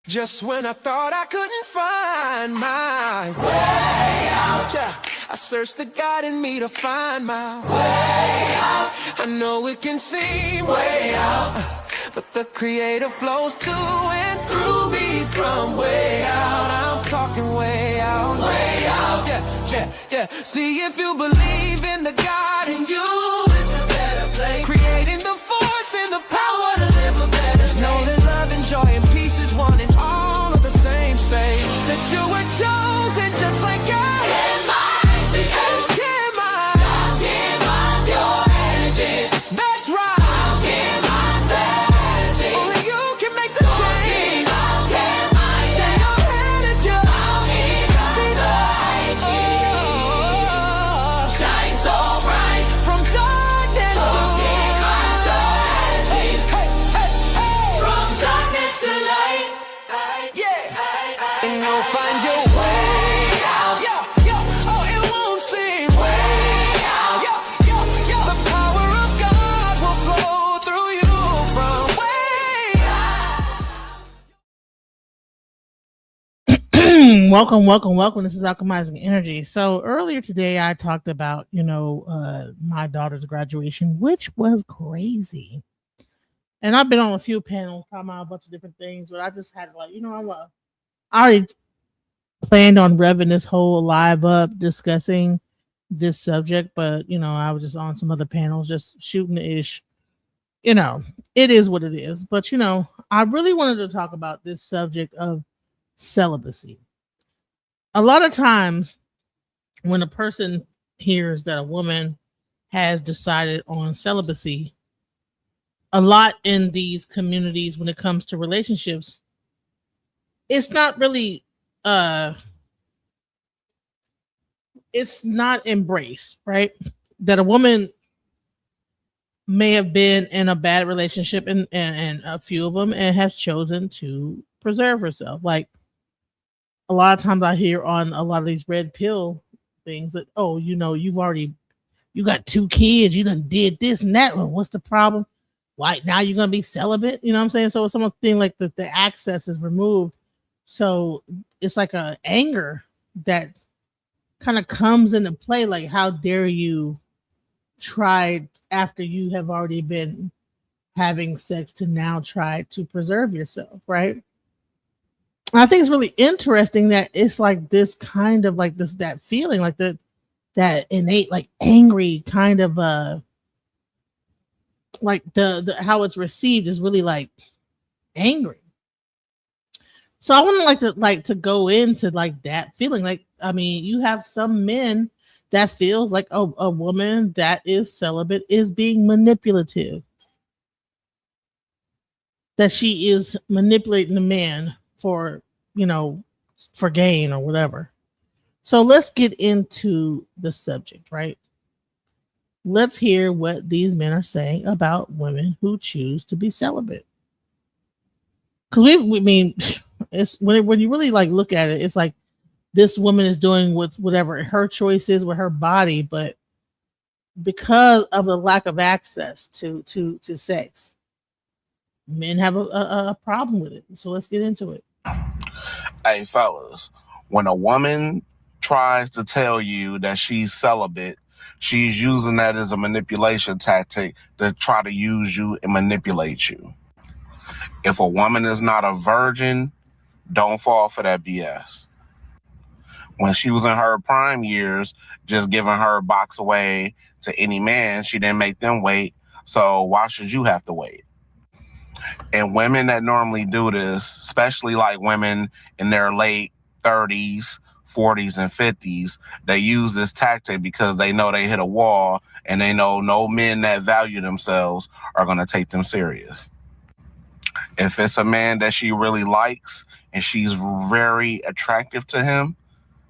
Just when I thought I couldn't find my way out, yeah, I searched the God in me to find my way out. I know it can seem way out, but the Creator flows to and through me from way out. I'm talking way out, yeah. See, if you believe in the God in you, it's a better place. Creating the force and the power to live a better life. Know that love and joy and peace is one in all of the same space. That you were chosen just like God. That's right. Only you can make the change. Say your head at your shine so bright from darkness to light. From darkness to light. Yeah. And you'll find your way out. Oh, it won't seem way out. The power of God will flow through you from way out. Welcome. This is Alchemizing Energy. So earlier today, I talked about, my daughter's graduation, which was crazy. And I've been on a few panels talking about a bunch of different things, but I just had I already planned on revving this whole live up discussing this subject, but I was just on some other panels just shooting the ish. It is what it is. But I really wanted to talk about this subject of celibacy. A lot of times when a person hears that a woman has decided on celibacy, a lot in these communities when it comes to relationships, it's not really it's not embraced, right? That a woman may have been in a bad relationship and a few of them and has chosen to preserve herself. Like a lot of times I hear on a lot of these red pill things that, oh, you got 2 kids, you done did this and that one. What's the problem? Why now you're gonna be celibate? You know what I'm saying? So something like the access is removed. So it's like a anger that kind of comes into play, like how dare you try after you have already been having sex to now try to preserve yourself, right? I think it's really interesting that it's like this kind of like that feeling like that innate like angry kind of like the how it's received is really like angry. So I want to go into like that feeling. Like, I mean, you have some men that feels like a woman that is celibate is being manipulative, that she is manipulating the man for gain or whatever. So let's get into the subject, right? Let's hear what these men are saying about women who choose to be celibate. Because we mean, it's when you really like look at it, it's like this woman is doing whatever her choice is with her body, but because of the lack of access to sex, men have a problem with it. So let's get into it. Hey, fellas, when a woman tries to tell you that she's celibate, she's using that as a manipulation tactic to try to use you and manipulate you. If a woman is not a virgin, don't fall for that BS. When she was in her prime years, just giving her box away to any man, she didn't make them wait. So why should you have to wait? And women that normally do this, especially like women in their late 30s, 40s, and 50s, they use this tactic because they know they hit a wall and they know no men that value themselves are going to take them serious. If it's a man that she really likes and she's very attractive to him,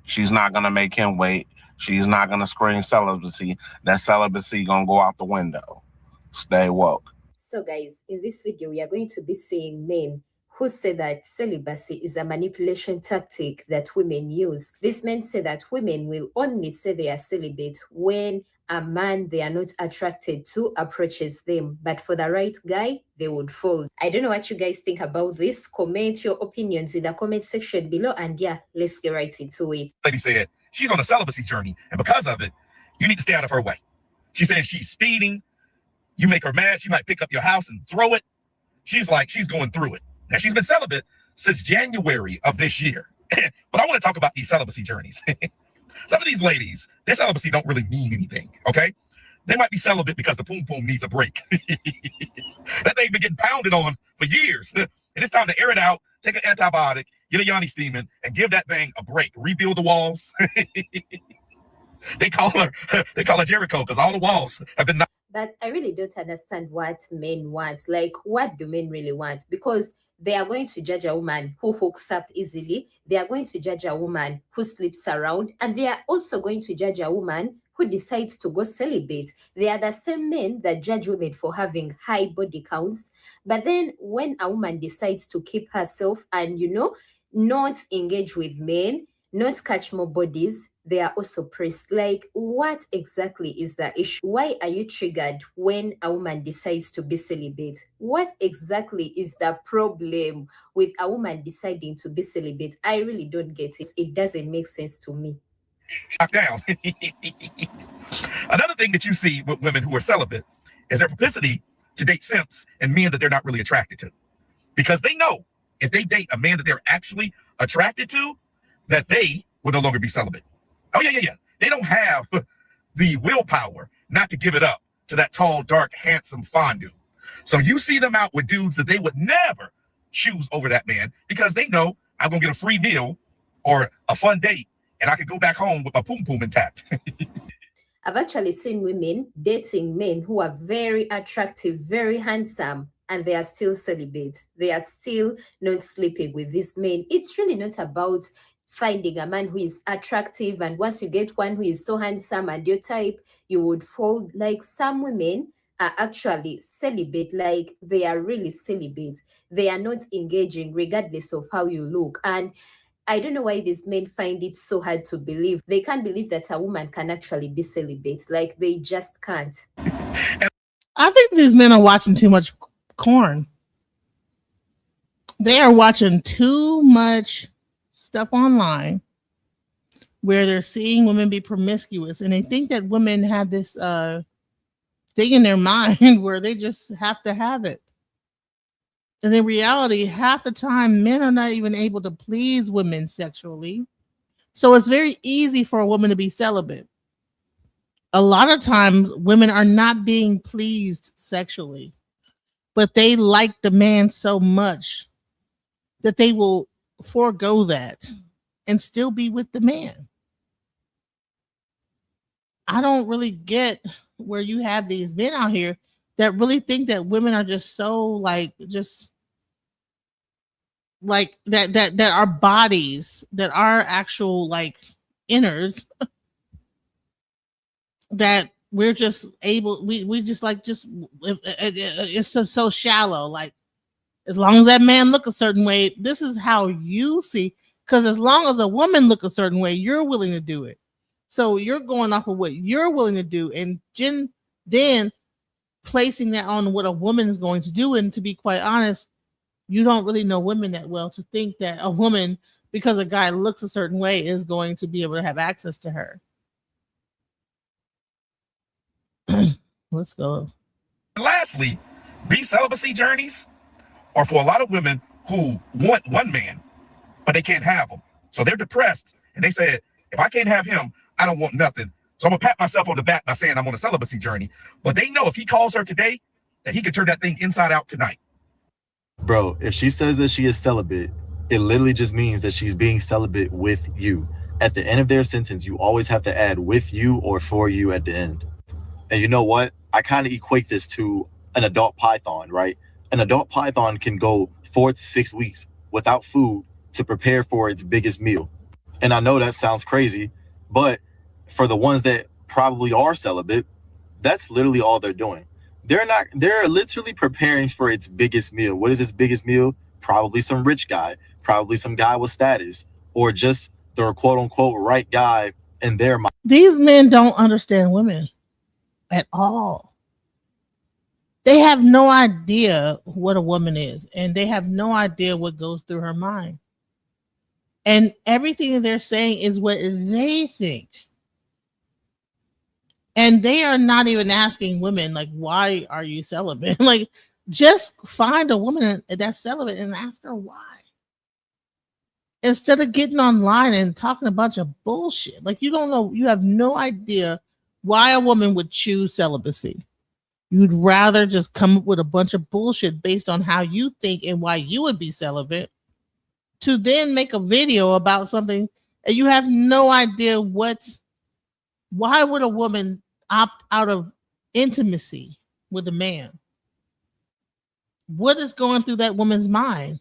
she's not going to make him wait. She's not going to scream celibacy. That celibacy going to go out the window. Stay woke. So guys, in this video, we are going to be seeing men who say that celibacy is a manipulation tactic that women use. These men say that women will only say they are celibate when a man they are not attracted to approaches them, but for the right guy, they would fold. I don't know what you guys think about this. Comment your opinions in the comment section below, and yeah, let's get right into it. Lady said she's on a celibacy journey, and because of it, you need to stay out of her way. She said she's speeding. You make her mad, she might pick up your house and throw it. She's like, she's going through it. Now, she's been celibate since January of this year. But I want to talk about these celibacy journeys. Some of these ladies, their celibacy don't really mean anything, okay? They might be celibate because the poom-poom needs a break. That they've been getting pounded on for years. And it's time to air it out, take an antibiotic, get a yoni steaming, and give that thing a break. Rebuild the walls. They call her Jericho because all the walls have been. But I really don't understand what men want. Like, what do men really want? Because they are going to judge a woman who hooks up easily. They are going to judge a woman who sleeps around. And they are also going to judge a woman who decides to go celibate. They are the same men that judge women for having high body counts. But then when a woman decides to keep herself and, not engage with men, not catch more bodies, they are also pressed. Like, what exactly is the issue? Why are you triggered when a woman decides to be celibate? What exactly is the problem with a woman deciding to be celibate? I really don't get it. It doesn't make sense to me. Knocked down. Another thing that you see with women who are celibate is their propensity to date simps and men that they're not really attracted to. Because they know if they date a man that they're actually attracted to, that they will no longer be celibate. Oh, yeah. They don't have the willpower not to give it up to that tall, dark, handsome fondue. So you see them out with dudes that they would never choose over that man because they know I'm going to get a free meal or a fun date and I could go back home with my poom-poom intact. I've actually seen women dating men who are very attractive, very handsome, and they are still celibate. They are still not sleeping with these men. It's really not about finding a man who is attractive, and once you get one who is so handsome and your type, you would fold. Like, some women are actually celibate, like they are really celibate. They are not engaging regardless of how you look. And I don't know why these men find it so hard to believe. They can't believe that a woman can actually be celibate. Like, they just can't. I think these men are watching too much corn. They are watching too much stuff online where they're seeing women be promiscuous, and they think that women have this thing in their mind where they just have to have it. And in reality, half the time men are not even able to please women sexually. So it's very easy for a woman to be celibate. A lot of times women are not being pleased sexually, but they like the man so much that they will forego that and still be with the man. I don't really get where you have these men out here that really think that women are just so like that our bodies, that our actual like innards, that we're just able, we just like, just it's so shallow. Like, as long as that man look a certain way, this is how you see. Because as long as a woman look a certain way, you're willing to do it. So you're going off of what you're willing to do, and then placing that on what a woman is going to do. And to be quite honest, you don't really know women that well to think that a woman, because a guy looks a certain way, is going to be able to have access to her. Let's go. Lastly, these celibacy journeys are for a lot of women who want one man, but they can't have him. So they're depressed, and they said, if I can't have him, I don't want nothing. So I'm gonna pat myself on the back by saying I'm on a celibacy journey. But they know if he calls her today, that he could turn that thing inside out tonight. Bro, if she says that she is celibate, it literally just means that she's being celibate with you. At the end of their sentence, you always have to add with you or for you at the end. And you know what? I kind of equate this to an adult python, right? An adult python can go 4 to 6 weeks without food to prepare for its biggest meal. And I know that sounds crazy, but for the ones that probably are celibate, that's literally all they're doing. They're literally preparing for its biggest meal. What is its biggest meal? Probably some rich guy, probably some guy with status, or just the quote unquote right guy in their mind. These men don't understand women. at all. They have no idea what a woman is, and they have no idea what goes through her mind. And everything that they're saying is what they think. And they are not even asking women, like, why are you celibate? Like, just find a woman that's celibate and ask her why. Instead of getting online and talking a bunch of bullshit. Like, you don't know, you have no idea why a woman would choose celibacy. You'd rather just come up with a bunch of bullshit based on how you think and why you would be celibate, to then make a video about something and you have no idea why would a woman opt out of intimacy with a man? What is going through that woman's mind?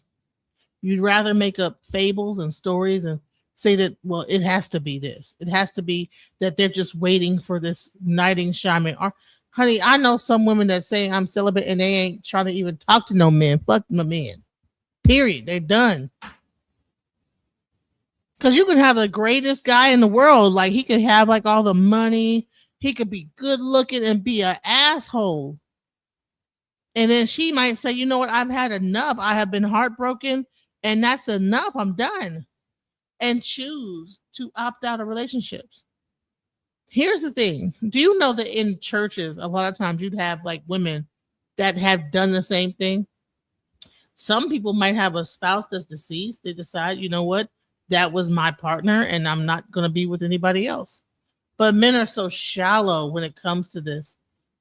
You'd rather make up fables and stories and say that, well, it has to be this. It has to be that they're just waiting for this knight in shining. Or, honey, I know some women that say I'm celibate and they ain't trying to even talk to no men. Fuck my men. Period. They're done. Because you can have the greatest guy in the world. Like, he could have like all the money. He could be good looking and be an asshole. And then she might say, you know what? I've had enough. I have been heartbroken and that's enough. I'm done. And choose to opt out of relationships. Here's the thing. Do you know that in churches, a lot of times you'd have like women that have done the same thing? Some people might have a spouse that's deceased. They decide, you know what? That was my partner and I'm not going to be with anybody else. But men are so shallow when it comes to this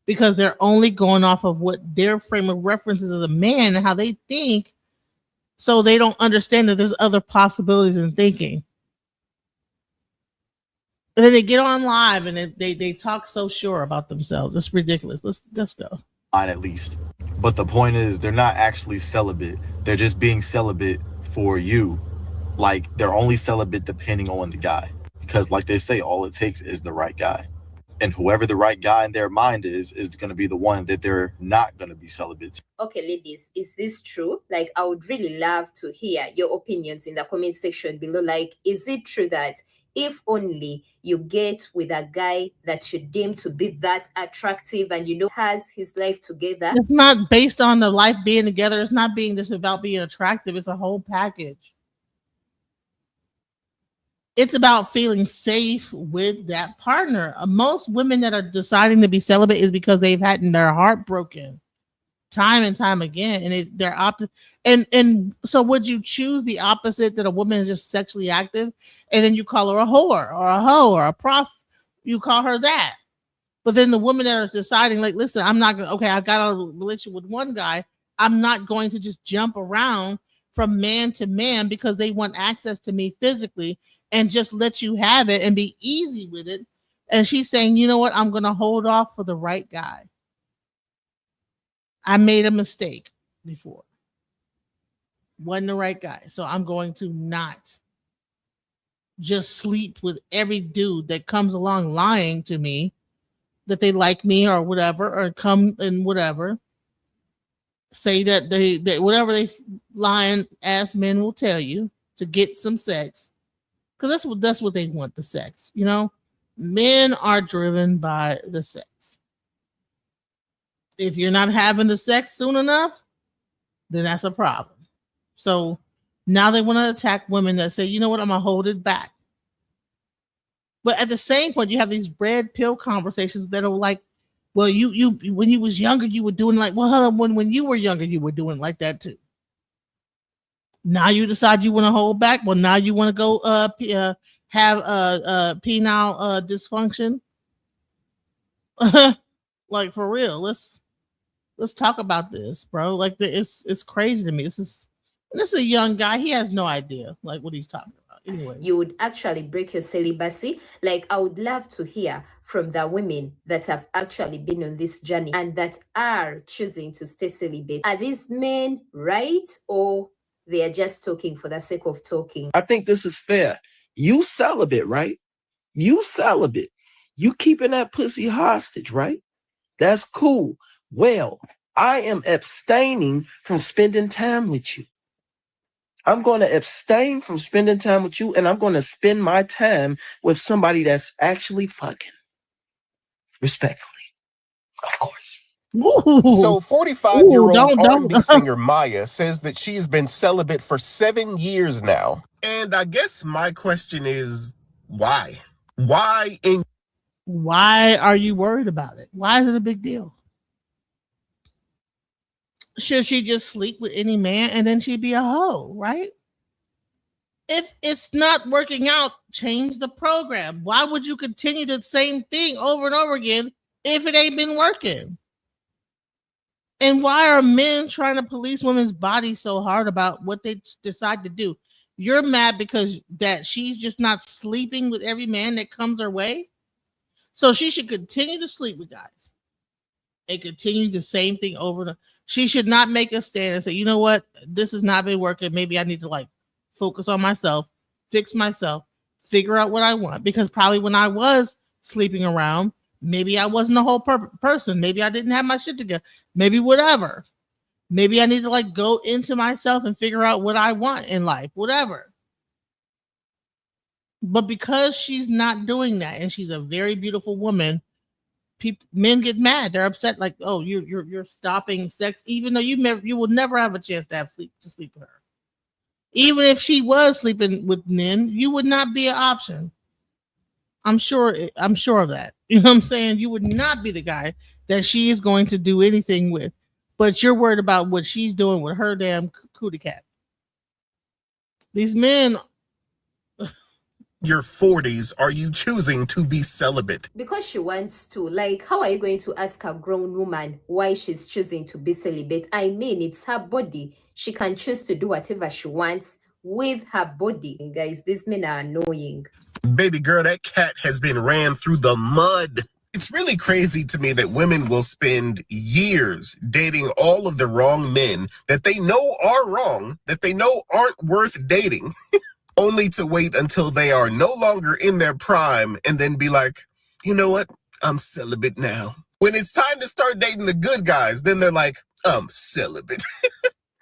because they're only going off of what their frame of reference is as a man and how they think. So they don't understand that there's other possibilities in thinking. And then they get on live and they talk so sure about themselves. It's ridiculous. Let's go. At least. But the point is, they're not actually celibate. They're just being celibate for you. Like, they're only celibate depending on the guy. Because like they say, all it takes is the right guy. And whoever the right guy in their mind is going to be the one that they're not going to be celibate to. Okay, ladies, is this true? Like, I would really love to hear your opinions in the comment section below. Like, is it true that if only you get with a guy that you deem to be that attractive and you know has his life together? It's not based on the life being together. It's not being just about being attractive. It's a whole package. It's about feeling safe with that partner. Most women that are deciding to be celibate is because they've had their heart broken time and time again, and they're opted. And so, would you choose the opposite, that a woman is just sexually active, and then you call her a whore or a hoe or a prostitute? You call her that, but then the women that are deciding, like, listen, I'm not gonna. Okay, I got a relationship with one guy. I'm not going to just jump around from man to man because they want access to me physically and just let you have it and be easy with it. And she's saying, you know what? I'm going to hold off for the right guy. I made a mistake before. Wasn't the right guy. So I'm going to not just sleep with every dude that comes along lying to me that they like me or whatever, or come and whatever. Say that they whatever they lying ass men will tell you to get some sex. Because that's what they want, the sex. You know, men are driven by the sex. If you're not having the sex soon enough, then that's a problem. So now they want to attack women that say, you know what, I'm gonna hold it back. But at the same point, you have these red pill conversations that are like, well, you when you was younger, you were doing like, well, when you were younger, you were doing like that too. Now you decide you want to hold back. Well, now you want to go have penile dysfunction. Like, for real, let's talk about this, bro. Like, it's crazy to me. This is a young guy. He has no idea like what he's talking about. Anyways, you would actually break your celibacy. Like, I would love to hear from the women that have actually been on this journey and that are choosing to stay celibate. Are these men right, or they are just talking for the sake of talking? I think this is fair. You celibate, right? You celibate. You keeping that pussy hostage, right? That's cool. Well, I am abstaining from spending time with you. I'm going to abstain from spending time with you, and I'm going to spend my time with somebody that's actually fucking. Respectfully. Of course. Ooh. So 45-year-old don't. R&B singer Maya says that she's been celibate for 7 years now. And I guess my question is, why? Why in Why are you worried about it? Why is it a big deal? Should she just sleep with any man and then she'd be a hoe, right? If it's not working out, change the program. Why would you continue the same thing over and over again if it ain't been working? And why are men trying to police women's bodies so hard about what they decide to do? You're mad because that she's just not sleeping with every man that comes her way. So she should continue to sleep with guys and continue the same thing over and over. She should not make a stand and say, you know what, this has not been working. Maybe I need to like focus on myself, fix myself, figure out what I want. Because probably when I was sleeping around, maybe I wasn't a whole person. Maybe I didn't have my shit together. Maybe whatever. Maybe I need to like go into myself and figure out what I want in life, whatever. But because she's not doing that and she's a very beautiful woman, men get mad. They're upset, like, oh, you're stopping sex, even though you will never have a chance to sleep with her. Even if she was sleeping with men, you would not be an option. I'm sure of that. You know what I'm saying? You would not be the guy that she is going to do anything with. But you're worried about what she's doing with her damn cootie cat. These men, your 40s are you choosing to be celibate? Because she wants to. Like, how are you going to ask a grown woman why she's choosing to be celibate? I mean, it's her body. She can choose to do whatever she wants with her body. And guys, these men are annoying. Baby girl, that cat has been ran through the mud. It's really crazy to me that women will spend years dating all of the wrong men that they know are wrong, that they know aren't worth dating, only to wait until they are no longer in their prime and then be like, you know what? I'm celibate now. When it's time to start dating the good guys, then they're like, I'm celibate.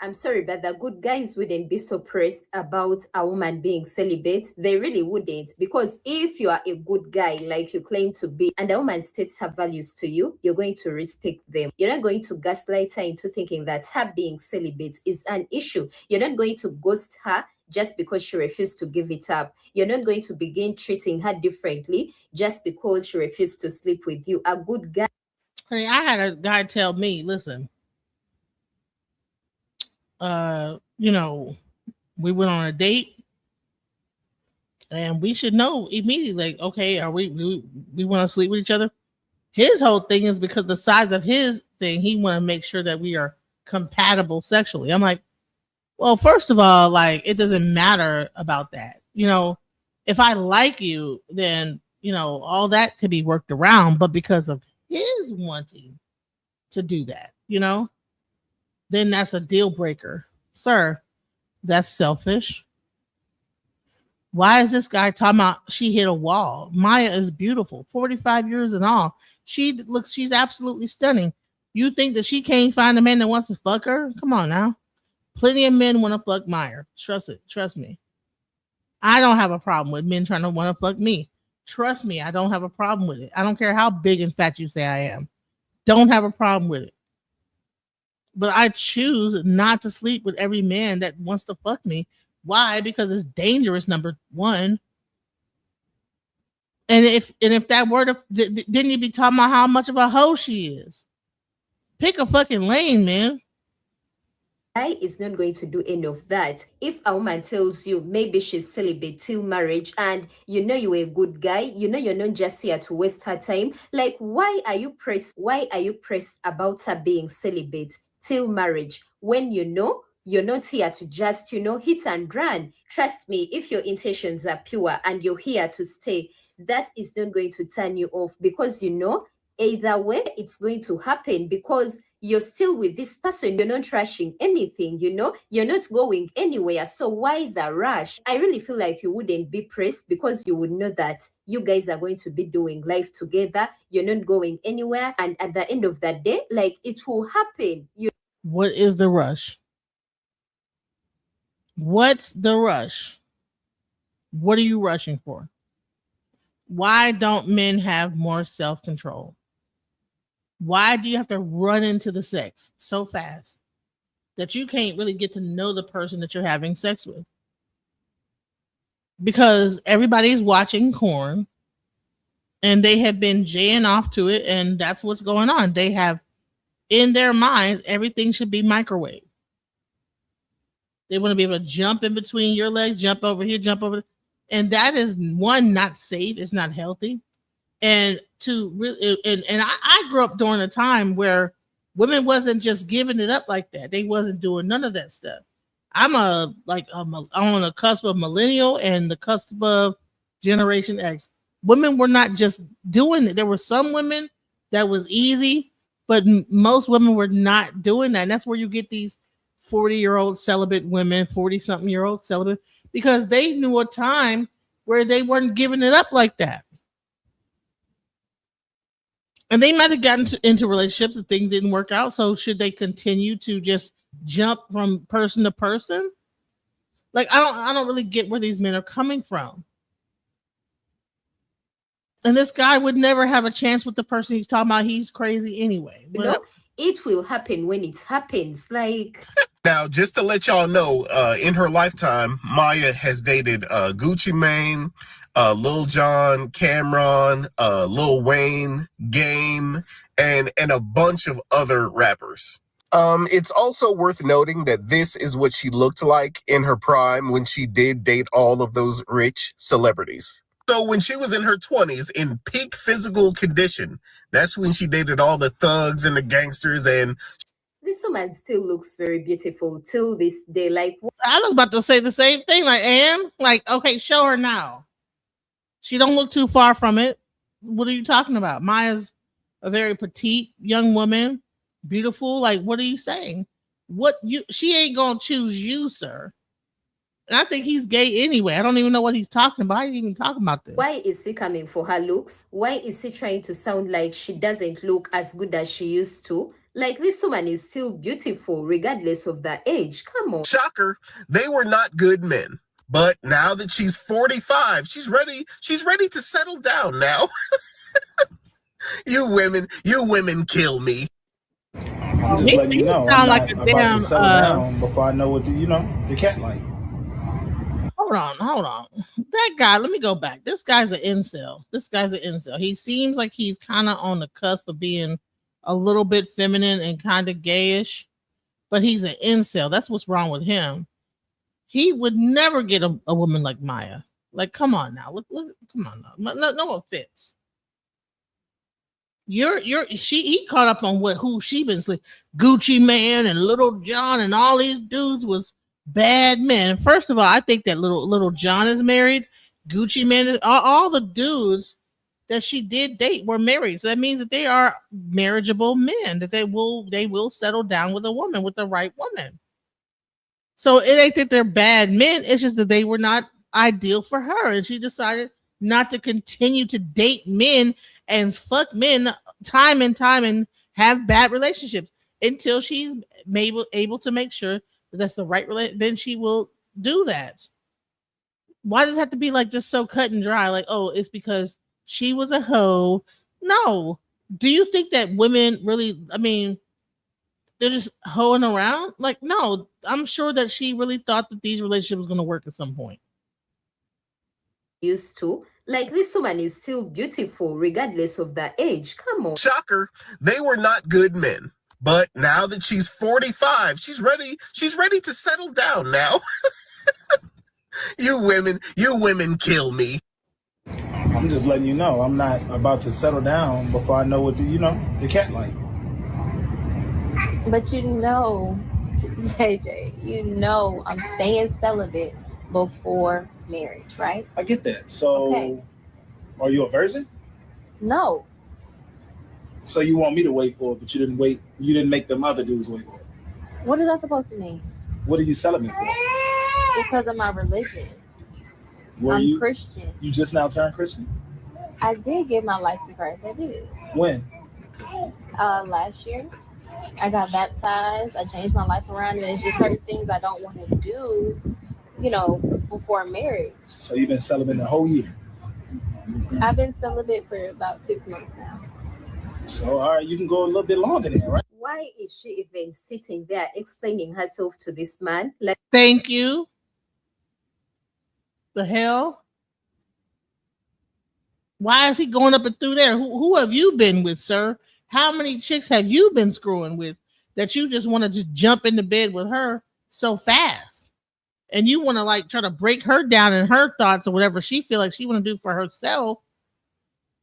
I'm sorry, but the good guys wouldn't be so pressed about a woman being celibate. They really wouldn't. Because if you are a good guy, like you claim to be, and a woman states her values to you, you're going to respect them. You're not going to gaslight her into thinking that her being celibate is an issue. You're not going to ghost her just because she refused to give it up. You're not going to begin treating her differently just because she refused to sleep with you. A good guy. honey, I had a guy tell me, listen, you know, we went on a date and we should know immediately, like, okay, are we want to sleep with each other? His whole thing is because the size of his thing, he want to make sure that we are compatible sexually. I'm like, well, first of all, like, it doesn't matter about that. You know, if I like you, then, you know, all that can be worked around. But because of his wanting to do that, you know, then that's a deal breaker. Sir, that's selfish. Why is this guy talking about she hit a wall? Maya is beautiful, 45 years and all. She's absolutely stunning. You think that she can't find a man that wants to fuck her? Come on now. Plenty of men want to fuck Maya. Trust me. I don't have a problem with men trying to want to fuck me. Trust me, I don't have a problem with it. I don't care how big and fat you say I am. Don't have a problem with it. But I choose not to sleep with every man that wants to fuck me. Why? Because it's dangerous, number one. And if that were to, then you'd be talking about how much of a hoe she is. Pick a fucking lane, man. Guy is not going to do any of that. If a woman tells you maybe she's celibate till marriage and you know you're a good guy, you know you're not just here to waste her time, like, why are you pressed about her being celibate till marriage when you know you're not here to just, you know, hit and run? Trust me, if your intentions are pure and you're here to stay, that is not going to turn you off, because you know either way it's going to happen, because you're still with this person. You're not rushing anything, you know, you're not going anywhere. So why the rush? I really feel like you wouldn't be pressed, because you would know that you guys are going to be doing life together. You're not going anywhere. And at the end of that day, like, it will happen. What is the rush? What's the rush? What are you rushing for? Why don't men have more self-control? Why do you have to run into the sex so fast that you can't really get to know the person that you're having sex with? Because everybody's watching porn and they have been jaying off to it, and that's what's going on. They have in their minds everything should be microwave. They want to be able to jump in between your legs, jump over here, jump over there. And that is one, not safe, it's not healthy. And to really, and I grew up during a time where women wasn't just giving it up like that. They wasn't doing none of that stuff. I'm on the cusp of millennial and the cusp of Generation X. Women were not just doing it. There were some women that was easy, but most women were not doing that. And that's where you get these 40-year-old celibate women, 40-something-year-old celibate, because they knew a time where they weren't giving it up like that. And they might have gotten into relationships and things didn't work out. So should they continue to just jump from person to person? Like, I don't really get where these men are coming from. And this guy would never have a chance with the person he's talking about. He's crazy anyway. You know, it will happen when it happens. Like, now, just to let y'all know, in her lifetime, Maya has dated Gucci Mane, Lil Jon, Cameron, Lil Wayne, Game, and a bunch of other rappers. It's also worth noting that this is what she looked like in her prime when she did date all of those rich celebrities. So when she was in her 20s in peak physical condition, that's when she dated all the thugs and the gangsters. And this woman still looks very beautiful till this day. Like, I was about to say the same thing. Like, and like, okay, show her now. She don't look too far from it. What are you talking about? Maya's a very petite young woman, beautiful. Like, what are you saying? She ain't gonna choose you, sir. And I think he's gay anyway. I don't even know what he's talking about. He's even talking about this. Why is he coming for her looks? Why is he trying to sound like she doesn't look as good as she used to? Like, this woman is still beautiful regardless of the age. Come on. Shocker, they were not good men. But now that she's 45, she's ready to settle down now. You women kill me. I'm just letting you know. I'm not about to settle down before I know what the cat like. Hold on. That guy, let me go back. This guy's an incel. He seems like he's kind of on the cusp of being a little bit feminine and kind of gayish, but he's an incel. That's what's wrong with him. He would never get a woman like Maya. Like, come on now. Look, come on now. No offense. He caught up on who she been sleeping. Gucci Mane and Lil Jon and all these dudes was bad men. First of all, I think that Lil Jon is married. Gucci Mane, all the dudes that she did date were married. So that means that they are marriageable men, that they will settle down with a woman, with the right woman. So it ain't that they're bad men. It's just that they were not ideal for her. And she decided not to continue to date men and fuck men time and time and have bad relationships until she's able to make sure that that's the right relationship. Then she will do that. Why does it have to be like just so cut and dry? Like, oh, it's because she was a hoe. No. Do you think that women really, I mean, they're just hoeing around? Like, no, I'm sure that she really thought that these relationships was going to work at some point. Used to. Like, this woman is still beautiful regardless of the age. Come on. Shocker, they were not good men. But now that she's 45, she's ready to settle down now. You women kill me. I'm just letting you know. I'm not about to settle down before I know what the cat like. But JJ, I'm staying celibate before marriage, right? I get that. So, okay. Are you a virgin? No. So you want me to wait for it, but you didn't wait. You didn't make them other dudes wait for it. What is that supposed to mean? What are you celibate for? Because of my religion. I'm Christian. You just now turned Christian? I did give my life to Christ. I did. When? Last year. I got baptized. I changed my life around, and it's just certain things I don't want to do, before marriage. So you've been celibate the whole year? I've been celibate for about 6 months now. So, all right, you can go a little bit longer then, right? Why is she even sitting there explaining herself to this man? Like, Thank you. The hell? Why is he going up and through there? Who have you been with, sir? How many chicks have you been screwing with that you just want to just jump into bed with her so fast? And you want to like try to break her down in her thoughts or whatever she feel like she want to do for herself,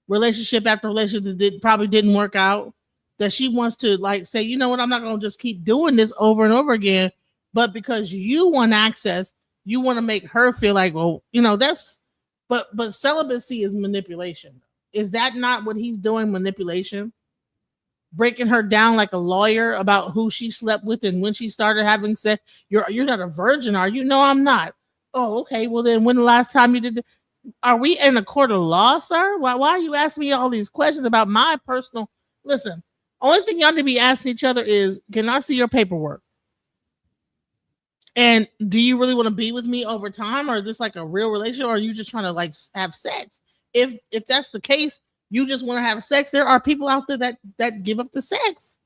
relationship after relationship that probably didn't work out, that she wants to like say, you know what, I'm not going to just keep doing this over and over again, but because you want access, you want to make her feel like, well, you know, that's but celibacy is manipulation. Is that not what he's doing? Manipulation, breaking her down like a lawyer about who she slept with and when she started having sex. You're not a virgin, are you? No, I'm not. Oh, okay. Well, then when the last time you did? Are we in a court of law, sir? Why are you asking me all these questions about my personal? Listen, only thing y'all need to be asking each other is, can I see your paperwork? And do you really want to be with me over time, or is this like a real relationship, or are you just trying to like have sex? If that's the case, you just want to have sex. There are people out there that give up the sex.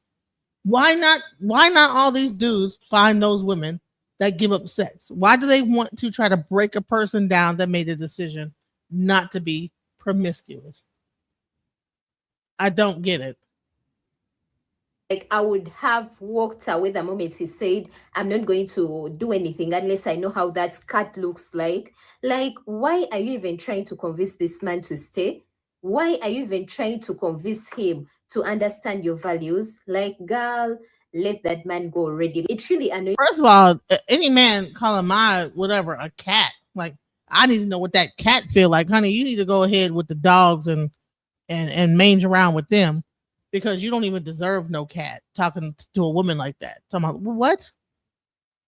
Why not all these dudes find those women that give up sex? Why do they want to try to break a person down that made a decision not to be promiscuous? I don't get it. I would have walked away the moment he said, I'm not going to do anything unless I know how that cat looks like. Like, why are you even trying to convince this man to stay? Why are you even trying to convince him to understand your values? Like, girl, let that man go already. It really annoys. First of all, any man calling my whatever a cat, like I need to know what that cat feel like, honey. You need to go ahead with the dogs and mange around with them, because you don't even deserve no cat talking to a woman like that. Talking about what?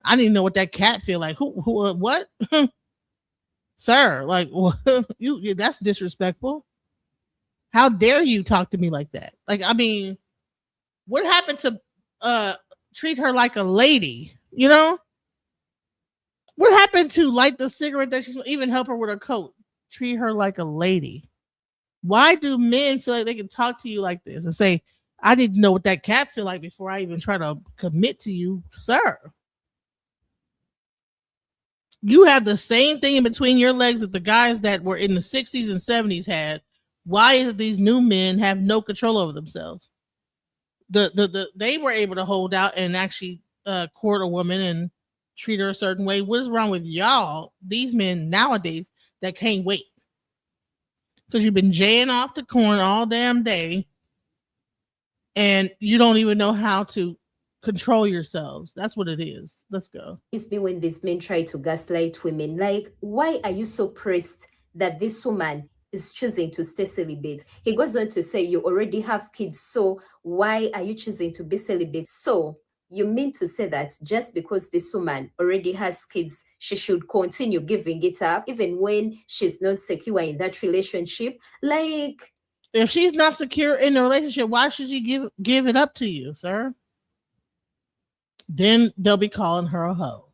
I need to know what that cat feel like. Who what? Sir, like you that's disrespectful. How dare you talk to me like that? Like, I mean, what happened to treat her like a lady, you know? What happened to light the cigarette that she's even help her with her coat? Treat her like a lady. Why do men feel like they can talk to you like this and say, I need to know what that cat feel like before I even try to commit to you, sir? You have the same thing in between your legs that the guys that were in the 60s and 70s had. Why is it these new men have no control over themselves? They were able to hold out and actually court a woman and treat her a certain way. What is wrong with y'all, these men nowadays, that can't wait? Because you've been jaying off the corn all damn day and you don't even know how to control yourselves. That's what it is. Let's go. It's me when these men try to gaslight women. Like, why are you so pressed that this woman is choosing to stay celibate? He goes on to say, you already have kids, so why are you choosing to be celibate? So you mean to say that just because this woman already has kids, she should continue giving it up even when she's not secure in that relationship? Like, if she's not secure in the relationship, why should she give it up to you, sir? Then they'll be calling her a hoe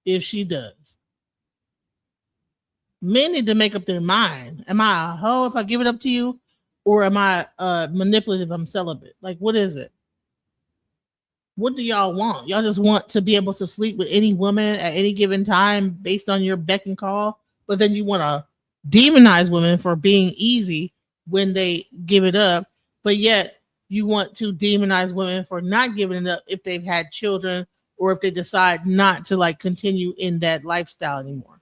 if she does. Men need to make up their mind. Am I a hoe if I give it up to you? Or am I manipulative? I'm celibate. Like, what is it? What do y'all want? Y'all just want to be able to sleep with any woman at any given time based on your beck and call, but then you want to demonize women for being easy when they give it up, but yet you want to demonize women for not giving it up if they've had children or if they decide not to like continue in that lifestyle anymore.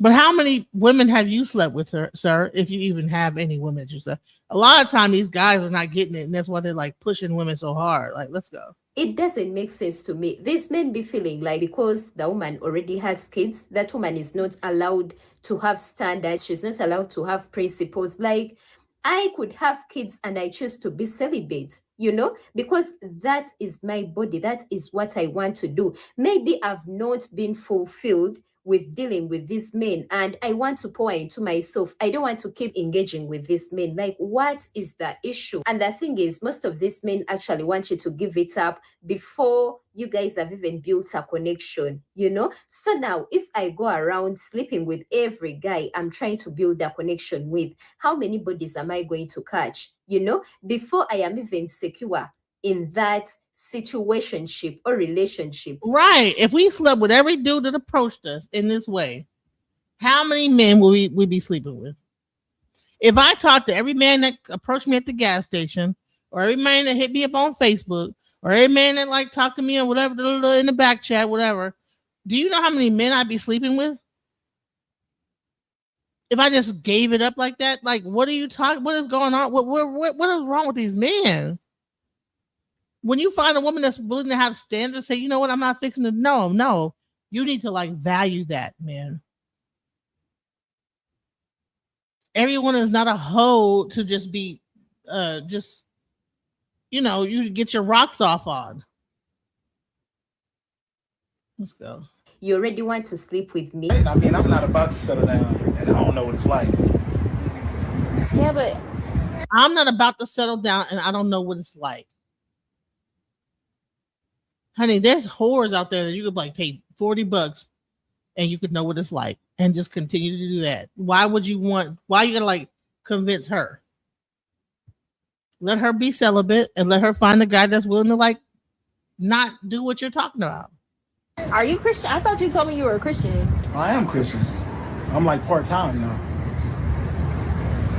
But how many women have you slept with, her, sir? If you even have any women that you slept, a lot of time these guys are not getting it, and that's why they're like pushing women so hard. Like, let's go. It doesn't make sense to me. These men be feeling like because the woman already has kids, that woman is not allowed to have standards. She's not allowed to have principles. Like, I could have kids and I choose to be celibate, you know, because that is my body. That is what I want to do. Maybe I've not been fulfilled with dealing with these men and I want to pour into myself. I don't want to keep engaging with these men. Like, what is the issue? And the thing is, most of these men actually want you to give it up before you guys have even built a connection, you know? So now, if I go around sleeping with every guy I'm trying to build a connection with, how many bodies am I going to catch, you know, before I am even secure in that situationship or relationship? Right. If we slept with every dude that approached us in this way, how many men will we be sleeping with? If I talk to every man that approached me at the gas station, or every man that hit me up on Facebook, or every man that like talked to me or whatever in the back chat, whatever, do you know how many men I'd be sleeping with? If I just gave it up like that, like, what are you talking? What is going on? What is wrong with these men? When you find a woman that's willing to have standards, say, you know what, I'm not fixing to. No, you need to like value that, man. Everyone is not a hoe to just be, you get your rocks off on. Let's go. You already want to sleep with me? I mean, I'm not about to settle down, and I don't know what it's like. Yeah, but I'm not about to settle down, and I don't know what it's like. Honey, there's whores out there that you could like pay $40 and you could know what it's like and just continue to do that. Why are you gonna like convince her? Let her be celibate and let her find a guy that's willing to like not do what you're talking about. are you Christian? I thought you told me you were a Christian. I am Christian. I'm like part-time now.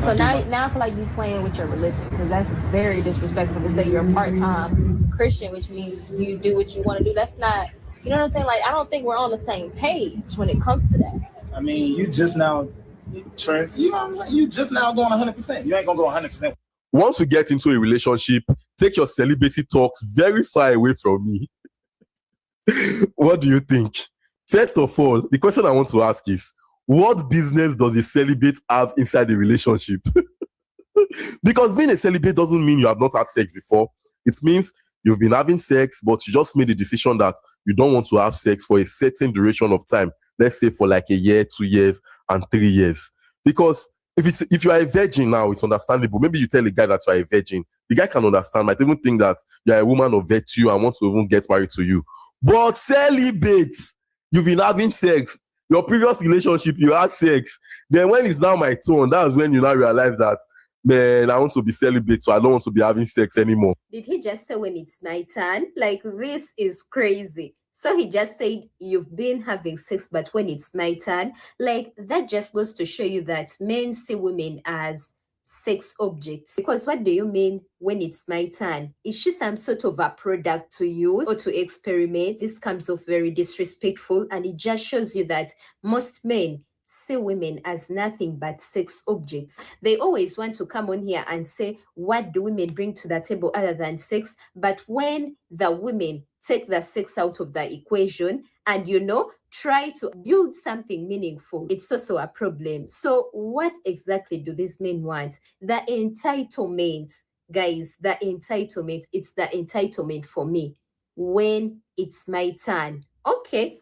So now I feel like you playing with your religion, because that's very disrespectful to say you're a part-time Christian, which means you do what you want to do. That's not, you know what I'm saying? Like, I don't think we're on the same page when it comes to that. I mean, you just now, you know what I'm saying? You just now going 100%. You ain't gonna go 100%. Once we get into a relationship, take your celibacy talks very far away from me. What do you think? First of all, the question I want to ask is, what business does a celibate have inside a relationship? Because being a celibate doesn't mean you have not had sex before. It means you've been having sex, but you just made a decision that you don't want to have sex for a certain duration of time. Let's say for like a year, 2 years, and 3 years. Because if you are a virgin now, it's understandable. Maybe you tell a guy that you are a virgin. The guy can understand, might even think that you are a woman of virtue and want to even get married to you. But celibate, you've been having sex. Your previous relationship, you had sex. Then when it's now my turn, that's when you now realize that, man, I want to be celibate, so I don't want to be having sex anymore. Did he just say when it's my turn? Like, this is crazy. So he just said, you've been having sex, but when it's my turn, like, that just goes to show you that men see women as sex objects. Because what do you mean when it's my turn? Is she some sort of a product to use or to experiment? This comes off very disrespectful, and it just shows you that most men see women as nothing but sex objects. They always want to come on here and say, what do women bring to the table other than sex? But when the women take the sex out of the equation and, try to build something meaningful, it's also a problem. So what exactly do these men want? The entitlement, guys, it's the entitlement for me when it's my turn. Okay.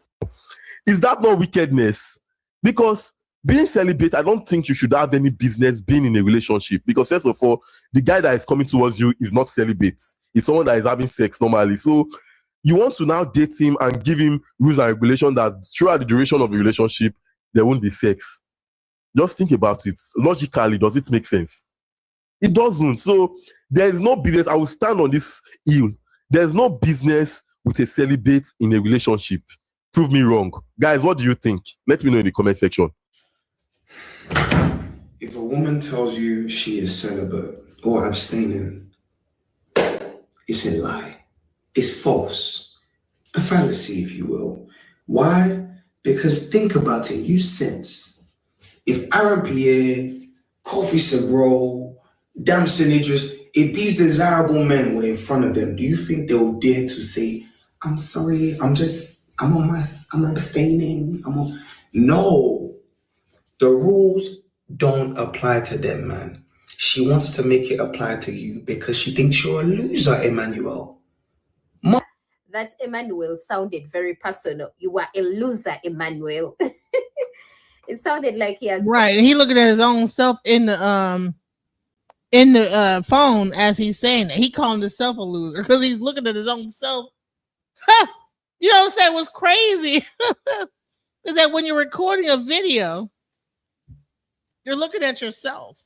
Is that not wickedness? Because being celibate, I don't think you should have any business being in a relationship. Because first of all, the guy that is coming towards you is not celibate. He's someone that is having sex normally. So you want to now date him and give him rules and regulations that throughout the duration of the relationship, there won't be sex. Just think about it. Logically, does it make sense? It doesn't. So there is no business. I will stand on this hill. There's no business with a celibate in a relationship. Prove me wrong. Guys, what do you think? Let me know in the comment section. If a woman tells you she is celibate or abstaining, it's a lie. It's false. A fallacy, if you will. Why? Because think about it, you sense. If Aaron Pierre, Kofi Sabro, Damson Idris, if these desirable men were in front of them, do you think they'll dare to say, I'm sorry, I'm abstaining. No. The rules don't apply to them, man. She wants to make it apply to you because she thinks you're a loser, Emmanuel. that Emmanuel sounded very personal. You are a loser, Emmanuel. It sounded like he has right. And he looking at his own self in the phone as he's saying that. He calling himself a loser because he's looking at his own self. You know what I'm saying? What's crazy is that when you're recording a video, you're looking at yourself.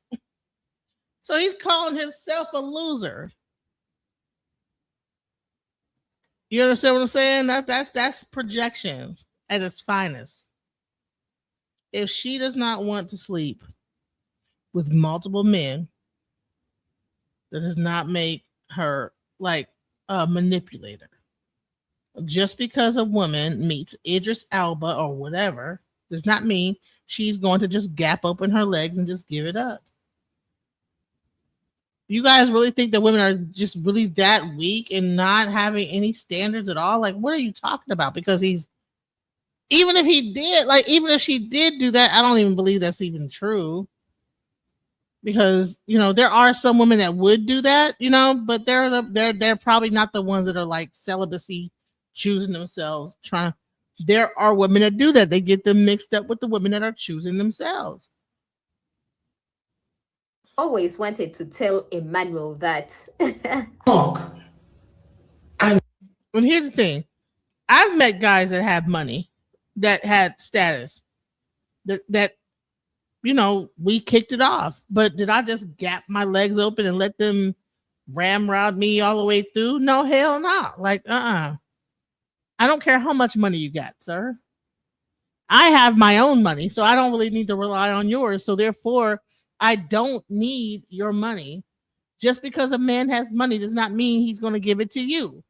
So he's calling himself a loser. You understand what I'm saying? That's projection at its finest. If she does not want to sleep with multiple men, that does not make her like a manipulator. Just because a woman meets Idris Elba or whatever does not mean she's going to just gap open her legs and just give it up. You guys really think that women are just really that weak and not having any standards at all? Like, what are you talking about? Because even if she did do that, I don't even believe that's even true. Because, there are some women that would do that, but they're probably not the ones that are like celibacy, choosing themselves, there are women that do that. They get them mixed up with the women that are choosing themselves. always wanted to tell Emmanuel that. But here's the thing. I've met guys that have money, that had status, that we kicked it off. But did I just gap my legs open and let them ramrod me all the way through? No, hell no. Like, I don't care how much money you got, sir. I have my own money, so I don't really need to rely on yours. So therefore, I don't need your money. Just because a man has money does not mean he's going to give it to you.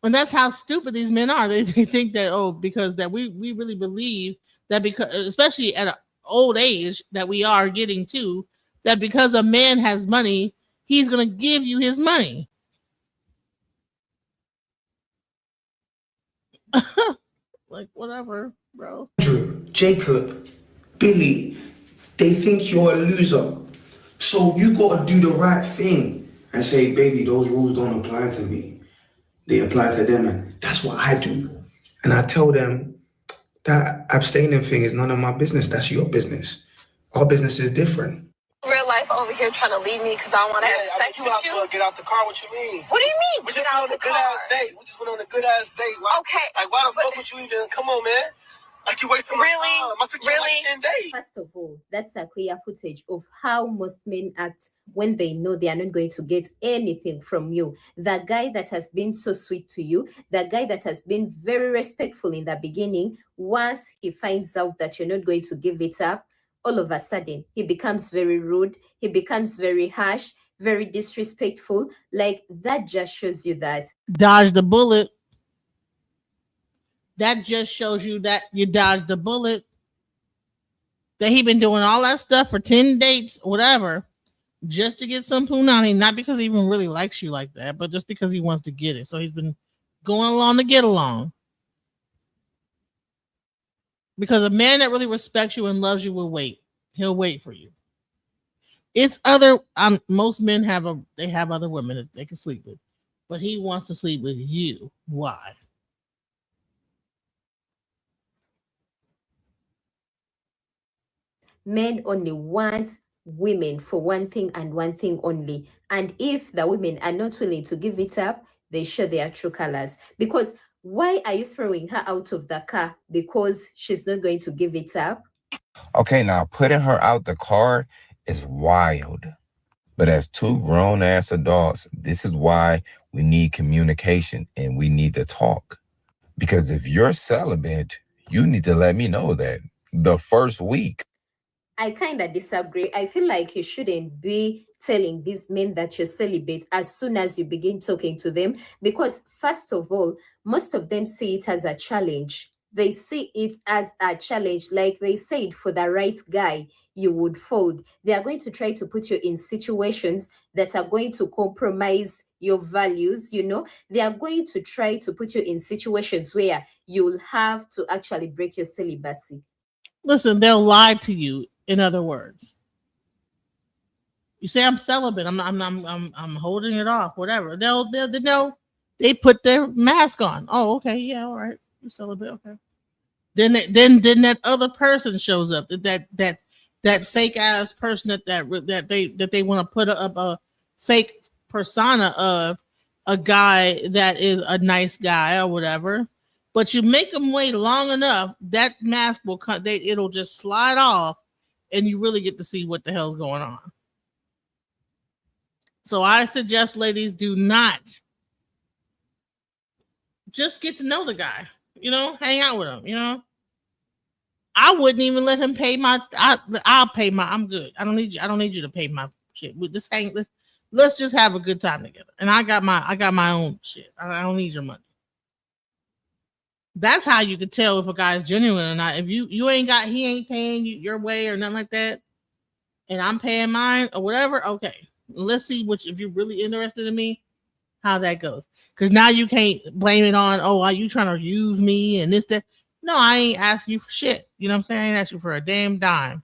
And that's how stupid these men are. They think that, because that we really believe that, because especially at an old age that we are getting to, that because a man has money, he's going to give you his money. Like, whatever, bro. Andrew, Jacob, Billy, they think you're a loser. So you gotta do the right thing and say, baby, those rules don't apply to me. They apply to them, and that's what I do. And I tell them that abstaining thing is none of my business. That's your business. Our business is different. Real life over here trying to leave me because I want to have sex with you. Get out the car. What you mean? What do you mean? We just went on a good ass date. We just went on a good ass date. Okay. Like, why the fuck would you even? Come on, man. Like, you wasting my time. I took you like 10 days. First of all, that's a clear footage of how most men act when they know they are not going to get anything from you. The guy that has been so sweet to you, the guy that has been very respectful in the beginning, once he finds out that you're not going to give it up, all of a sudden, he becomes very rude. He becomes very harsh, very disrespectful. Like, that just shows you that. Dodge the bullet. That just shows you that you dodged the bullet. That he been doing all that stuff for 10 dates, whatever, just to get some punani. Not because he even really likes you like that, but just because he wants to get it. So he's been going along to get along. Because a man that really respects you and loves you will wait. He'll wait for you. It's most men have other women that they can sleep with, but he wants to sleep with you. Why? Men only want women for one thing and one thing only. And if the women are not willing to give it up, they show their true colors. Because why are you throwing her out of the car? Because she's not going to give it up? Okay, now putting her out the car is wild. But as two grown-ass adults, this is why we need communication and we need to talk. Because if you're celibate, you need to let me know that the first week. I kind of disagree. I feel like you shouldn't be telling these men that you're celibate as soon as you begin talking to them. Because first of all, most of them see it as a challenge. They see it as a challenge. Like they said, for the right guy, you would fold. They are going to try to put you in situations that are going to compromise your values. They are going to try to put you in situations where you'll have to actually break your celibacy. Listen, they'll lie to you. In other words, you say I'm celibate. I'm holding it off. Whatever. They'll They put their mask on. Oh, okay, yeah, all right. You celibate, okay. Then that other person shows up. That fake ass person that they want to put up a fake persona of a guy that is a nice guy or whatever. But you make them wait long enough, that mask will cut. It'll just slide off, and you really get to see what the hell's going on. So I suggest, ladies, do not just get to know the guy. Hang out with him. I wouldn't even let him pay my. I'll pay my. I'm good. I don't need you. I don't need you to pay my shit. We just hang. Let's just have a good time together. And I got my own shit. I don't need your money. That's how you can tell if a guy's genuine or not. If you ain't got, he ain't paying you your way or nothing like that, and I'm paying mine or whatever. Okay, let's see if you're really interested in me, how that goes. Because now you can't blame it on, oh, are you trying to use me and this, that. No, I ain't asking you for shit. You know what I'm saying? I ain't asking you for a damn dime.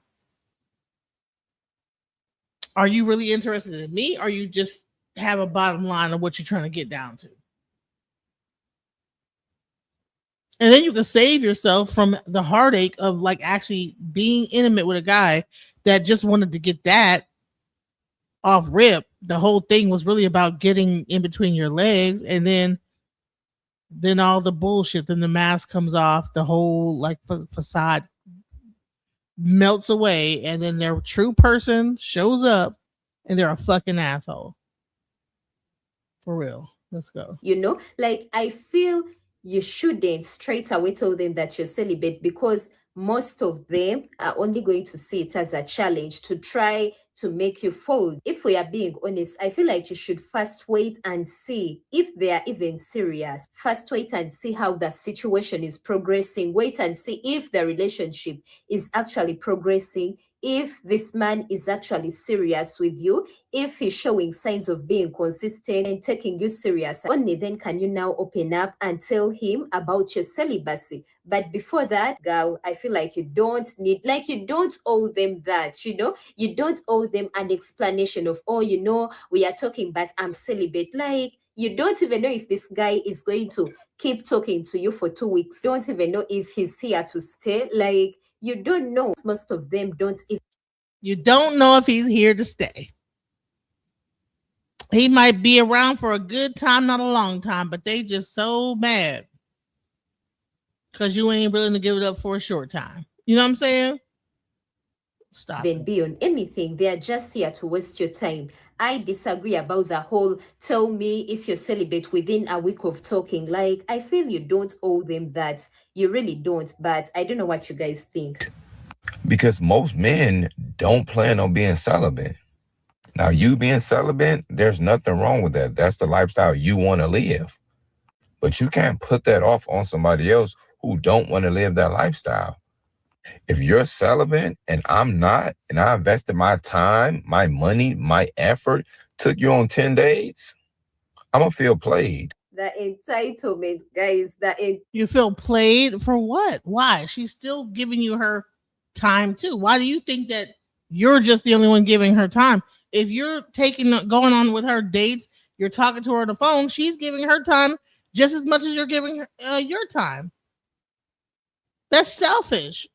Are you really interested in me, or you just have a bottom line of what you're trying to get down to? And then you can save yourself from the heartache of like actually being intimate with a guy that just wanted to get that off rip. The whole thing was really about getting in between your legs, and then all the bullshit, then the mask comes off, the whole like facade melts away, and then their true person shows up and they're a fucking asshole. For real. Let's go. Like I feel you shouldn't straight away tell them that you're celibate, because most of them are only going to see it as a challenge to try to make you fold. If we are being honest, I feel like you should first wait and see if they are even serious. First wait and see how the situation is progressing. Wait and see if the relationship is actually progressing. If this man is actually serious with you, if he's showing signs of being consistent and taking you serious, only then can you now open up and tell him about your celibacy. But before that, girl, I feel like you don't owe them that, you don't owe them an explanation of, oh, we are talking, but I'm celibate. Like, you don't even know if this guy is going to keep talking to you for 2 weeks. You don't even know if he's here to stay. Like, you don't know. Most of them don't even. You don't know if he's here to stay. He might be around for a good time, not a long time, but they just so mad because you ain't willing to give it up for a short time. You know what I'm saying? Stop. Even be on anything. They are just here to waste your time. I disagree about the whole tell me if you're celibate within a week of talking. Like, I feel you don't owe them that. You really don't. But I don't know what you guys think. Because most men don't plan on being celibate. Now, you being celibate, there's nothing wrong with that. That's the lifestyle you want to live. But you can't put that off on somebody else who don't want to live that lifestyle. If you're celibate and I'm not, and I invested my time, my money, my effort, took you on 10 dates, I'm going to feel played. The entitlement, guys. You feel played for what? Why? She's still giving you her time too. Why do you think that you're just the only one giving her time? If you're going on with her dates, you're talking to her on the phone, she's giving her time just as much as you're giving her your time. That's selfish.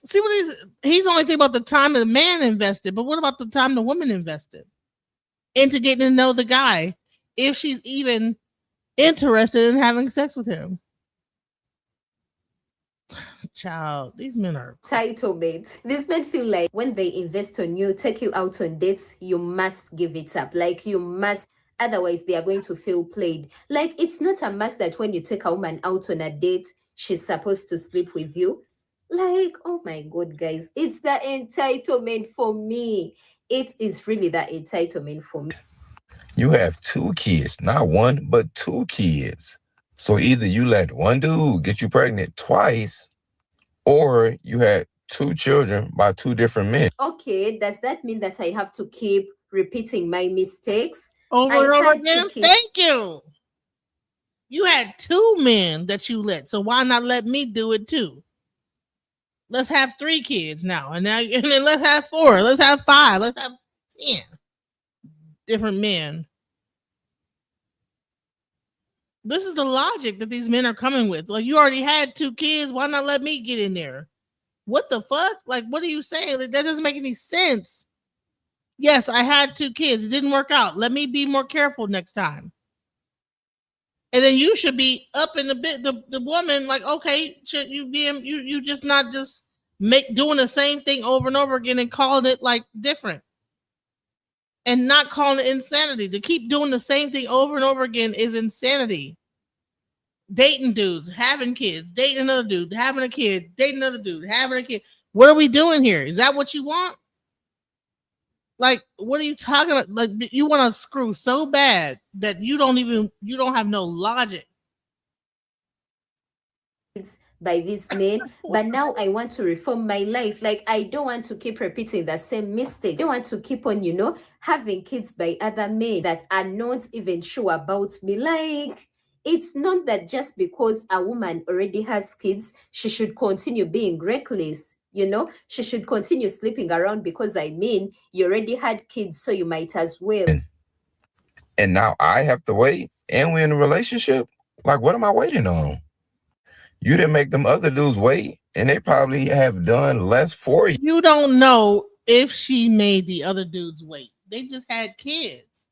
See what he's only thinking about the time the man invested, but what about the time the woman invested into getting to know the guy, if she's even interested in having sex with him? Child, these men are entitlement. These men feel like when they invest on you, take you out on dates, you must give it up. Like, you must, otherwise they are going to feel played. Like, it's not a must that when you take a woman out on a date, she's supposed to sleep with you. Like, oh my God, guys, it's the entitlement for me. It is really the entitlement for me. You have 2 kids, not 1, but 2 kids. So either you let one dude get you pregnant twice, or you had 2 children by 2 different men. Okay, does that mean that I have to keep repeating my mistakes? Over and over again? Thank you. You had 2 men that you let, so why not let me do it too? Let's have 3 kids now, and then let's have 4. Let's have 5. Let's have 10 different men. This is the logic that these men are coming with. Like, you already had 2 kids. Why not let me get in there? What the fuck? Like, what are you saying? Like, that doesn't make any sense. Yes, I had 2 kids. It didn't work out. Let me be more careful next time. And then you should be up in the bit. The woman, like, okay, should you be you just not just doing the same thing over and over again and calling it like different, and not calling it insanity. To keep doing the same thing over and over again is insanity. Dating dudes, having kids, dating another dude, having a kid, dating another dude, having a kid. What are we doing here? Is that what you want? Like, what are you talking about? Like, you want to screw so bad that you don't have no logic. By these men, but now I want to reform my life. Like, I don't want to keep repeating the same mistake. I don't want to keep on, having kids by other men that are not even sure about me. Like, it's not that just because a woman already has kids, she should continue being reckless. She should continue sleeping around because, you already had kids, so you might as well. And now I have to wait, and we're in a relationship. Like, what am I waiting on? You didn't make them other dudes wait, and they probably have done less for you. You don't know if she made the other dudes wait. They just had kids.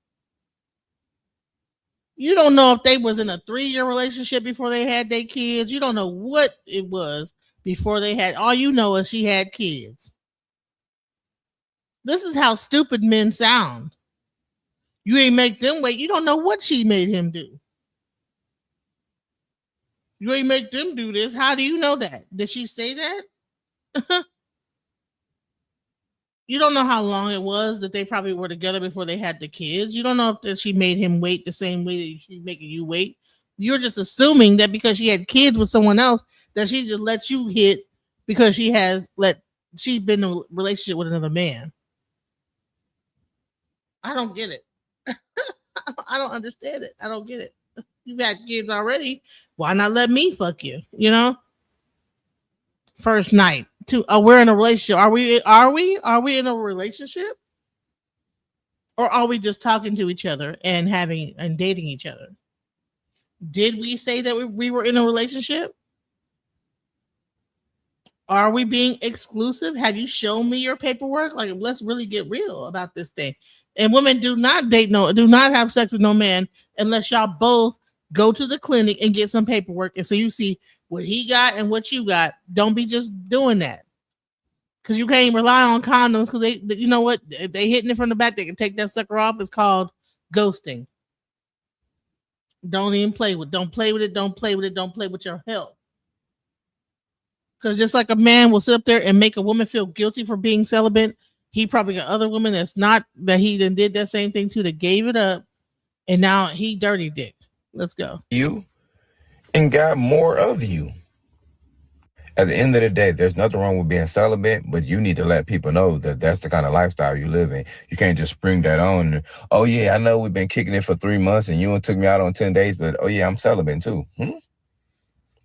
You don't know if they was in a 3-year relationship before they had their kids. You don't know what it was before they had. All you know is she had kids. This is how stupid men sound. You ain't make them wait. You don't know what she made him do. You ain't make them do this. How do you know that? Did she say that? You don't know how long it was that they probably were together before they had the kids. You don't know if she made him wait the same way that she's making you wait. You're just assuming that because she had kids with someone else that she just let you hit because she's been in a relationship with another man. I don't get it. I don't understand it. I don't get it. You've had kids already. Why not let me fuck you? First night. We're in a relationship. Are we in a relationship? Or are we just talking to each other and dating each other? Did we say that we were in a relationship? Are we being exclusive? Have you shown me your paperwork? Like, let's really get real about this thing. And women do not have sex with no man unless y'all both go to the clinic and get some paperwork. And so you see what he got and what you got. Don't be just doing that. Because you can't rely on condoms because you know what? If they hitting it from the back, they can take that sucker off. It's called ghosting. Don't even play with it. Don't play with it. Don't play with it. Don't play with your health. Because just like a man will sit up there and make a woman feel guilty for being celibate, he probably got other women that he then did that same thing to, that gave it up, and now he dirty dick. Let's go. You and got more of you. At the end of the day, there's nothing wrong with being celibate, but you need to let people know that that's the kind of lifestyle you live in. You can't just spring that on. Oh yeah, I know we've been kicking it for 3 months and you took me out on 10 days, but oh yeah, I'm celibate too.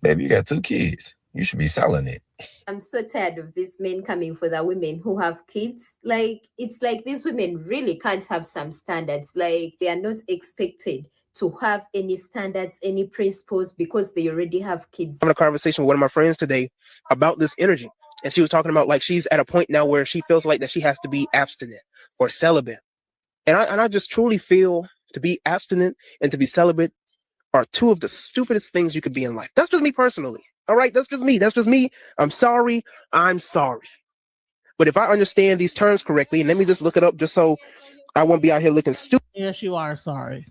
Baby, you got 2 kids. You should be selling it. I'm so tired of these men coming for the women who have kids. Like, it's like these women really can't have some standards. Like, they are not expected to have any standards, any principles, because they already have kids. I'm having a conversation with one of my friends today about this energy. And she was talking about, like, she's at a point now where she feels like that she has to be abstinent or celibate. And I just truly feel to be abstinent and to be celibate are 2 of the stupidest things you could be in life. That's just me personally. All right, that's just me. I'm sorry. But if I understand these terms correctly, and let me just look it up just so I won't be out here looking stupid. Yes, you are sorry.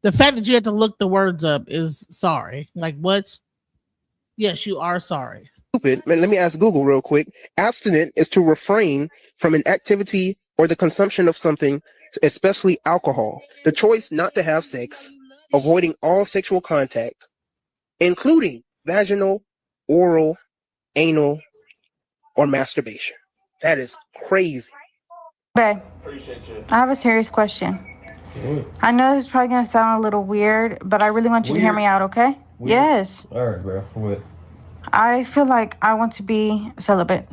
The fact that you had to look the words up is sorry. Like, what? Yes, you are sorry. Stupid. Man, let me ask Google real quick. Abstinent is to refrain from an activity or the consumption of something, especially alcohol. The choice not to have sex, avoiding all sexual contact, including vaginal, oral, anal, or masturbation. That is crazy. Babe, I have a serious question. I know this is probably going to sound a little weird, but I really want you to hear me out, okay? Weird? Yes. All right, bro. What? I feel like I want to be celibate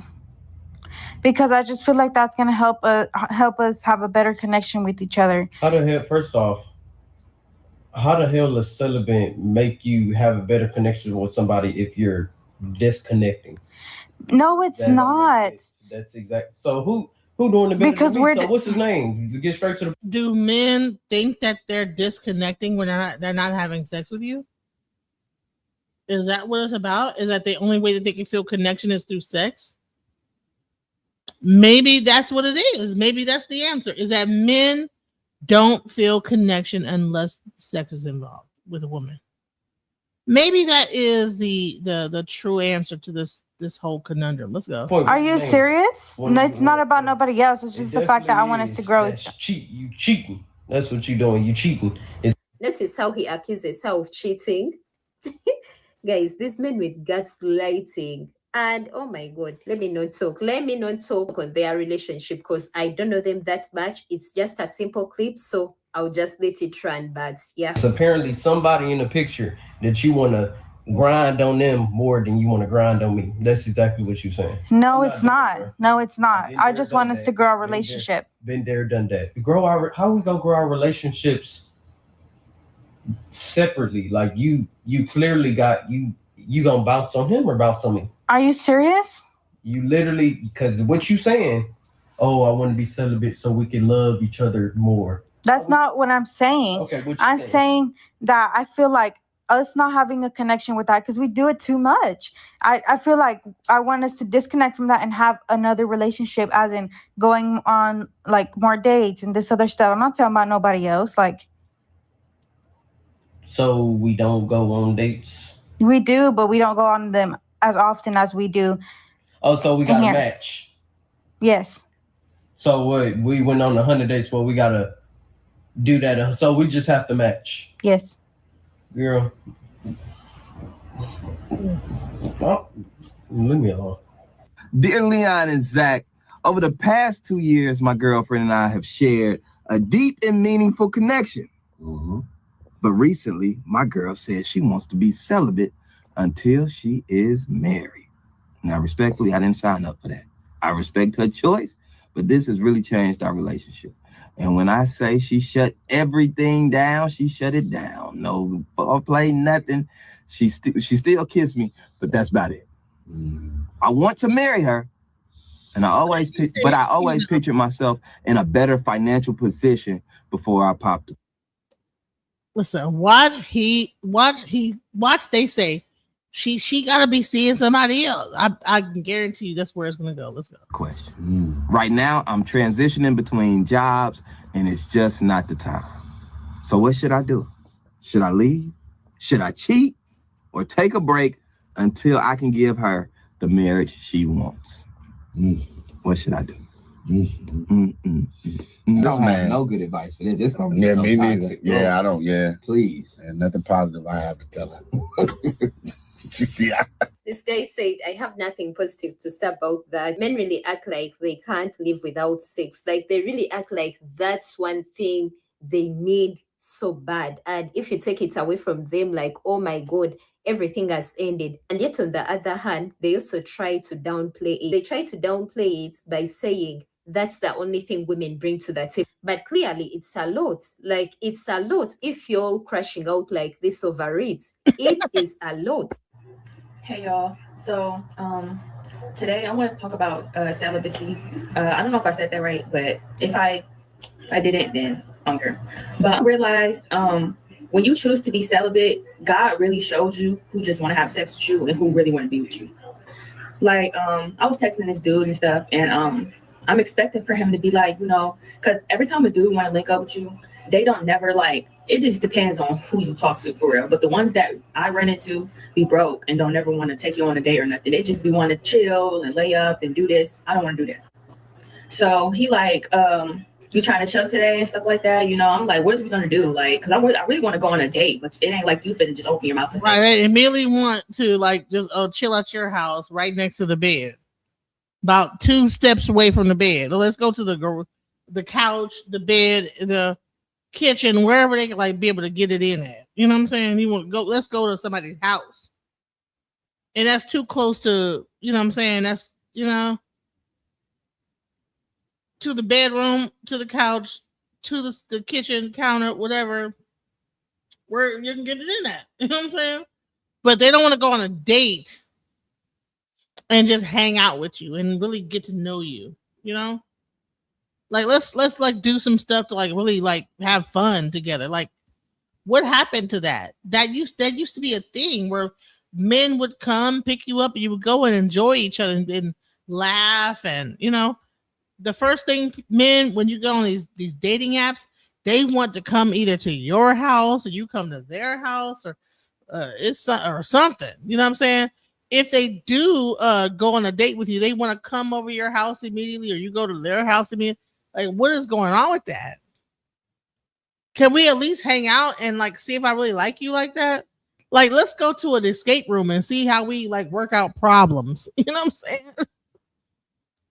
because I just feel like that's going to help us have a better connection with each other. How the hell, first off, How the hell does celibate make you have a better connection with somebody if you're disconnecting? No, it's not. That's exact. So who doing the better Because than me? So what's his name? To get straight to the. Do men think that they're disconnecting when they're not having sex with you? Is that what it's about? Is that the only way that they can feel connection is through sex? Maybe that's what it is. Maybe that's the answer. Is that men don't feel connection unless sex is involved with a woman. Maybe that is the true answer to this whole conundrum. Let's go. Are you serious? No, it's not about nobody else. It's just the fact that I want us to grow. You cheating. That's what you doing. You cheating. Notice how he accuses her of cheating. Guys, these men with gaslighting. And oh my God, let me not talk on their relationship because I don't know them that much. It's just a simple clip, so I'll just let it run. But yeah. It's apparently somebody in the picture that you want to grind on them more than you want to grind on me. That's exactly what you're saying. No, it's not. No, it's not. I just want us to grow our relationship. Been there, done that. How are we gonna grow our relationships separately? Like you clearly got you gonna bounce on him or bounce on me? Are you serious? You literally, because what you saying, oh, I want to be celibate so we can love each other more. That's not what I'm saying. Okay, what you I'm saying that I feel like us not having a connection with that because we do it too much. I feel like I want us to disconnect from that and have another relationship, as in going on like more dates and this other stuff. I'm not talking about nobody else. Like, so we don't go on dates? We do, but we don't go on them as often as we do. Oh, so we got a match. Yes. So what? We went on 100 dates. Well, we gotta do that. So we just have to match. Yes. Girl. Oh, leave me alone. Dear Leon and Zach, over the past 2 years, my girlfriend and I have shared a deep and meaningful connection. Mm-hmm. But recently, my girl said she wants to be celibate until she is married. Now, respectfully, I didn't sign up for that. I respect her choice, but this has really changed our relationship. And when I say she shut everything down, she shut it down. No foreplay, nothing. She still kissed me, but that's about it. I want to marry her, and I always pictured myself in a better financial position before I popped it. Listen, watch they say she gotta be seeing somebody else. I can guarantee you that's where it's gonna go. Let's go. Question. Right now, I'm transitioning between jobs, and it's just not the time. So what should I do? Should I leave? Should I cheat? Or take a break until I can give her the marriage she wants? What should I do? No, man, no good advice for this. This gonna be me neither. Yeah, I don't. Yeah, please. And nothing positive I have to tell her. This guy said, I have nothing positive to say about that. Men really act like they can't live without sex. Like they really act like that's one thing they need so bad. And if you take it away from them, like, oh my God, everything has ended. And yet on the other hand, they also try to downplay it. They try to downplay it by saying that's the only thing women bring to the table. But clearly it's a lot. Like it's a lot. If you're all crashing out like this over it, it is a lot. Hey y'all. So today I want to talk about celibacy. I don't know if I said that right, but if I didn't, then hunger. But I realized when you choose to be celibate, God really shows you who just want to have sex with you and who really want to be with you. Like I was texting this dude and stuff, and I'm expecting for him to be like, you know, because every time a dude want to link up with you, they don't never like. It just depends on who you talk to for real. But the ones that I run into be broke and don't ever want to take you on a date or nothing. They just be want to chill and lay up and do this. I don't want to do that. So he like, you trying to chill today and stuff like that. You know, I'm like, what is we gonna do? Like, because I really want to go on a date, but it ain't like you finna just open your mouth and say. Right, they immediately want to like just chill at your house right next to the bed, about 2 steps away from the bed. Let's go to the couch, the bed, the kitchen, wherever they can like be able to get it in at. You know what I'm saying? You want to go? Let's go to somebody's house, and that's too close to. You know what I'm saying? That's to the bedroom, to the couch, to the kitchen counter, whatever where you can get it in at. You know what I'm saying? But they don't want to go on a date and just hang out with you and really get to know you. You know, like let's like do some stuff to like really like have fun together. Like, what happened to that? That used to be a thing where men would come pick you up and you would go and enjoy each other and laugh. And you know, the first thing men, when you go on these dating apps, they want to come either to your house or you come to their house or or something. You know what I'm saying? If they do go on a date with you, they want to come over your house immediately or you go to their house immediately. Like, what is going on with that? Can we at least hang out and like see if I really like you like that? Like, let's go to an escape room and see how we like work out problems. You know what I'm saying?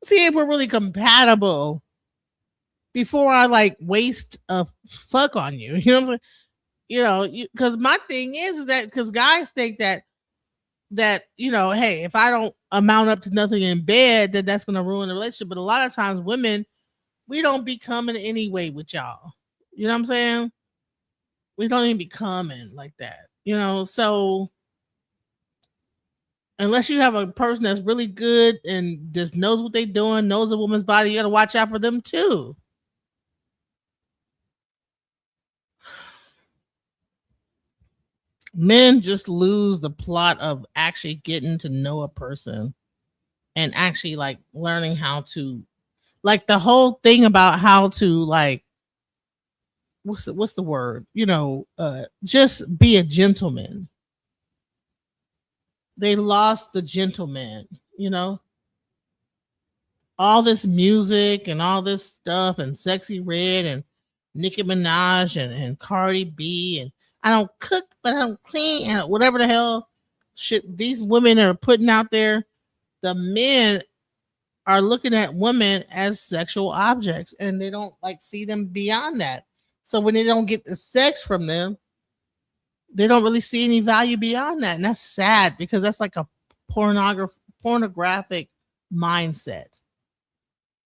See if we're really compatible before I like waste a fuck on you. You know what I'm saying? You know, because my thing is that because guys think that you know, hey, if I don't amount up to nothing in bed, then that's gonna ruin the relationship. But a lot of times, women, we don't be coming anyway with y'all. You know what I'm saying? We don't even be coming like that. You know, so unless you have a person that's really good and just knows what they're doing, knows a woman's body, you got to watch out for them too. Men just lose the plot of actually getting to know a person and actually like learning how to, like the whole thing about how to like, what's the word? You know, just be a gentleman. They lost the gentleman, you know. All this music and all this stuff and Sexy Red and Nicki Minaj and Cardi B and I don't cook but I don't clean and whatever the hell shit these women are putting out there. The men are looking at women as sexual objects and they don't like see them beyond that. So when they don't get the sex from them, they don't really see any value beyond that. And that's sad because that's like a pornographic mindset.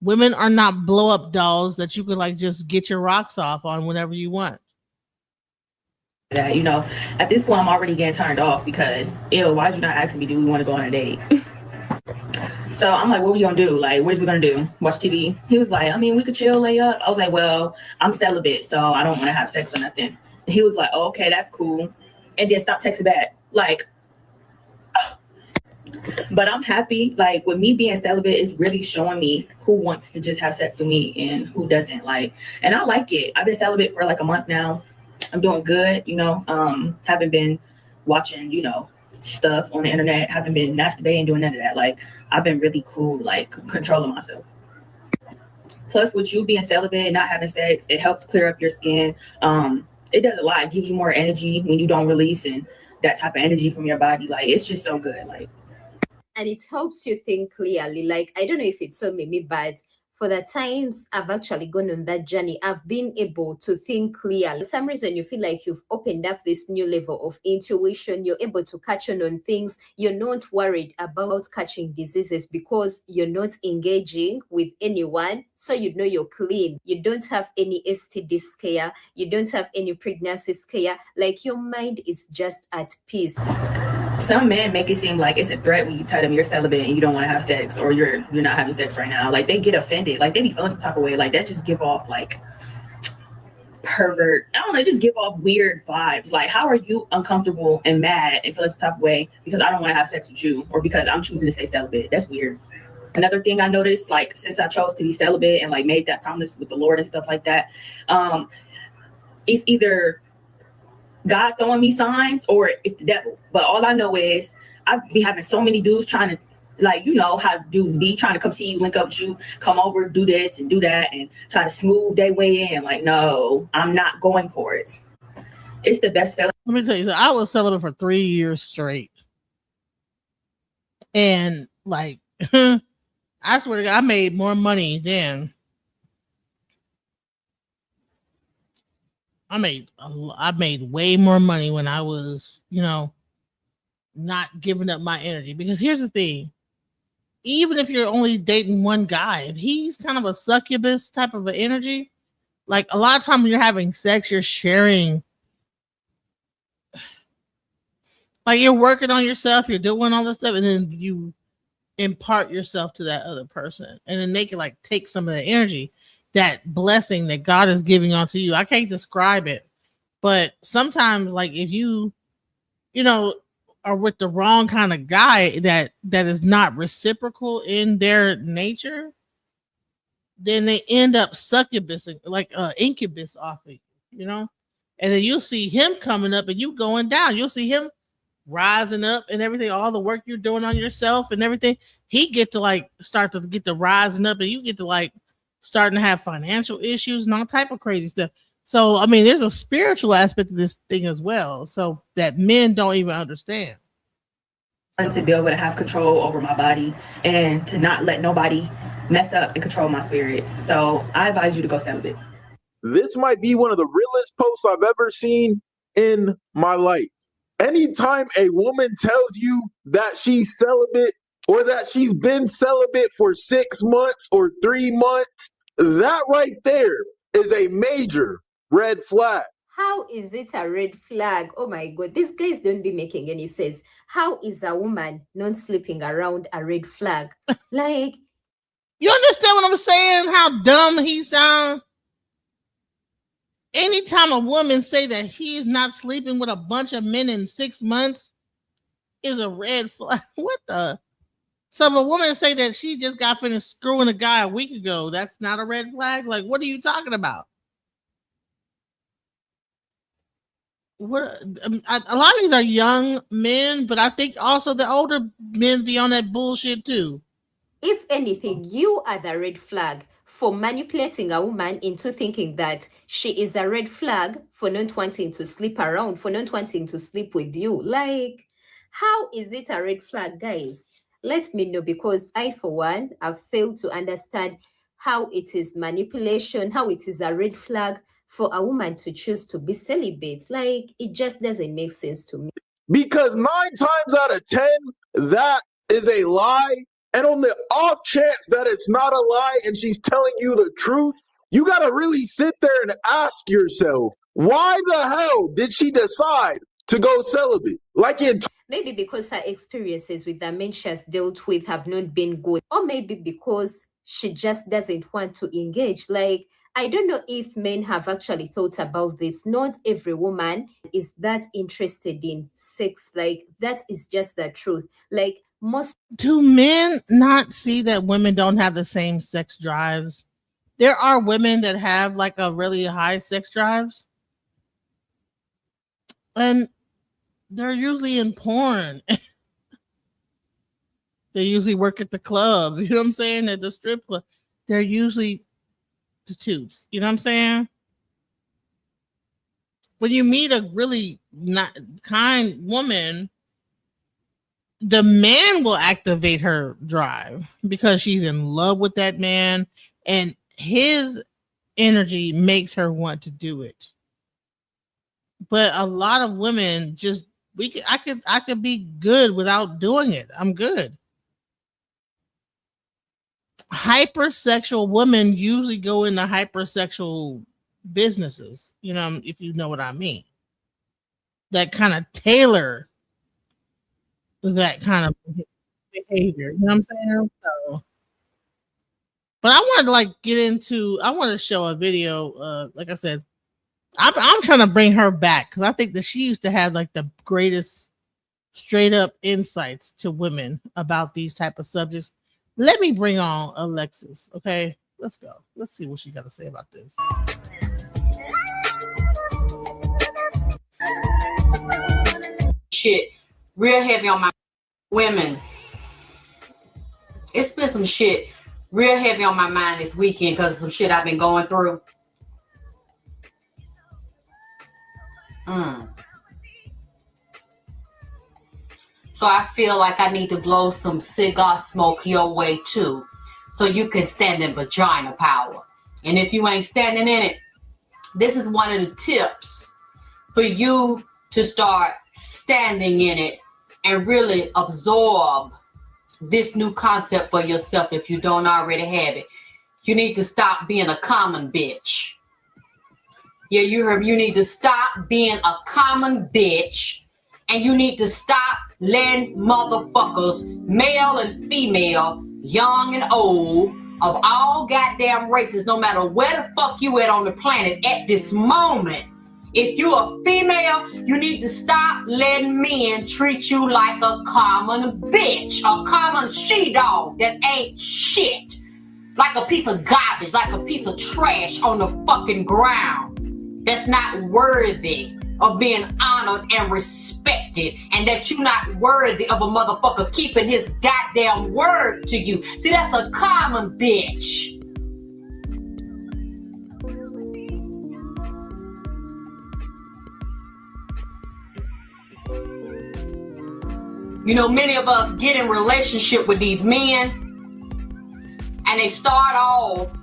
Women are not blow up dolls that you could like just get your rocks off on whenever you want. That, you know, at this point I'm already getting turned off because ew, why'd you not ask me, do we want to go on a date? So I'm like, what we gonna do? Like, what is we gonna do? Watch TV? He was like, I mean, we could chill, lay up. I was like, well, I'm celibate, so I don't want to have sex or nothing. He was like, oh, okay, that's cool. And then stop texting back. Like, but I'm happy. Like, with me being celibate is really showing me who wants to just have sex with me and who doesn't. Like, and I like it. I've been celibate for like a month now. I'm doing good, you know. Haven't been watching, you know, stuff on the internet. Haven't been masturbating, doing none of that. Like, I've been really cool, like controlling myself. Plus, with you being celibate and not having sex, it helps clear up your skin. It does a lot. It gives you more energy when you don't release and that type of energy from your body. Like, it's just so good. Like, and it helps you think clearly. Like, I don't know if it's only me, but for the times I've actually gone on that journey, I've been able to think clearly. For some reason, you feel like you've opened up this new level of intuition. You're able to catch on things. You're not worried about catching diseases because you're not engaging with anyone. So you know you're clean. You don't have any STD scare. You don't have any pregnancy scare. Like, your mind is just at peace. Some men make it seem like it's a threat when you tell them you're celibate and you don't want to have sex or you're not having sex right now. Like, they get offended. Like, they be feeling some type of way. Like, that just give off like pervert. I don't know, just give off weird vibes. Like, how are you uncomfortable and mad and feeling some type of way because I don't want to have sex with you or because I'm choosing to stay celibate? That's weird. Another thing I noticed, like, since I chose to be celibate and like made that promise with the Lord and stuff like that, it's either God throwing me signs or it's the devil. But all I know is I be having so many dudes trying to, like, you know how dudes be trying to come see you, link up with you, come over, do this and do that and try to smooth their way in. Like, no, I'm not going for it. It's the best feeling. Let me tell you, so I was celibate for 3 years straight. And like, I swear to God, I made more money then. I made way more money when I was, you know, not giving up my energy. Because here's the thing. Even if you're only dating one guy, if he's kind of a succubus type of an energy, like a lot of time when you're having sex, you're sharing Like you're working on yourself, you're doing all this stuff, and then you impart yourself to that other person, and then they can like take some of the energy, that blessing that God is giving onto you. I can't describe it, but sometimes like if you are with the wrong kind of guy that is not reciprocal in their nature, then they end up succubusing like incubus off of you, and then you'll see him coming up and you going down. You'll see him rising up and everything, all the work you're doing on yourself and everything. He get to like start to get the rising up, and you get to like starting to have financial issues and all type of crazy stuff. So I mean, there's a spiritual aspect of this thing as well, so that men don't even understand. To be able to have control over my body and to not let nobody mess up and control my spirit. So I advise you to go celibate. This might be one of the realest posts I've ever seen in my life. Anytime a woman tells you that she's celibate or that she's been celibate for 6 months or 3 months, that right there is a major red flag. How is it a red flag? Oh my God, these guys don't be making any sense. How is a woman not sleeping around a red flag? Like, you understand what I'm saying? How dumb he sounds? Anytime a woman say that he's not sleeping with a bunch of men in 6 months is a red flag. What the? So if a woman say that she just got finished screwing a guy a week ago, that's not a red flag? Like, what are you talking about? What a lot of these are young men, but I think also the older men be on that bullshit too. If anything, you are the red flag for manipulating a woman into thinking that she is a red flag for not wanting to sleep around, for not wanting to sleep with you. Like, how is it a red flag, guys? Let me know, because I, for one, have failed to understand how it is manipulation, how it is a red flag for a woman to choose to be celibate. Like, it just doesn't make sense to me. Because 9 times out of 10, that is a lie. And on the off chance that it's not a lie and she's telling you the truth, you got to really sit there and ask yourself, why the hell did she decide to go celibate? Like maybe because her experiences with the men she has dealt with have not been good, or maybe because she just doesn't want to engage. Like, I don't know if men have actually thought about this. Not every woman is that interested in sex. Like, that is just the truth. Like, most. Do men not see that women don't have the same sex drives? There are women that have like a really high sex drives, and they're usually in porn. They usually work at the club. You know what I'm saying? At the strip club. They're usually prostitutes. You know what I'm saying? When you meet a really not kind woman, the man will activate her drive because she's in love with that man, and his energy makes her want to do it. But a lot of women just I could be good without doing it. I'm good. Hypersexual women usually go into hypersexual businesses, if you know what I mean. That kind of tailor that kind of behavior, you know what I'm saying? So, but I wanted to I want to show a video. Like I said, I'm trying to bring her back because I think that she used to have like the greatest straight up insights to women about these type of subjects. Let me bring on Alexis. Okay, let's go. Let's see what she got to say about this. Shit real heavy on my women. It's been some shit real heavy on my mind this weekend because of some shit I've been going through. So I feel like I need to blow some cigar smoke your way too, so you can stand in vagina power. And if you ain't standing in it, this is one of the tips for you to start standing in it and really absorb this new concept for yourself if you don't already have it. You need to stop being a common bitch. Yeah, you heard me. You need to stop being a common bitch And you need to stop letting motherfuckers, male and female, young and old, of all goddamn races, no matter where the fuck you at on the planet at this moment. If you're a female, you need to stop letting men treat you like a common bitch, a common she-dog that ain't shit. Like a piece of garbage, like a piece of trash on the fucking ground. That's not worthy of being honored and respected, and that you're not worthy of a motherfucker keeping his goddamn word to you. See, that's a common bitch. You know, many of us get in relationship with these men, and they start off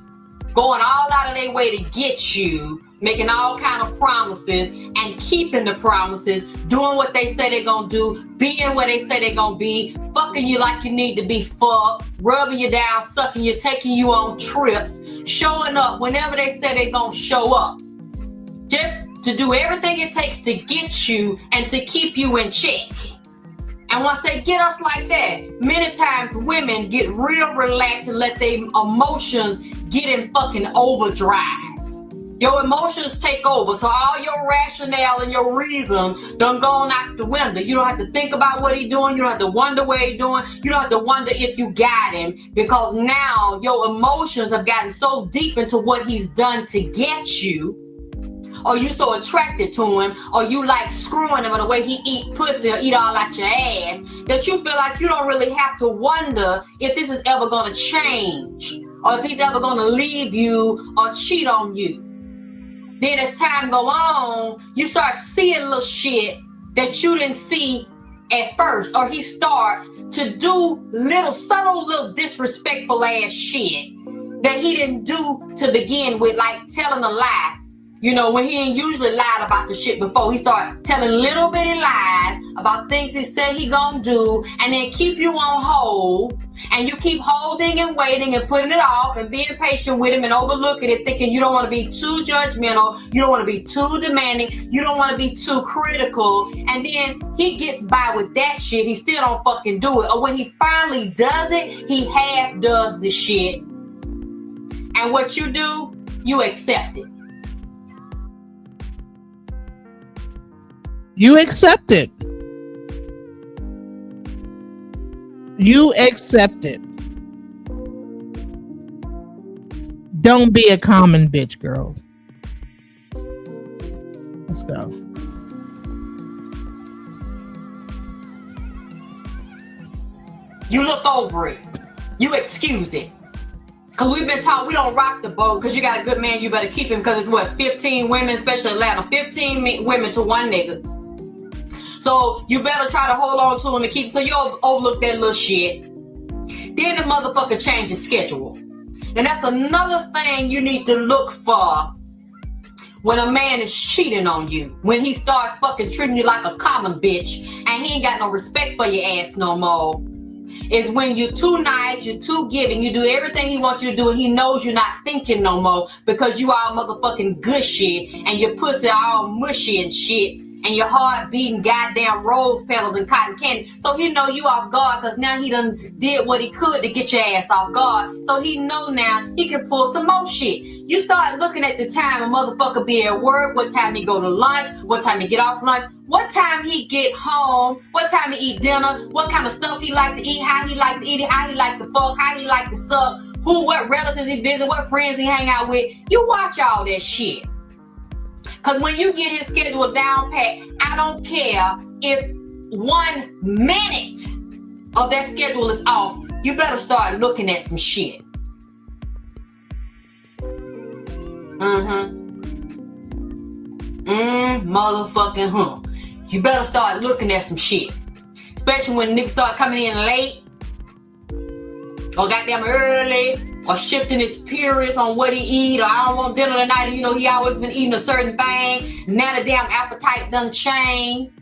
going all out of their way to get you, making all kind of promises and keeping the promises, doing what they say they're gonna do, being where they say they're gonna be, fucking you like you need to be fucked, rubbing you down, sucking you, taking you on trips, showing up whenever they say they're gonna show up, just to do everything it takes to get you and to keep you in check. And once they get us like that, many times women get real relaxed and let their emotions get in fucking overdrive. Your emotions take over, so all your rationale and your reason done gone out the window. You don't have to think about what he's doing. You don't have to wonder what he's doing. You don't have to wonder if you got him, because now your emotions have gotten so deep into what he's done to get you, or you so attracted to him, or you like screwing him or the way he eat pussy or eat all out your ass, that you feel like you don't really have to wonder if this is ever gonna change, or if he's ever gonna leave you or cheat on you. Then as time go on, you start seeing little shit that you didn't see at first, or he starts to do little subtle, little disrespectful ass shit that he didn't do to begin with, like telling a lie. You know, when he ain't usually lied about the shit before, he start telling little bitty lies about things he said he gonna do, and then keep you on hold, and you keep holding and waiting and putting it off and being patient with him and overlooking it, thinking you don't want to be too judgmental, you don't want to be too demanding, you don't want to be too critical, and then he gets by with that shit, he still don't fucking do it, or when he finally does it, he half does the shit, and what you do, you accept it. You accept it. You accept it. Don't be a common bitch, girl. Let's go. You look over it. You excuse it. Because we've been taught we don't rock the boat. Because you got a good man, you better keep him. Because it's what, 15 women, especially Atlanta, 15 women to one nigga. So you better try to hold on to him and keep him. So you overlook that little shit. Then the motherfucker change his schedule. And that's another thing you need to look for when a man is cheating on you. When he starts fucking treating you like a common bitch and he ain't got no respect for your ass no more. Is when you're too nice, you're too giving, you do everything he wants you to do, and he knows you're not thinking no more because you all motherfucking gushy and your pussy all mushy and shit. And your heart beating goddamn rose petals and cotton candy. So he know you off guard because now he done did what he could to get your ass off guard. So he know now he can pull some more shit. You start looking at the time a motherfucker be at work, what time he go to lunch, what time he get off lunch, what time he get home, what time he eat dinner, what kind of stuff he like to eat, how he like to eat it, how he like to fuck, how he like to suck, who, what relatives he visit, what friends he hang out with. You watch all that shit. Because when you get his schedule down pat, I don't care if 1 minute of that schedule is off, you better start looking at some shit. Motherfucking You better start looking at some shit. Especially when niggas start coming in late, or goddamn early, or shifting his periods on what he eat, or I don't want dinner tonight, and you know he always been eating a certain thing. Now the damn appetite done changed.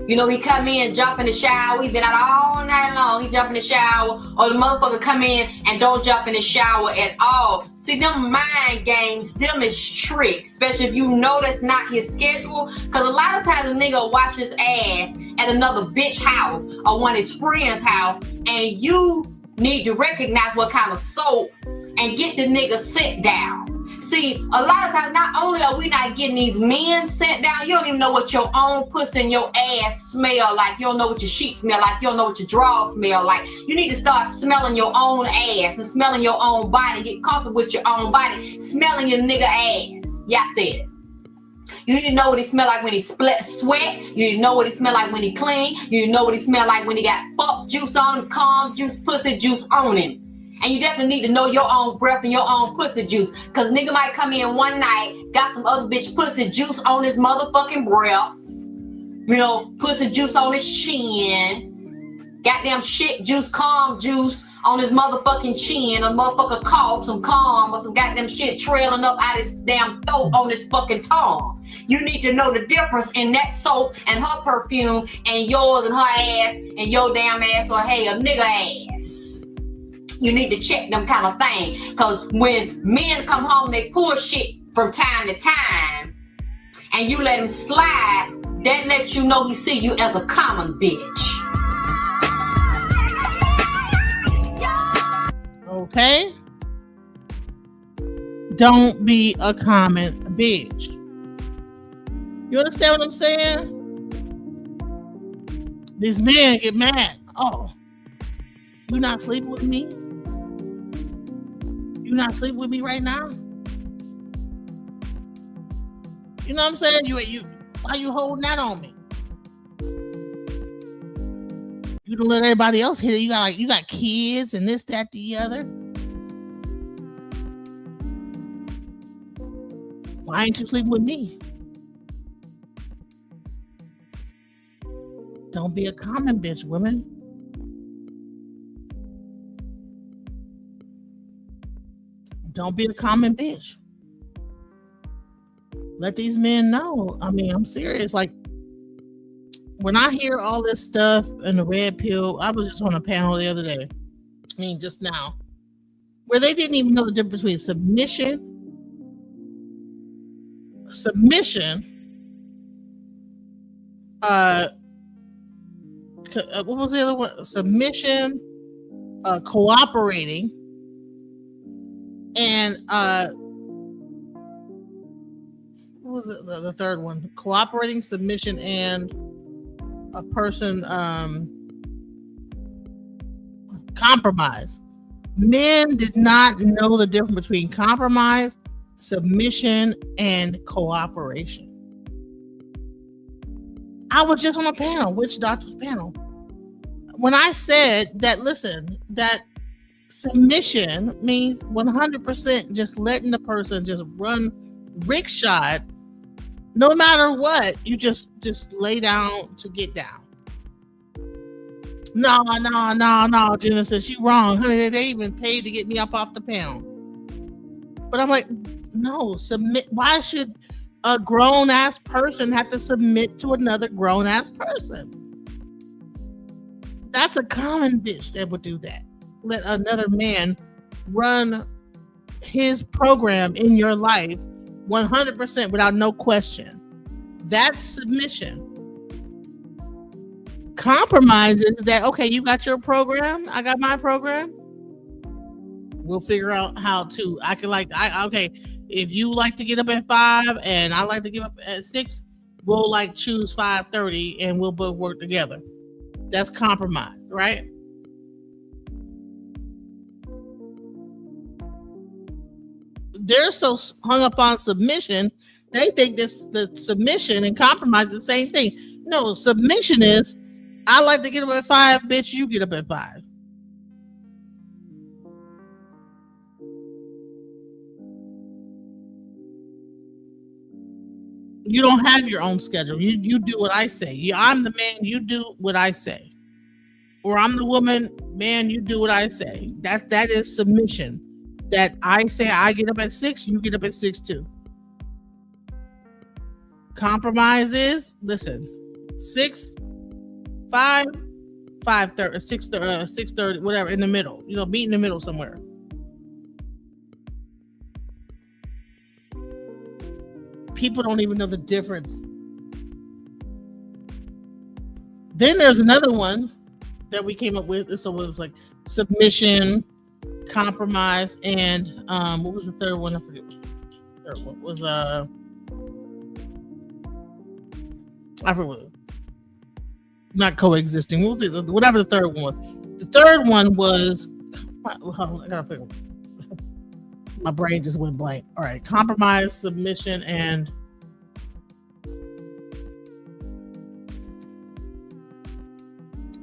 You know, he come in, jump in the shower. He been out all night long. He jump in the shower. Or the motherfucker come in and don't jump in the shower at all. See, them mind games, them is tricks. Especially if you know that's not his schedule. Because a lot of times a nigga will wash his ass at another bitch house or one of his friend's house. And you need to recognize what kind of soap and get the nigga sit down. See, a lot of times, not only are we not getting these men sent down, you don't even know what your own pussy and your ass smell like. You don't know what your sheets smell like. You don't know what your drawers smell like. You need to start smelling your own ass and smelling your own body. Get comfortable with your own body. Smelling your nigga ass. Yeah, I said it. You need to know what he smell like when he sweat. You need to know what he smell like when he clean. You need to know what he smell like when he got fuck juice on him, calm juice, pussy juice on him. And you definitely need to know your own breath and your own pussy juice. Cause nigga might come in one night, got some other bitch pussy juice on his motherfucking breath. You know, pussy juice on his chin. Goddamn shit juice, calm juice on his motherfucking chin. A motherfucker cough, some calm or some goddamn shit trailing up out his damn throat on his fucking tongue. You need to know the difference in that soap and her perfume and yours and her ass and your damn ass or hey, a nigga ass. You need to check them kind of thing. Because when men come home, they pull shit from time to time. And you let him slide, that lets you know he see you as a common bitch. Okay? Don't be a common bitch. You understand what I'm saying? These men get mad. Oh, you not sleeping with me? You not sleeping with me right now? You know what I'm saying? You why you holding that on me? You don't let everybody else hit it. You got kids and this, that, the other. Why ain't you sleeping with me? Don't be a common bitch, women. Don't be a common bitch. Let these men know. I mean, I'm serious. Like, when I hear all this stuff in the red pill, I was just on a panel the other day. I mean, just now. Where they didn't even know the difference between submission. What was the other one? Submission, cooperating, and what was it? The third one? Cooperating, submission, and a person compromise. Men did not know the difference between compromise, submission, and cooperation. I was just on a panel, witch doctor's panel. When I said that, listen, that submission means 100% just letting the person just run rickshod, no matter what, you just lay down to get down. No, Jenna says she wrong. Honey, they even paid to get me up off the panel. But I'm like, no, submit. Why should a grown-ass person have to submit to another grown-ass person? That's a common bitch that would do that. Let another man run his program in your life 100% without no question. That's submission. Compromise is that, okay, you got your program, I got my program. We'll figure out how to. Okay, if you like to get up at 5 and I like to get up at 6, we'll like choose 5:30 and we'll both work together. That's compromise, right? They're so hung up on submission, they think the submission and compromise is the same thing. No, submission is, I like to get up at 5, bitch, you get up at 5. You don't have your own schedule. You do what I say. I'm the man, you do what I say. Or I'm the woman, man, you do what I say. That is submission. That I say I get up at 6, you get up at 6 too. Compromise is, listen, 6, 5, 5:30, 6:30, whatever, in the middle. Meet in the middle somewhere. People don't even know the difference. Then there's another one that we came up with. So it was like submission, compromise, and what was the third one? I forget. The third one was I forget. Not coexisting. Whatever the third one was. The third one was. Hold on, I gotta figure. My brain just went blank. All right, compromise, submission, and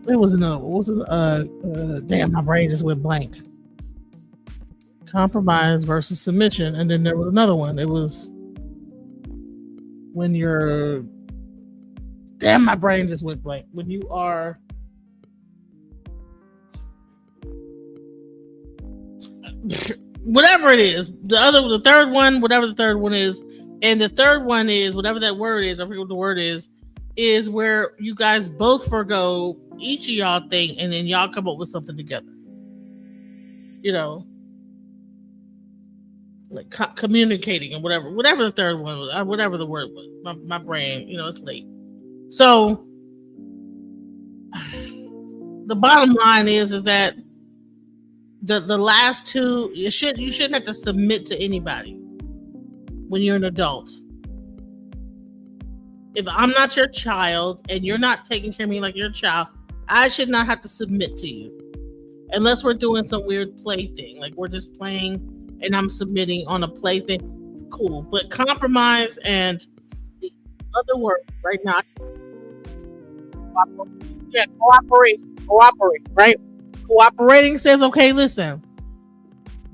it was another. What was it? Damn, my brain just went blank. Compromise versus submission, and then there was another one. It was when you're. Damn, my brain just went blank. When you are. Whatever it is, the third one, whatever the third one is, and the third one is whatever that word is. I forget what the word is where you guys both forgo each of y'all thing, and then y'all come up with something together. Like communicating and whatever the third one was, whatever the word was. My brain, it's late. So the bottom line is that. The last two, you shouldn't have to submit to anybody when you're an adult. If I'm not your child and you're not taking care of me like you're a child, I should not have to submit to you. Unless we're doing some weird play thing. Like we're just playing and I'm submitting on a play thing. Cool. But compromise and the other word right now. Yeah, cooperate, right? Cooperating says, okay, listen,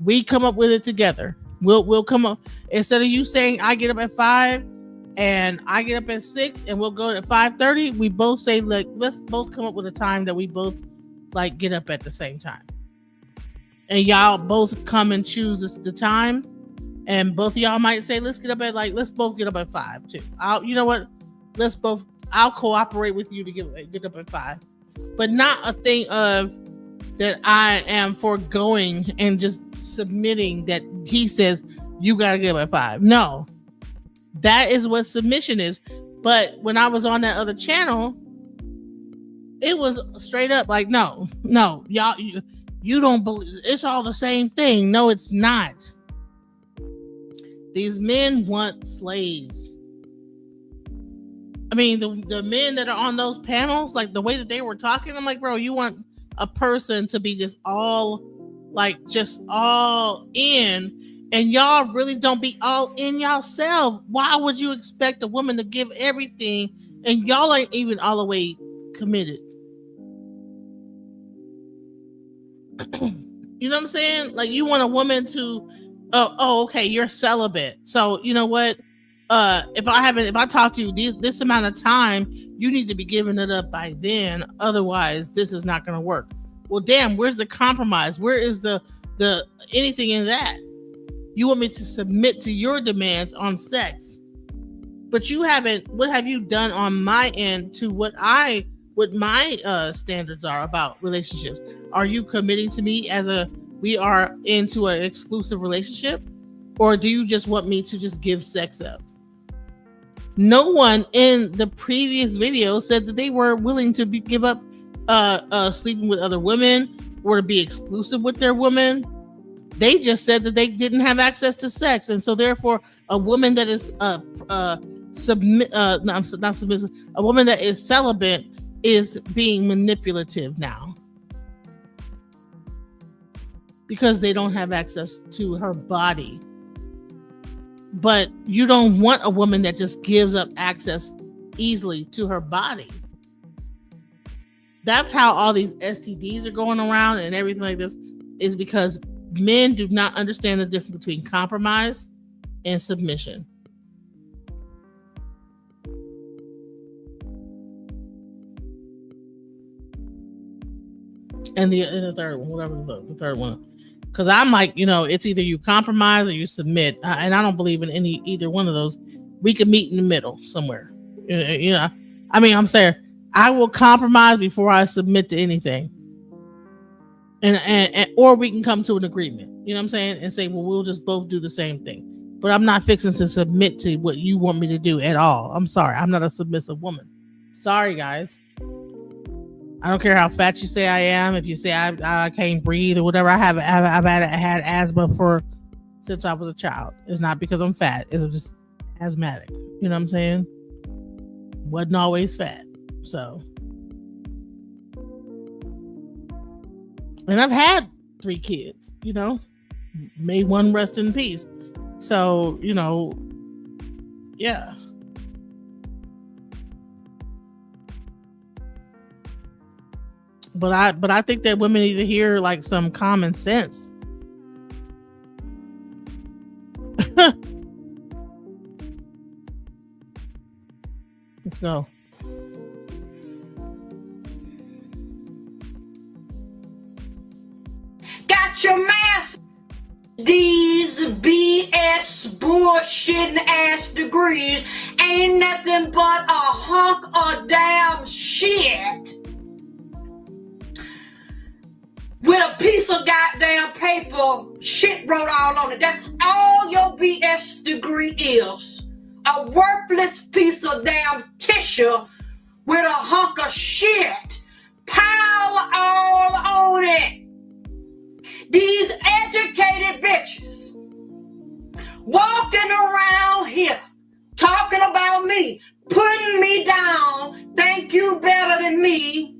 we come up with it together. We'll come up, instead of you saying I get up at 5 and I get up at 6 and we'll go at 5:30. We both say, like, let's both come up with a time that we both like get up at the same time. And y'all both come and choose the time. And both of y'all might say, let's both get up at 5 too. You know what? I'll cooperate with you to get up at 5. But not a thing of that I am foregoing and just submitting that he says you gotta get up at 5. No, that is what submission is. But when I was on that other channel, it was straight up like, no, y'all, you don't believe it's all the same thing. No, it's not. These men want slaves. I mean, the men that are on those panels, like the way that they were talking, I'm like, bro, you want a person to be just all in, and y'all really don't be all in yourself. Why would you expect a woman to give everything and y'all ain't even all the way committed? You know what I'm saying? Like, you want a woman to, okay, you're celibate. So you know what? If I talk to you this amount of time, you need to be giving it up by then. Otherwise, this is not going to work. Well, damn, where's the compromise? Where is the anything in that? You want me to submit to your demands on sex, but you haven't. What have you done on my end to what my standards are about relationships? Are you committing to me we are into an exclusive relationship, or do you just want me to just give sex up? No one in the previous video said that they were willing to give up sleeping with other women or to be exclusive with their women. They just said that they didn't have access to sex, and so therefore, a woman that is not submissive, a woman that is celibate is being manipulative now because they don't have access to her body. But you don't want a woman that just gives up access easily to her body. That's how all these STDs are going around and everything like this, is because men do not understand the difference between compromise and submission. And the third one, whatever the third one. Because I'm like, it's either you compromise or you submit. And I don't believe in either one of those. We can meet in the middle somewhere. I mean, I'm saying, I will compromise before I submit to anything. And or we can come to an agreement. You know what I'm saying? And say, well, we'll just both do the same thing. But I'm not fixing to submit to what you want me to do at all. I'm sorry. I'm not a submissive woman. Sorry, guys. I don't care how fat you say I am. If you say I can't breathe or whatever, I've had asthma since I was a child. It's not because I'm fat. It's just asthmatic. You know what I'm saying? Wasn't always fat. So, and I've had 3 kids, you know, may one rest in peace. So, you know, yeah. But I think that women need to hear like some common sense. Let's go. Got your mask. These BS bullshitting ass degrees ain't nothing but a hunk of damn shit with a piece of goddamn paper, shit wrote all on it. That's all your BS degree is. A worthless piece of damn tissue with a hunk of shit piled all on it. These educated bitches walking around here talking about me, putting me down, think you better than me,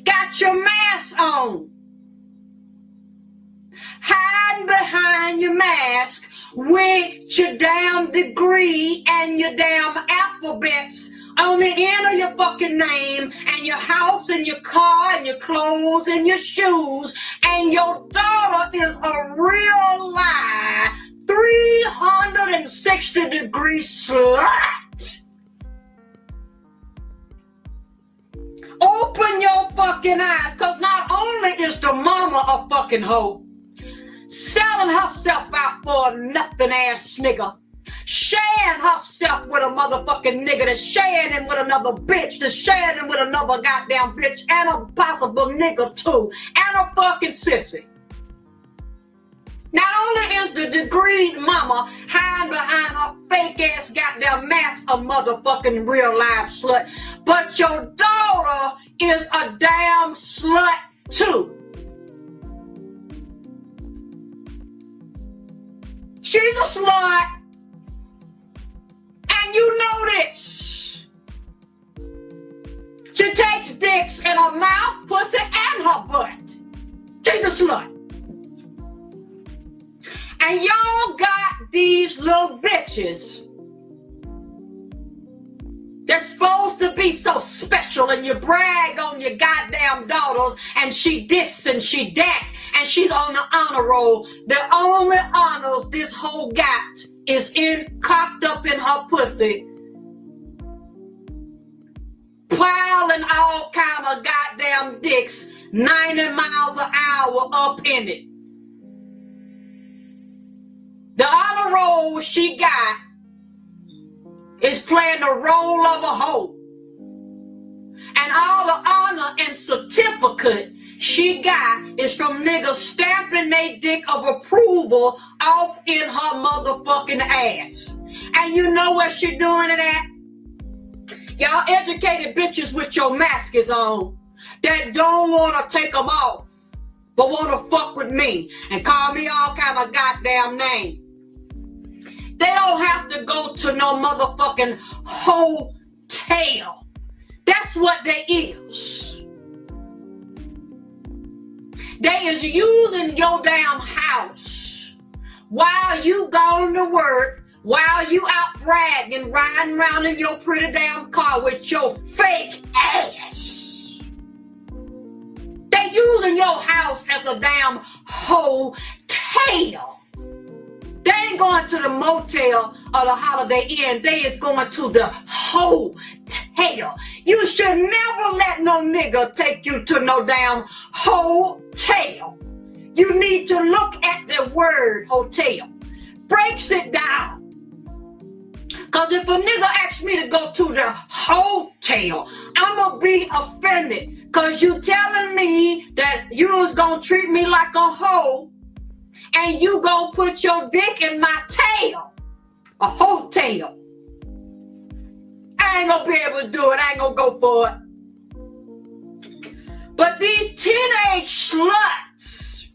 got your mask on, hiding behind your mask with your damn degree and your damn alphabets on the end of your fucking name, and your house and your car and your clothes and your shoes, and your daughter is a real lie 360-degree slut. Open your fucking eyes, because not only is the mama a fucking hoe, selling herself out for a nothing ass nigga, sharing herself with a motherfucking nigga, that's sharing him with another bitch, that's sharing him with another goddamn bitch, and a possible nigga too, and a fucking sissy. Not only is the degreed mama hiding behind her fake ass goddamn mask a motherfucking real life slut, but your daughter is a damn slut too. She's a slut. And you know this. She takes dicks in her mouth, pussy, and her butt. She's a slut. And y'all got these little bitches that's supposed to be so special, and you brag on your goddamn daughters, and she this and she that, and she's on the honor roll. The only honors this hoe got is cocked up in her pussy, piling all kind of goddamn dicks 90 miles an hour up in it. The honor roll she got is playing the role of a hoe. And all the honor and certificate she got is from niggas stamping their dick of approval off in her motherfucking ass. And you know what she doing it at? Y'all educated bitches with your maskers on that don't want to take them off, but want to fuck with me and call me all kind of goddamn names. They don't have to go to no motherfucking hotel. That's what they is. They is using your damn house while you going to work, while you out bragging, riding around in your pretty damn car with your fake ass. They using your house as a damn hotel. They ain't going to the motel or the Holiday Inn. They is going to the hotel. You should never let no nigga take you to no damn hotel. You need to look at the word hotel. Breaks it down. Because if a nigga asks me to go to the hotel, I'm going to be offended. Because you telling me that you was going to treat me like a hoe and you going to put your dick in my tail. A hotel. I ain't going to be able to do it. I ain't going to go for it. But these teenage sluts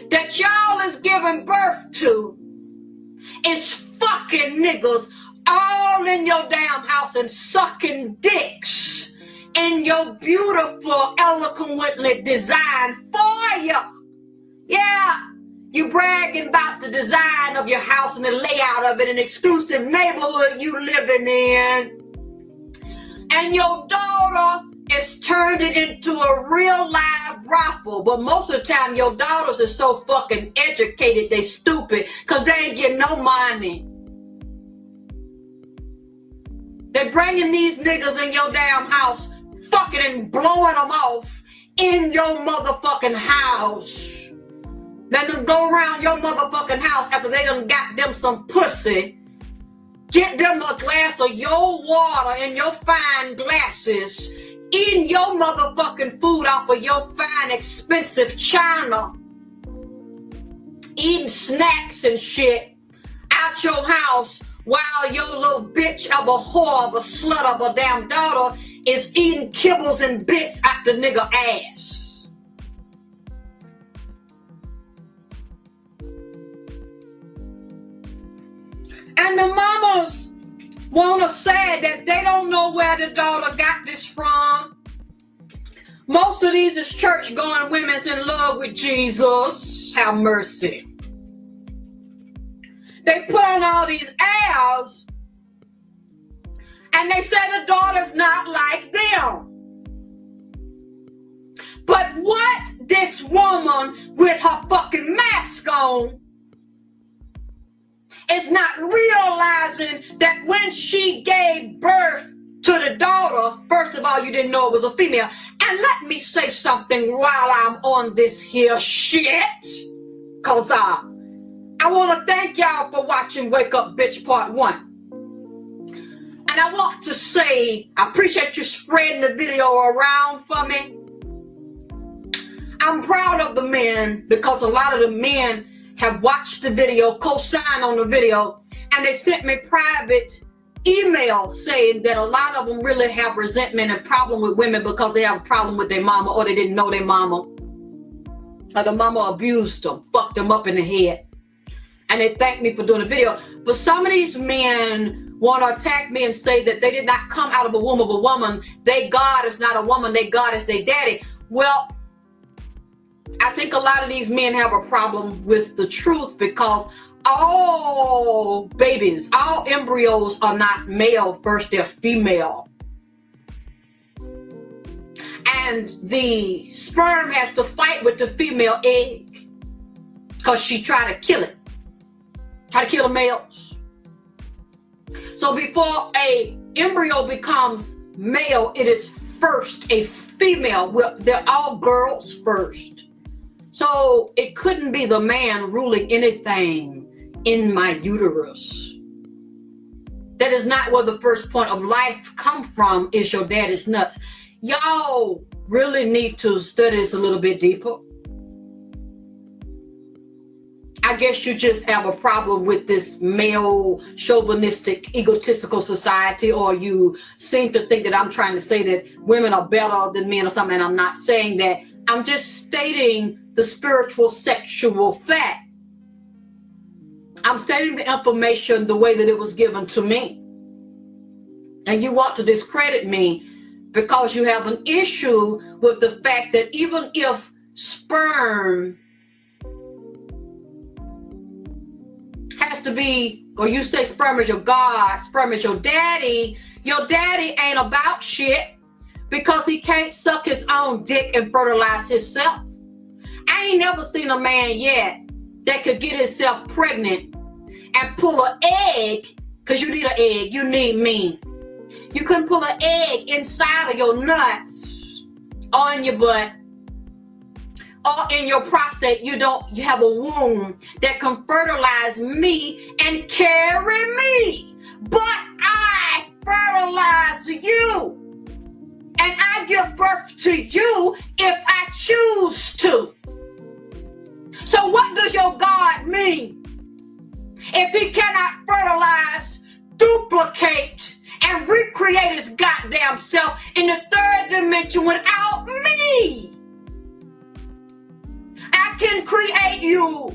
that y'all is giving birth to is fucking niggas all in your damn house and sucking dicks in your beautiful, eloquently designed foyer. Yeah, you bragging about the design of your house and the layout of it, an exclusive neighborhood you living in. And your daughter is turned it into a real live brothel. But most of the time, your daughters are so fucking educated, they stupid, because they ain't getting no money. They're bringing these niggas in your damn house, fucking and blowing them off in your motherfucking house. Then them go around your motherfucking house after they done got them some pussy. Get them a glass of your water in your fine glasses. Eating your motherfucking food off of your fine, expensive china. Eating snacks and shit out your house while your little bitch of a whore of a slut of a damn daughter is eating kibbles and bits out the nigga ass. And the mamas wanna say that they don't know where the daughter got this from. Most of these is church-going women's in love with Jesus. Have mercy. They put on all these airs and they say the daughter's not like them. But what this woman with her fucking mask on is not realizing that when she gave birth to the daughter, first of all, you didn't know it was a female. And let me say something while I'm on this here shit. Cause I want to thank y'all for watching Wake Up Bitch Part 1. And I want to say, I appreciate you spreading the video around for me. I'm proud of the men because a lot of the men have watched the video, co-signed on the video, and they sent me private emails saying that a lot of them really have resentment and problem with women because they have a problem with their mama or they didn't know their mama. Or the mama abused them, fucked them up in the head. And they thank me for doing the video. But some of these men want to attack me and say that they did not come out of a womb of a woman. They God is not a woman. They God is their daddy. Well, I think a lot of these men have a problem with the truth because all babies, all embryos are not male first, they're female. And the sperm has to fight with the female egg because she tried to kill it. Try to kill the males. So before a embryo becomes male, it is first a female. Well, they're all girls first. So it couldn't be the man ruling anything in my uterus. That is not where the first point of life come from, is your daddy's nuts. Y'all really need to study this a little bit deeper. I guess you just have a problem with this male chauvinistic egotistical society, or you seem to think that I'm trying to say that women are better than men or something, and I'm not saying that. I'm just stating the spiritual sexual fact. I'm stating the information the way that it was given to me. And you want to discredit me because you have an issue with the fact that even if sperm has to be, or you say sperm is your God, sperm is your daddy ain't about shit because he can't suck his own dick and fertilize himself. I ain't never seen a man yet that could get himself pregnant and pull an egg, because you need an egg, you need me. You couldn't pull an egg inside of your nuts or in your butt or in your prostate. You have a womb that can fertilize me and carry me. but I fertilize you. And I give birth to you if I choose to. So what does your God mean? If he cannot fertilize, duplicate, and recreate his goddamn self in the third dimension without me, I can create you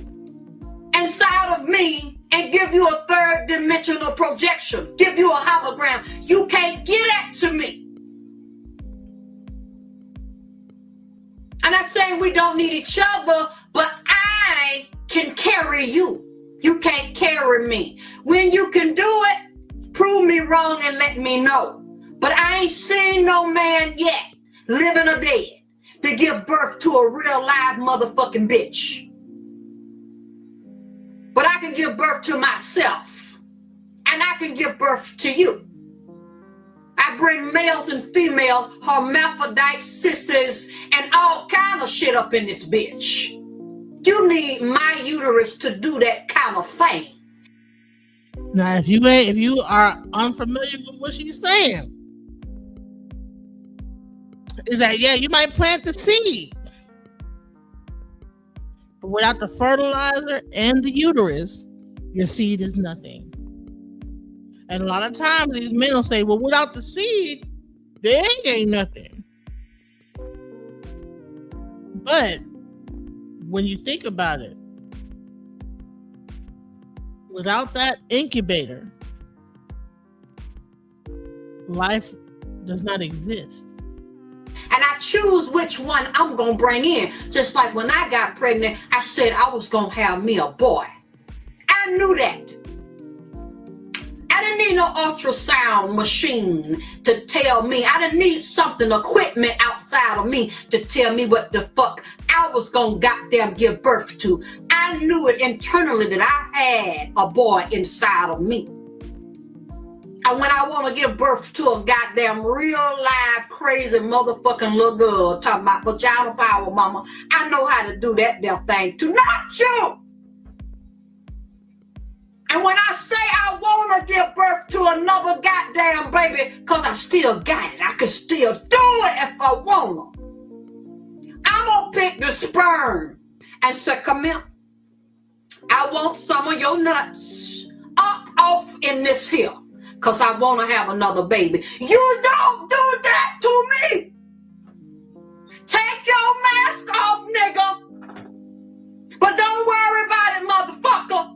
inside of me and give you a third dimensional projection, give you a hologram. You can't get that to me. I'm not saying we don't need each other, but I can carry you. You can't carry me. When you can do it, prove me wrong and let me know. But I ain't seen no man yet, living or dead, to give birth to a real live motherfucking bitch. But I can give birth to myself, and I can give birth to you. I bring males and females, hermaphrodites, sissies, and all kind of shit up in this bitch. You need my uterus to do that kind of thing. Now, if you are unfamiliar with what she's saying, is that you might plant the seed, but without the fertilizer and the uterus, your seed is nothing. And a lot of times these men will say, well, without the seed, the egg ain't nothing. But when you think about it, without that incubator, life does not exist. And I choose which one I'm going to bring in. Just like when I got pregnant, I said I was going to have me a boy. I knew that. I didn't need no ultrasound machine to tell me. I didn't need something, equipment outside of me to tell me what the fuck I was going to goddamn give birth to. I knew it internally that I had a boy inside of me. And when I want to give birth to a goddamn real live crazy motherfucking little girl talking about vagina power, mama, I know how to do that damn thing too. Not you! And when I say I want to give birth to another goddamn baby, because I still got it, I can still do it if I want to. I'm going to pick the sperm and say, come here. I want some of your nuts up off in this here, because I want to have another baby. You don't do that to me. Take your mask off, nigga. But don't worry about it, motherfucker.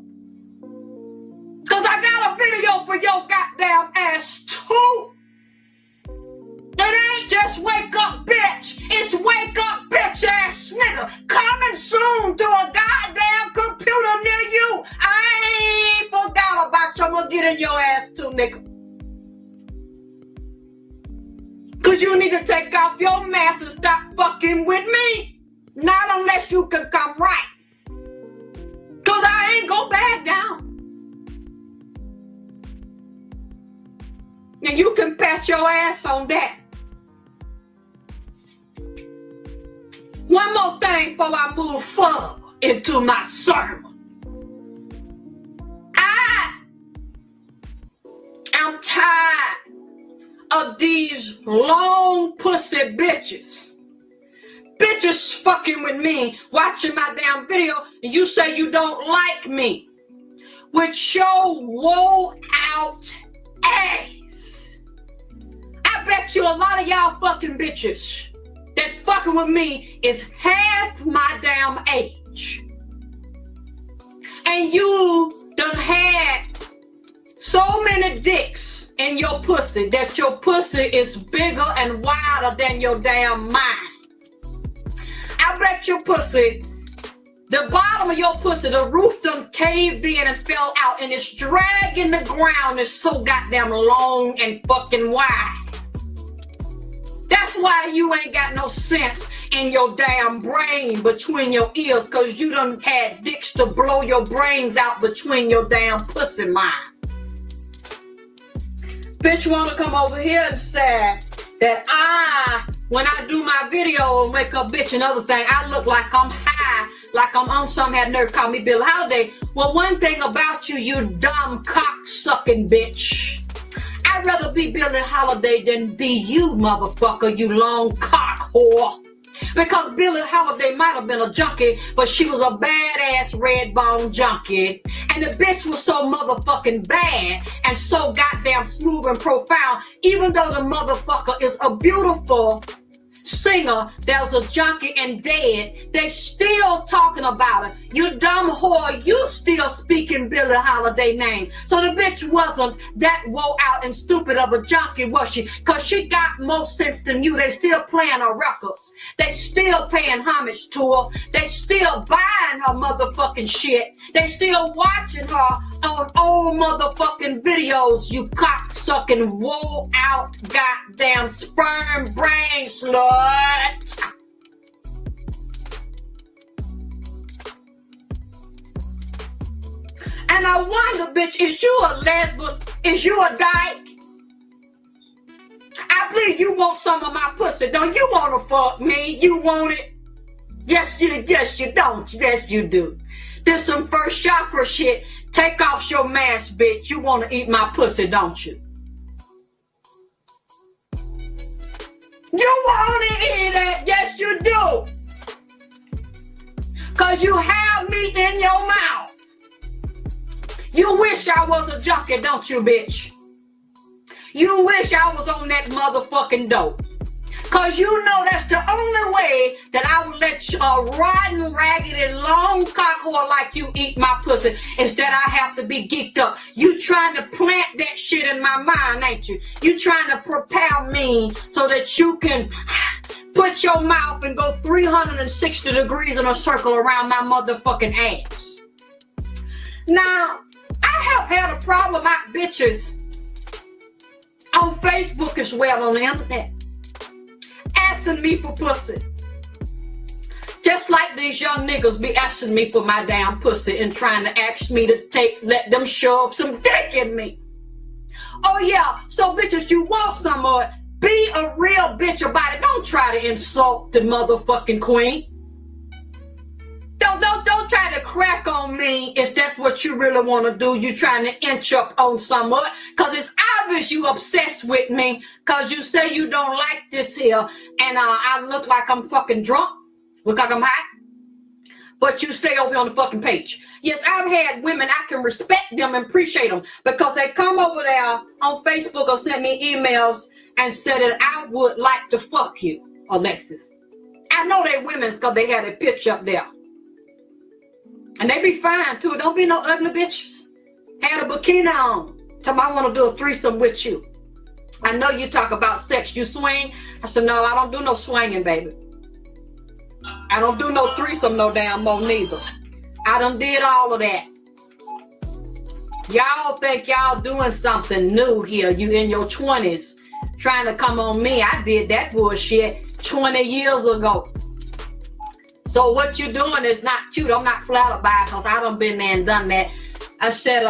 Because I got a video for your goddamn ass, too. It ain't just wake up, bitch. It's wake up, bitch ass nigga. Coming soon to a goddamn computer near you. I ain't forgot about you. I'm gonna get in your ass, too, nigga. Because you need to take off your mask and stop fucking with me. Not unless you can come right. Because I ain't gonna back down. And you can pat your ass on that. One more thing before I move forward into my sermon. I am tired of these long pussy bitches. Bitches fucking with me, watching my damn video, and you say you don't like me. With your wore out ass. I bet you a lot of y'all fucking bitches that fucking with me is half my damn age. And you done had so many dicks in your pussy that your pussy is bigger and wider than your damn mind. I bet your pussy, the bottom of your pussy, the roof done caved in and fell out and it's dragging the ground. It's so goddamn long and fucking wide. That's why you ain't got no sense in your damn brain between your ears, because you done had dicks to blow your brains out between your damn pussy mind. Bitch wanna come over here and say that when I do my video and wake up bitch and other thing, I look like I'm high like I'm on some had nerve call me Billie Holiday. Well, one thing about you, you dumb cock-sucking bitch. I'd rather be Billie Holiday than be you, motherfucker, you long cock whore. Because Billie Holiday might have been a junkie, but she was a badass red bone junkie. And the bitch was so motherfucking bad and so goddamn smooth and profound, even though the motherfucker is a beautiful singer that was a junkie and dead, they still talking about her. You dumb whore, you still speaking Billie Holiday name. So the bitch wasn't that woe out and stupid of a junkie, was she? Cause she got more sense than you. They still playing her records. They still paying homage to her. They still buying her motherfucking shit. They still watching her on old motherfucking videos, you cocksucking woe out goddamn sperm brain slut. And I wonder, bitch, is you a lesbian? Is you a dyke? I believe you want some of my pussy. Don't you want to fuck me? You want it? Yes, you don't. Yes, you do. There's some first chakra shit. Take off your mask, bitch. You want to eat my pussy, don't you? You want to eat it? Yes, you do. Because you have me in your mouth. You wish I was a junkie, don't you, bitch? You wish I was on that motherfucking dope. Because you know that's the only way that I would let a rotten, raggedy, long cock whore like you eat my pussy instead I have to be geeked up. You trying to plant that shit in my mind, ain't you? You trying to propel me so that you can put your mouth and go 360 degrees in a circle around my motherfucking ass. Now, I have had a problem out bitches on Facebook as well, on the internet, asking me for pussy. Just like these young niggas be asking me for my damn pussy and trying to ask me to let them shove some dick in me. Oh yeah, so bitches, you want some of it, be a real bitch about it. Don't try to insult the motherfucking queen. Don't try to crack on me if that's what you really want to do. You trying to inch up on someone. Because it's obvious you obsessed with me. Because you say you don't like this here. And I look like I'm fucking drunk. Look like I'm high. But you stay over on the fucking page. Yes, I've had women, I can respect them and appreciate them. Because they come over there on Facebook or send me emails and said that I would like to fuck you, Alexis. I know they women's because they had a picture up there. And they be fine too. Don't be no ugly bitches. Had a bikini on. Tell me I want to do a threesome with you. I know you talk about sex. You swing? I said, no, I don't do no swinging, baby. I don't do no threesome no damn more neither. I done did all of that. Y'all think y'all doing something new here. You in your 20s trying to come on me. I did that bullshit 20 years ago. So what you're doing is not cute. I'm not flattered by it because I done been there and done that. I said,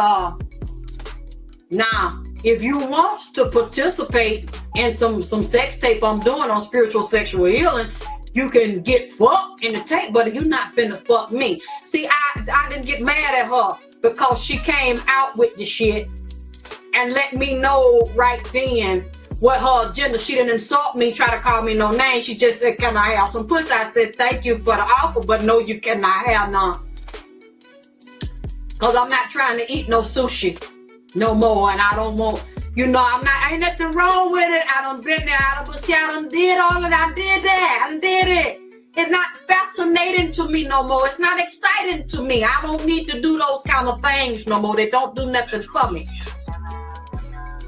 now, if you want to participate in some sex tape I'm doing on spiritual sexual healing, you can get fucked in the tape, but you're not finna fuck me. See, I didn't get mad at her because she came out with the shit and let me know right then what her agenda. She didn't insult me, try to call me no name. She just said, can I have some pussy? I said, thank you for the offer, but no, you cannot have none. Because I'm not trying to eat no sushi no more, and I don't want, you know, ain't nothing wrong with it. I done been there, I done did all of that. I did that, I did it. It's not fascinating to me no more. It's not exciting to me. I don't need to do those kind of things no more. They don't do nothing for me.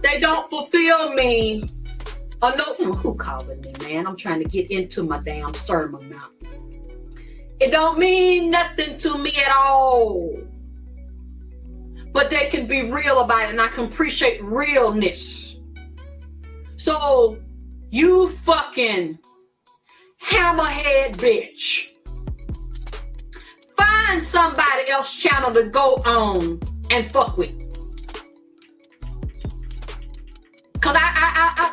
They don't fulfill me. Oh, no, who calling me, man? I'm trying to get into my damn sermon now. It don't mean nothing to me at all. But they can be real about it, and I can appreciate realness. So, you fucking hammerhead bitch, find somebody else channel to go on and fuck with. Cause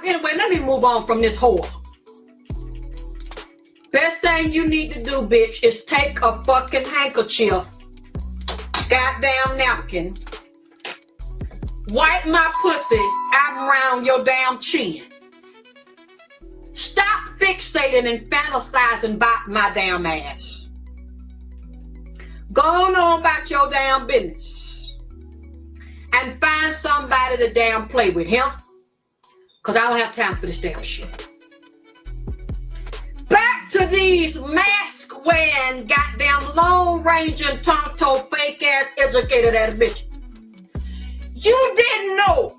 anyway, let me move on from this whore. Best thing you need to do, bitch, is take a fucking handkerchief, goddamn napkin, wipe my pussy out around your damn chin. Stop fixating and fantasizing about my damn ass. Go on about your damn business and find somebody to damn play with him, because I don't have time for this damn shit. Back to these mask-wearing, goddamn long-ranging, tongue-toe, fake-ass, educated-ass bitch. You didn't know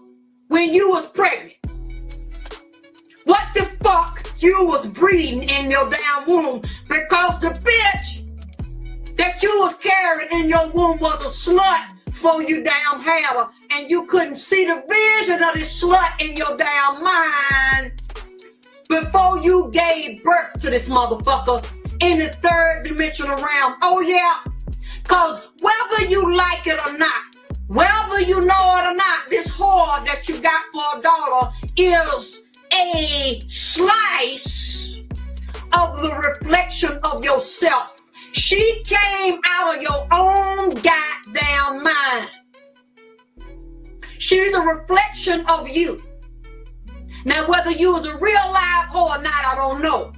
when you was pregnant what the fuck you was breeding in your damn womb, because the bitch that you was carrying in your womb was a slut before you damn had her, and you couldn't see the vision of this slut in your damn mind before you gave birth to this motherfucker in the third dimensional realm. Oh yeah, because whether you like it or not, whether you know it or not, this whore that you got for a daughter is a slice of the reflection of yourself. She came out of your own goddamn mind. She's a reflection of you. Now, whether you was a real live hoe or not, I don't know.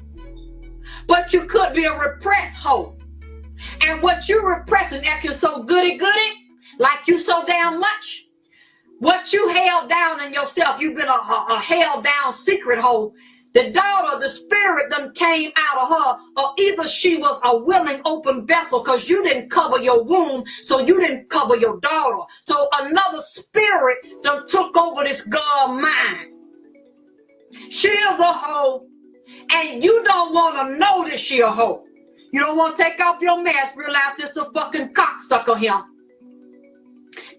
But you could be a repressed hoe. And what you're repressing, acting so goody-goody, like you so damn much, what you held down in yourself, you've been a held down secret hoe. The daughter, the spirit done came out of her, or either she was a willing open vessel because you didn't cover your womb, so you didn't cover your daughter. So another spirit done took over this girl mind. She is a hoe, and you don't want to know that she a hoe. You don't want to take off your mask, realize this a fucking cocksucker here.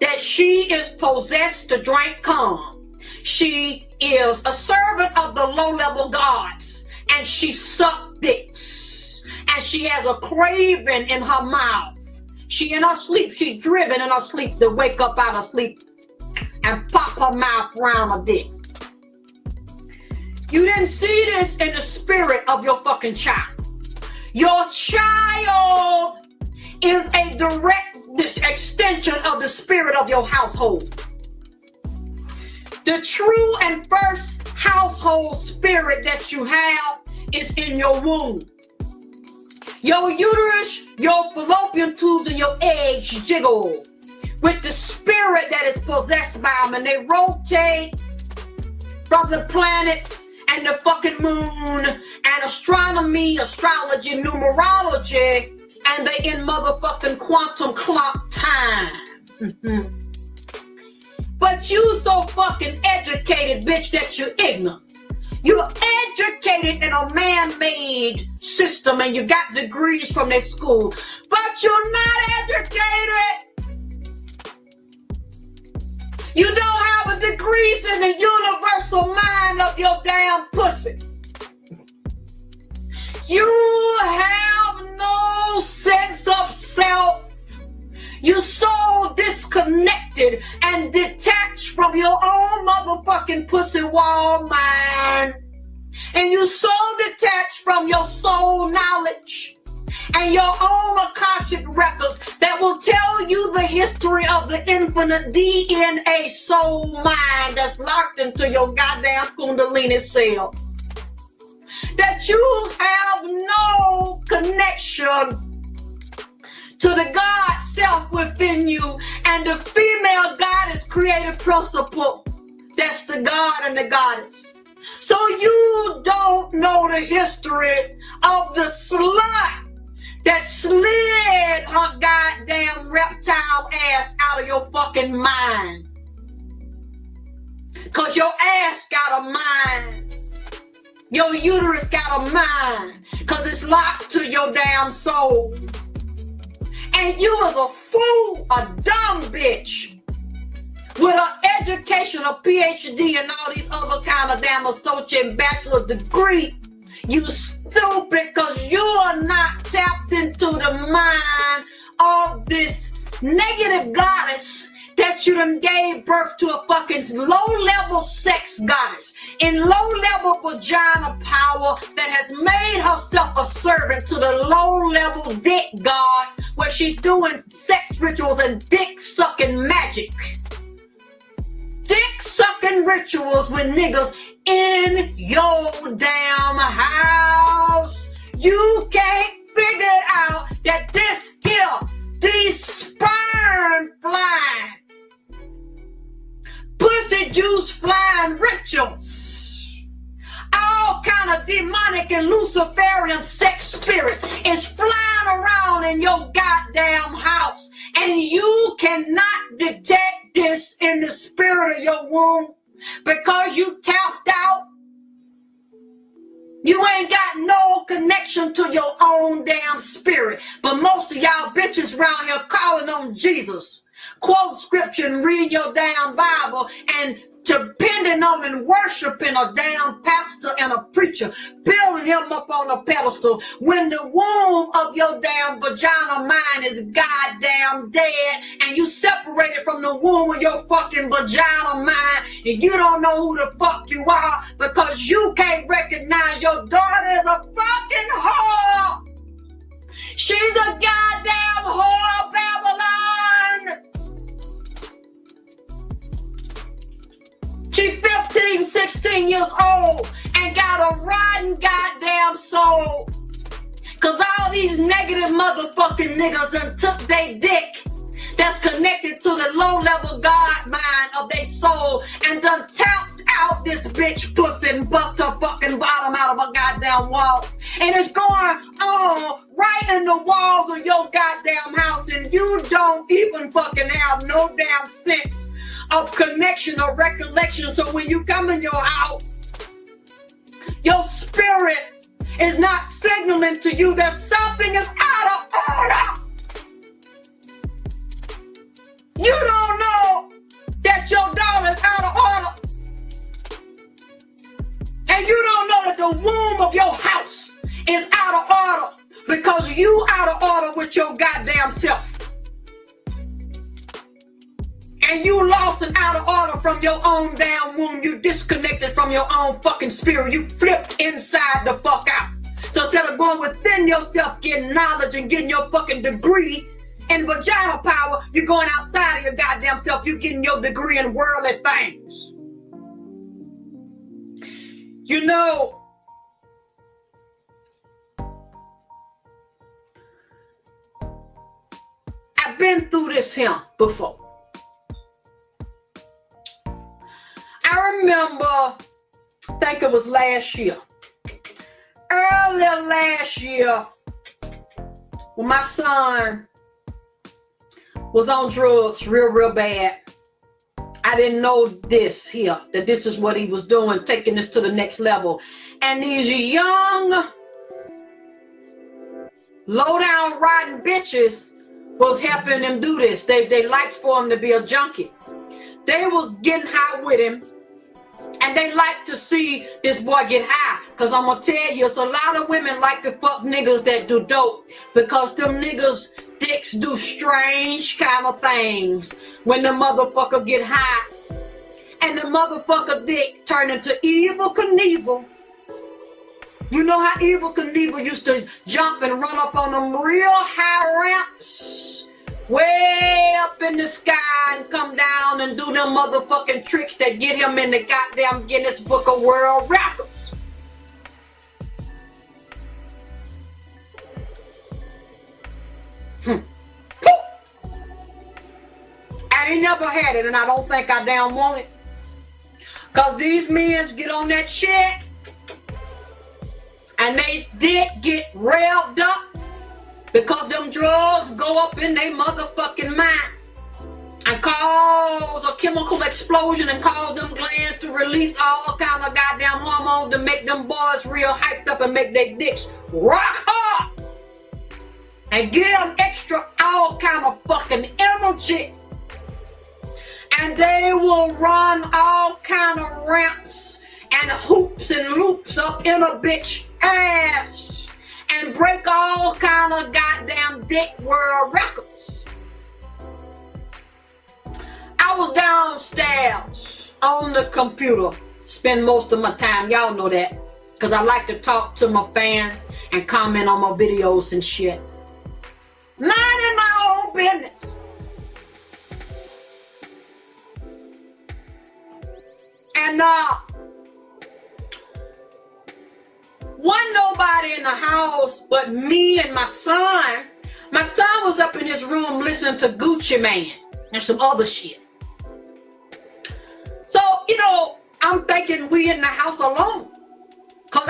That she is possessed to drink cum. She is a servant of the low-level gods, and she sucked dicks. And she has a craving in her mouth. She in her sleep, she's driven in her sleep to wake up out of sleep and pop her mouth around her dick. You didn't see this in the spirit of your fucking child. Your child is a direct extension of the spirit of your household. The true and first household spirit that you have is in your womb. Your uterus, your fallopian tubes, and your eggs jiggle with the spirit that is possessed by them, and they rotate from the planets and the fucking moon and astronomy, astrology, numerology, and they in motherfucking quantum clock time. But you so fucking educated, bitch, that you're ignorant. You're educated in a man-made system and you got degrees from their school, but you're not educated. You don't have a degrees in the universal mind of your damn pussy. You have no sense of self. You're so disconnected and detached from your own motherfucking pussy wall mind. And you're so detached from your soul knowledge and your own Akashic records that will tell you the history of the infinite DNA soul mind that's locked into your goddamn Kundalini cell. That you have no connection to the God self within you and the female goddess creative principle that's the God and the goddess. So you don't know the history of the slut that slid her goddamn reptile ass out of your fucking mind. Cause your ass got a mind. Your uterus got a mind. Cause it's locked to your damn soul. And you was a fool, a dumb bitch, with an education, a PhD, and all these other kind of damn associate bachelor's degree. You stupid, because you are not tapped into the mind of this negative goddess that that you done gave birth to a fucking low-level sex goddess in low-level vagina power that has made herself a servant to the low-level dick gods where she's doing sex rituals and dick-sucking magic. Dick-sucking rituals with niggas in your damn house. You can't figure it out that this here, these sperm flying, pussy juice flying rituals, all kind of demonic and Luciferian sex spirit is flying around in your goddamn house, and you cannot detect this in the spirit of your womb because you tapped out. You ain't got no connection to your own damn spirit. But most of y'all bitches around here calling on Jesus, quote scripture and read your damn Bible and depending on and worshiping a damn pastor and a preacher, building him up on a pedestal when the womb of your damn vagina mind is goddamn dead and you separated from the womb of your fucking vagina mind and you don't know who the fuck you are because you can't recognize your daughter as a fucking whore. She's a goddamn whore of Babylon. She 15, 16 years old and got a rotten goddamn soul. Cause all these negative motherfucking niggas done took they dick that's connected to the low-level God mind of their soul and done tapped out this bitch pussy and bust her fucking bottom out of a goddamn wall. And it's going on right in the walls of your goddamn house and you don't even fucking have no damn sense of connection or recollection. So when you come in your house, your spirit is not signaling to you that something is out of order. You don't know that your daughter is out of order. And you don't know that the womb of your house is out of order because you out of order with your goddamn self. And you lost and out of order from your own damn womb. You disconnected from your own fucking spirit. You flipped inside the fuck out. So instead of going within yourself, getting knowledge and getting your fucking degree in vagina power, you're going outside of your goddamn self. You're getting your degree in worldly things. You know, I've been through this here before. I remember, I think it was last year, earlier last year, when my son was on drugs real bad. I didn't know this here, that this is what he was doing, taking this to the next level. And these young, low-down, rotten bitches was helping him do this. They liked for him to be a junkie. They was getting high with him. And they like to see this boy get high. Because I'm going to tell you, it's a lot of women like to fuck niggas that do dope. Because them niggas' dicks do strange kind of things when the motherfucker get high. And the motherfucker dick turn into Evil Knievel. You know how Evil Knievel used to jump and run up on them real high ramps? Way up in the sky and come down and do them motherfucking tricks that get him in the goddamn Guinness Book of World Records. I ain't never had it and I don't think I damn want it. Cause these men get on that shit and they dick get revved up. Because them drugs go up in their motherfucking mind and cause a chemical explosion and cause them glands to release all kind of goddamn hormones to make them boys real hyped up and make their dicks rock hard and give them extra all kind of fucking energy. And they will run all kind of ramps and hoops and loops up in a bitch ass. And break all kind of goddamn dick world records. downstairs on the computer. Spend most of my time. Y'all know that. Because I like to talk to my fans and comment on my videos and shit. Minding my own business. And wasn't nobody in the house but me and my son. My son was up in his room listening to Gucci Mane and some other shit. So, you know, I'm thinking we in the house alone. Cause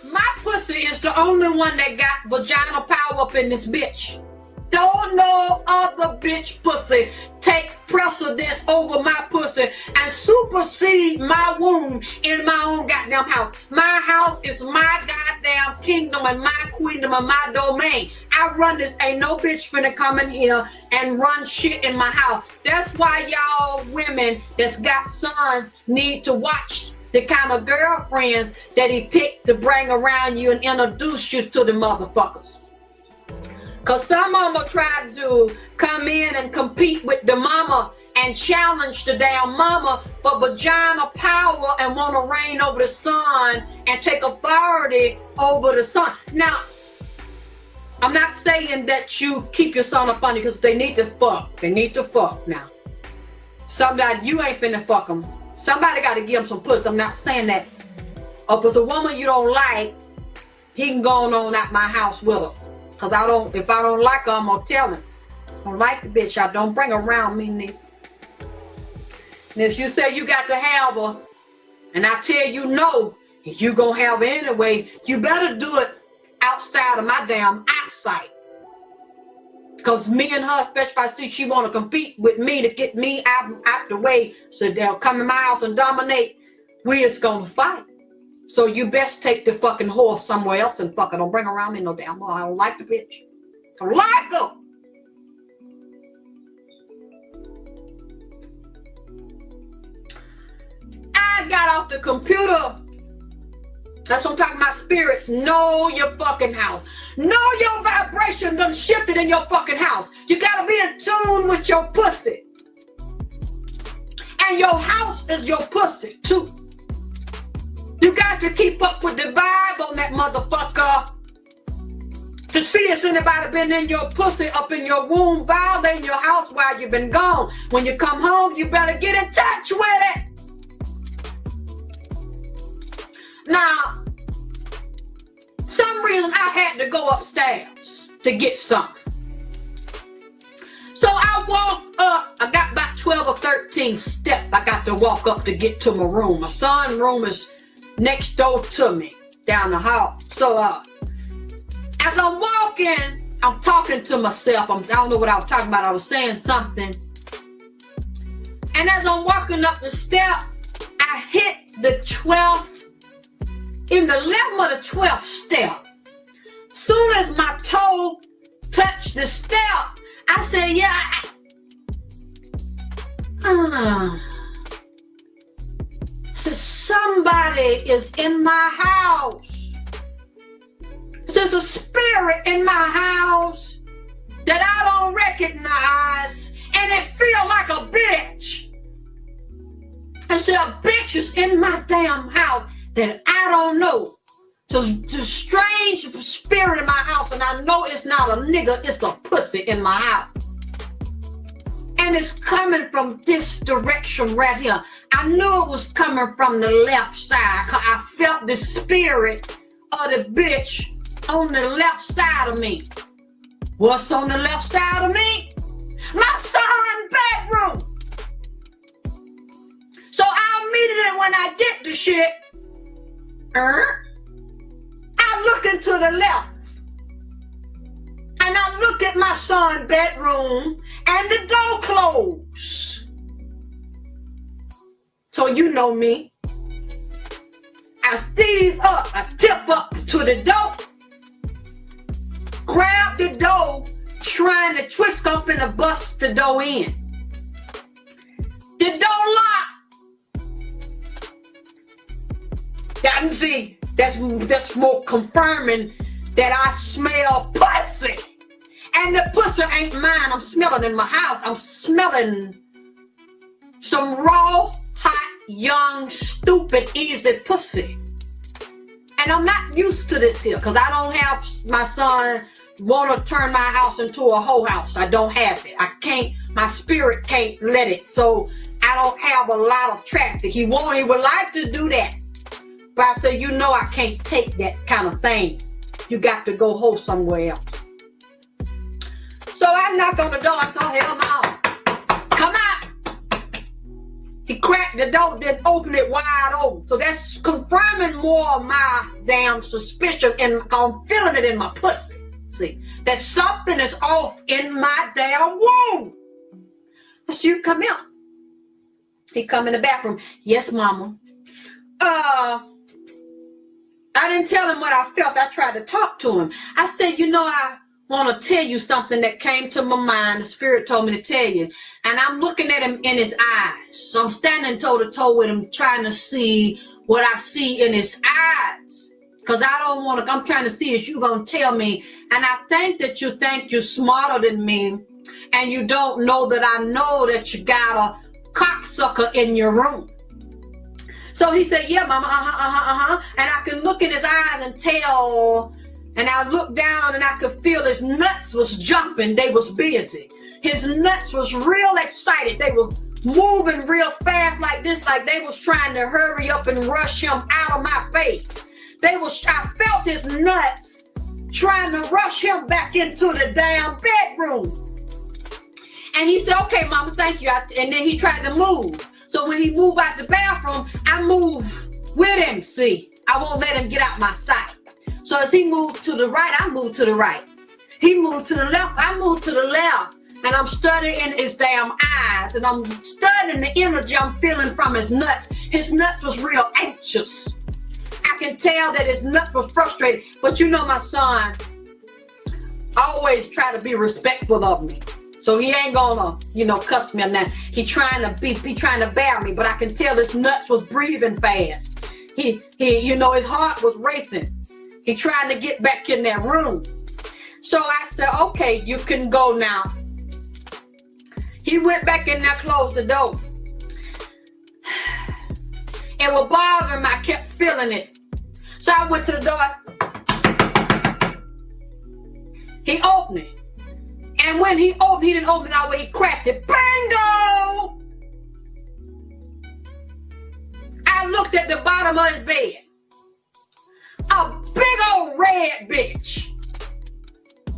my pussy is the only one that got vagina power up in this bitch. Don't no other bitch pussy take precedence over my pussy and supersede my womb in my own goddamn house. My house is my goddamn kingdom and my queendom and my domain. I run this. Ain't no bitch finna come in here and run shit in my house. That's why y'all women that's got sons need to watch the kind of girlfriends that he picked to bring around you and introduce you to the motherfuckers. Cause some of them will try to come in and compete with the mama and challenge the damn mama for vagina power and want to reign over the son and take authority over the son. Now, I'm not saying that you keep your son up on you because they need to fuck. They need to fuck now. Somebody, you ain't finna fuck them. Somebody got to give him some pussy. I'm not saying that. Or if it's a woman you don't like, he can go on out my house with her. Cause if I don't like her, I'm gonna tell him. I don't like the bitch. I don't bring her around me, nigga. And if you say you got to have her, and I tell you no, and you gonna have her anyway, you better do it outside of my damn eyesight. Cause me and her, especially if I see she wanna compete with me to get me out the way, so they'll come in my house and dominate, we is gonna fight. So you best take the fucking horse somewhere else and fuck it. Don't bring her around me no damn more. I don't like the bitch. I don't like her. I got off the computer. That's what I'm talking about. Spirits, know your fucking house. Know your vibration done shifted in your fucking house. You gotta be in tune with your pussy. And your house is your pussy too. You got to keep up with the vibe on that motherfucker to see if anybody been in your pussy up in your womb, violating your house while you've been gone. When you come home, you better get in touch with it. Now, some reason I had to go upstairs to get something. So I walked up, I got about 12 or 13 steps I got to walk up to get to my room. My son's room is next door to me, down the hall. So as I'm walking, I'm talking to myself. I don't know what I was talking about. I was saying something. And as I'm walking up the step, I hit the 12th, in the 11th or the 12th step. Soon as my toe touched the step, I said, yeah, so somebody is in my house. There's a spirit in my house that I don't recognize, and it feels like a bitch. And so a bitch is in my damn house that I don't know. So the strange spirit in my house, and I know it's not a nigga, it's a pussy in my house. And it's coming from this direction right here. I knew it was coming from the left side because I felt the spirit of the bitch on the left side of me. What's on the left side of me? My son's bedroom. So immediately when I get the shit, I look into the left. And I look at my son's bedroom and the door closed. So you know me. I sneeze up, I tip up to the door, grab the door, trying to twist up and bust the door in. The door locked. Y'all can see, that's more confirming that I smell pussy And the pussy ain't mine. I'm smelling in my house. I'm smelling some raw, hot, young, stupid, easy pussy. And I'm not used to this here because I don't have my son want to turn my house into a whole house. I don't have it. I can't, my spirit can't let it. So I don't have a lot of traffic. He would like to do that. But I say, you know, I can't take that kind of thing. You got to go hold somewhere else. So I knocked on the door. I said, hell no. Come out. He cracked the door, then opened it wide open. So that's confirming more of my damn suspicion, and I'm feeling it in my pussy. See, that something is off in my damn womb. I said, you come here. He come in the bathroom. Yes, mama. I didn't tell him what I felt. I tried to talk to him. I said, you know, I want to tell you something that came to my mind. The spirit told me to tell you. And I'm looking at him in his eyes. So I'm standing toe to toe with him, trying to see what I see in his eyes. Because I don't want to, I'm trying to see if you're going to tell me. And I think that you think you're smarter than me. And you don't know that I know that you got a cocksucker in your room. So he said, yeah, mama, And I can look in his eyes and tell. And I looked down and I could feel his nuts was jumping. They was busy. His nuts was real excited. They were moving real fast like this, like they was trying to hurry up and rush him out of my face. I felt his nuts trying to rush him back into the damn bedroom. And he said, okay, mama, thank you. And then he tried to move. So when he moved out the bathroom, I move with him, see. I won't let him get out my sight. So as he moved to the right, I moved to the right. He moved to the left, I moved to the left. And I'm studying his damn eyes. And I'm studying the energy I'm feeling from his nuts. His nuts was real anxious. I can tell that his nuts was frustrated. But you know my son always try to be respectful of me. So he ain't gonna, you know, cuss me or nothing. He trying to bear me, but I can tell his nuts was breathing fast. He, you know, his heart was racing. He trying to get back in that room. So I said, okay, you can go now. He went back in there, closed the door. It was bothering me, I kept feeling it. So I went to the door. He opened it. And when he opened, he didn't open it all the way, he cracked it. Bingo! I looked at the bottom of his bed. A big old red bitch.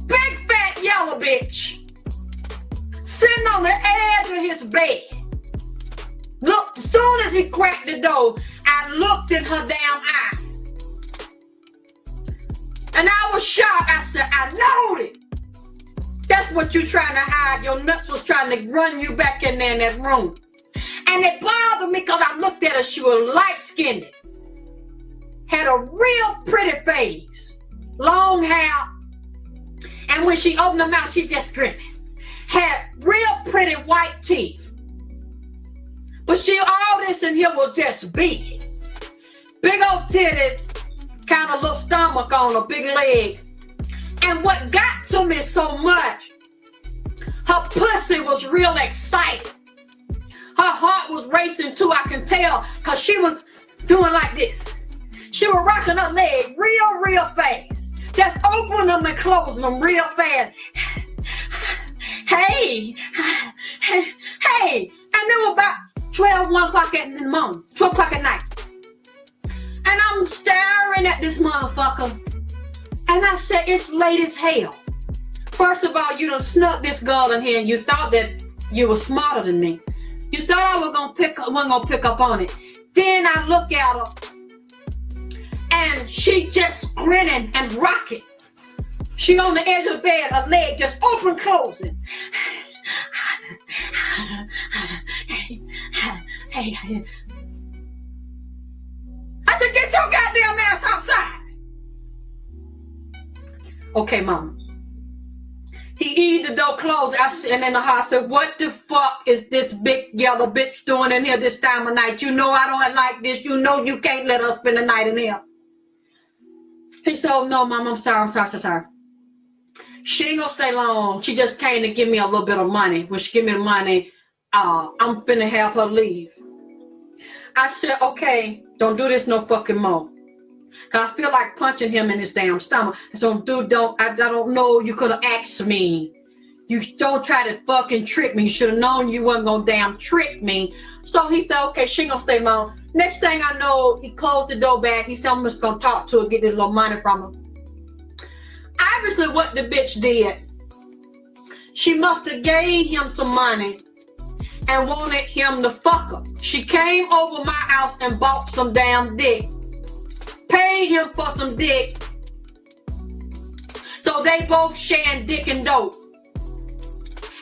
Big fat yellow bitch. Sitting on the edge of his bed. Look, as soon as he cracked the door, I looked in her damn eye. And I was shocked. I said, I know it. That's what you're trying to hide. Your nuts was trying to run you back in there in that room. And it bothered me because I looked at her. She was light-skinned. Had a real pretty face. Long hair. And when she opened her mouth, she just grinning. Had real pretty white teeth. But all this in here was just big. Big old titties. Kind of little stomach on her, big legs. And what got to me so much, her pussy was real excited. Her heart was racing too, I can tell, because she was doing like this. She was rocking her leg real fast. Just opening them and closing them real fast. Hey. And it was about 1 o'clock in the morning, 12 o'clock at night. And I'm staring at this motherfucker. And I said, it's late as hell. First of all, you done snuck this girl in here and you thought that you were smarter than me. You thought I wasn't gonna pick up on it. Then I look at her and she just grinning and rocking. She on the edge of the bed, her leg just open, closing. Hey. I said, get your goddamn ass outside. Okay, mama. He eat the door closed. And in the house said, what the fuck is this big yellow bitch doing in here this time of night? You know I don't like this. You know you can't let us spend the night in here. He said, oh no, mama, I'm sorry. she ain't gonna stay long. She just came to give me a little bit of money. When she give me the money, I'm finna have her leave. I said, okay, don't do this no fucking more. Cause I feel like punching him in his damn stomach. So I don't know, you could have asked me. You don't try to fucking trick me. You should have known you wasn't gonna damn trick me. So he said, okay, she ain't gonna stay long. Next thing I know, he closed the door back. He said, I'm just gonna talk to her, get this little money from her. Obviously what the bitch did, she must have gave him some money and wanted him to fuck her. She came over my house and bought some damn dick. Paid him for some dick. So they both sharing dick and dope.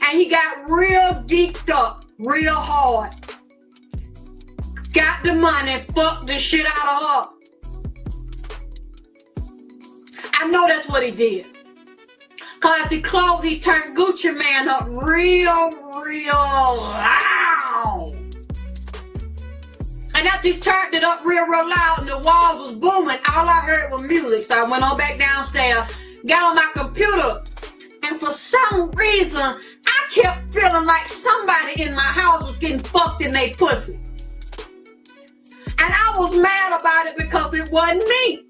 And he got real geeked up, real hard. Got the money, fucked the shit out of her. I know that's what he did. Cause at the close, he turned Gucci Man up real loud. And after he turned it up real loud and the walls was booming, all I heard was music. So I went on back downstairs, got on my computer, and for some reason, I kept feeling like somebody in my house was getting fucked in their pussy. And I was mad about it because it wasn't me.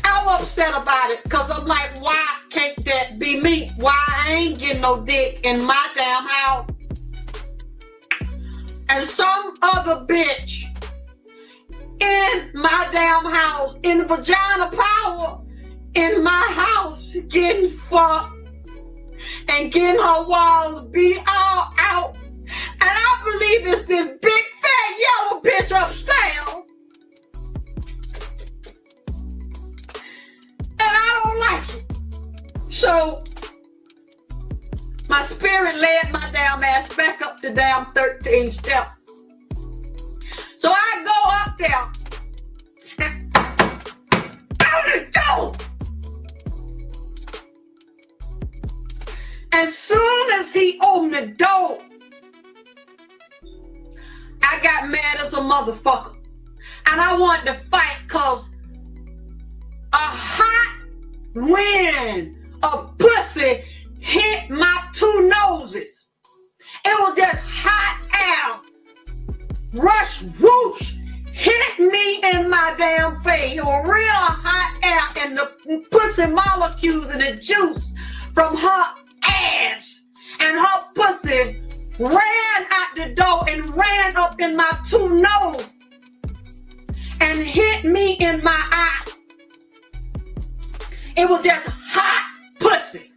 I was upset about it because I'm like, why can't that be me? Why I ain't getting no dick in my damn house? And some other bitch in my damn house, in vagina power, in my house, getting fucked and getting her walls beat all out. And I believe it's this big fat yellow bitch upstairs. And I don't like it. So my spirit led my damn ass back up the damn 13 steps. So I go up there and out the door. As soon as he opened the door, I got mad as a motherfucker. And I wanted to fight because a hot wind of pussy hit my two noses. It was just hot air. Rush, whoosh, hit me in my damn face. It was real hot air and the pussy molecules and the juice from her ass and her pussy ran out the door and ran up in my two nose and hit me in my eye. It was just hot pussy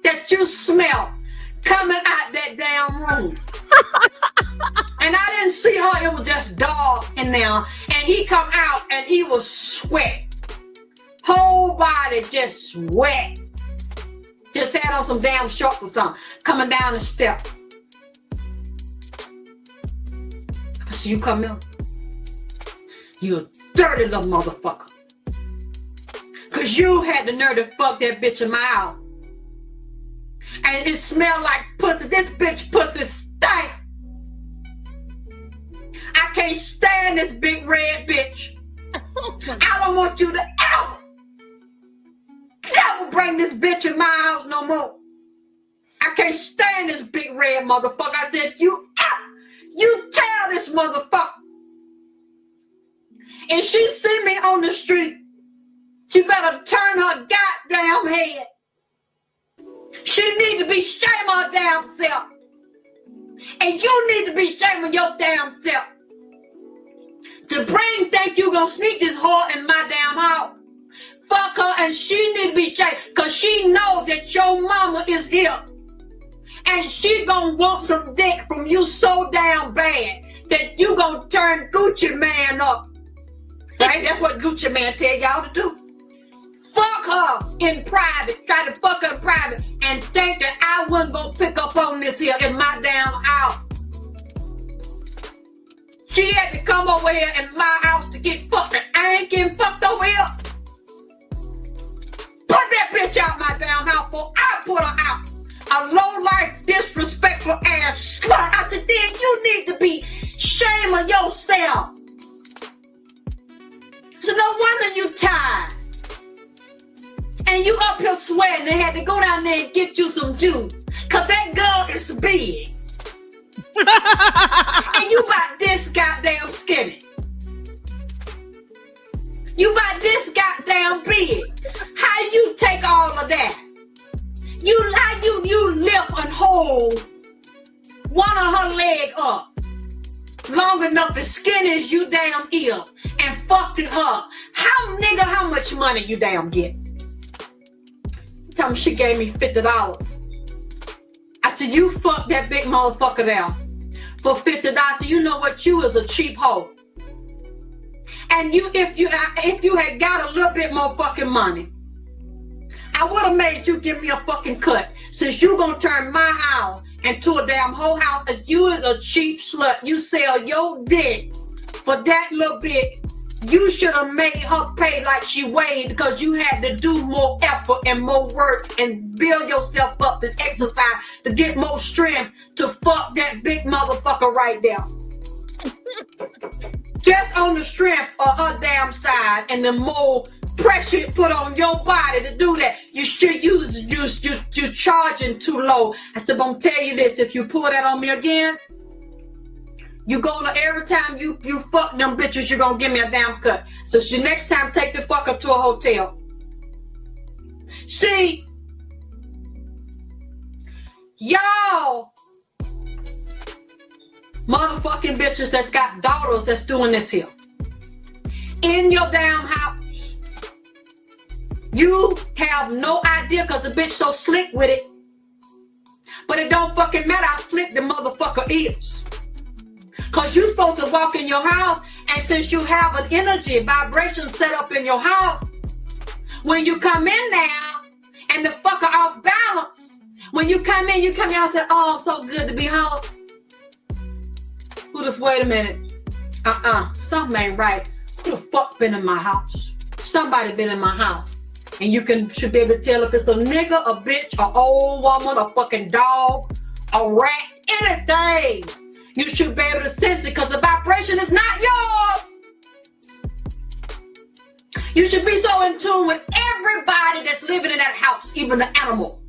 that you smell coming out that damn room. And I didn't see her, it was just dark in there. And he come out and he was sweat. Whole body just sweat. Just had on some damn shorts or something, coming down the step. I said, you come here? You a dirty little motherfucker. Cause you had the nerve to fuck that bitch in my house. And it smelled like pussy. This bitch pussy stank. I can't stand this big red bitch. I don't want you to ever bring this bitch in my house no more. I can't stand this big red motherfucker. I said, you tell this motherfucker. And she see me on the street, she better turn her goddamn head. She need to be ashamed of her damn self. And you need to be ashamed of your damn self. The brain think you gonna sneak this whore in my damn house. Fuck her, and she need to be ashamed because she know that your mama is here. And she gonna want some dick from you so damn bad that you gonna turn Gucci Man up. Right? That's what Gucci Man tell y'all to do. Fuck her in private. Try to fuck her in private and think that I wasn't gonna pick up on this here in my damn house. She had to come over here in my house to get fucked. And I ain't getting fucked over here. Put that bitch out my damn house before I put her out. A low-life, disrespectful ass slut. I said, then you need to be ashamed of yourself. So no wonder you tired and you up here sweating they had to go down there and get you some juice because that girl is big and you about this goddamn skinny. You about this goddamn big. How you take all of that? How you lift and hold one of her leg up long enough as skinny as you damn is and fucked it up. How much money you damn get? Tell me she gave me $50. I said, you fuck that big motherfucker there for $50. So you know what? You is a cheap hoe. And if you had got a little bit more fucking money, I would have made you give me a fucking cut. Since you gonna turn my house into a damn whole house, as you is a cheap slut. You sell your dick for that little bit. You should have made her pay like she weighed because you had to do more effort and more work and build yourself up to exercise to get more strength to fuck that big motherfucker right there. Just on the strength of her damn side and the more pressure put on your body to do that, you charging too low. I said, I'm tell you this, if you pull that on me again, you gonna every time you fuck them bitches, you're gonna give me a damn cut. So next time, take the fuck up to a hotel. See, y'all motherfucking bitches that's got daughters that's doing this here in your damn house. You have no idea because the bitch so slick with it. But it don't fucking matter how slick the motherfucker is. Because you're supposed to walk in your house, and since you have an energy, vibration set up in your house, when you come in now, and the fucker off balance, when you come in and say, oh, I'm so good to be home. Wait a minute. Something ain't right. Who the fuck been in my house? Somebody been in my house. And you should be able to tell if it's a nigga, a bitch, an old woman, a fucking dog, a rat, anything. You should be able to sense it because the vibration is not yours. You should be so in tune with everybody that's living in that house, even the animal,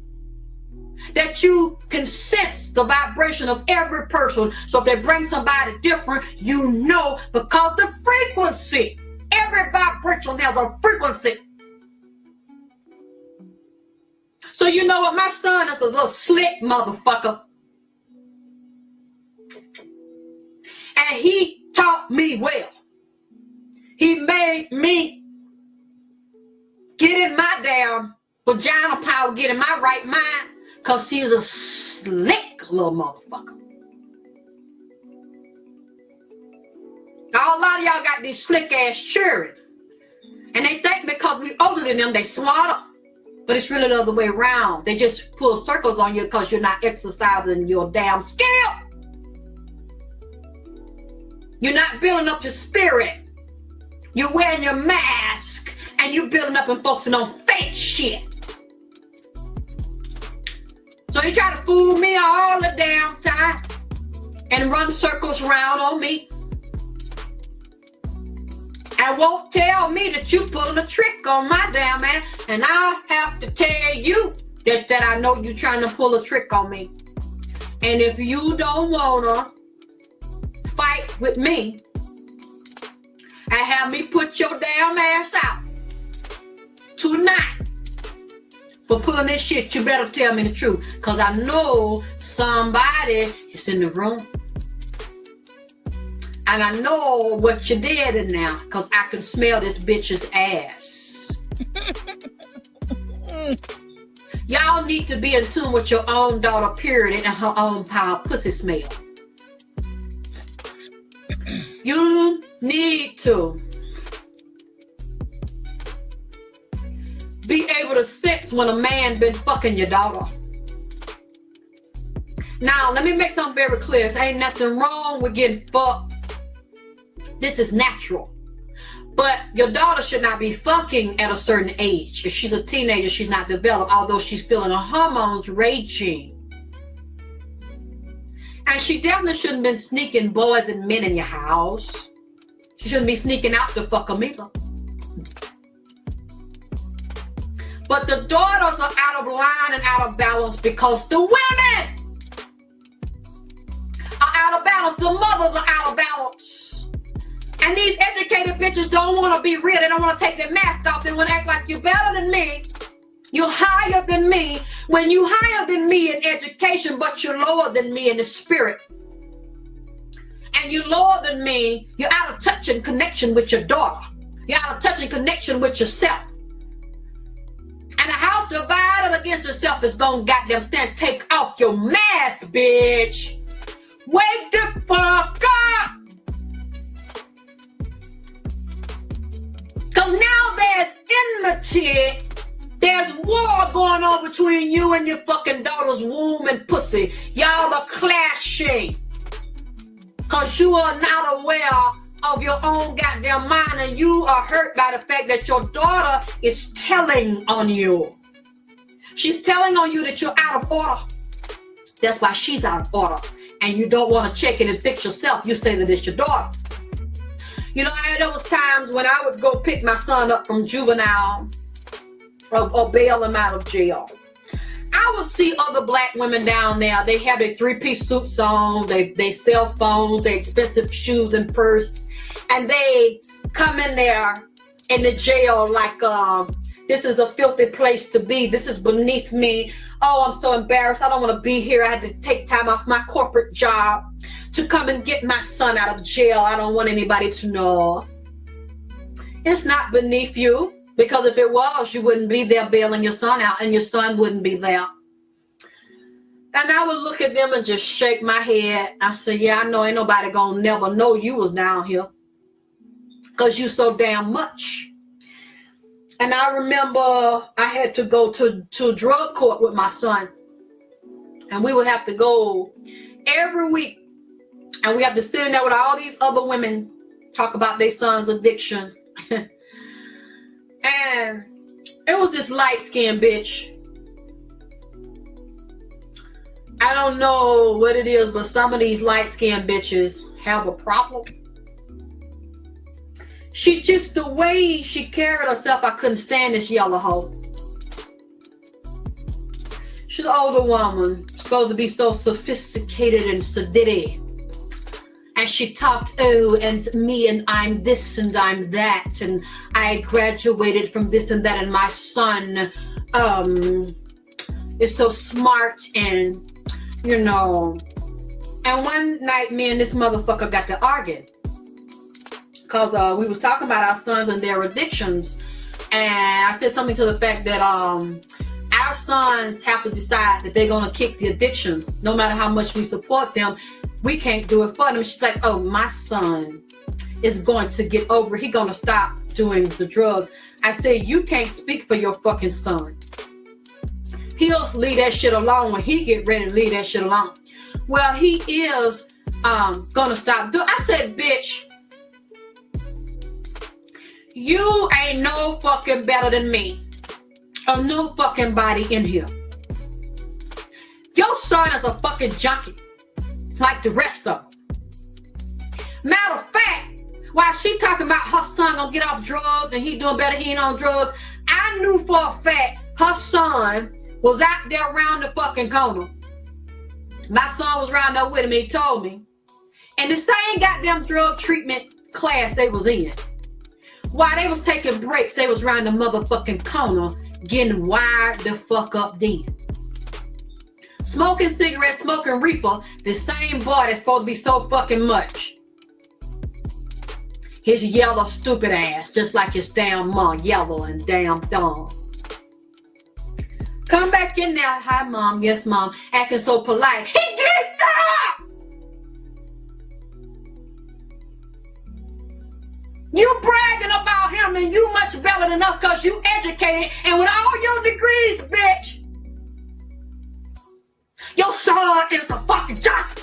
that you can sense the vibration of every person. So if they bring somebody different, you know, because the frequency, every vibration has a frequency. So you know what? My son is a little slick motherfucker. And he taught me well. He made me get in my damn vagina power, get in my right mind, because he's a slick little motherfucker. Now, a lot of y'all got these slick ass children. And they think because we older than them, they smarter. But it's really the other way around. They just pull circles on you because you're not exercising your damn skill. You're not building up your spirit. You're wearing your mask and you're building up and focusing on fake shit. So you try to fool me all the damn time and run circles around on me. And won't tell me that you pulling a trick on my damn man. And I have to tell you that I know you trying to pull a trick on me. And if you don't wanna fight with me and have me put your damn ass out tonight for pulling this shit, you better tell me the truth. Cause I know somebody is in the room. And I know what you did in now, because I can smell this bitch's ass. Y'all need to be in tune with your own daughter, period, and her own power pussy smell. You need to be able to sense when a man been fucking your daughter. Now, let me make something very clear. There ain't nothing wrong with getting fucked. This is natural. But your daughter should not be fucking at a certain age. If she's a teenager, she's not developed, although she's feeling her hormones raging. And she definitely shouldn't be sneaking boys and men in your house. She shouldn't be sneaking out to fuck them either. But the daughters are out of line and out of balance because the women are out of balance. The mothers are out of balance. And these educated bitches don't want to be real. They don't want to take their mask off. They want to act like you're better than me. You're higher than me. When you're higher than me in education, but you're lower than me in the spirit. And you're lower than me, you're out of touch and connection with your daughter. You're out of touch and connection with yourself. And a house divided against itself is gonna goddamn stand. Take off your mask, bitch. Wake the fuck up. Cause now there's enmity. There's war going on between you and your fucking daughter's womb and pussy. Y'all are clashing. Cause you are not aware of your own goddamn mind, and you are hurt by the fact that your daughter is telling on you. She's telling on you that you're out of order. That's why she's out of order. And you don't want to check it and fix yourself. You say that it's your daughter. You know, there was times when I would go pick my son up from juvenile or bail him out of jail. I would see other black women down there. They have their three-piece suits on, they cell phones, their expensive shoes and purse, and they come in there in the jail like, this is a filthy place to be. This is beneath me. Oh, I'm so embarrassed. I don't want to be here. I had to take time off my corporate job to come and get my son out of jail. I don't want anybody to know. It's not beneath you. Because if it was, you wouldn't be there bailing your son out, and your son wouldn't be there. And I would look at them and just shake my head. I said, yeah, I know ain't nobody gonna never know you was down here. Because you so damn much. And I remember I had to go to drug court with my son. And we would have to go every week. And we have to sit in there with all these other women, talk about their son's addiction. And it was this light-skinned bitch. I don't know what it is, but some of these light-skinned bitches have a problem. She just, the way she carried herself, I couldn't stand this yellow hoe. She's an older woman, supposed to be so sophisticated and sedity. And she talked, oh, and me, and I'm this, and I'm that, and I graduated from this and that, and my son is so smart, and, you know. And one night, me and this motherfucker got to argue. Because we was talking about our sons and their addictions. And I said something to the fact that our sons have to decide that they're going to kick the addictions. No matter how much we support them, we can't do it for them. She's like, oh, my son is going to get over. He's going to stop doing the drugs. I said, you can't speak for your fucking son. He'll leave that shit alone when he get ready to leave that shit alone. Well, he is going to stop doing. I said, bitch, you ain't no fucking better than me. Or no fucking body in here. Your son is a fucking junkie. Like the rest of them. Matter of fact, while she talking about her son gonna get off drugs and he doing better, he ain't on drugs, I knew for a fact her son was out there around the fucking corner. My son was around there with him and he told me. And the same goddamn drug treatment class they was in. While they was taking breaks, they was around the motherfucking corner getting wired the fuck up then. Smoking cigarettes, smoking reefer, the same boy that's supposed to be so fucking much. His yellow stupid ass, just like his damn mom, yellow and damn dumb. Come back in there. Hi, mom. Yes, mom. Acting so polite. He did that! You bragging about him and you much better than us because you educated and with all your degrees, bitch. Your son is a fucking jock.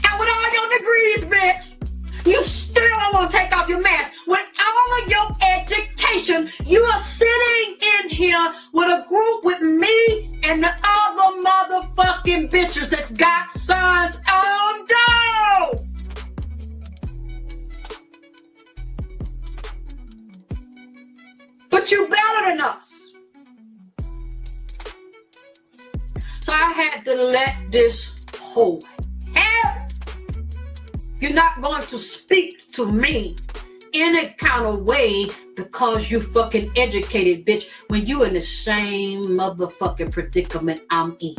And with all your degrees, bitch, you still don't want to take off your mask. With all of your education, you are sitting in here with a group with me and the other motherfucking bitches that's got sons on dough. But you better than us. So I had to let this hoe have it. You're not going to speak to me any kind of way because you fucking educated, bitch, when you in the same motherfucking predicament I'm in.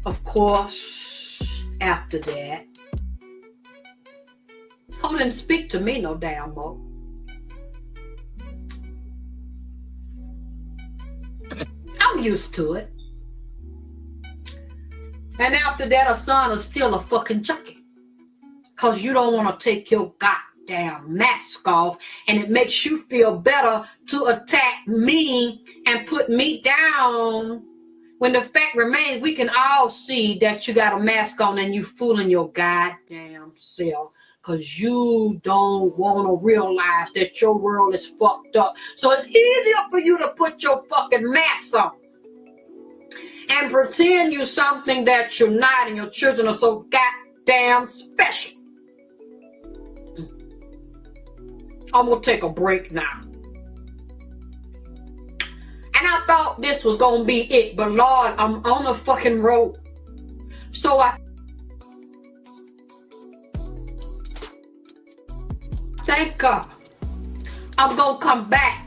Of course, after that, ho didn't speak to me no damn more. I'm used to it. And after that, a son is still a fucking junkie. Because you don't want to take your goddamn mask off, and it makes you feel better to attack me and put me down. When the fact remains, we can all see that you got a mask on and you fooling your goddamn self. Because you don't want to realize that your world is fucked up. So it's easier for you to put your fucking mask on and pretend you're something that you're not, and your children are so goddamn special. I'm going to take a break now. And I thought this was going to be it, but Lord, I'm on the fucking road. So I thank God I'm going to come back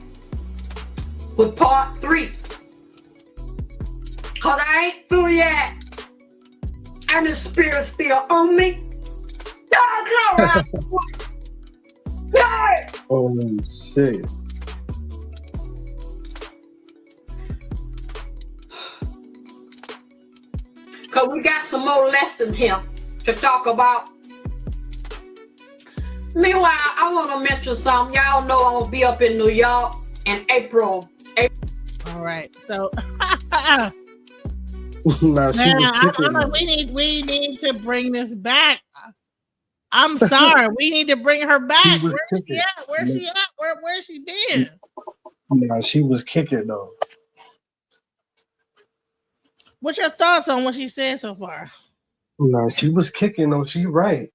with part 3. Because I ain't through yet. And the spirit's still on me. God, glory. Oh, shit. Because we got some more lessons here to talk about. Meanwhile, I want to mention something. Y'all know I'm going to be up in New York in April. All right. So, nah, she was kicking. We need to bring this back. I'm sorry. We need to bring her back. Where's she at? Where's she at? Where's she been? Nah, she was kicking though. What's your thoughts on what she said so far? No, she was kicking though. She right.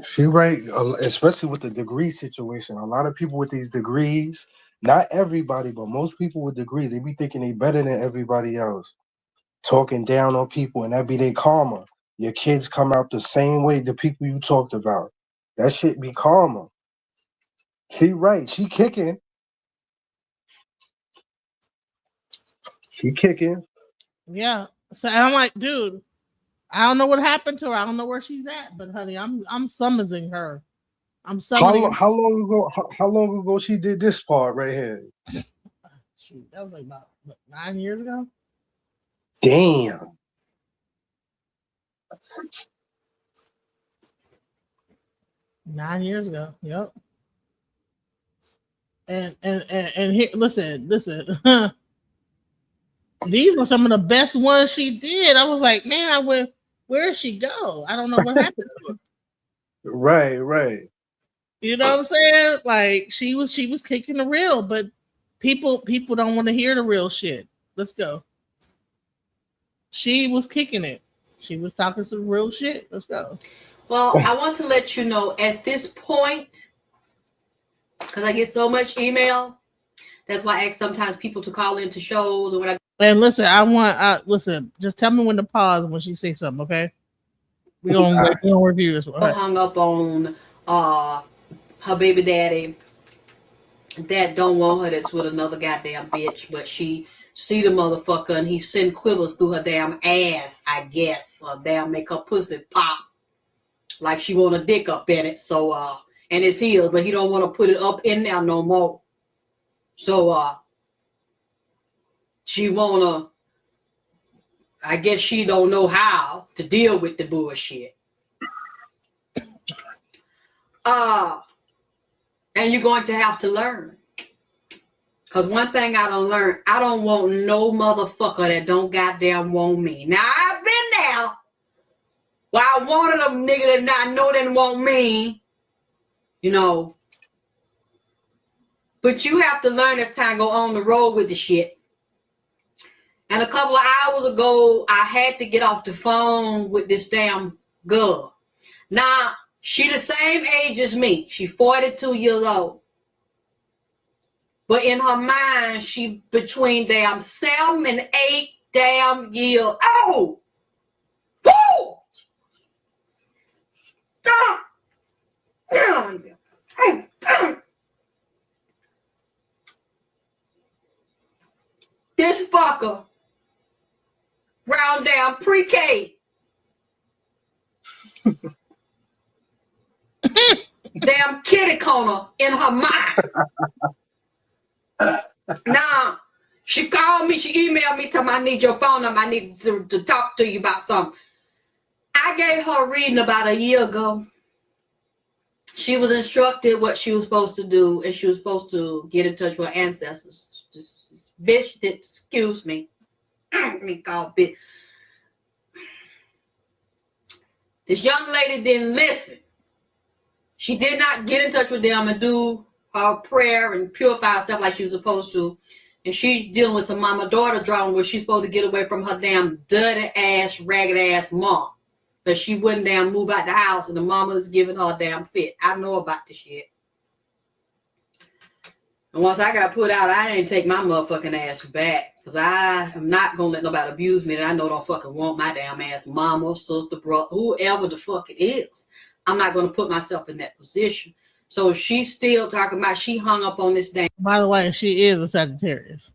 She right, especially with the degree situation. A lot of people with these degrees, not everybody, but most people with degrees, they be thinking they better than everybody else. Talking down on people, and that be their karma. Your kids come out the same way the people you talked about. That shit be karma. She right. She kicking. She kicking. Yeah. So I'm like, dude, I don't know what happened to her. I don't know where she's at, but honey, I'm summoning her. I'm summoning. How long ago she did this part right here? Shoot, that was like about 9 years ago. Damn. Nine years ago. Yep. And here, listen. These were some of the best ones she did. I was like, man, where'd she go? I don't know what happened to her. Right. You know what I'm saying? Like she was kicking the real, but people don't want to hear the real shit. Let's go. She was kicking it. She was talking some real shit. Let's go. Well, I want to let you know at this point, because I get so much email, that's why I ask sometimes people to call into shows or when I. And listen, listen. Just tell me when to pause when she say something, okay? We gonna review this one. Right. Hung up on her baby daddy that don't want her. That's with another goddamn bitch, but she see the motherfucker and he send quivers through her damn ass, I guess, or damn make her pussy pop like she want a dick up in it. So and it's healed, but he don't want to put it up in there no more. So she wanna, I guess she don't know how to deal with the bullshit. And you're going to have to learn. Because one thing I don't learn, I don't want no motherfucker that don't goddamn want me. Now, I've been there. Well, I wanted a nigga that I know didn't want me. You know. But you have to learn as time go on the road with the shit. And a couple of hours ago, I had to get off the phone with this damn girl. Now, She the same age as me. She 42 years old. But in her mind, she between damn 7 and 8 damn years old. Woo! This fucker round down pre-K. Damn kitty corner in her mind. Now, she called me, she emailed me, told me I need your phone number, I need to talk to you about something. I gave her a reading about a year ago. She was instructed what she was supposed to do, and she was supposed to get in touch with her ancestors. This bitch did, excuse me. Me call bitch. This young lady didn't listen. She did not get in touch with them and do her prayer and purify herself like she was supposed to. And she's dealing with some mama-daughter drama where she's supposed to get away from her damn dirty-ass, ragged-ass mom. But she wouldn't damn move out the house, and the mama is giving her a damn fit. I know about the shit. And once I got put out, I ain't take my motherfucking ass back. Because I am not going to let nobody abuse me that I know don't fucking want my damn ass mama, sister, brother, whoever the fuck it is. I'm not going to put myself in that position. So she's still talking about she hung up on this damn. By the way, she is a Sagittarius.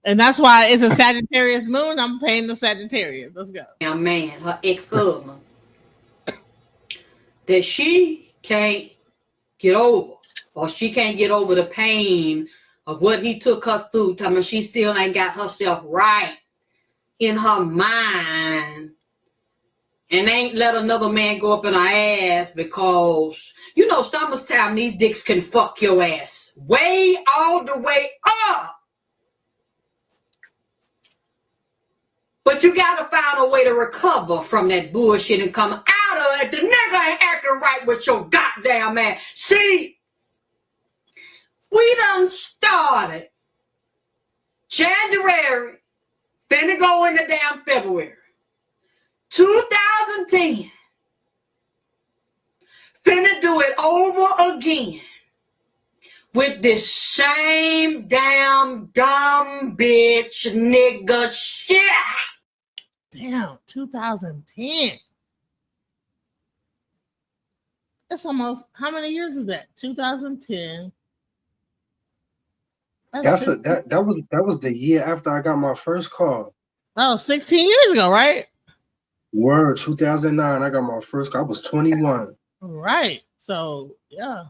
And that's why it's a Sagittarius moon. I'm paying the Sagittarius. Let's go. Damn man, her ex-husband. That she can't get over. Or she can't get over the pain of what he took her through. Telling me she still ain't got herself right in her mind. And ain't let another man go up in her ass because, you know, summertime, these dicks can fuck your ass way all the way up. But you got to find a way to recover from that bullshit and come out of it. The nigga ain't acting right with your goddamn ass. See, we done started January, finna go into damn February. 2010. Finna do it over again with this same damn dumb bitch nigga shit. Damn, 2010. That's almost, how many years is that? 2010. That was the year after I got my first car. Oh, 16 years ago, right? Word, 2009. I got my first car. I was 21. Right. So, yeah.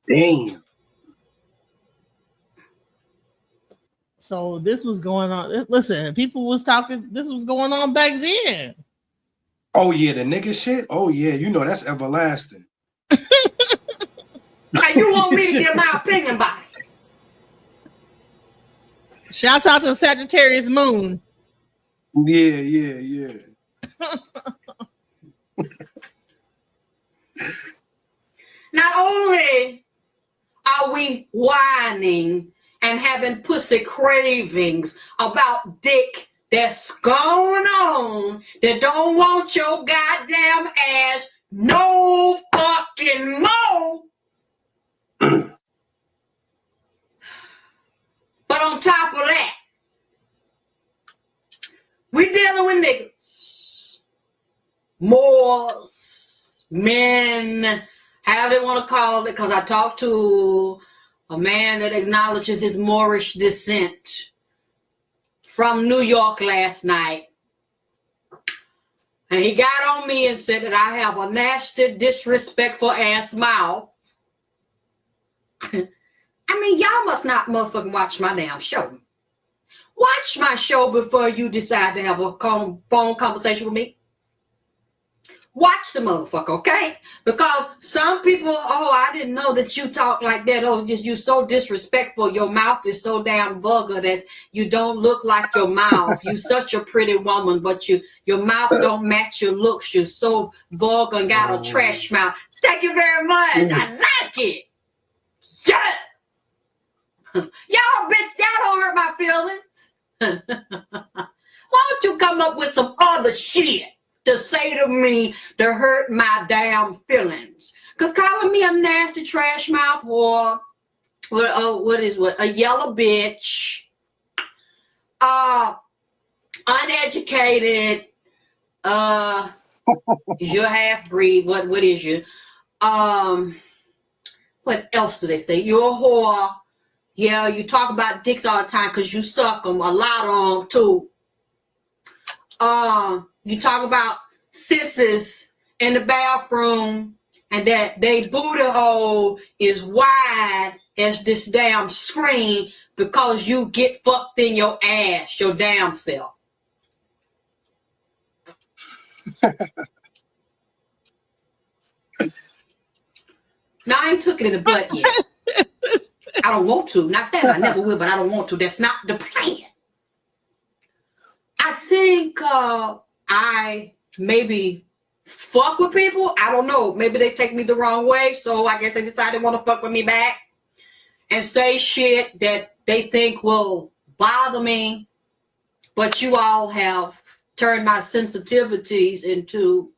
Damn. So this was going on. Listen, people was talking. This was going on back then. Oh yeah, the nigga shit. Oh yeah, you know that's everlasting. And you want me to give my opinion about it? Shouts out to the Sagittarius moon. Yeah. Not only are we whining and having pussy cravings about dick that's going on that don't want your goddamn ass no fucking more. But on top of that, we dealing with niggas, Moors, men, however they want to call it, because I talked to a man that acknowledges his Moorish descent from New York last night. And he got on me and said that I have a nasty, disrespectful ass mouth. I mean, y'all must not motherfucking watch my damn show. Watch my show before you decide to have a phone conversation with me. Watch the motherfucker, okay? Because some people, oh, I didn't know that you talk like that. Oh, you're so disrespectful. Your mouth is so damn vulgar that you don't look like your mouth. You're such a pretty woman, but your mouth don't match your looks. You're so vulgar and got a trash mouth. Thank you very much. I like it. Yeah. Y'all, bitch, y'all don't hurt my feelings. Why don't you come up with some other shit? to say to me to hurt my damn feelings. Because calling me a nasty trash mouth whore, a yellow bitch, uneducated, you're half breed. What is you? What else do they say? You're a whore. Yeah, you talk about dicks all the time because you suck them, a lot of them too. You talk about sissies in the bathroom and that they booty hole is wide as this damn screen because you get fucked in your ass, your damn self. Now, I ain't took it in the butt yet. I don't want to. Not saying I never will, but I don't want to. That's not the plan. I think I maybe fuck with people. I don't know. Maybe they take me the wrong way, so I guess they decided they want to fuck with me back and say shit that they think will bother me. But you all have turned my sensitivities into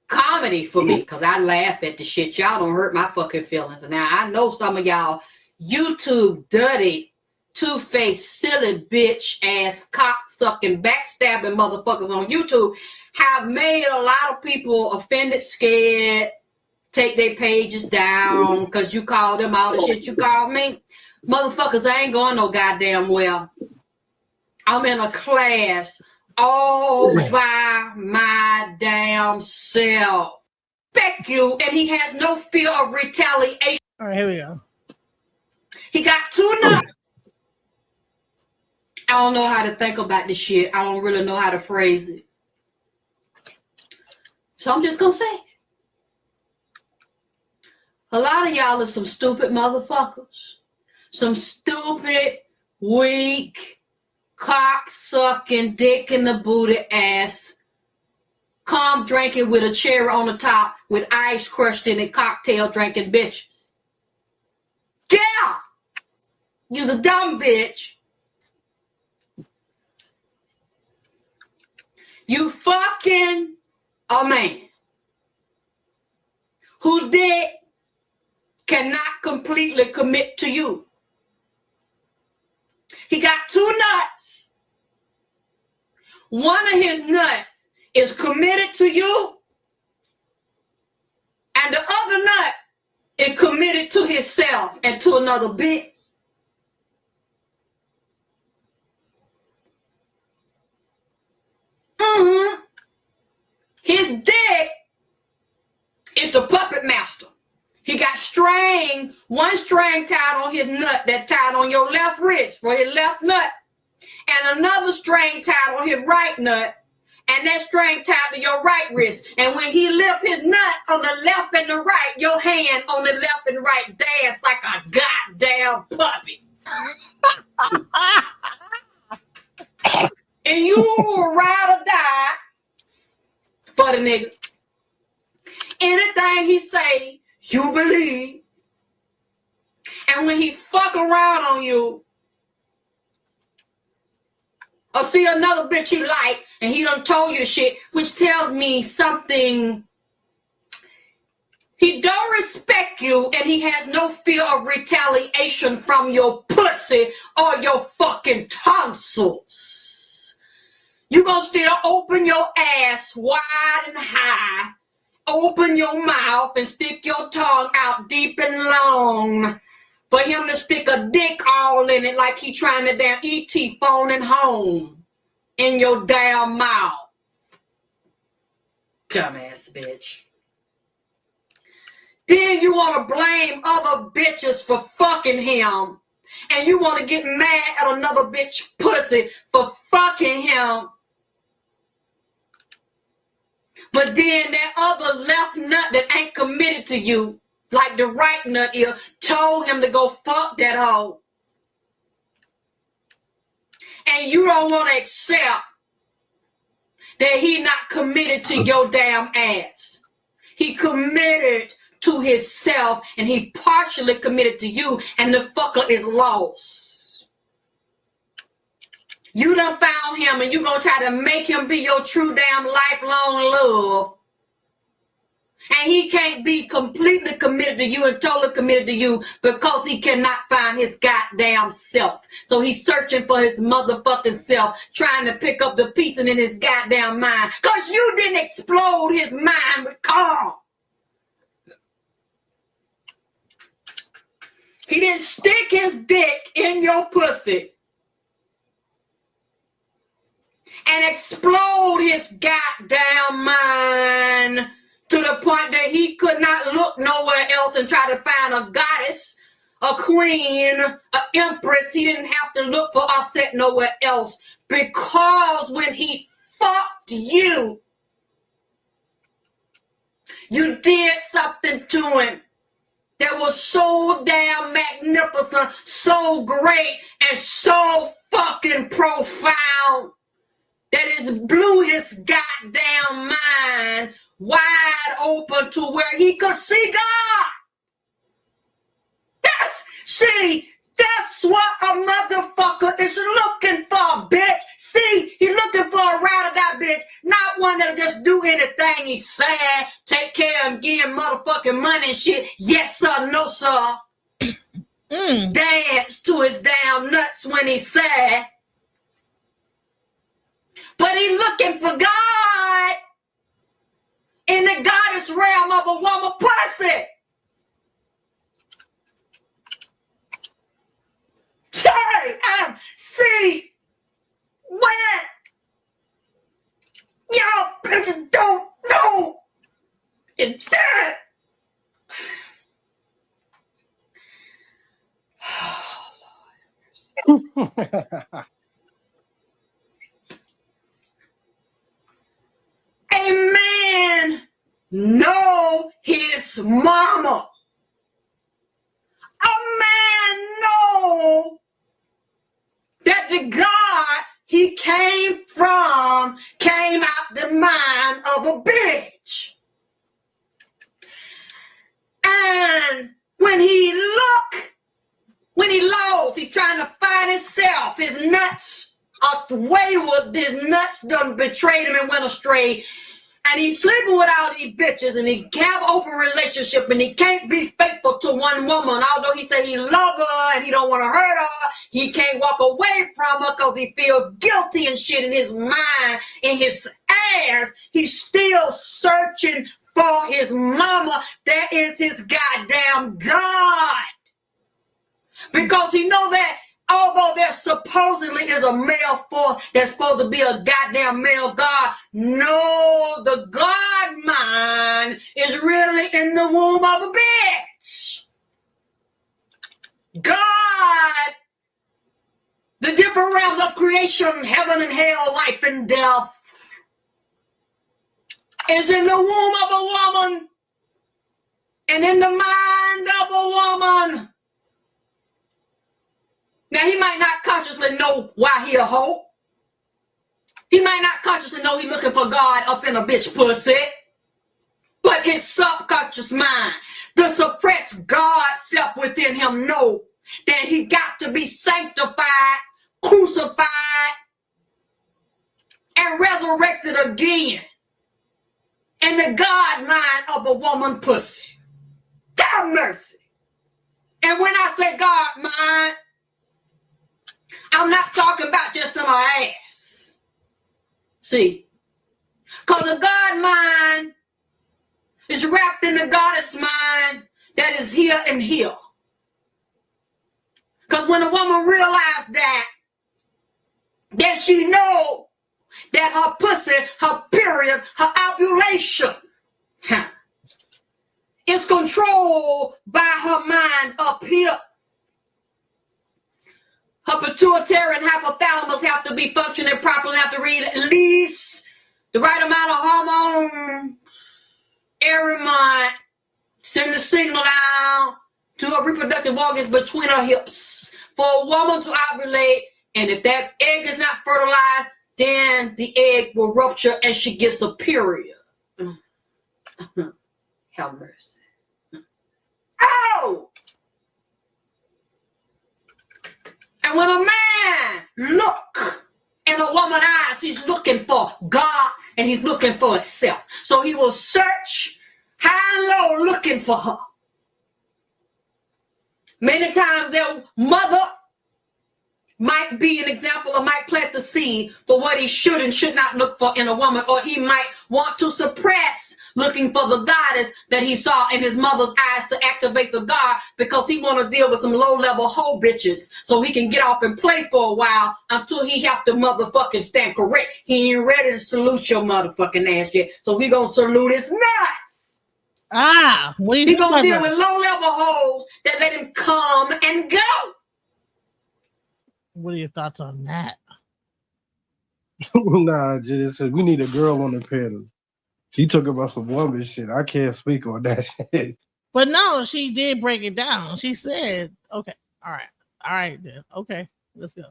comedy for me because I laugh at the shit. Y'all don't hurt my fucking feelings. And now I know some of y'all YouTube dirty, two-faced, silly bitch ass, cock-sucking, backstabbing motherfuckers on YouTube have made a lot of people offended, scared, take their pages down because you called them all the shit you called me. Motherfuckers, I ain't going no goddamn well. I'm in a class all by my damn self. Respect you, and he has no fear of retaliation. All right, here we go. He got 2 nuts. I don't know how to think about this shit. I don't really know how to phrase it. So I'm just gonna say it. A lot of y'all are some stupid motherfuckers. Some stupid, weak, cock-sucking, dick in the booty ass, calm drinking with a cherry on the top with ice crushed in it, cocktail drinking bitches. Yeah! You's a dumb bitch. You fucking a man who cannot completely commit to you. He got 2 nuts. One of his nuts is committed to you, and the other nut is committed to himself and to another bitch. His dick is the puppet master. He got one string tied on his nut that tied on your left wrist for his left nut, and another string tied on his right nut, and that string tied to your right wrist. And when he lift his nut on the left and the right, your hand on the left and right dance like a goddamn puppy. And you will ride or die for the nigga. Anything he say, you believe. And when he fuck around on you, or see another bitch you like, and he done told you the shit, which tells me something. He don't respect you, and he has no fear of retaliation from your pussy or your fucking tonsils. You gonna still open your ass wide and high, open your mouth and stick your tongue out deep and long for him to stick a dick all in it like he trying to damn E.T. phoning home in your damn mouth. Dumbass bitch. Then you want to blame other bitches for fucking him. And you want to get mad at another bitch pussy for fucking him. But then that other left nut that ain't committed to you, like the right nut is, told him to go fuck that hoe. And you don't want to accept that he not committed to your damn ass. He committed to himself, and he partially committed to you, and the fucker is lost. You done found him and you gonna try to make him be your true damn lifelong love. And he can't be completely committed to you and totally committed to you because he cannot find his goddamn self. So he's searching for his motherfucking self, trying to pick up the pieces in his goddamn mind. Because you didn't explode his mind with Carl. He didn't stick his dick in your pussy and explode his goddamn mind to the point that he could not look nowhere else and try to find a goddess, a queen, an empress. He didn't have to look for offset nowhere else because when he fucked you, you did something to him that was so damn magnificent, so great, and so fucking profound that it blew his goddamn mind wide open to where he could see God. That's what a motherfucker is looking for, bitch. See, he looking for a ride or die bitch, not one that'll just do anything he said, take care of him, give him motherfucking money and shit. Yes, sir, no, sir. Dance to his damn nuts when he sad. But he looking for God in the goddess realm of a woman pussy. See, when y'all bitches don't know it's that. A man know his mama. A man know that the God he came from came out the mind of a bitch. And when he lost, he trying to find himself. His nuts are wayward. His nuts done betrayed him and went astray. And he's sleeping with all these bitches, and he can't have open relationship, and he can't be faithful to one woman. Although he say he love her and he don't want to hurt her, he can't walk away from her because he feel guilty and shit in his mind, in his ass. He's still searching for his mama. That is his goddamn God. Because he know that although there supposedly is a male force that's supposed to be a goddamn male God, no, the God mind is really in the womb of a bitch. God, the different realms of creation, heaven and hell, life and death, is in the womb of a woman and in the mind of a woman. Now, he might not consciously know why he a hoe. He might not consciously know he's looking for God up in a bitch pussy. But his subconscious mind, the suppressed God self within him, know that he got to be sanctified, crucified, and resurrected again in the God mind of a woman pussy. God mercy. And when I say God mind, I'm not talking about just in her ass. See? Because the God mind is wrapped in the goddess mind that is here and here. Because when a woman realized that she know that her pussy, her period, her ovulation is controlled by her mind up here. Her pituitary and hypothalamus have to be functioning properly, have to release the right amount of hormone every month, send the signal down to her reproductive organs between her hips for a woman to ovulate. And if that egg is not fertilized, then the egg will rupture and she gets a period. Have mercy. Oh! And when a man look in a woman's eyes, he's looking for God and he's looking for himself. So he will search high and low looking for her. Many times their mother might be an example or might plant the seed for what he should and should not look for in a woman, or he might want to suppress looking for the goddess that he saw in his mother's eyes to activate the God, because he want to deal with some low-level hoe bitches so he can get off and play for a while until he have to motherfucking stand correct. He ain't ready to salute your motherfucking ass yet, so he gonna salute his nuts. What are you he gonna talking deal about? with low-level hoes that let him come and go. What are your thoughts on that? Nah, just we need a girl on the panel. She talking about some woman shit. I can't speak on that shit. But no, she did break it down. She said, okay, all right then. Okay, let's go.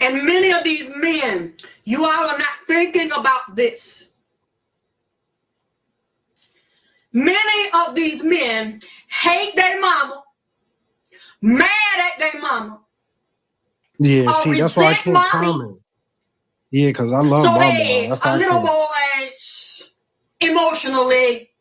And many of these men, you all are not thinking about this. Many of these men hate their mama, mad at their mama. Yeah, see, that's why I can't mommy. comment. Yeah, because I love So my they mom. are little boys emotionally,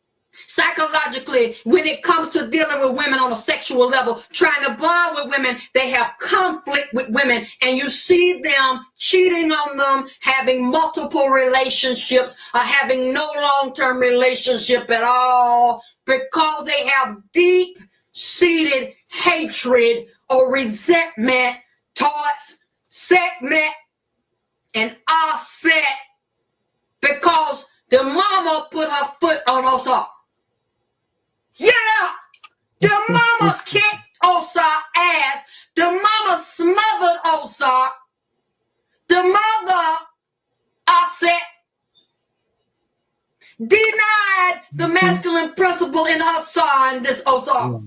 psychologically, when it comes to dealing with women on a sexual level, trying to bond with women, they have conflict with women, and you see them cheating on them, having multiple relationships, or having no long-term relationship at all, because they have deep-seated hatred or resentment towards segment and offset, because the mama put her foot on us. Yeah, the mama kicked Osar ass. The mama smothered Osar. The mother, Offset, denied the masculine principle in her son, this Osar.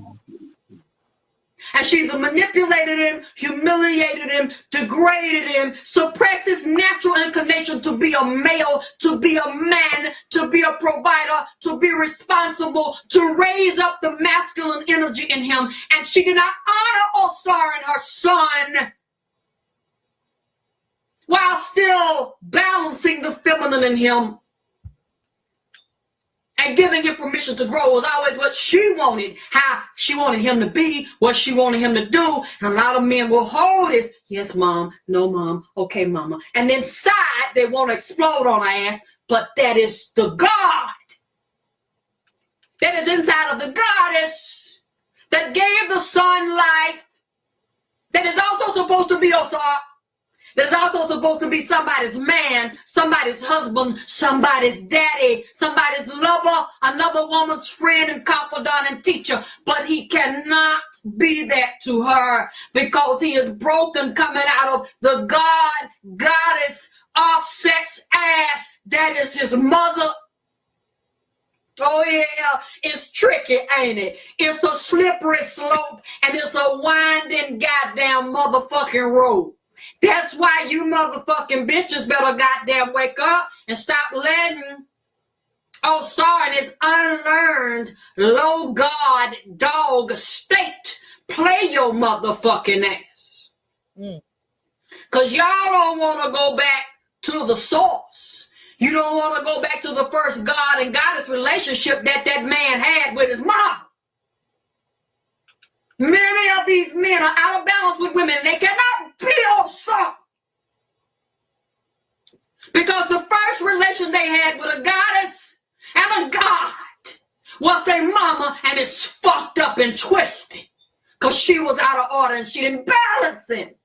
And she either manipulated him, humiliated him, degraded him, suppressed his natural inclination to be a male, to be a man, to be a provider, to be responsible, to raise up the masculine energy in him. And she did not honor Osar and her son while still balancing the feminine in him. And giving him permission to grow was always what she wanted, how she wanted him to be, what she wanted him to do. And a lot of men will hold this, yes, mom, no, mom, okay, mama. And then side, they want to explode on her ass, but that is the God. That is inside of the goddess that gave the son life, that is also supposed to be Osar. That's also supposed to be somebody's man, somebody's husband, somebody's daddy, somebody's lover, another woman's friend and confidant and teacher. But he cannot be that to her because he is broken coming out of the goddess, Offset's ass. That is his mother. Oh yeah, it's tricky, ain't it? It's a slippery slope and it's a winding goddamn motherfucking road. That's why you motherfucking bitches better goddamn wake up and stop letting Osar and his unlearned low god dog state play your motherfucking ass. Cause y'all don't want to go back to the source. You don't want to go back to the first God and goddess relationship that man had with his mom. Many of these men are out of balance with women. They cannot be Osar. Because the first relation they had with a goddess and a god was their mama, and it's fucked up and twisted. Because she was out of order and she didn't balance it.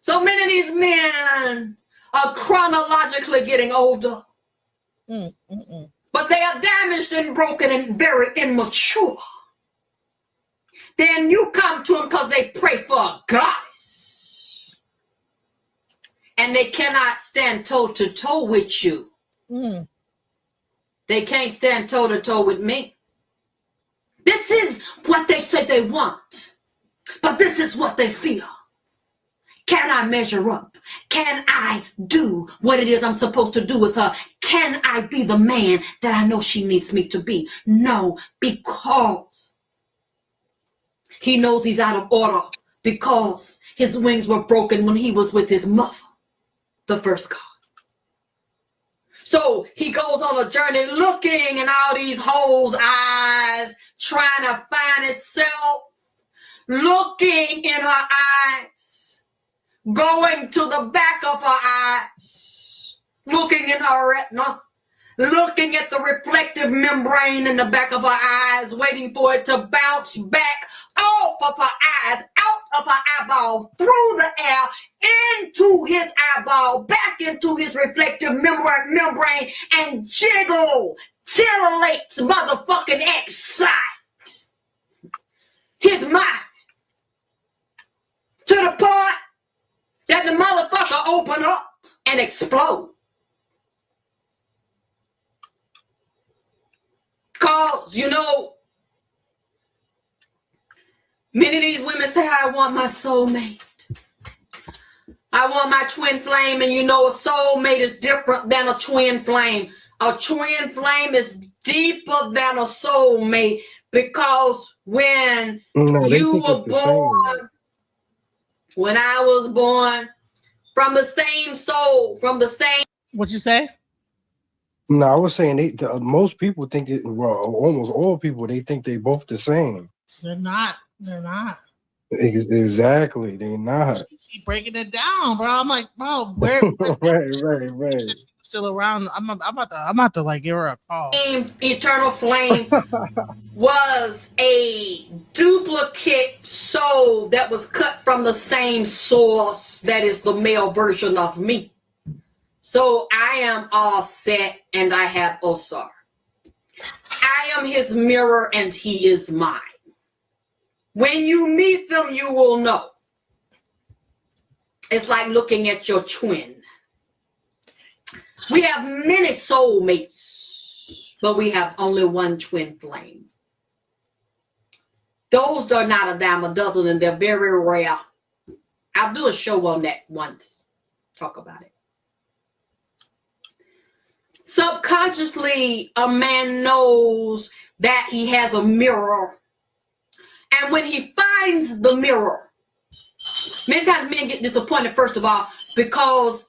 So many of these men are chronologically getting older. But they are damaged and broken and very immature. Then you come to them because they pray for a goddess. And they cannot stand toe-to-toe with you. They can't stand toe-to-toe with me. This is what they say they want. But this is what they feel. Can I measure up? Can I do what it is I'm supposed to do with her? Can I be the man that I know she needs me to be? No, because he knows he's out of order, because his wings were broken when he was with his mother, the first God. So he goes on a journey looking in all these hoes' eyes, trying to find itself, looking in her eyes, going to the back of her eyes, looking in her retina, looking at the reflective membrane in the back of her eyes, waiting for it to bounce back off of her eyes, out of her eyeball, through the air, into his eyeball, back into his reflective membrane, and jiggle, titillates, motherfucking excite his mind to the point that the motherfucker open up and explode. Cause, you know, many of these women say, I want my soulmate. I want my twin flame. And you know, a soulmate is different than a twin flame. A twin flame is deeper than a soulmate, because when you were born, when I was born, from the same soul, from the same. What you say? No, I was saying most people think it. Well, almost all people, they think they both the same. They're not. They're not. Exactly, they're not. Keep breaking it down, bro. I'm like, bro, where? right. Still around? I'm about to like give her a call. Eternal flame was a duplicate soul that was cut from the same source that is the male version of me. So I am all set and I have Osar. I am his mirror and he is mine. When you meet them, you will know. It's like looking at your twin. We have many soulmates, but we have only one twin flame. Those are not a dime a dozen, and they're very rare. I'll do a show on that once. Talk about it. Subconsciously, a man knows that he has a mirror. And when he finds the mirror, many times men get disappointed, first of all, because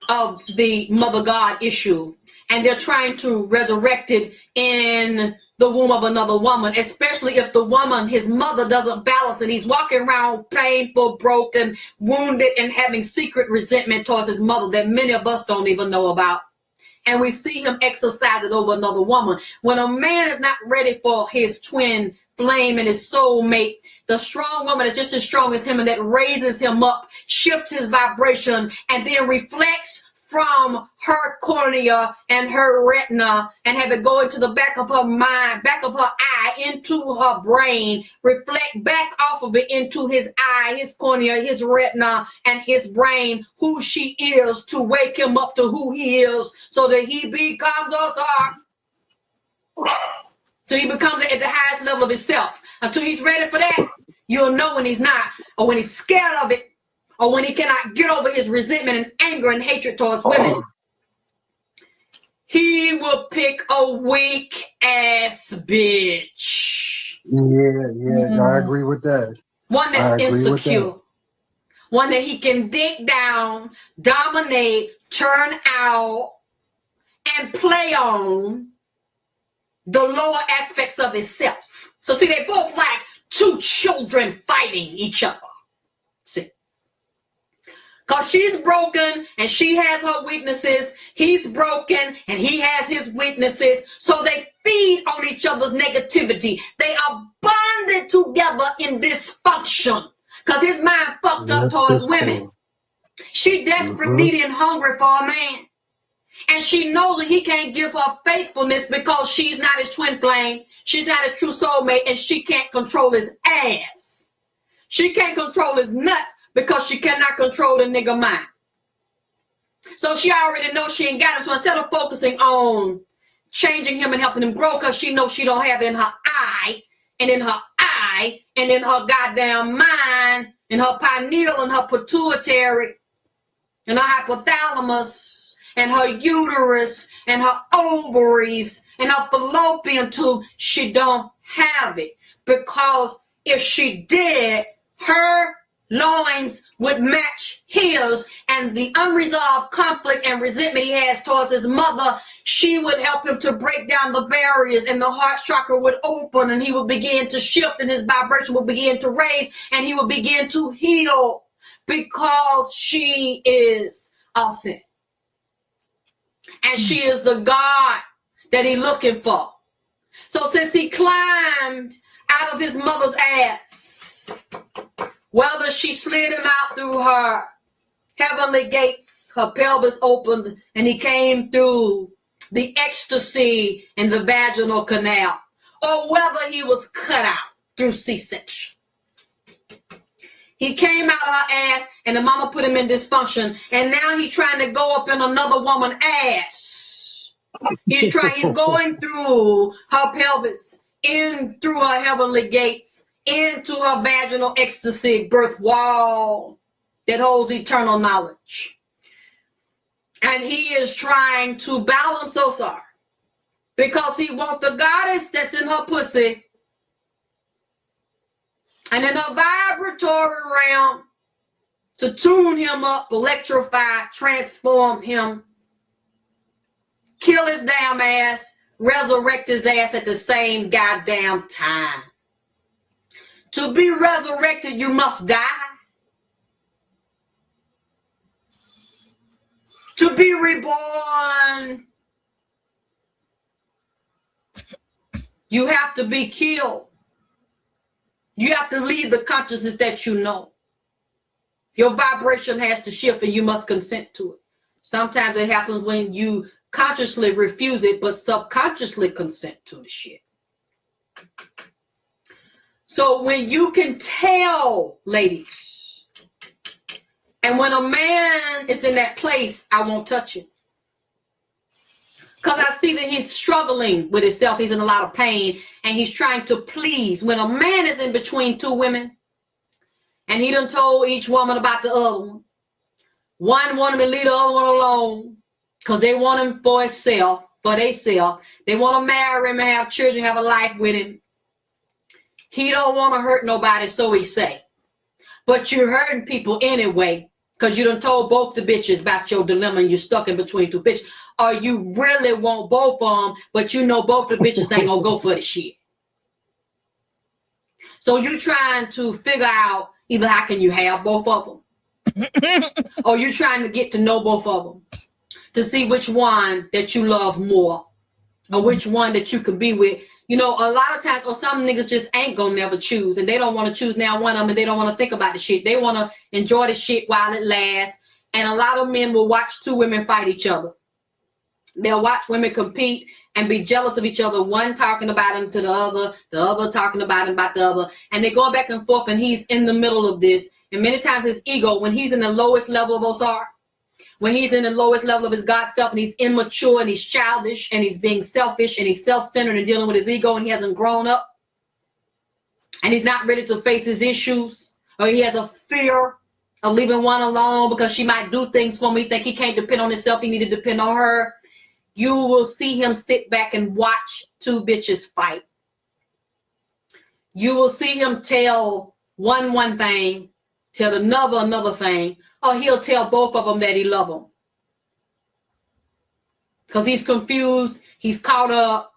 of the mother God issue. And they're trying to resurrect it in the womb of another woman, especially if the woman, his mother, doesn't balance and he's walking around painful, broken, wounded, and having secret resentment towards his mother that many of us don't even know about. And we see him exercise it over another woman. When a man is not ready for his twin flame and his soulmate, the strong woman is just as strong as him, and that raises him up, shifts his vibration, and then reflects from her cornea and her retina and have it go into the back of her mind, back of her eye, into her brain, reflect back off of it into his eye, his cornea, his retina, and his brain, who she is, to wake him up to who he is, so that he becomes us. So he becomes at the highest level of himself. Until he's ready for that, you'll know when he's not, or when he's scared of it, or when he cannot get over his resentment and anger and hatred towards women. He will pick a weak ass bitch. Yeah, I agree with that. One that's insecure. One that he can dig down, dominate, turn out, and play on the lower aspects of himself. So see, they both like two children fighting each other. See? Because she's broken and she has her weaknesses. He's broken and he has his weaknesses. So they feed on each other's negativity. They are bonded together in dysfunction. Because his mind fucked up towards women. She desperate, needy, and hungry for a man. And she knows that he can't give her faithfulness because she's not his twin flame. She's not his true soulmate, and she can't control his ass. She can't control his nuts because she cannot control the nigga mind. So she already knows she ain't got him. So instead of focusing on changing him and helping him grow, because she knows she don't have it in her eye, and in her eye, and in her goddamn mind, mind and her pineal and her pituitary and her hypothalamus and her uterus and her ovaries and her fallopian tube, she don't have it. Because if she did, her loins would match his, and the unresolved conflict and resentment he has towards his mother, she would help him to break down the barriers, and the heart chakra would open, and he would begin to shift, and his vibration would begin to raise, and he would begin to heal, because she is awesome. And she is the God that he's looking for. So since he climbed out of his mother's ass, whether she slid him out through her heavenly gates, her pelvis opened, and he came through the ecstasy in the vaginal canal, or whether he was cut out through C-section. He came out of her ass, and the mama put him in dysfunction, and now he's trying to go up in another woman's ass. He's going through her pelvis, in through her heavenly gates, into her vaginal ecstasy birth wall that holds eternal knowledge. And he is trying to balance us out because he wants the goddess that's in her pussy and in her vibratory realm to tune him up, electrify, transform him, kill his damn ass, resurrect his ass at the same goddamn time. To be resurrected, you must die. To be reborn, you have to be killed. You have to leave the consciousness that you know. Your vibration has to shift and you must consent to it. Sometimes it happens when you consciously refuse it, but subconsciously consent to the shit. So when you can tell, ladies, and when a man is in that place, I won't touch it. Because I see that he's struggling with himself. He's in a lot of pain and he's trying to please. When a man is in between two women and he done told each woman about the other one, one wanted to leave the other one alone because they want him for himself, for themselves. They want to marry him and have children, have a life with him. He don't want to hurt nobody, so he say. But you're hurting people anyway because you done told both the bitches about your dilemma and you're stuck in between two bitches. Or you really want both of them, but you know both the bitches ain't gonna go for the shit. So you trying to figure out either how can you have both of them, or you trying to get to know both of them to see which one that you love more, or which one that you can be with. You know, a lot of times, or some niggas just ain't gonna never choose, and they don't want to choose now one of them, and they don't want to think about the shit. They want to enjoy the shit while it lasts. And a lot of men will watch two women fight each other. They'll watch women compete and be jealous of each other, one talking about him to the other talking about him about the other. And they're going back and forth, and he's in the middle of this. And many times his ego, when he's in the lowest level of Osar, when he's in the lowest level of his God self, and he's immature and he's childish and he's being selfish and he's self-centered and dealing with his ego and he hasn't grown up and he's not ready to face his issues, or he has a fear of leaving one alone because she might do things for him. He think he can't depend on himself. He need to depend on her. You will see him sit back and watch two bitches fight. You will see him tell one thing, tell another thing, or he'll tell both of them that he love them. Because he's confused, he's caught up,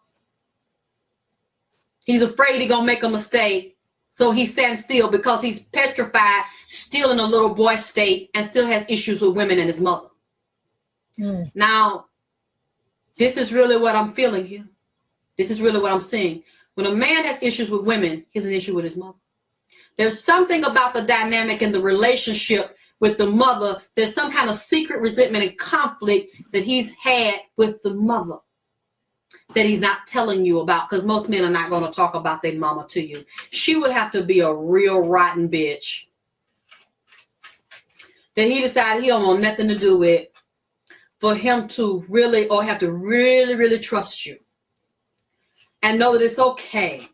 he's afraid he's gonna make a mistake. So he stands still because he's petrified, still in a little boy state, and still has issues with women and his mother. Now, this is really what I'm feeling here. This is really what I'm seeing. When a man has issues with women, he has an issue with his mother. There's something about the dynamic in the relationship with the mother. There's some kind of secret resentment and conflict that he's had with the mother that he's not telling you about, because most men are not going to talk about their mama to you. She would have to be a real rotten bitch that he decided he don't want nothing to do with, for him to really, or have to really, really trust you and know that it's okay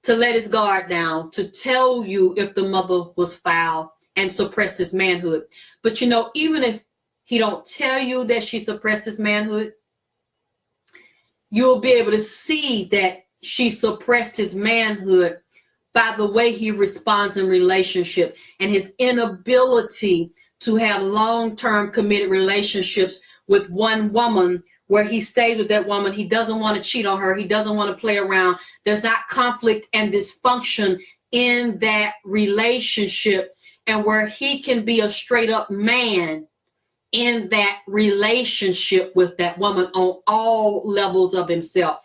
to let his guard down, to tell you if the mother was foul and suppressed his manhood. But you know, even if he don't tell you that she suppressed his manhood, you'll be able to see that she suppressed his manhood by the way he responds in relationship and his inability to have long-term committed relationships with one woman where he stays with that woman. He doesn't want to cheat on her. He doesn't want to play around. There's not conflict and dysfunction in that relationship, and where he can be a straight up man in that relationship with that woman on all levels of himself.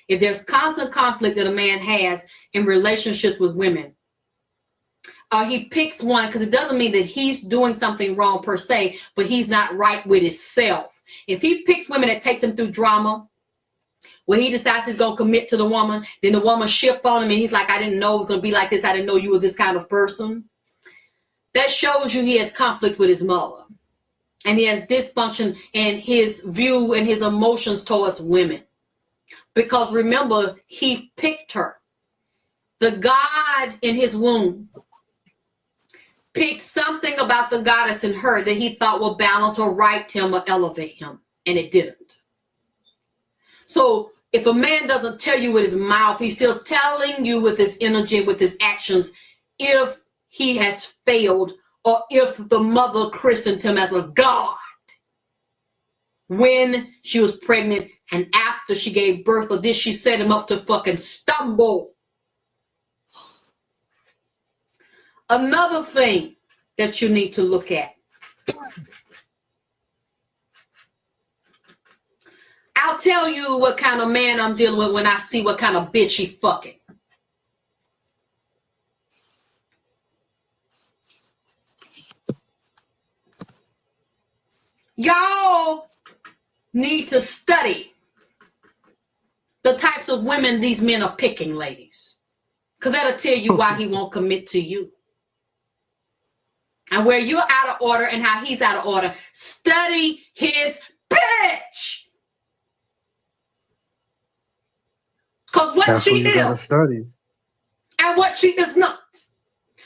If there's constant conflict that a man has in relationships with women, he picks one, because it doesn't mean that he's doing something wrong per se, but he's not right with himself. If he picks women that takes him through drama, when he decides he's going to commit to the woman, then the woman shift on him and he's like, I didn't know it was going to be like this. I didn't know you were this kind of person. That shows you he has conflict with his mother. And he has dysfunction in his view and his emotions towards women. Because remember, he picked her. The God in his womb picked something about the goddess in her that he thought would balance or right him or elevate him. And it didn't. So if a man doesn't tell you with his mouth, he's still telling you with his energy, with his actions, if he has failed or if the mother christened him as a god when she was pregnant and after she gave birth, or did she set him up to fucking stumble? Another thing that you need to look at. I'll tell you what kind of man I'm dealing with when I see what kind of bitch he fucking. Y'all need to study the types of women these men are picking, ladies. Because that'll tell you why he won't commit to you. And where you're out of order and how he's out of order. Study his bitch. Because what That's she what you gotta is study. and what she is not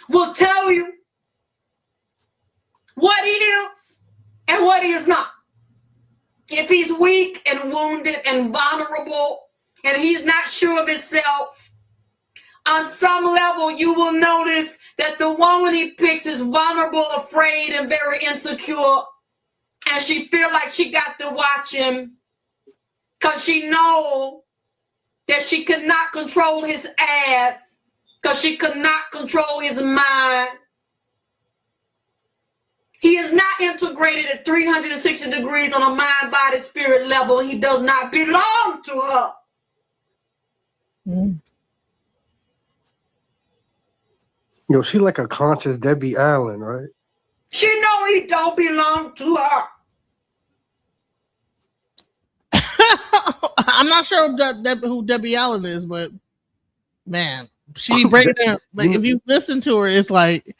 will tell you what he is and what he is not. If he's weak and wounded and vulnerable and he's not sure of himself, on some level you will notice that the woman he picks is vulnerable, afraid, and very insecure. And she feel like she got to watch him because she knows that she could not control his ass, because she could not control his mind. He is not integrated at 360 degrees on a mind, body, spirit level. He does not belong to her. Yo, she like a conscious Debbie Allen, right? She know he don't belong to her. I'm not sure who Debbie Allen is, but man, she breaking down. Like if you listen to her, it's like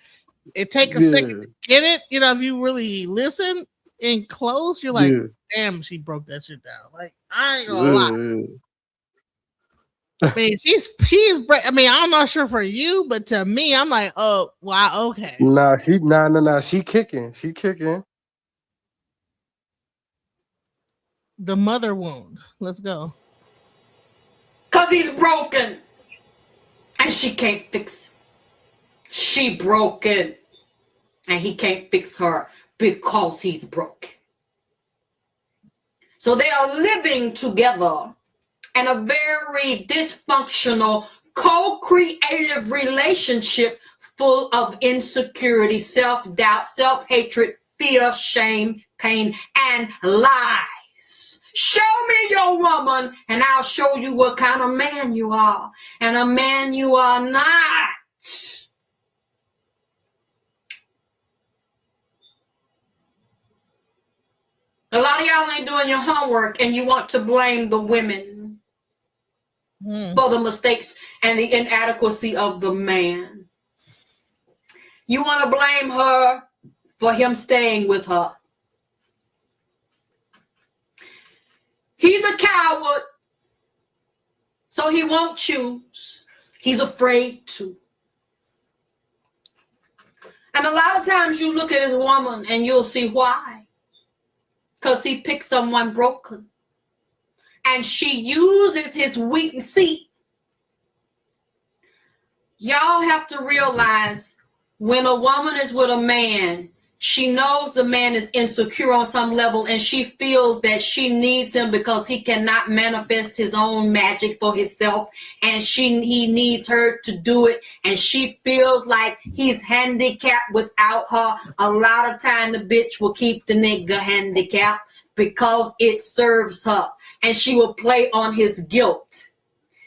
it take a second to get it. You know, if you really listen in close, you're like, damn, she broke that shit down. Like I ain't gonna lie. I mean, she's. I mean, I'm not sure for you, but to me, I'm like, oh, wow, okay. Nah, she kicking. She kicking. The mother wound. Let's go. Because he's broken. And she can't fix it. She broken. And he can't fix her because he's broken. So they are living together in a very dysfunctional, co-creative relationship full of insecurity, self-doubt, self-hatred, fear, shame, pain, and lies. Show me your woman, and I'll show you what kind of man you are, and a man you are not. A lot of y'all ain't doing your homework, and you want to blame the women for the mistakes and the inadequacy of the man. You want to blame her for him staying with her. He's a coward, so he won't choose. He's afraid to. And a lot of times you look at this woman and you'll see why. Because he picked someone broken. And she uses his weakness. See, y'all have to realize when a woman is with a man, she knows the man is insecure on some level and she feels that she needs him because he cannot manifest his own magic for himself and he needs her to do it, and she feels like he's handicapped without her. A lot of time the bitch will keep the nigga handicapped because it serves her, and she will play on his guilt.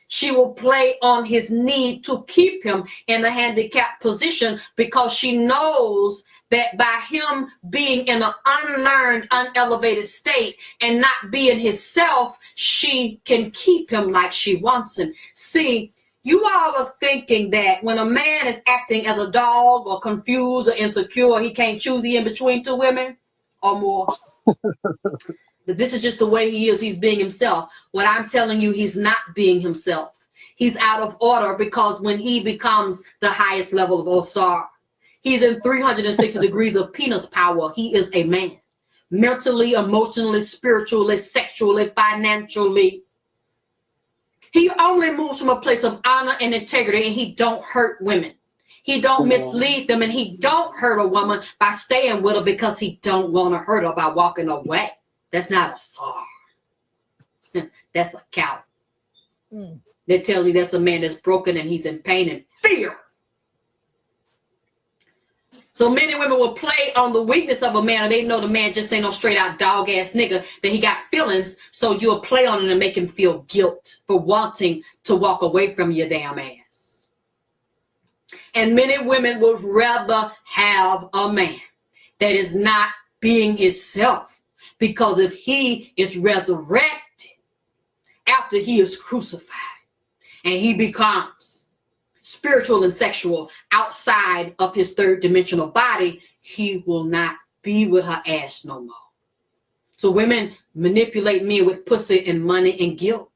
She will play on his need to keep him in a handicapped position because she knows that by him being in an unlearned, unelevated state and not being himself, she can keep him like she wants him. See, you all are thinking that when a man is acting as a dog or confused or insecure, he can't choose in between two women or more. This is just the way he is. He's being himself. What I'm telling you, he's not being himself. He's out of order because when he becomes the highest level of Osar, he's in 360 degrees of penis power. He is a man. Mentally, emotionally, spiritually, sexually, financially. He only moves from a place of honor and integrity, and he don't hurt women. He don't mislead them, and he don't hurt a woman by staying with her because he don't want to hurt her by walking away. That's not a SAR. That's a coward. They tell you that's a man that's broken and he's in pain and fear. So many women will play on the weakness of a man, and they know the man just ain't no straight out dog ass nigga, that he got feelings. So you'll play on him and make him feel guilt for wanting to walk away from your damn ass. And many women would rather have a man that is not being himself. Because if he is resurrected after he is crucified and he becomes spiritual and sexual outside of his third dimensional body, he will not be with her ass no more. So women manipulate men with pussy and money and guilt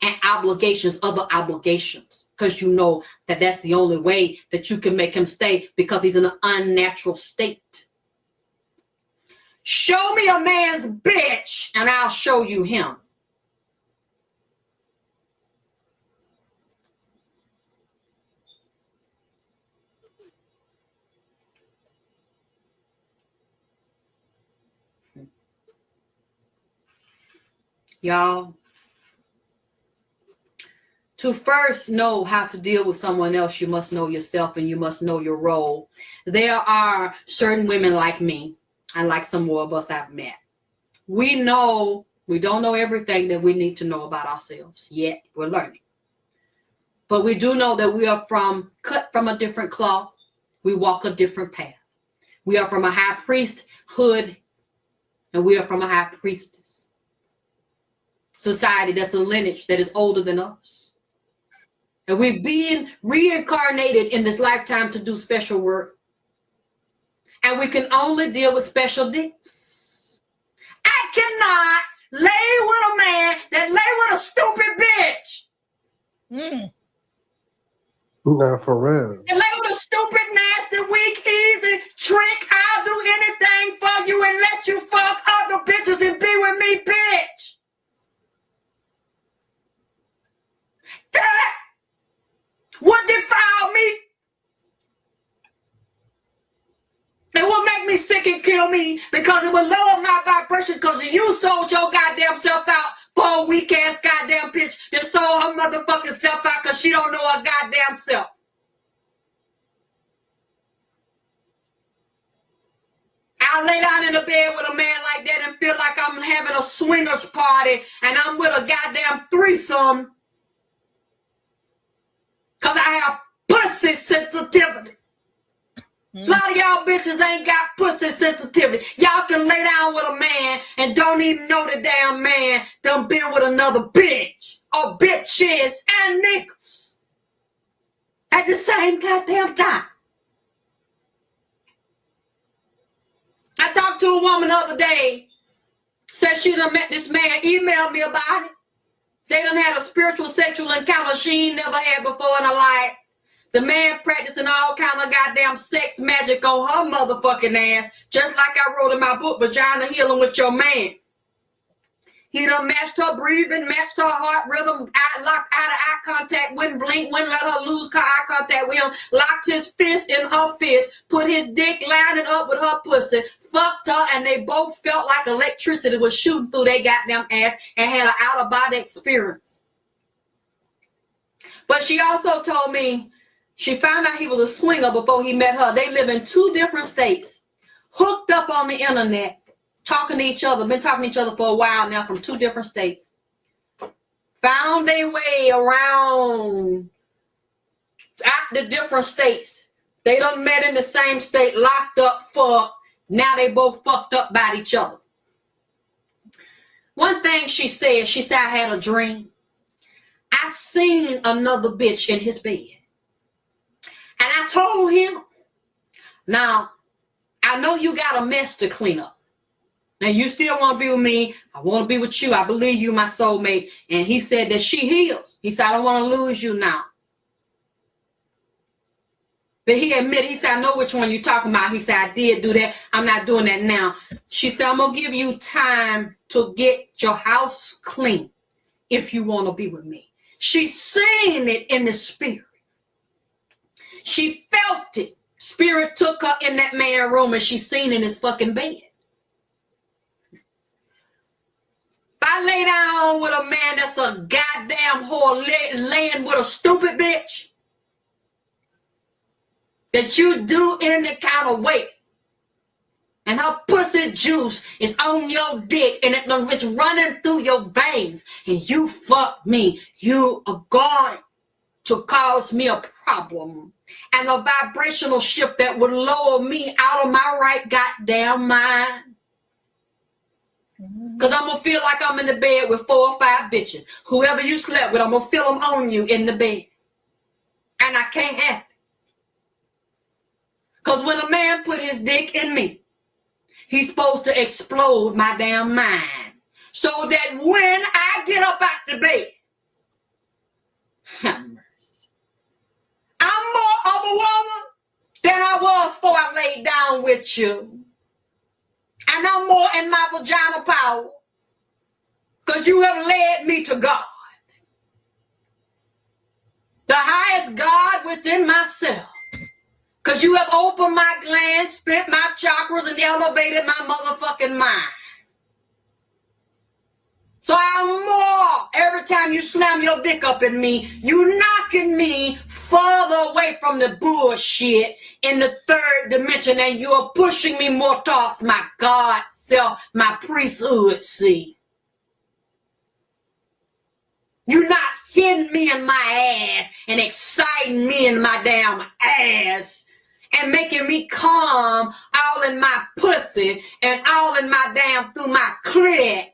and obligations, other obligations, because you know that that's the only way that you can make him stay because he's in an unnatural state. Show me a man's bitch and I'll show you him. Y'all, to first know how to deal with someone else, you must know yourself and you must know your role. There are certain women like me and like some more of us I've met. We know we don't know everything that we need to know about ourselves yet. We're learning. But we do know that we are cut from a different cloth. We walk a different path. We are from a high priesthood and we are from a high priestess. Society that's a lineage that is older than us. And we're being reincarnated in this lifetime to do special work. And we can only deal with special dicks. I cannot lay with a man that lay with a stupid bitch. Nah, for real. And lay with a stupid, nasty, weak, easy trick. I'll do anything for you and let you fuck other bitches and be with me, bitch. That would defile me. It will make me sick and kill me because it will lower my vibration because you sold your goddamn self out for a weak ass goddamn bitch that sold her motherfucking self out because she don't know her goddamn self. I lay down in the bed with a man like that and feel like I'm having a swingers party and I'm with a goddamn threesome because I have pussy sensitivity. A lot of y'all bitches ain't got pussy sensitivity. Y'all can lay down with a man and don't even know the damn man done been with another bitch or bitches and niggas at the same goddamn time. I talked to a woman the other day, said she done met this man, emailed me about it. They done had a spiritual sexual encounter she ain't never had before in her life. The man practicing all kind of goddamn sex magic on her motherfucking ass, just like I wrote in my book, Vagina Healing with Your Man. He done matched her breathing, matched her heart rhythm, locked out of eye contact, wouldn't blink, wouldn't let her lose eye contact with him, locked his fist in her fist, put his dick lining up with her pussy, fucked her, and they both felt like electricity was shooting through their goddamn ass and had an out-of-body experience. But she also told me she found out he was a swinger before he met her. They live in 2 different states, hooked up on the internet, talking to each other, been talking to each other for a while now from 2 different states. Found their way around out the different states. They done met in the same state, locked up, fucked. Now they both fucked up by each other. One thing she said, I had a dream. I seen another bitch in his bed. And I told him, now, I know you got a mess to clean up. Now, you still want to be with me. I want to be with you. I believe you, my soulmate. And he said that she heals. He said, I don't want to lose you now. But he admitted, he said, I know which one you're talking about. He said, I did do that. I'm not doing that now. She said, I'm going to give you time to get your house clean if you want to be with me. She seen it in the spirit. She felt it. Spirit took her in that man's room and she seen in his fucking bed. If I lay down with a man that's a goddamn whore laying with a stupid bitch, that you do any kind of way, and her pussy juice is on your dick and it's running through your veins, and you fuck me, you are going to cause me a problem and a vibrational shift that would lower me out of my right goddamn mind. Because I'm going to feel like I'm in the bed with 4 or 5 bitches. Whoever you slept with, I'm going to feel them on you in the bed. And I can't have it. Because when a man put his dick in me, he's supposed to explode my damn mind. So that when I get up out the bed, have mercy, I'm more of a woman than I was before I laid down with you. And I'm more in my vagina power because you have led me to God, the highest God within myself, because you have opened my glands, spent my chakras, and elevated my motherfucking mind. So I'm more, every time you slam your dick up in me, you knocking me further away from the bullshit in the 3rd dimension, and you're pushing me more towards my God self, my priesthood, see. You're not hitting me in my ass and exciting me in my damn ass and making me calm all in my pussy and all in my damn through my clit.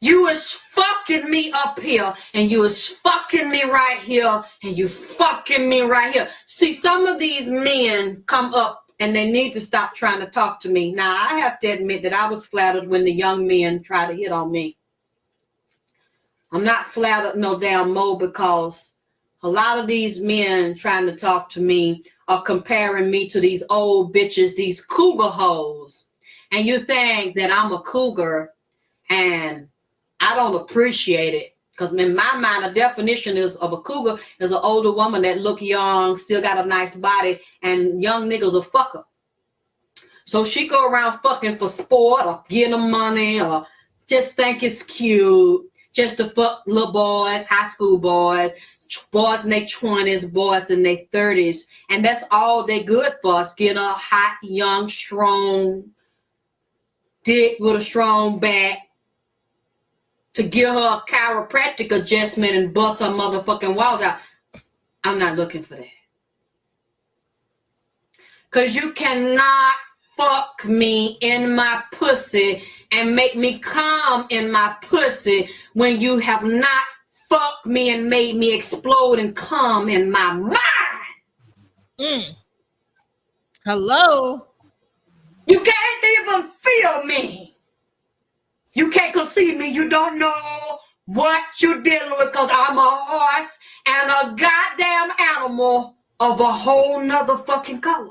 You is fucking me up here, and you is fucking me right here, and you fucking me right here. See, some of these men come up, and they need to stop trying to talk to me. Now, I have to admit that I was flattered when the young men try to hit on me. I'm not flattered no damn more, because a lot of these men trying to talk to me are comparing me to these old bitches, these cougar hoes. And you think that I'm a cougar, and I don't appreciate it, because in my mind, the definition of a cougar is an older woman that look young, still got a nice body, and young niggas a fucker. So she go around fucking for sport or getting them money or just think it's cute, just to fuck little boys, high school boys, boys in their 20s, boys in their 30s, and that's all they good for us. Get a hot, young, strong dick with a strong back, to give her a chiropractic adjustment and bust her motherfucking walls out. I'm not looking for that. Because you cannot fuck me in my pussy and make me calm in my pussy when you have not fucked me and made me explode and calm in my mind. Hello? You can't even feel me. You can't conceive me. You don't know what you're dealing with because I'm a horse and a goddamn animal of a whole nother fucking color.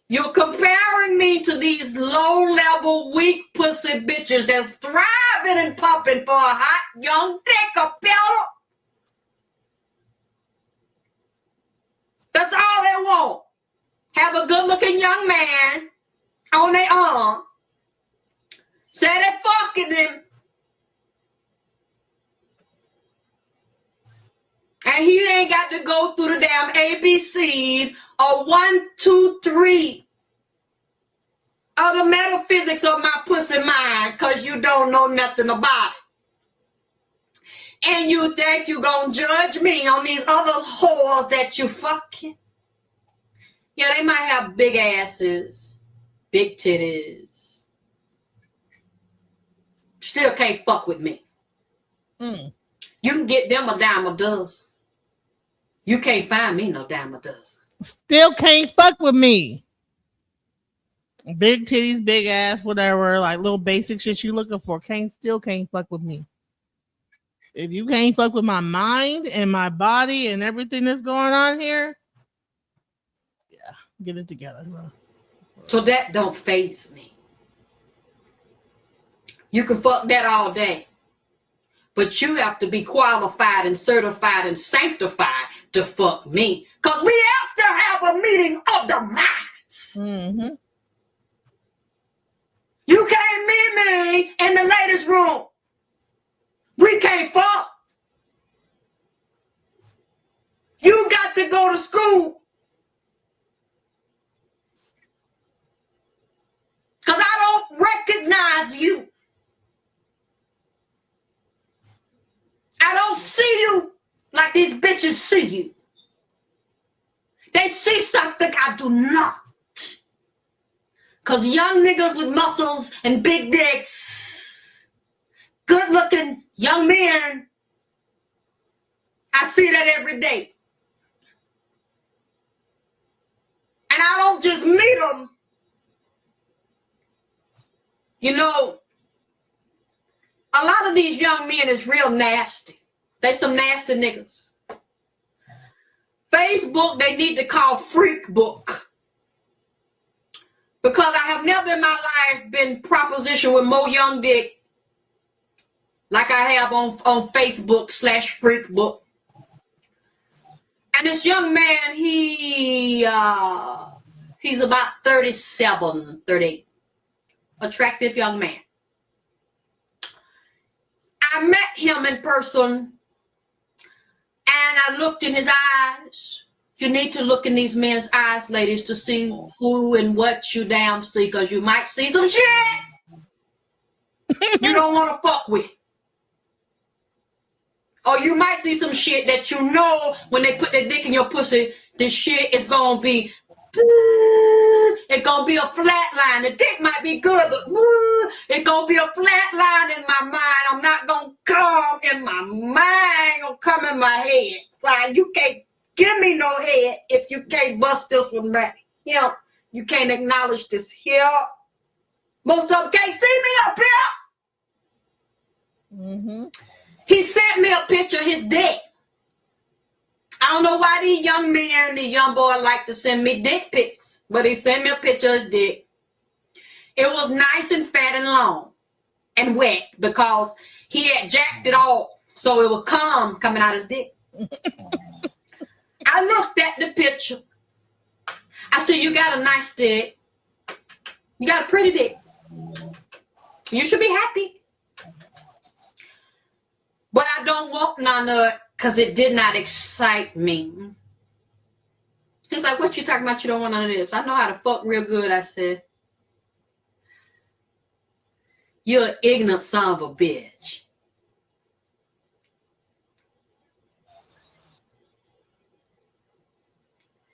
You're comparing me to these low-level, weak pussy bitches that's thriving and pumping for a hot, young dick, a pillow. That's all they want. Have a good-looking young man on their arm. Say they fucking him. And he ain't got to go through the damn ABC or 1, 2, 3 of the metaphysics of my pussy mind because you don't know nothing about it. And you think you gonna judge me on these other whores that you fucking. Yeah, they might have big asses, big titties. Still can't fuck with me. You can get them a dime a dozen. You can't find me no dime a dozen. Still can't fuck with me. Big titties, big ass, whatever, like little basic shit you looking for. Still can't fuck with me. If you can't fuck with my mind and my body and everything that's going on here, yeah, get it together, bro. So that don't faze me. You can fuck that all day. But you have to be qualified and certified and sanctified to fuck me. Because we have to have a meeting of the minds. Mm-hmm. You can't meet me in the ladies' room. We can't fuck. You got to go to school. Because I don't recognize you. I don't see you like these bitches see you. They see something I do not. Because young niggas with muscles and big dicks, good looking young men, I see that every day. And I don't just meet them. You know, a lot of these young men is real nasty. They some nasty niggas. Facebook, they need to call Freak Book. Because I have never in my life been propositioned with more young dick like I have on Facebook /Freak Book. And this young man, he's about 37, 38. Attractive young man. I met him in person and I looked in his eyes. You need to look in these men's eyes, ladies, to see who and what you damn see, because you might see some shit you don't want to fuck with. Or you might see some shit that you know when they put their dick in your pussy, this shit is going to be, it's going to be a flat line. The dick might be good, but it's going to be a flat line in my mind. I'm not going to come in my mind. Going to come in my head. Like, you can't give me no head if you can't bust this with me. You can't acknowledge this here. Most of them can't see me up here. Mm-hmm. He sent me a picture of his dick. I don't know why these young men, these young boys like to send me dick pics, but he sent me a picture of his dick. It was nice and fat and long and wet because he had jacked it off so it would come coming out his dick. I looked at the picture. I said, you got a nice dick. You got a pretty dick. You should be happy. But I don't want none of it because it did not excite me. He's like, what you talking about? You don't want none of this. I know how to fuck real good, I said. You're an ignorant son of a bitch.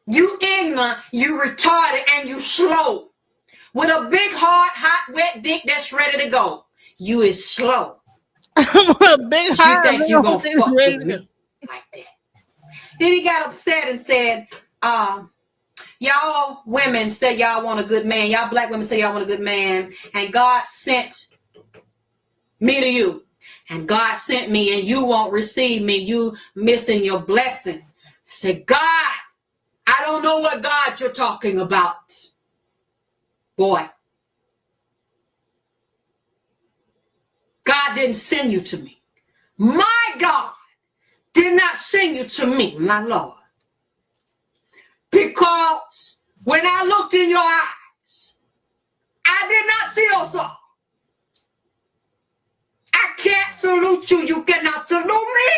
You ignorant, you retarded, and you slow. With a big, hard, hot, wet dick that's ready to go. You is slow. A big you think you gonna fuck with me like that. Then he got upset and said, y'all women say y'all want a good man. Y'all black women say y'all want a good man. And God sent Me to you. And God sent me and you won't receive me. You missing your blessing. I said, God, I don't know what God you're talking about. Boy, God didn't send you to me. My God did not send you to me, my Lord. Because when I looked in your eyes, I did not see your soul. I can't salute you. You cannot salute me.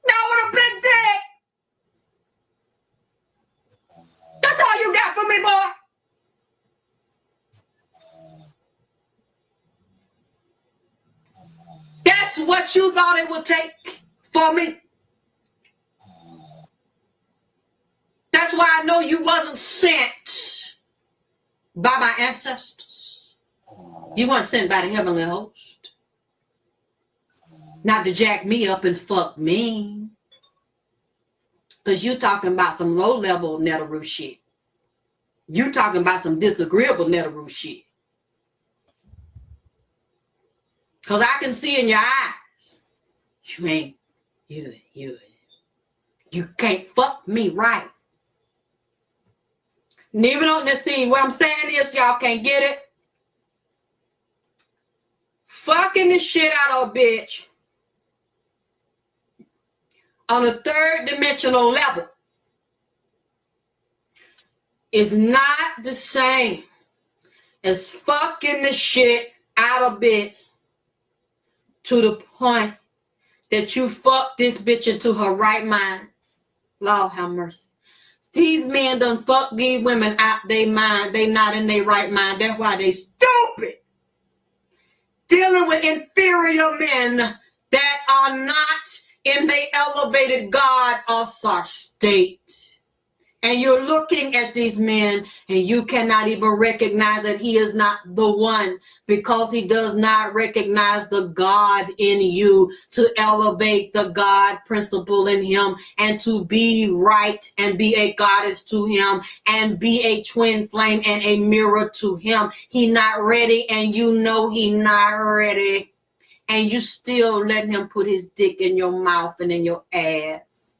That would have been dead. That's all you got for me, boy. That's what you thought it would take for me. That's why I know you wasn't sent by my ancestors. You weren't sent by the heavenly host. Not to jack me up and fuck me. Because you talking about some low-level Netaroo shit. You talking about some disagreeable Netaroo shit. Because I can see in your eyes, you can't fuck me right. And even on this scene, what I'm saying is, y'all can't get it. Fucking the shit out of a bitch on a third dimensional level is not the same as fucking the shit out of a bitch to the point that you fuck this bitch into her right mind. Lord have mercy. These men done fuck these women out their mind. They not in their right mind. That's why they stupid. Dealing with inferior men that are not in the elevated God or star state. And you're looking at these men and you cannot even recognize that he is not the one because he does not recognize the God in you to elevate the God principle in him and to be right and be a goddess to him and be a twin flame and a mirror to him. He not ready and you know he not ready. And you still let him put his dick in your mouth and in your ass.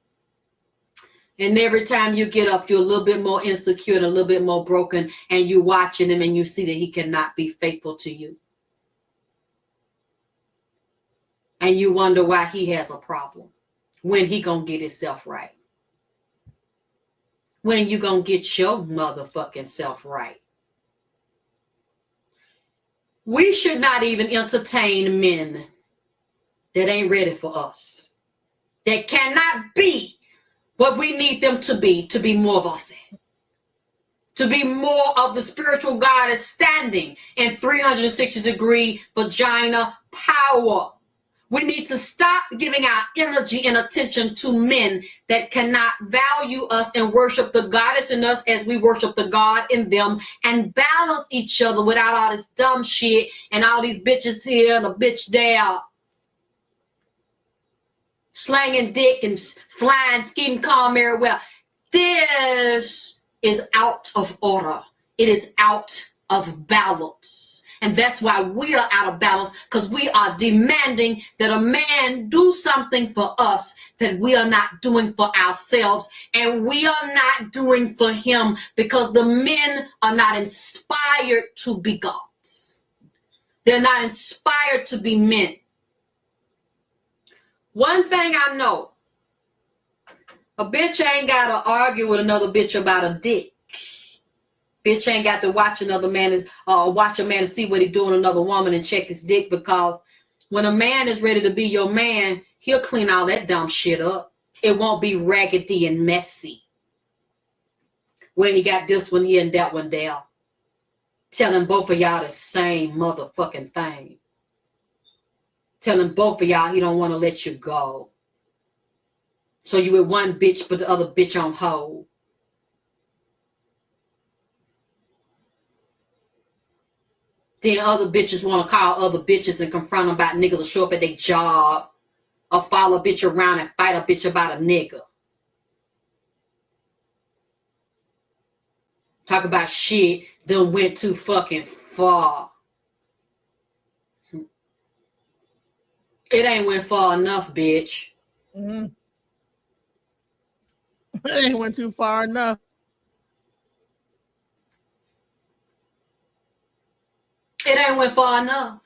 And every time you get up, you're a little bit more insecure and a little bit more broken. And you watching him and you see that he cannot be faithful to you. And you wonder why he has a problem. When he gonna get himself right? When you gonna get your motherfucking self right? We should not even entertain men that ain't ready for us. That cannot be what we need them to be more of us. To be more of the spiritual goddess standing in 360-degree vagina power. We need to stop giving our energy and attention to men that cannot value us and worship the goddess in us as we worship the God in them and balance each other without all this dumb shit and all these bitches here and a bitch there. Slanging dick and flying, skin calm everywhere. This is out of order. It is out of balance. And that's why we are out of balance, because we are demanding that a man do something for us that we are not doing for ourselves, and we are not doing for him because the men are not inspired to be gods. They're not inspired to be men. One thing I know, a bitch ain't got to argue with another bitch about a dick. Bitch ain't got to watch another man watch a man to see what he doing another woman and check his dick, because when a man is ready to be your man, he'll clean all that dumb shit up. It won't be raggedy and messy. Where he got this one here and that one there. Telling both of y'all the same motherfucking thing. Telling both of y'all he don't want to let you go. So you with one bitch but the other bitch on hold. Then other bitches want to call other bitches and confront them about niggas or show up at their job or follow a bitch around and fight a bitch about a nigga. Talk about shit done went too fucking far. It ain't went far enough, bitch. Mm-hmm. It ain't went too far enough. It ain't went far enough.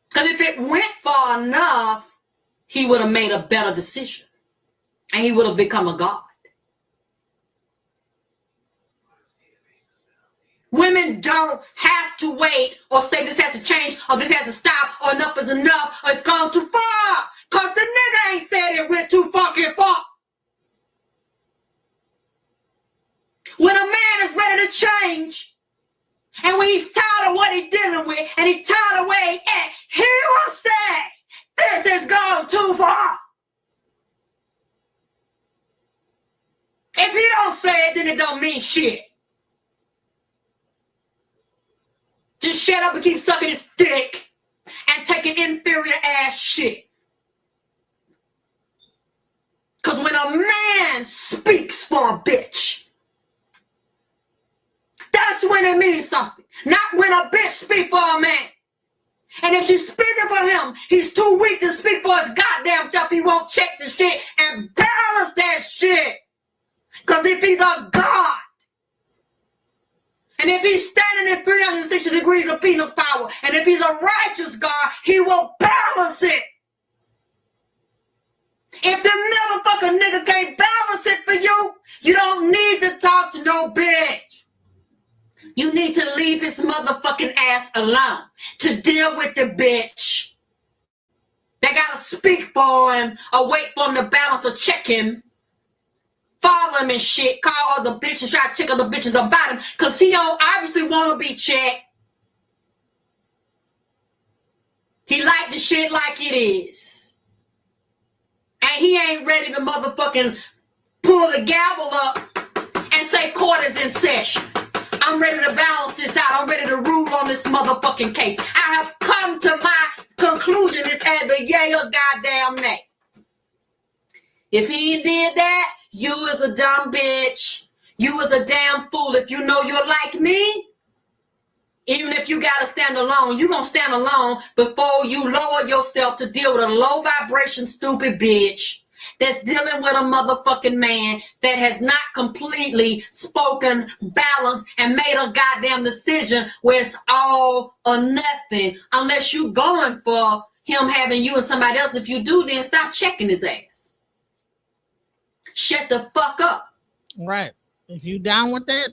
Because if it went far enough, he would have made a better decision. And he would have become a god. Women don't have to wait or say this has to change or this has to stop or enough is enough or it's gone too far. Because the nigga ain't said it went too fucking far. When a man is ready to change and when he's tired of what he's dealing with and he's tired of where he's at, he will say, this has gone too far. If he don't say it, then it don't mean shit. Just shut up and keep sucking his dick and taking inferior ass shit. Because when a man speaks for a bitch, that's when it means something. Not when a bitch speaks for a man. And if she's speaking for him, he's too weak to speak for his goddamn self. He won't check the shit and balance that shit. Because if he's a god, and if he's standing at 360 degrees of penis power, and if he's a righteous God, he will balance it. If the motherfucking nigga can't balance it for you, you don't need to talk to no bitch. You need to leave his motherfucking ass alone to deal with the bitch. They gotta speak for him or wait for him to balance or check him. Follow him and shit, call other bitches, try to check other bitches about him, because he don't obviously want to be checked. He like the shit like it is. And he ain't ready to motherfucking pull the gavel up and say court is in session. I'm ready to balance this out. I'm ready to rule on this motherfucking case. I have come to my conclusion. It's either yay or goddamn nay. If he did that, you is a dumb bitch. You is a damn fool. If you know you're like me, even if you gotta stand alone, you gonna stand alone before you lower yourself to deal with a low vibration stupid bitch that's dealing with a motherfucking man that has not completely spoken, balanced, and made a goddamn decision where it's all or nothing. Unless you going for him having you and somebody else. If you do, then stop checking his ass. Shut the fuck up. Right. If you down with that,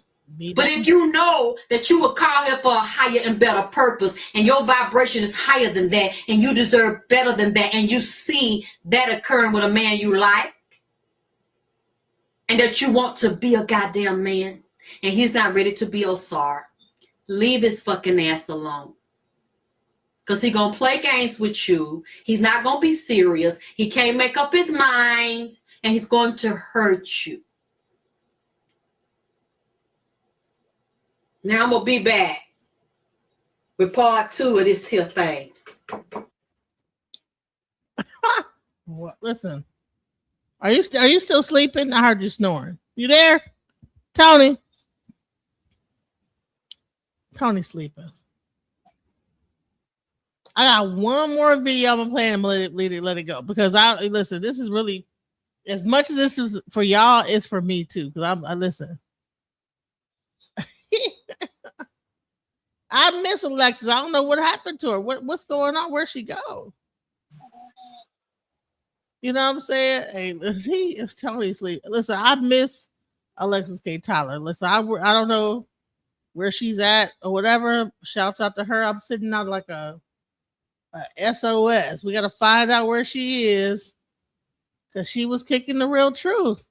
but if you know that you were called here for a higher and better purpose, and your vibration is higher than that, and you deserve better than that, and you see that occurring with a man you like, and that you want to be a goddamn man, and he's not ready to be a czar, leave his fucking ass alone. Because he's going to play games with you. He's not going to be serious. He can't make up his mind, and he's going to hurt you. Now I'm gonna be back with part 2 of this here thing. What? Listen, are you still sleeping? I heard you snoring. You there, Tony? Tony's sleeping. I got one more video I'm gonna play and let it go because listen. This is really as much as this is for y'all. It's for me too because I listen. I miss Alexis. I don't know what happened to her. What's going on? Where'd she go? You know what I'm saying? Hey, he is totally asleep. Listen, I miss Alexis K. Tyler. Listen, I don't know where she's at or whatever. Shouts out to her. I'm sitting out like a SOS. We got to find out where she is because she was kicking the real truth.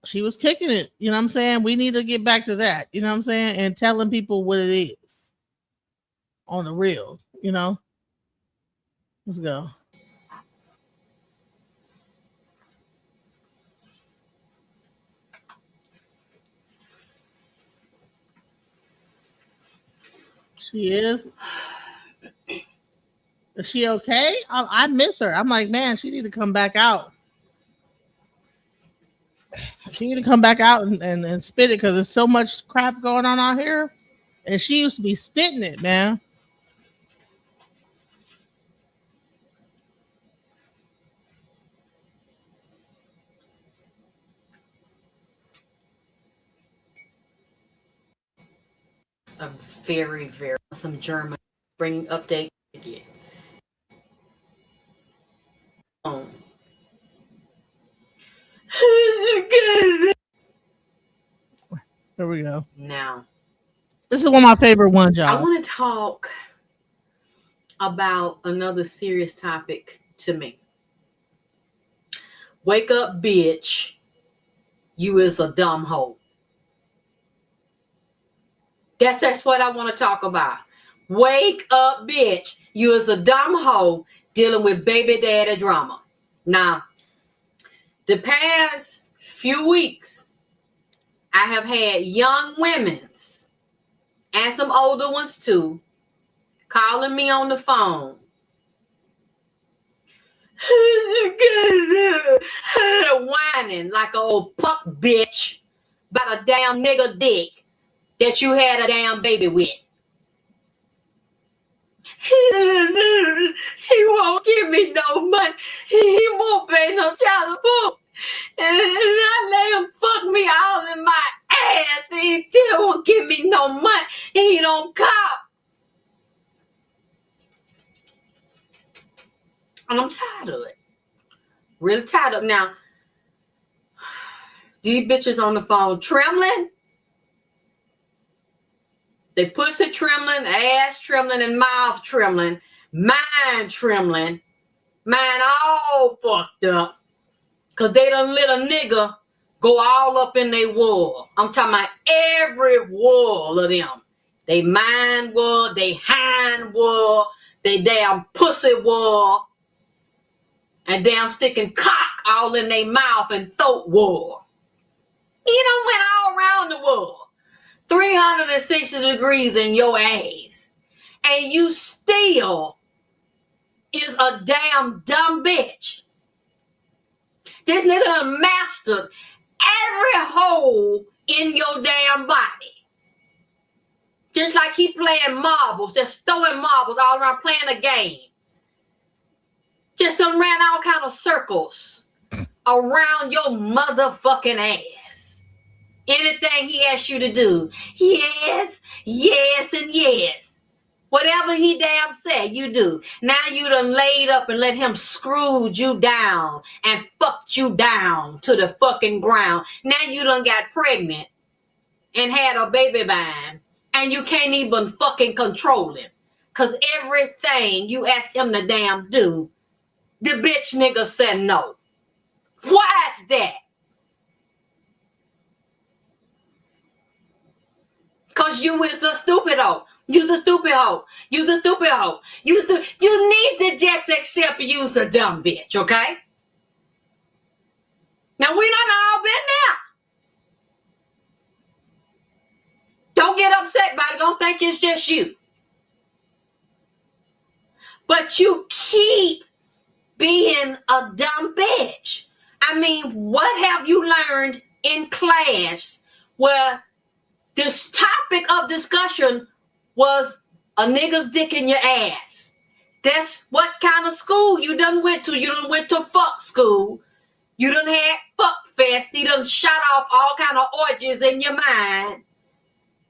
She was kicking it. You know what I'm saying? We need to get back to that. You know what I'm saying? And telling people what it is on the real, you know? Let's go. She is. Is she okay? I miss her. I'm like, man, she need to come back out. She need to come back out and spit it because there's so much crap going on out here. And she used to be spitting it, man. a very, very awesome German bringing update again. Here we go. Now, this is one of my favorite ones, y'all. I want to talk about another serious topic to me. Wake up, bitch. You is a dumb hoe. That's what I want to talk about. Wake up, bitch. You is a dumb hoe dealing with baby daddy drama. Now, the past few weeks, I have had young women's and some older ones too calling me on the phone. Whining like an old puck bitch about a damn nigga dick that you had a damn baby with. He won't give me no money. He won't pay no child support. And I let him fuck me all in my ass. He still won't give me no money. And he don't call. And I'm tired of it. Really tired of it. Now, these bitches on the phone trembling. They pussy trembling, ass trembling, and mouth trembling. Mind trembling. Mind all fucked up. Because they done let a nigga go all up in their wall. I'm talking about every wall of them. They mind wall, they hind wall, they damn pussy wall, and damn sticking cock all in their mouth and throat wall. You done went all around the world. 360 degrees in your ass. And you still is a damn dumb bitch. This nigga done mastered every hole in your damn body. Just like he playing marbles, just throwing marbles all around playing a game. Just done ran all kind of circles around your motherfucking ass. Anything he asks you to do, yes, yes, and yes. Whatever he damn said, you do. Now you done laid up and let him screw you down and fucked you down to the fucking ground. Now you done got pregnant and had a baby bind and you can't even fucking control him. Cause everything you ask him to damn do, the bitch nigga said no. Why is that? Cause you is the stupid hoe. You the stupid hoe. You the stupid hoe. You need to just accept you's a dumb bitch, okay? Now we done all been there. Don't get upset about it. Don't think it's just you. But you keep being a dumb bitch. I mean, what have you learned in class where this topic of discussion was a nigga's dick in your ass? That's what kind of school you done went to. You done went to fuck school. You done had fuck fest. You done shot off all kind of orgies in your mind.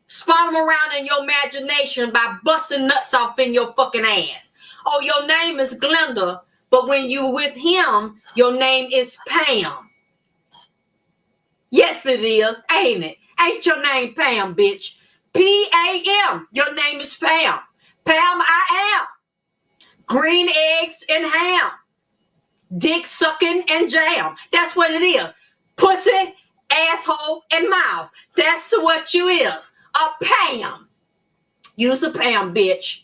Spun them around in your imagination by busting nuts off in your fucking ass. Oh, your name is Glenda, but when you with him, your name is Pam. Yes, it is, ain't it? Ain't your name Pam, bitch? P-A-M. Your name is Pam. Pam, I am. Green eggs and ham. Dick sucking and jam. That's what it is. Pussy, asshole, and mouth. That's what you is. A Pam. You's a Pam, bitch.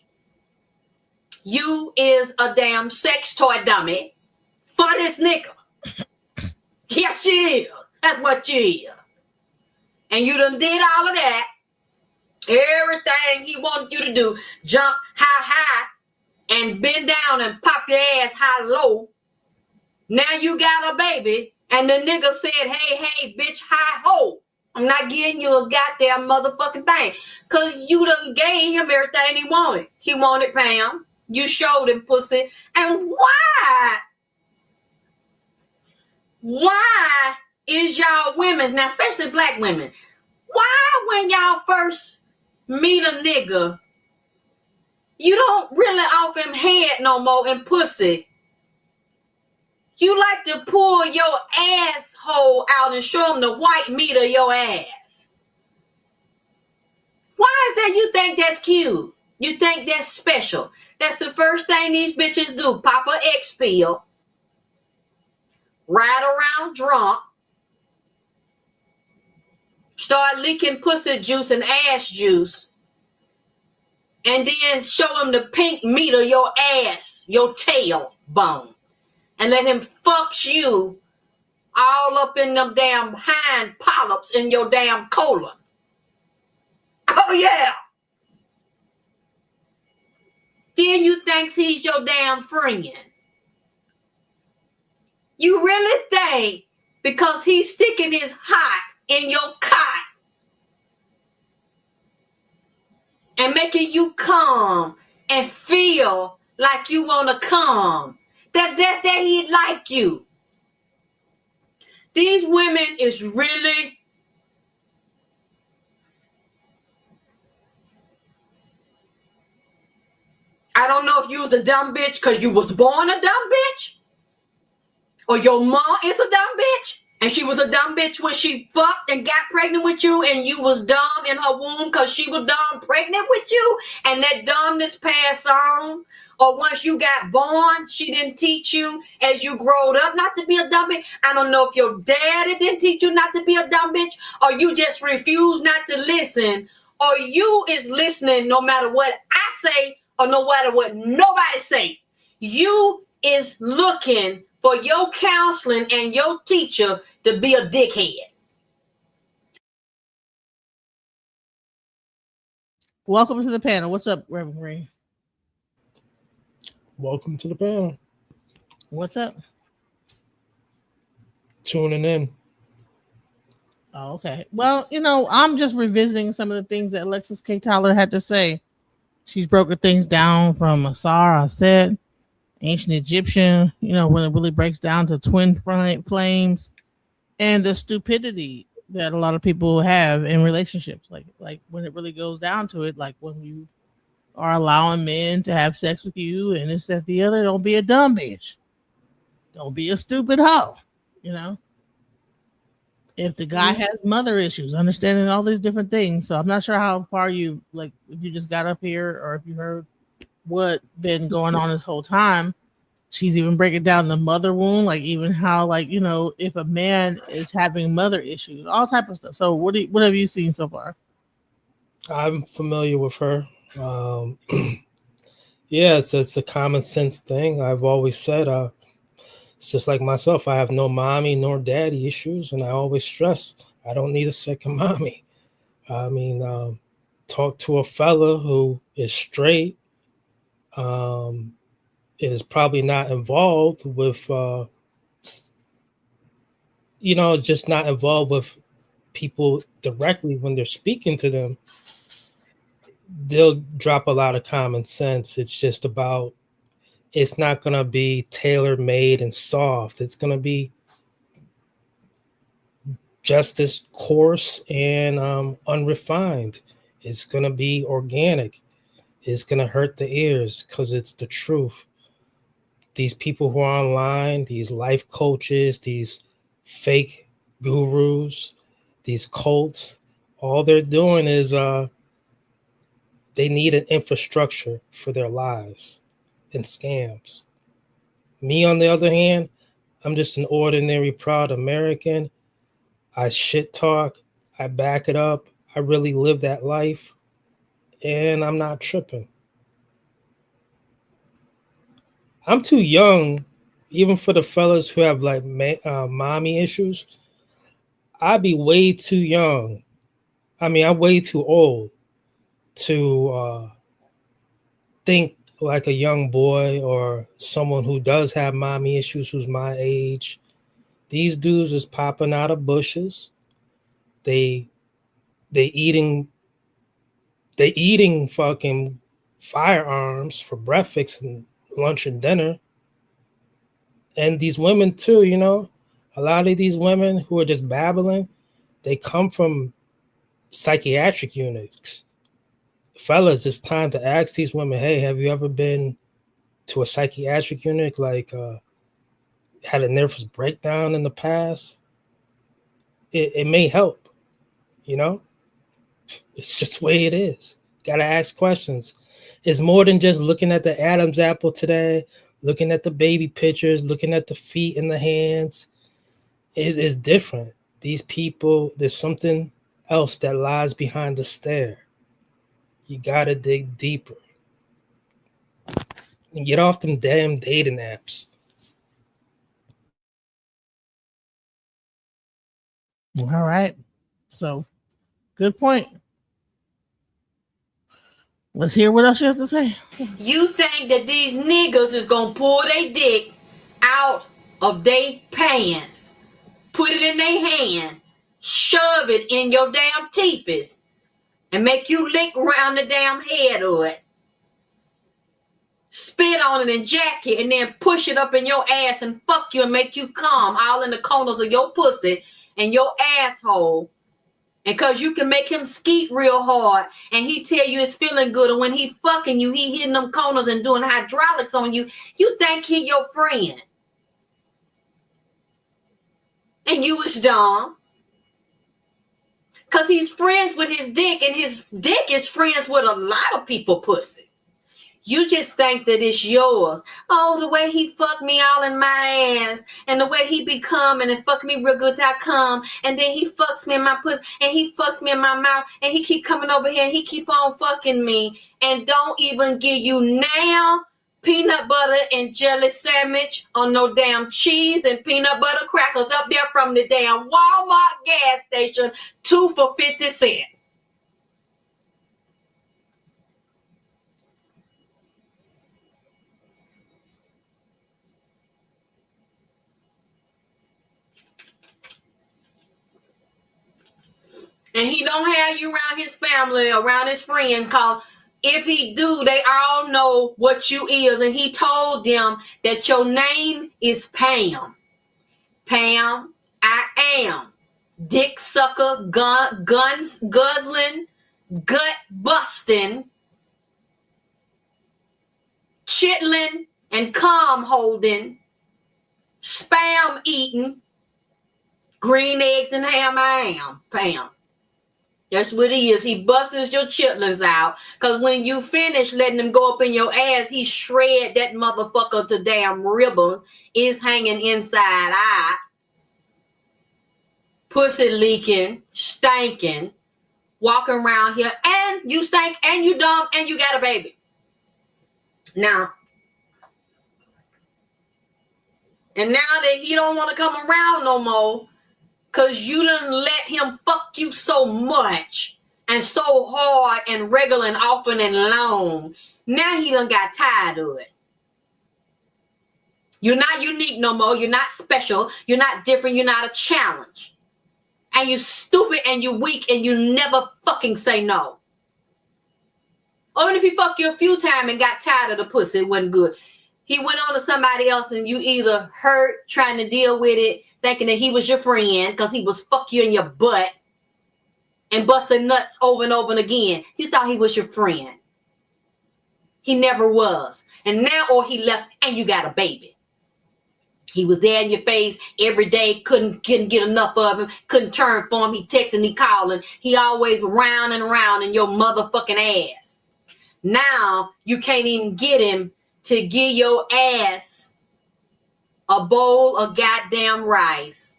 You is a damn sex toy dummy for this nigga. Yes, you is. That's what you is. And you done did all of that. Everything he wanted you to do. Jump high and bend down and pop your ass high low. Now you got a baby. And the nigga said, hey, bitch, hi ho. I'm not giving you a goddamn motherfucking thing. Because you done gave him everything he wanted. He wanted Pam. You showed him pussy. And why? Why is y'all women, now especially black women, why when y'all first meet a nigga, you don't really offer him head no more and pussy. You like to pull your asshole out and show him the white meat of your ass. Why is that you think that's cute? You think that's special? That's the first thing these bitches do. Pop a X pill, ride around drunk, start leaking pussy juice and ass juice, and then show him the pink meat of your ass, your tail bone, and let him fuck you all up in them damn hind polyps in your damn colon. Oh yeah. Then you think he's your damn friend. You really think because he's sticking his hot in your cot and making you come and feel like you want to come, that he like you. These women is really I don't know if you was a dumb bitch because you was born a dumb bitch, or your mom is a dumb bitch and she was a dumb bitch when she fucked and got pregnant with you, and you was dumb in her womb because she was dumb pregnant with you, and that dumbness passed on. Or once you got born, she didn't teach you as you growed up not to be a dumb bitch. I don't know if your daddy didn't teach you not to be a dumb bitch, or you just refuse not to listen, or you is listening no matter what I say or no matter what nobody say. You is looking for your counseling and your teacher to be a dickhead. Welcome to the panel. What's up, Reverend Green? Welcome to the panel. What's up? Tuning in. Oh, okay. Well, I'm just revisiting some of the things that Alexis K. Tyler had to say. She's broken things down from Asar, Aset, ancient Egyptian, when it really breaks down to twin flames and the stupidity that a lot of people have in relationships. Like when it really goes down to it, like when you are allowing men to have sex with you and this, that, the other, don't be a dumb bitch. Don't be a stupid hoe, If the guy has mother issues, understanding all these different things. So I'm not sure how far if you just got up here or if you heard what been going on this whole time. She's even breaking down the mother wound, like even how, if a man is having mother issues, all type of stuff. So what have you seen so far? I'm familiar with her. Yeah, it's a common sense thing. I've always said, it's just like myself. I have no mommy nor daddy issues, and I always stress I don't need a second mommy. I mean, talk to a fella who is straight, is probably not involved with, just not involved with people directly when they're speaking to them. They'll drop a lot of common sense. It's just about, it's not going to be tailor-made and soft. It's going to be just as coarse and unrefined. It's going to be organic. It's going to hurt the ears because it's the truth. These people who are online, these life coaches, these fake gurus, these cults, all they're doing is they need an infrastructure for their lives and scams. Me, on the other hand, I'm just an ordinary, proud American. I shit talk. I back it up. I really live that life. And I'm not tripping. I'm too young, even for the fellas who have like mommy issues. I'd be way too young. I mean, I'm way too old to think like a young boy or someone who does have mommy issues who's my age. These dudes is popping out of bushes. They eating fucking firearms for breakfast and lunch and dinner. And these women too, a lot of these women who are just babbling, they come from psychiatric units. fellas, it's time to ask these women, hey, have you ever been to a psychiatric unit, like had a nervous breakdown in the past? It may help, you know? It's just the way it is. Gotta ask questions. It's more than just looking at the Adam's apple today, looking at the baby pictures, looking at the feet and the hands. It is different. These people, there's something else that lies behind the stare. You gotta dig deeper. And get off them damn dating apps. All right. So, good point. Let's hear what else you have to say. You think that these niggas is gonna pull their dick out of their pants, put it in their hand, shove it in your damn teethis, and make you lick around the damn head of it, spit on it and jack it, and then push it up in your ass and fuck you and make you come all in the corners of your pussy and your asshole. And cause you can make him skeet real hard and he tell you it's feeling good, and when he fucking you, he hitting them corners and doing hydraulics on you, you think he your friend. And you is dumb. Cause he's friends with his dick, and his dick is friends with a lot of people pussy. You just think that it's yours. Oh, the way he fucked me all in my ass, and the way he be coming and fuck me real good till I come, and then he fucks me in my pussy, and he fucks me in my mouth, and he keep coming over here, and he keep on fucking me, and don't even give you now peanut butter and jelly sandwich on no damn cheese and peanut butter crackers up there from the damn Walmart gas station, 2 for 50 cents. And he don't have you around his family, around his friend, cause if he do, they all know what you is. And he told them that your name is Pam. Pam, I am. Dick sucker, guns guzzling, gut busting, chitlin and calm holding, spam eating, green eggs and ham I am. Pam. That's what he is. He busts your chitlins out. Because when you finish letting them go up in your ass, he shred that motherfucker to damn ribbon. Is hanging inside out. Pussy leaking, stinking, walking around here. And you stink, and you dumb, and you got a baby. Now, and now that he don't want to come around no more, because you done let him fuck you so much and so hard and regular and often and long. Now he done got tired of it. You're not unique no more. You're not special. You're not different. You're not a challenge. And you stupid and you weak and you never fucking say no. Even if he fucked you a few times and got tired of the pussy, it wasn't good. He went on to somebody else and you either hurt trying to deal with it, thinking that he was your friend because he was fuck you in your butt and busting nuts over and over and again. You thought he was your friend. He never was. And now, or he left and you got a baby. He was there in your face every day, couldn't get enough of him, couldn't turn for him. He texting, he calling. He always round and round in your motherfucking ass. Now, you can't even get him to give your ass a bowl of goddamn rice.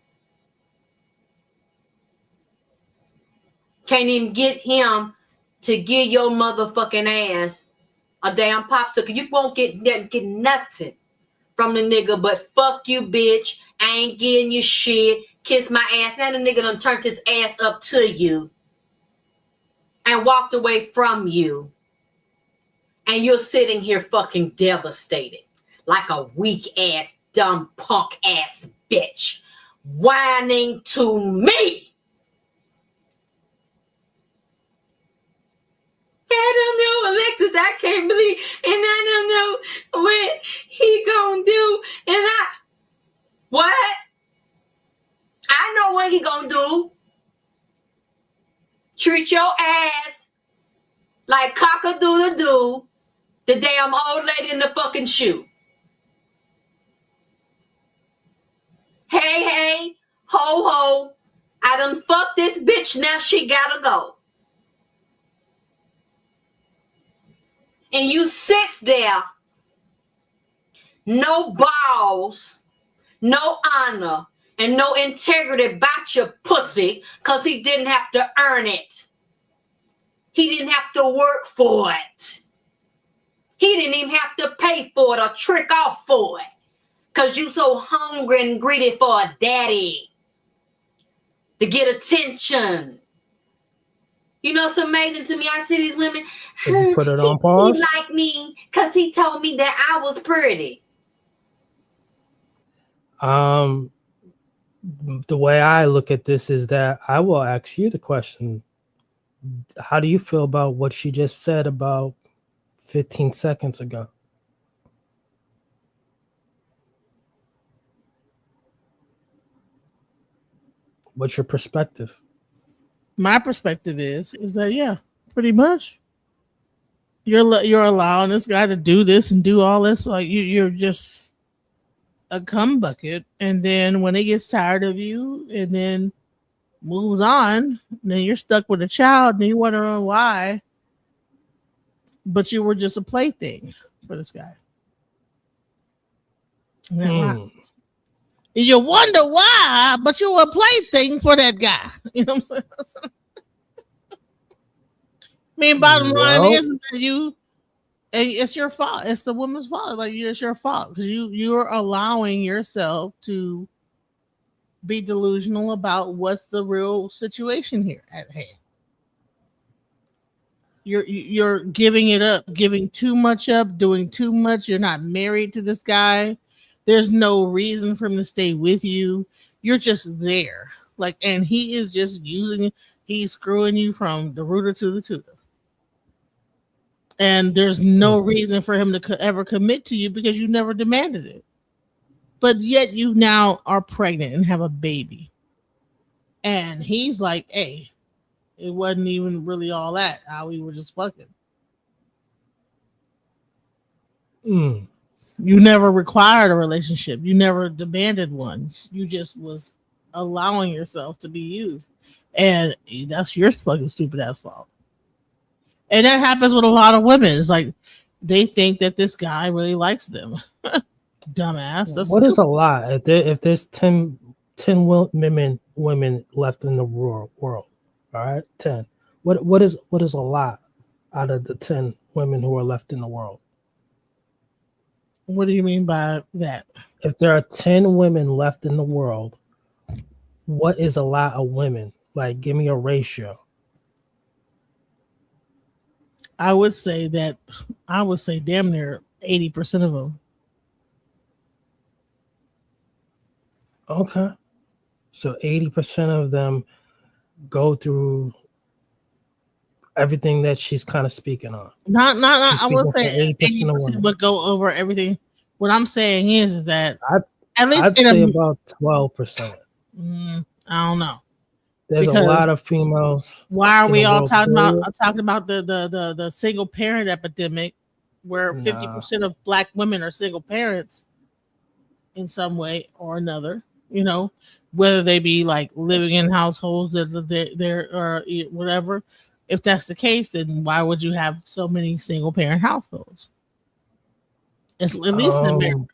Can't even get him to give your motherfucking ass a damn popsicle. You won't get nothing from the nigga but fuck you, bitch. I ain't getting you shit. Kiss my ass. Now the nigga done turned his ass up to you and walked away from you. And you're sitting here fucking devastated like a weak ass, dumb punk ass bitch whining to me. I don't know, Alexis, I can't believe, and I don't know what he gonna do, and what? I know what he gonna do. Treat your ass like cock-a-doodle-doo, the damn old lady in the fucking shoe. Hey, ho, ho, I done fucked this bitch, now she gotta go. And you sits there, no balls, no honor, and no integrity about your pussy, because he didn't have to earn it. He didn't have to work for it. He didn't even have to pay for it or trick off for it. Because you so hungry and greedy for a daddy. To get attention. You know what's amazing to me? I see these women. Did you put it on pause? He liked me because he told me that I was pretty. The way I look at this is that I will ask you the question. How do you feel about what she just said about 15 seconds ago? What's your perspective? My perspective is that, yeah, pretty much. You're allowing this guy to do this and do all this. Like you're just a cum bucket. And then when he gets tired of you and then moves on, then you're stuck with a child and you wonder why. But you were just a plaything for this guy. Isn't that right? And you wonder why, but you were a plaything for that guy. You know what I'm saying? I mean, bottom line is that it's your fault. It's the woman's fault. Like it's your fault because you're allowing yourself to be delusional about what's the real situation here at hand. You're giving it up, giving too much up, doing too much. You're not married to this guy. There's no reason for him to stay with you. You're just there. Like, and he is just he's screwing you from the rooter to the tutor. And there's no reason for him to ever commit to you because you never demanded it. But yet you now are pregnant and have a baby. And he's like, hey, it wasn't even really all that. How we were just fucking. You never required a relationship. You never demanded one. You just was allowing yourself to be used. And that's your fucking stupid ass fault. And that happens with a lot of women. It's like they think that this guy really likes them. Dumbass. That's what is a lot? If there's 10 women left in the world, all right, 10. What is a lot out of the 10 women who are left in the world? What do you mean by that? If there are 10 women left in the world, what is a lot of women? Like, give me a ratio. I would say damn near 80% of them. Okay. So 80% of them go through everything that she's kind of speaking on. Not I would say 80% would go over everything. What I'm saying is that I'd say about 12%. I don't know. There's a lot of females. Why are we all talking about the single parent epidemic, where 50% of Black women are single parents in some way or another? You know, whether they be like living in households that they're or whatever. If that's the case, then why would you have so many single parent households? It's at least in America.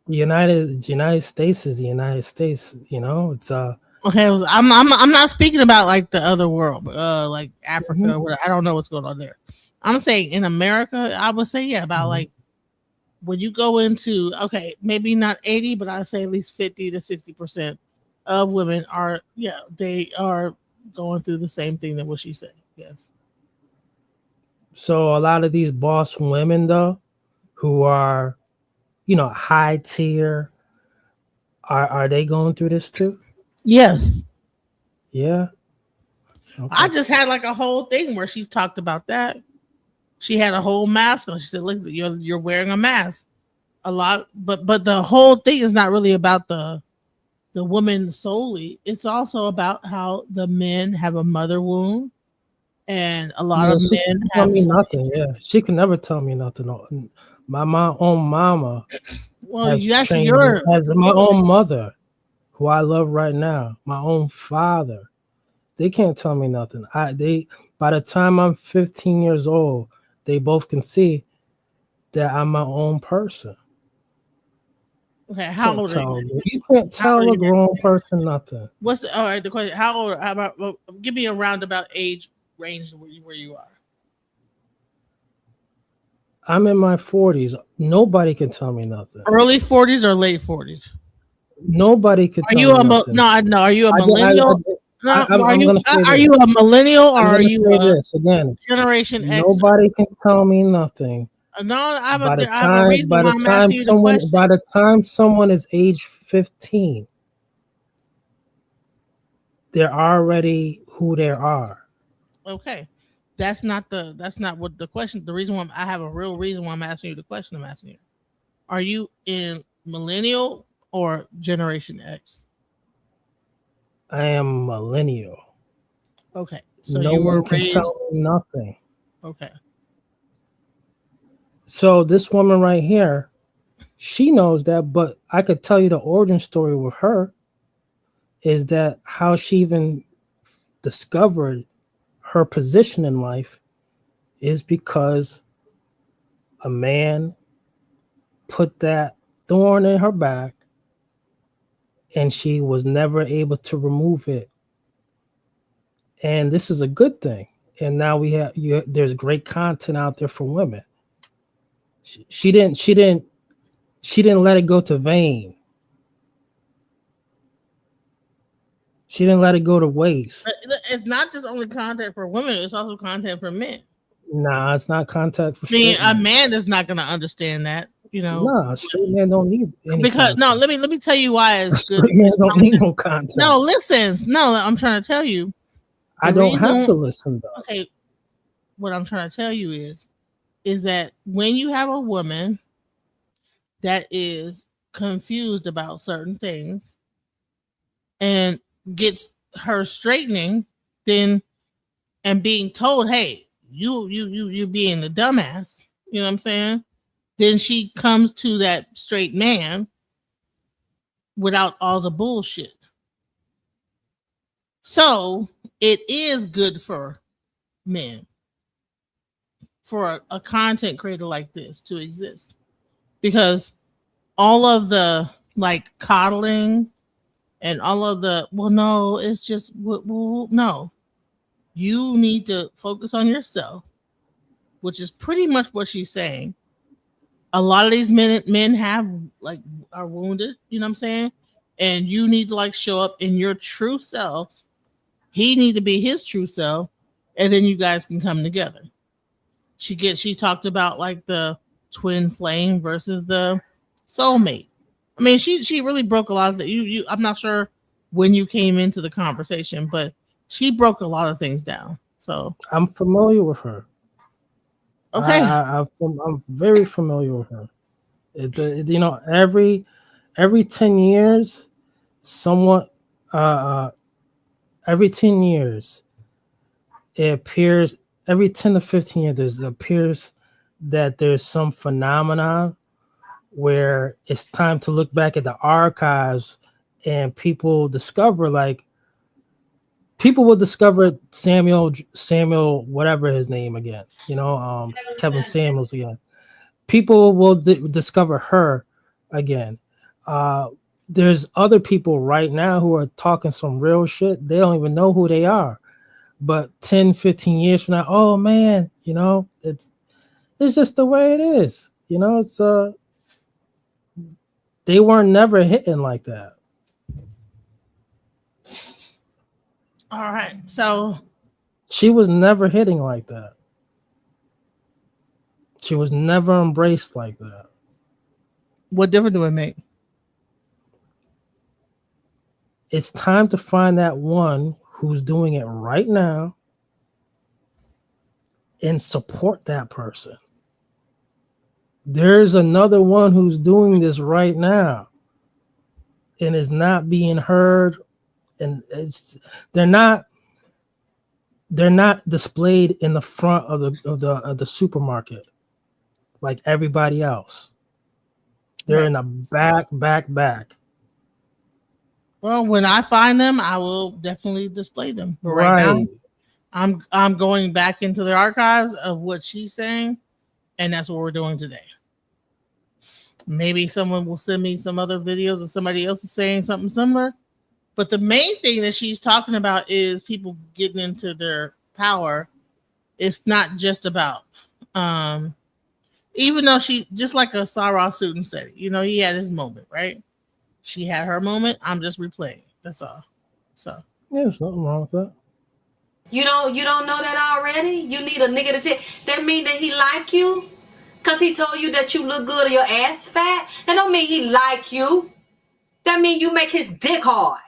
The United States is the United States. You know, it's okay. I'm not speaking about like the other world, but like Africa or whatever. I don't know what's going on there. I'm saying in America, I would say about like when you go into maybe not 80, but I say at least 50 to 60% of women are they are going through the same thing that what she said. Yes. So a lot of these boss women though, who are, high tier, are they going through this too? Yes. Yeah. Okay. I just had like a whole thing where she talked about that. She had a whole mask on. She said, "Look, you're wearing a mask a lot, but the whole thing is not really about the woman solely. It's also about how the men have a mother wound, and a lot of she men can tell have. me nothing. Yeah, she can never tell me nothing. My own mama Well, has that's trained me, your. as my own mother, who I love right now, my own father. They can't tell me nothing. By the time I'm 15 years old, they both can see that I'm my own person. Okay, how old are you? You can't tell a grown person nothing. What's all right? The question: how old? How about? Well, give me a roundabout age range where you are. I'm in my 40s. Nobody can tell me nothing. Early 40s or late 40s? Nobody can Are tell you me a nothing. No? Are you a millennial? I'm gonna say Are this. you a millennial or I'm are gonna you say a this again. Generation X? Nobody can tell me nothing. No, I have By a reason why I'm asking you the question. By the time someone is age 15, they're already who they are. Okay, that's not what the question. The reason why I have a real reason why I'm asking you the question. I'm asking you: are you in millennial or Generation X? I am millennial. Okay, so No you were one can raised. tell me nothing. Okay. So this woman right here, she knows that, but I could tell you the origin story with her is that how she even discovered her position in life is because a man put that thorn in her back and she was never able to remove it. And this is a good thing. And now there's great content out there for women. She didn't let it go to vain. She didn't let it go to waste. It's not just only content for women; it's also content for men. Nah, it's not contact for I mean, straight a men. man is not going to understand that, you know. Nah, straight men don't need any because content. no, let me tell you why it's good. Straight men don't need no content. No, listen. No, I'm trying to tell you. I don't have to listen though. Okay, what I'm trying to tell you is that when you have a woman that is confused about certain things and gets her straightening, then and being told, hey, you being the dumbass, you know what I'm saying? Then she comes to that straight man without all the bullshit. So it is good for men, for a content creator like this to exist, because all of the like coddling and all of the no, it's just no. You need to focus on yourself, which is pretty much what she's saying. A lot of these men have like are wounded, you know what I'm saying? And you need to like show up in your true self. He need to be his true self, and then you guys can come together. She talked about like the twin flame versus the soulmate. I mean, she really broke a lot of you I'm not sure when you came into the conversation, but she broke a lot of things down. So I'm familiar with her. Okay. I'm very familiar with her. You know, every 10 years, every 10 years, it appears every 10 to 15 years, it appears that there's some phenomenon where it's time to look back at the archives and people will discover Samuel, whatever his name again, Kevin Samuels again. People will discover her again. There's other people right now who are talking some real shit. They don't even know who they are. But 10, 15 years from now, oh man, it's just the way it is. It's they weren't never hitting like that. All right. So she was never hitting like that. She was never embraced like that. What difference do it make? It's time to find that one who's doing it right now and support that person. There's another one who's doing this right now and is not being heard, and they're not they're not displayed in the front of the supermarket like everybody else. They're in the back. Well, when I find them, I will definitely display them. But right now, I'm going back into the archives of what she's saying, and that's what we're doing today. Maybe someone will send me some other videos of somebody else is saying something similar. But the main thing that she's talking about is people getting into their power. It's not just about, even though she, just like a Sarah Sutton said, you know, he had his moment, right? She had her moment. I'm just replaying. That's all. So yeah, there's nothing wrong with that. You don't know that already? You need a nigga to tell. That mean that he like you? Cause he told you that you look good or your ass fat? That don't mean he like you. That mean you make his dick hard.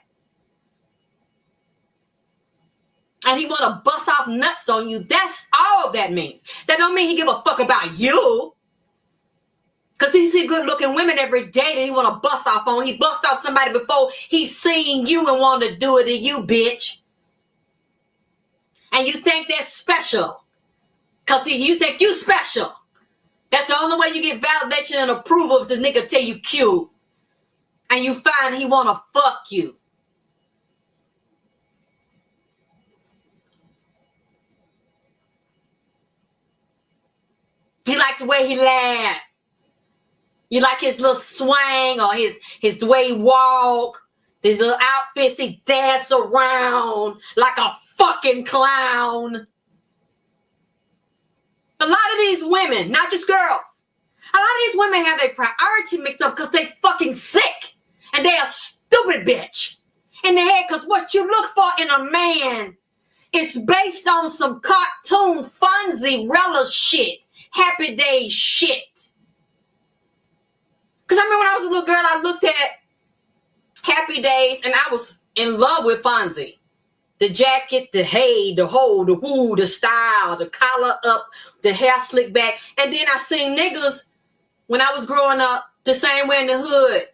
And he want to bust off nuts on you. That's all that means. That don't mean he give a fuck about you. Because he see good looking women every day that he want to bust off on. He bust off somebody before he seen you and want to do it to you, bitch. And you think that's special. Because you think you special. That's the only way you get validation and approval if the nigga tell you cute. And you find he want to fuck you. He like the way he laugh. You like his little swang or his the way he walk. These little outfits he dance around like a fucking clown. A lot of these women, not just girls, a lot of these women have their priority mixed up because they fucking sick. And they a stupid bitch in the head because what you look for in a man is based on some cartoon Fonzie Rella shit. Happy Days shit. Because I remember when I was a little girl, I looked at Happy Days and I was in love with Fonzie. The jacket, the hey, the ho, the woo, the style, the collar up, the hair slicked back. And then I seen niggas when I was growing up the same way in the hood.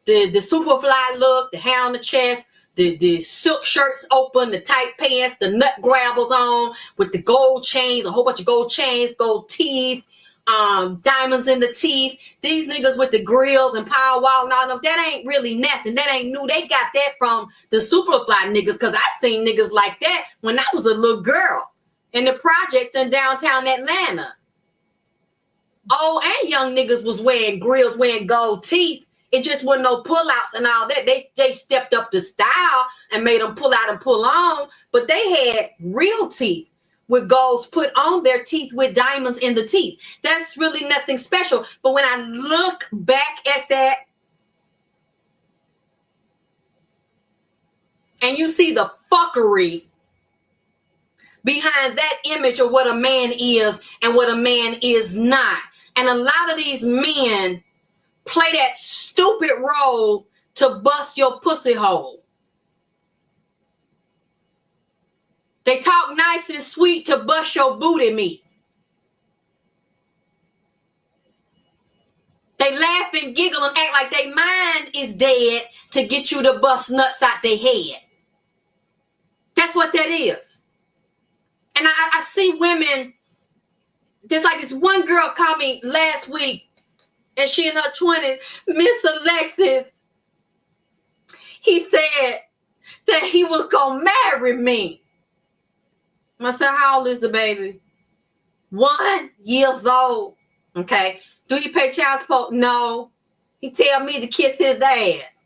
The super fly look, the hair on the chest, the silk shirts open, the tight pants, the nut grabbers on with the gold chains, a whole bunch of gold chains, gold teeth, diamonds in the teeth. These niggas with the grills and power wall and all them, that ain't really nothing. That ain't new. They got that from the Superfly niggas because I seen niggas like that when I was a little girl in the projects in downtown Atlanta. Old and young niggas was wearing grills, wearing gold teeth. It just wasn't no pullouts and all that. They stepped up the style and made them pull out and pull on, but they had real teeth with golds put on their teeth with diamonds in the teeth. That's really nothing special. But when I look back at that and you see the fuckery behind that image of what a man is and what a man is not. And a lot of these men play that stupid role to bust your pussy hole. They talk nice and sweet to bust your booty meat. They laugh and giggle and act like their mind is dead to get you to bust nuts out their head. That's what that is. And I see women, there's like this one girl called me last week, and she in her 20s, Miss Alexis, he said that he was going to marry me. I said, how old is the baby? 1 year old. Okay. Do he pay child support? No. He tell me to kiss his ass.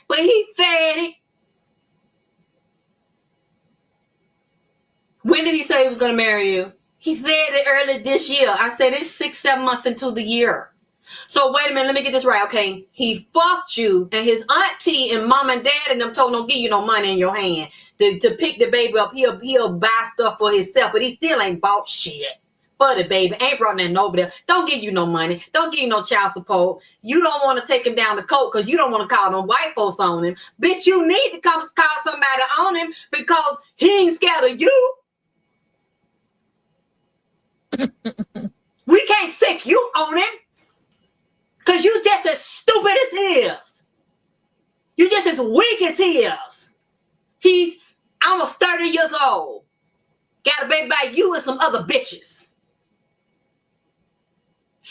But he said it. When did he say he was going to marry you? He said it early this year. I said it's 6-7 months into the year. So wait a minute, let me get this right, okay? He fucked you, and his auntie and mom and dad and them told him don't give you no money in your hand to pick the baby up. He'll buy stuff for himself, but he still ain't bought shit for the baby. Ain't brought nothing over there. Don't give you no money. Don't give you no child support. You don't want to take him down the court because you don't want to call them white folks on him. Bitch, you need to come call somebody on him because he ain't scared of you. We can't sick you on him. Because you just as stupid as he is. You just as weak as he is. He's almost 30 years old. got a baby by you and some other bitches.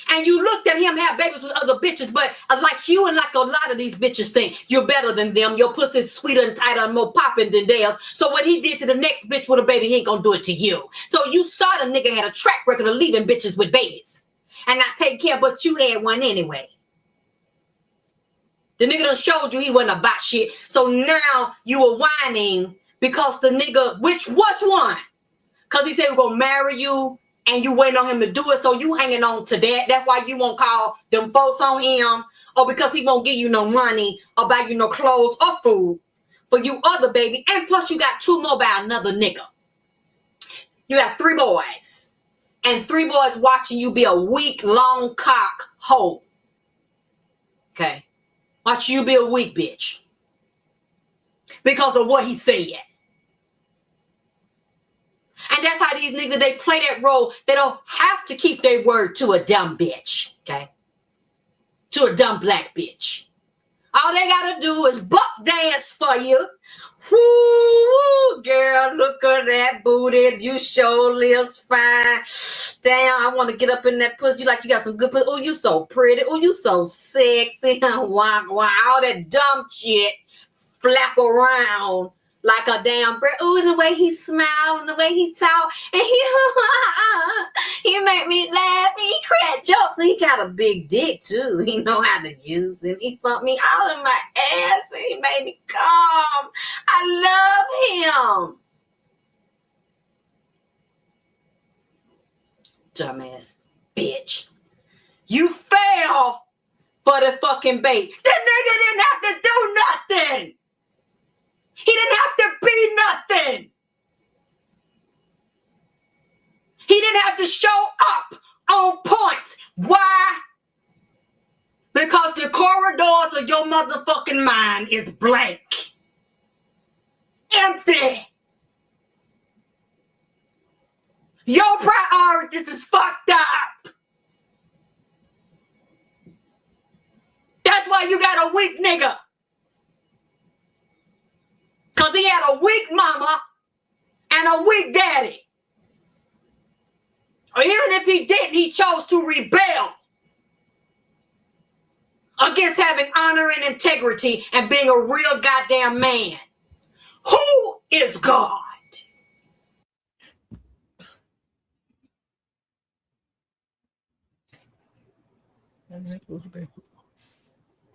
And you looked at him have babies with other bitches, but like you and like a lot of these bitches think you're better than them. Your pussy's sweeter and tighter and more popping than theirs. So what he did to the next bitch with a baby, he ain't gonna do it to you. So you saw the nigga had a track record of leaving bitches with babies and not taking care, but you had one anyway. The nigga done showed you he wasn't about shit. So now you were whining because the nigga, which one? Because he said we're gonna marry you. And you waiting on him to do it, so you hanging on to that. That's why you won't call them folks on him, or because he won't give you no money, or buy you no clothes or food for you other baby. And plus you got 2 more by another nigga. You got 3 boys. And 3 boys watching you be a weak, long cock hoe. Okay? Watching you be a weak bitch. Because of what he said. And that's how these niggas, they play that role. They don't have to keep their word to a dumb bitch, okay? To a dumb black bitch. All they gotta do is buck dance for you. Whoo, girl, look at that booty. You sure lives fine. Damn, I want to get up in that pussy. You like you got some good pussy. Oh, you so pretty. Oh, you so sexy. Wow, all that dumb shit flap around like a damn bird. Ooh, the way he smiled and the way he talk. And he make me laugh. He crack jokes. He got a big dick, too. He know how to use it. He fucked me all in my ass. And he made me come. I love him. Dumbass bitch. You fell for the fucking bait. The nigga didn't have to do nothing. He didn't have to be nothing. He didn't have to show up on point. Why? Because the corridors of your motherfucking mind is blank. Empty. Your priorities is fucked up. That's why you got a weak nigga. Because he had a weak mama and a weak daddy. Or even if he didn't, he chose to rebel against having honor and integrity and being a real goddamn man. Who is God?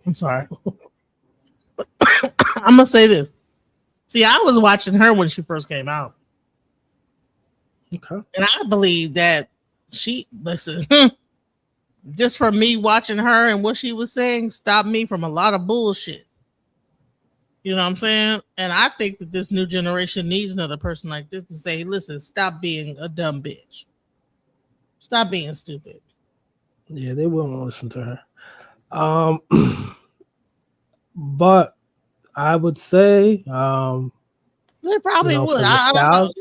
I'm sorry. I'm going to say this. See, I was watching her when she first came out. Okay. And I believe that listen, just from me watching her and what she was saying stopped me from a lot of bullshit. You know what I'm saying? And I think that this new generation needs another person like this to say, listen, stop being a dumb bitch. Stop being stupid. Yeah, they won't listen to her. But I would say they probably would. I don't know.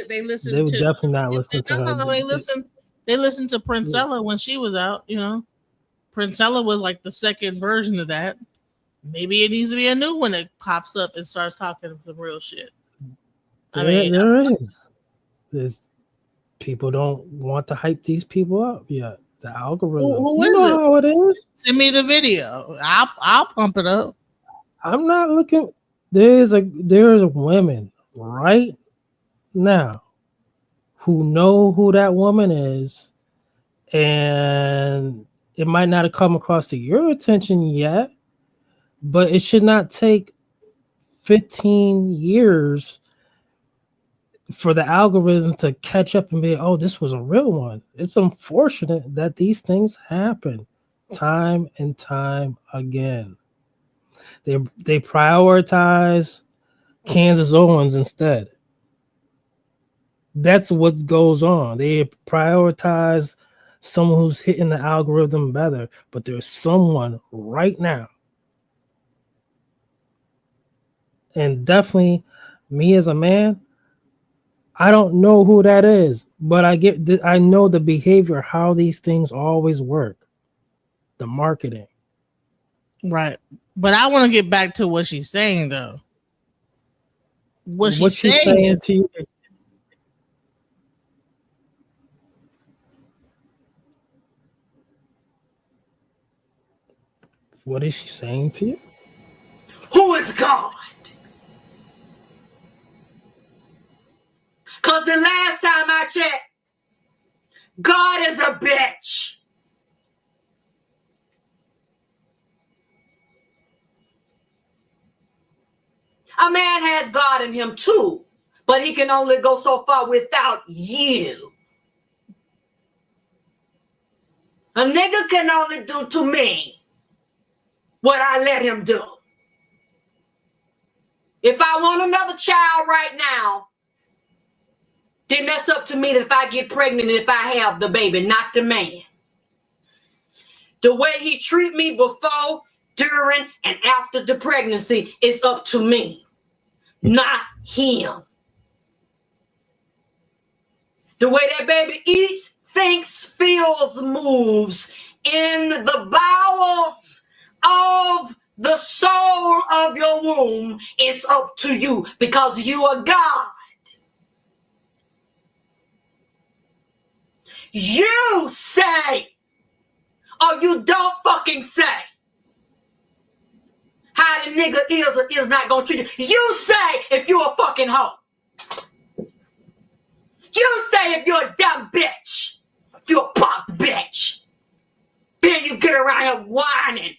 They listen. They would to, definitely not listen to her. No, they listened to Princella when she was out. You know, Princella was like the second version of that. Maybe it needs to be a new one that pops up and starts talking some real shit. There is. There's people don't want to hype these people up yet. The algorithm. Who you is know it? How it is. Send me the video. I'll pump it up. I'm not looking. There's women right now who know who that woman is, and it might not have come across to your attention yet, but it should not take 15 years for the algorithm to catch up and be, oh, this was a real one. It's unfortunate that these things happen time and time again. They prioritize Kansas Owens instead. That's what goes on. They prioritize someone who's hitting the algorithm better, but there's someone right now. And definitely me as a man, I don't know who that is, but I know the behavior, how these things always work. The marketing. Right. But I want to get back to what she's saying, though. What she's saying is, to you? What is she saying to you? Who is God? Because the last time I checked, God is a bitch. A man has God in him too, but he can only go so far without you. A nigga can only do to me what I let him do. If I want another child right now, then that's up to me that if I get pregnant and if I have the baby, not the man. The way he treat me before, during, and after the pregnancy is up to me, not him. The way that baby eats, thinks, feels, moves in the bowels of the soul of your womb is up to you because you are God. You say, or you don't fucking say how the nigga is or is not gonna treat you. You say if you're a fucking hoe. You say if you're a dumb bitch. If you're a punk bitch. Then you get around here whining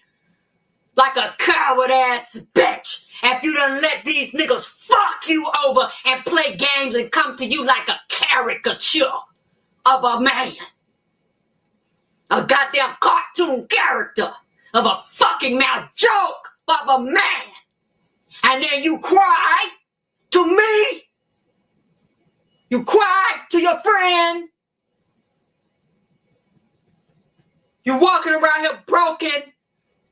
like a coward ass bitch. If you done let these niggas fuck you over and play games and come to you like a caricature of a man. A goddamn cartoon character of a fucking mouth joke of a man. And then you cry to me. You cry to your friend. You're walking around here broken,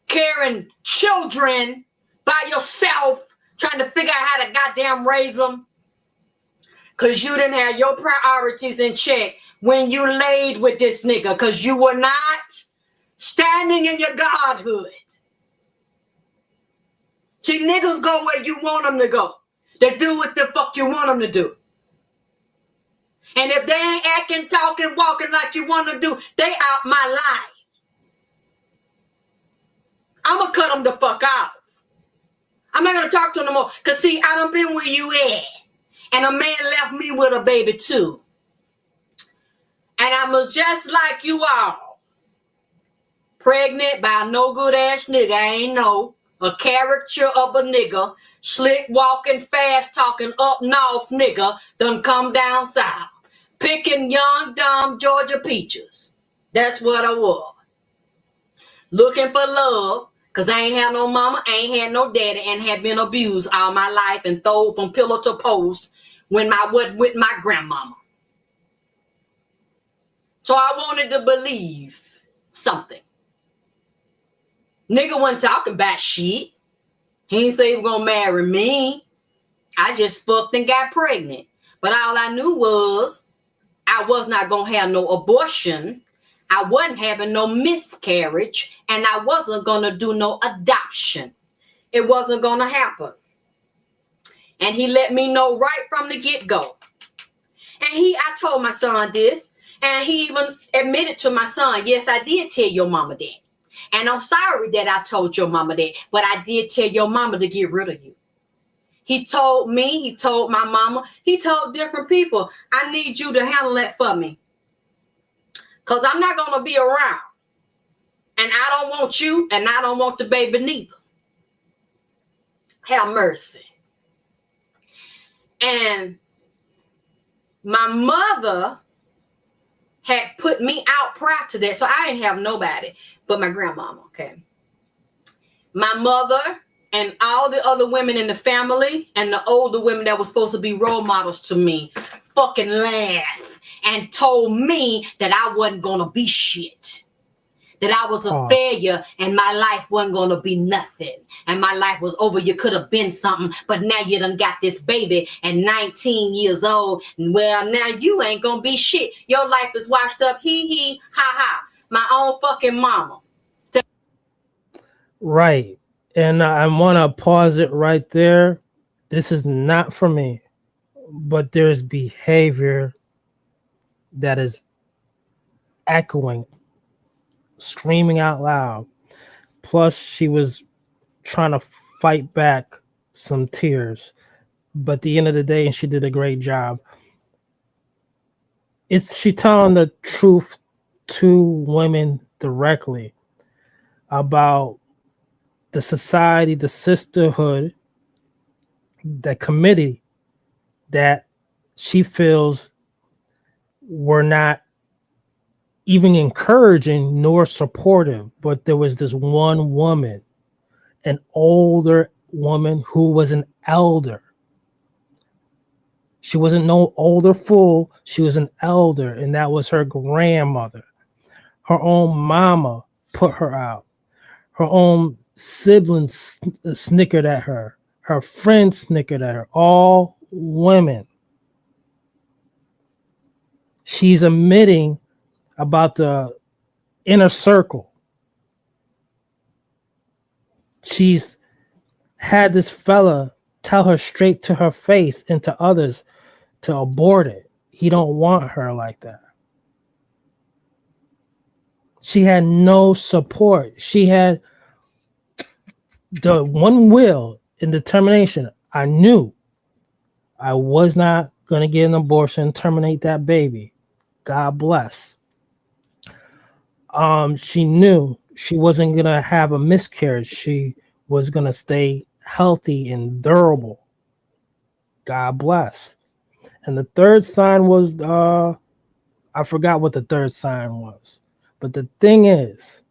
carrying children by yourself, trying to figure out how to goddamn raise them. Because you didn't have your priorities in check when you laid with this nigga. Because you were not standing in your godhood. See, niggas go where you want them to go. They do what the fuck you want them to do. And if they ain't acting, talking, walking like you want them to do, they out my life. I'm going to cut them the fuck off. I'm not going to talk to them no more. Because, see, I done been where you at. And a man left me with a baby, too. And I was just like you all. Pregnant by a no-good-ass nigga. I ain't know. A caricature of a nigga. Slick walking, fast talking, up north nigga. Done come down south. Picking young, dumb Georgia peaches. That's what I was. Looking for love. Because I ain't had no mama, I ain't had no daddy, and had been abused all my life and thrown from pillar to post when I wasn't with my grandmama. So I wanted to believe something. Nigga wasn't talking about shit. He didn't say he was gonna marry me. I just fucked and got pregnant. But all I knew was I was not gonna have no abortion. I wasn't having no miscarriage, and I wasn't going to do no adoption. It wasn't going to happen. And he let me know right from the get-go. And I told my son this, and he even admitted to my son, yes, I did tell your mama that. And I'm sorry that I told your mama that, but I did tell your mama to get rid of you. He told me, he told my mama, he told different people, I need you to handle that for me. Because I'm not going to be around. And I don't want you, and I don't want the baby neither. Have mercy. And my mother had put me out prior to that, so I didn't have nobody but my grandmama, okay? My mother and all the other women in the family and the older women that were supposed to be role models to me fucking laughed and told me that I wasn't going to be shit. That I was a failure and my life wasn't going to be nothing. And my life was over. You could have been something, but now you done got this baby and 19 years old. Well, now you ain't going to be shit. Your life is washed up. Hee, ha, ha. My own fucking mama. Right. And I want to pause it right there. This is not for me, but there's behavior that is echoing, screaming out loud. Plus, she was trying to fight back some tears. But at the end of the day, and she did a great job. She telling the truth to women directly about the society, the sisterhood, the committee that she feels were not even encouraging nor supportive. But there was this one woman, an older woman who was an elder. She wasn't no older fool. She was an elder, and that was her grandmother. Her own mama put her out. Her own siblings snickered at her. Her friends snickered at her. All women. She's admitting about the inner circle. She's had this fella tell her straight to her face and to others to abort it. He don't want her like that. She had no support. She had the one will and determination. I knew I was not going to get an abortion, terminate that baby. God bless. She knew she wasn't going to have a miscarriage. She was going to stay healthy and durable. God bless. And the third sign was, I forgot what the third sign was. But the thing is,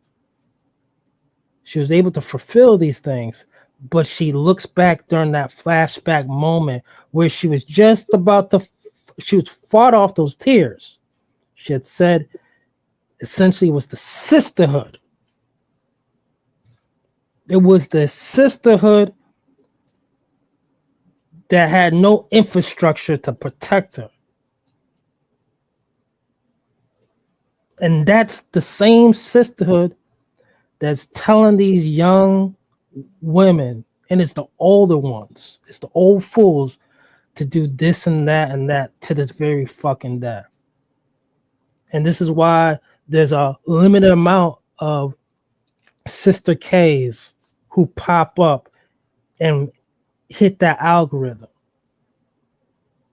she was able to fulfill these things, but she looks back during that flashback moment where she was just about to, she was fought off those tears. She had said, essentially, it was the sisterhood. It was the sisterhood that had no infrastructure to protect her. And that's the same sisterhood that's telling these young women, and it's the older ones, it's the old fools, to do this and that to this very fucking day. And this is why there's a limited amount of Sister K's who pop up and hit that algorithm.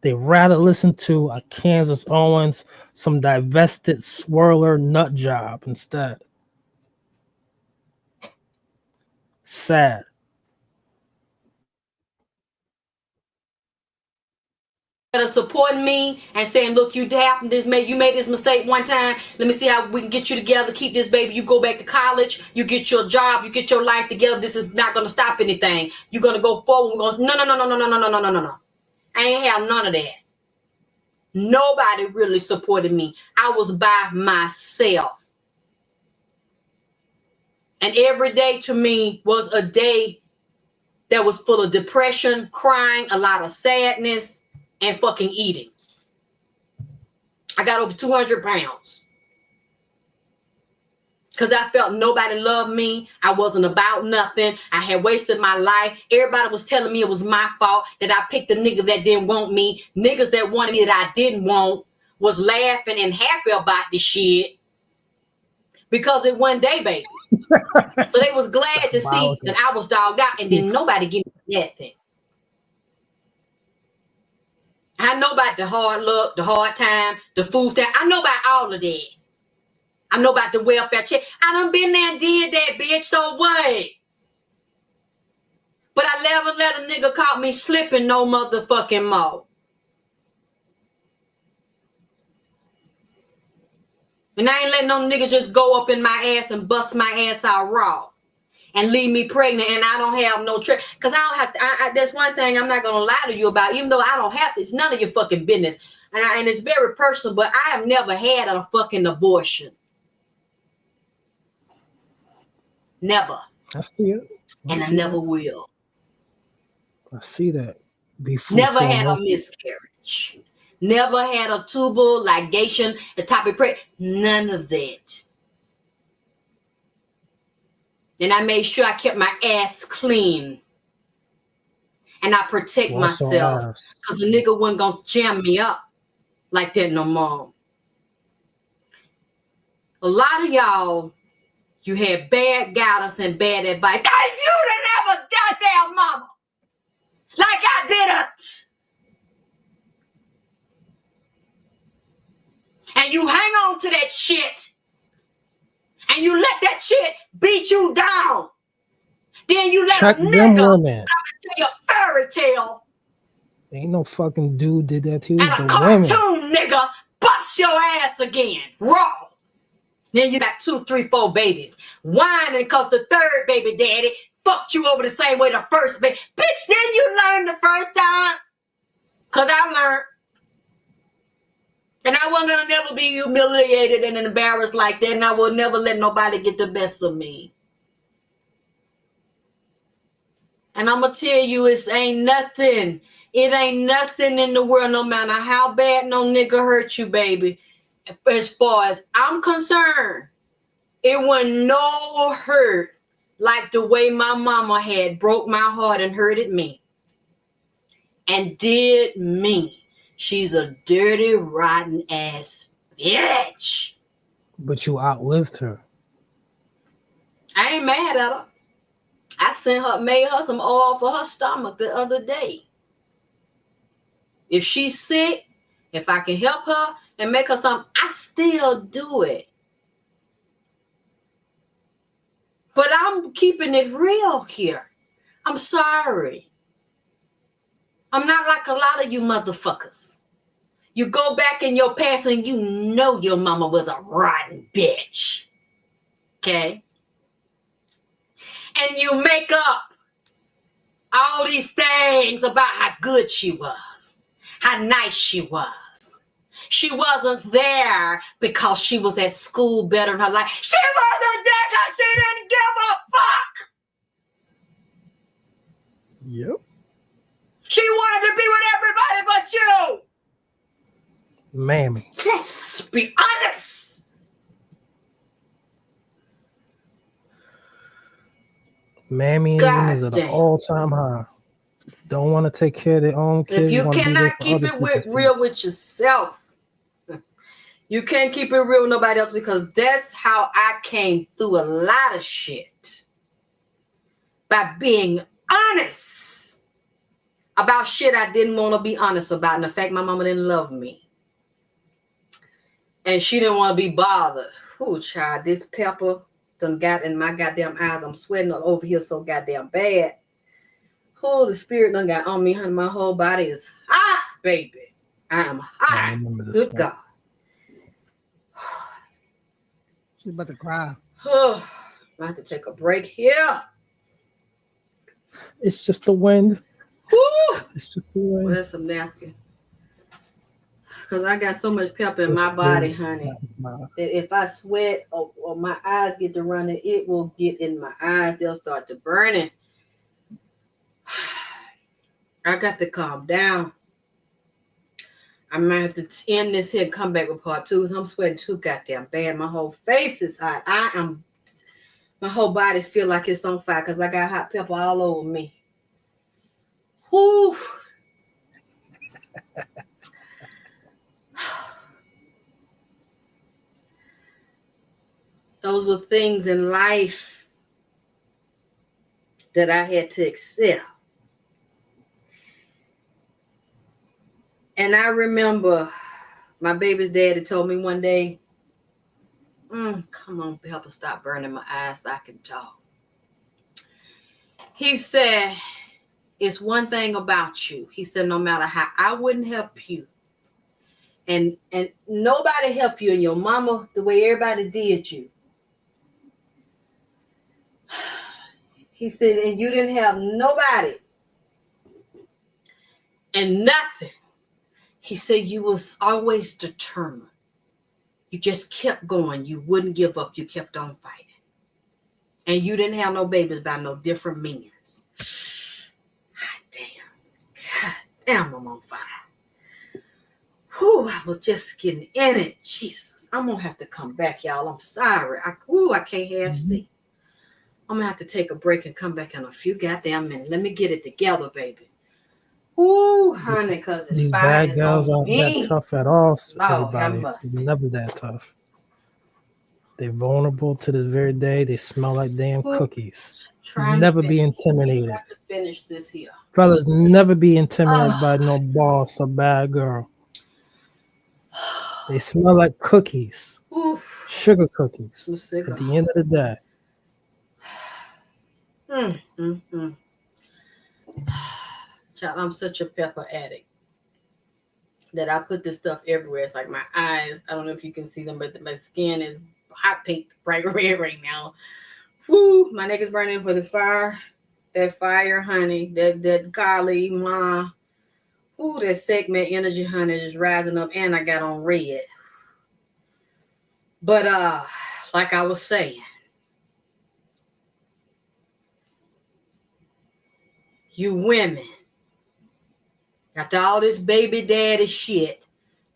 They rather listen to a Kansas Owens, some divested swirler nut job instead. Sad. That are supporting me and saying, look, you made this mistake one time. Let me see how we can get you together, keep this baby. You go back to college, you get your job, you get your life together. This is not gonna stop anything. You're gonna go forward. No. I ain't have none of that. Nobody really supported me. I was by myself. And every day to me was a day that was full of depression, crying, a lot of sadness, and fucking eating. I got over 200 pounds. Because I felt nobody loved me. I wasn't about nothing. I had wasted my life. Everybody was telling me it was my fault that I picked a nigga that didn't want me. Niggas that wanted me that I didn't want was laughing and happy about this shit. Because it wasn't they baby. So they was glad to see that I was dogged out, and then nobody give me nothing. I know about the hard luck, the hard time, the food stamp. I know about all of that. I know about the welfare check. I done been there and did that, bitch. So what? But I never let a nigga caught me slipping no motherfucking more. And I ain't letting no nigga just go up in my ass and bust my ass out raw and leave me pregnant, and I don't have no trick. Because I don't have to. There's one thing I'm not going to lie to you about, even though I don't have to. It's none of your fucking business. And it's very personal, but I have never had a fucking abortion. Never. I see it. I never will. I see that. Never had a miscarriage. Never had a tubal ligation, ectopic pregnancy. None of that. And I made sure I kept my ass clean. And I protect myself. Because a nigga wasn't going to jam me up like that no more. A lot of y'all You had bad guidance and bad advice. Cause you didn't have a goddamn mama like I didn't. And you hang on to that shit. And you let that shit beat you down. Then you let Check a them nigga women. tell you a fairy tale. Ain't no fucking dude did that to you. And It's a the women. cartoon nigga bust your ass again. Raw. Then you got 2, 3, 4 babies. Whining because the third baby daddy fucked you over the same way the first baby. Bitch, didn't you learn the first time? Because I learned. And I wasn't going to never be humiliated and embarrassed like that. And I will never let nobody get the best of me. And I'm going to tell you, it ain't nothing. It ain't nothing in the world, no matter how bad no nigga hurt you, baby. As far as I'm concerned, it wasn't no hurt like the way my mama had broke my heart and hurted me. And did me. She's a dirty, rotten ass bitch. But you outlived her. I ain't mad at her. I made her some oil for her stomach the other day. If she's sick, if I can help her and make her something, I still do it. But I'm keeping it real here. I'm sorry. I'm not like a lot of you motherfuckers. You go back in your past and you know your mama was a rotten bitch. Okay? And you make up all these things about how good she was, how nice she was. She wasn't there because she was at school better in her life. She wasn't there because she didn't give a fuck. Yep. She wanted to be with everybody but you. Mammy. Let's be honest. Mammyism is at an all-time high. Don't want to take care of their own kids. If you cannot keep it real with yourself, you can't keep it real with nobody else, because that's how I came through a lot of shit. By being honest about shit I didn't want to be honest about. And the fact my mama didn't love me. And she didn't want to be bothered. Ooh, child, this pepper done got in my goddamn eyes. I'm sweating over here so goddamn bad. Oh, the spirit done got on me, honey. My whole body is hot, baby. I am hot. Good God. She's about to cry. Oh, I have to take a break here. It's just the wind. Woo! It's just the wind. Where's some napkin? Because I got so much pepper in my body, honey, that if I sweat or my eyes get to running, it will get in my eyes. They'll start to burning. I got to calm down. I might have to end this here and come back with part 2. I'm sweating too goddamn bad. My whole face is hot. My whole body feel like it's on fire because I got hot pepper all over me. Whew. Those were things in life that I had to accept. And I remember my baby's daddy told me one day, come on, help us stop burning my eyes so I can talk. He said, it's one thing about you. He said, no matter how I wouldn't help you, and nobody helped you, and your mama, the way everybody did you. He said, and you didn't have nobody and nothing. He said, you was always determined. You just kept going. You wouldn't give up. You kept on fighting. And you didn't have no babies by no different means. God damn, I'm on fire. Whew, I was just getting in it. Jesus, I'm going to have to come back, y'all. I'm sorry. I can't have see. I'm going to have to take a break and come back in a few goddamn minutes. Let me get it together, baby. Ooh, honey, because it's These fire. bad girls aren't that tough at all. Oh, Everybody, never that tough. They're vulnerable to this very day. They smell like damn cookies. Trying Never to be finish. intimidated. Got to finish this here. Fellas, never be intimidated by no boss or bad girl. They smell like cookies. Oof. Sugar cookies. I'm At the end of the day. Child, I'm such a pepper addict that I put this stuff everywhere. It's like my eyes. I don't know if you can see them, but my skin is hot pink, bright red right now. Woo! My neck is burning for the fire. That fire, honey. That golly, ma. Ooh, that segment energy, honey, is rising up, and I got on red. But like I was saying, you women, after all this baby daddy shit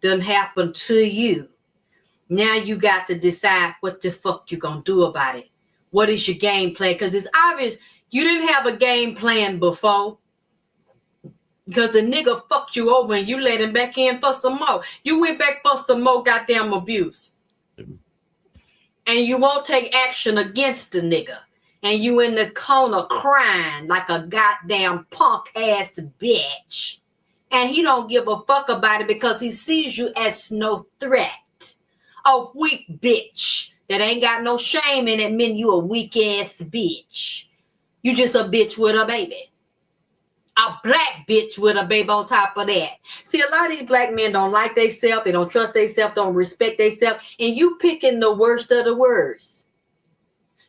done happened to you, now you got to decide what the fuck you gonna do about it. What is your game plan? Because it's obvious you didn't have a game plan before. Because the nigga fucked you over and you let him back in for some more. You went back for some more goddamn abuse. And you won't take action against the nigga. And you in the corner crying like a goddamn punk ass bitch. And he don't give a fuck about it because he sees you as no threat. A weak bitch that ain't got no shame in it mean you a weak ass bitch. You just a bitch with a baby. A black bitch with a baby on top of that. See, a lot of these black men don't like themselves. They don't trust themselves, don't respect themselves. And you picking the worst of the worst.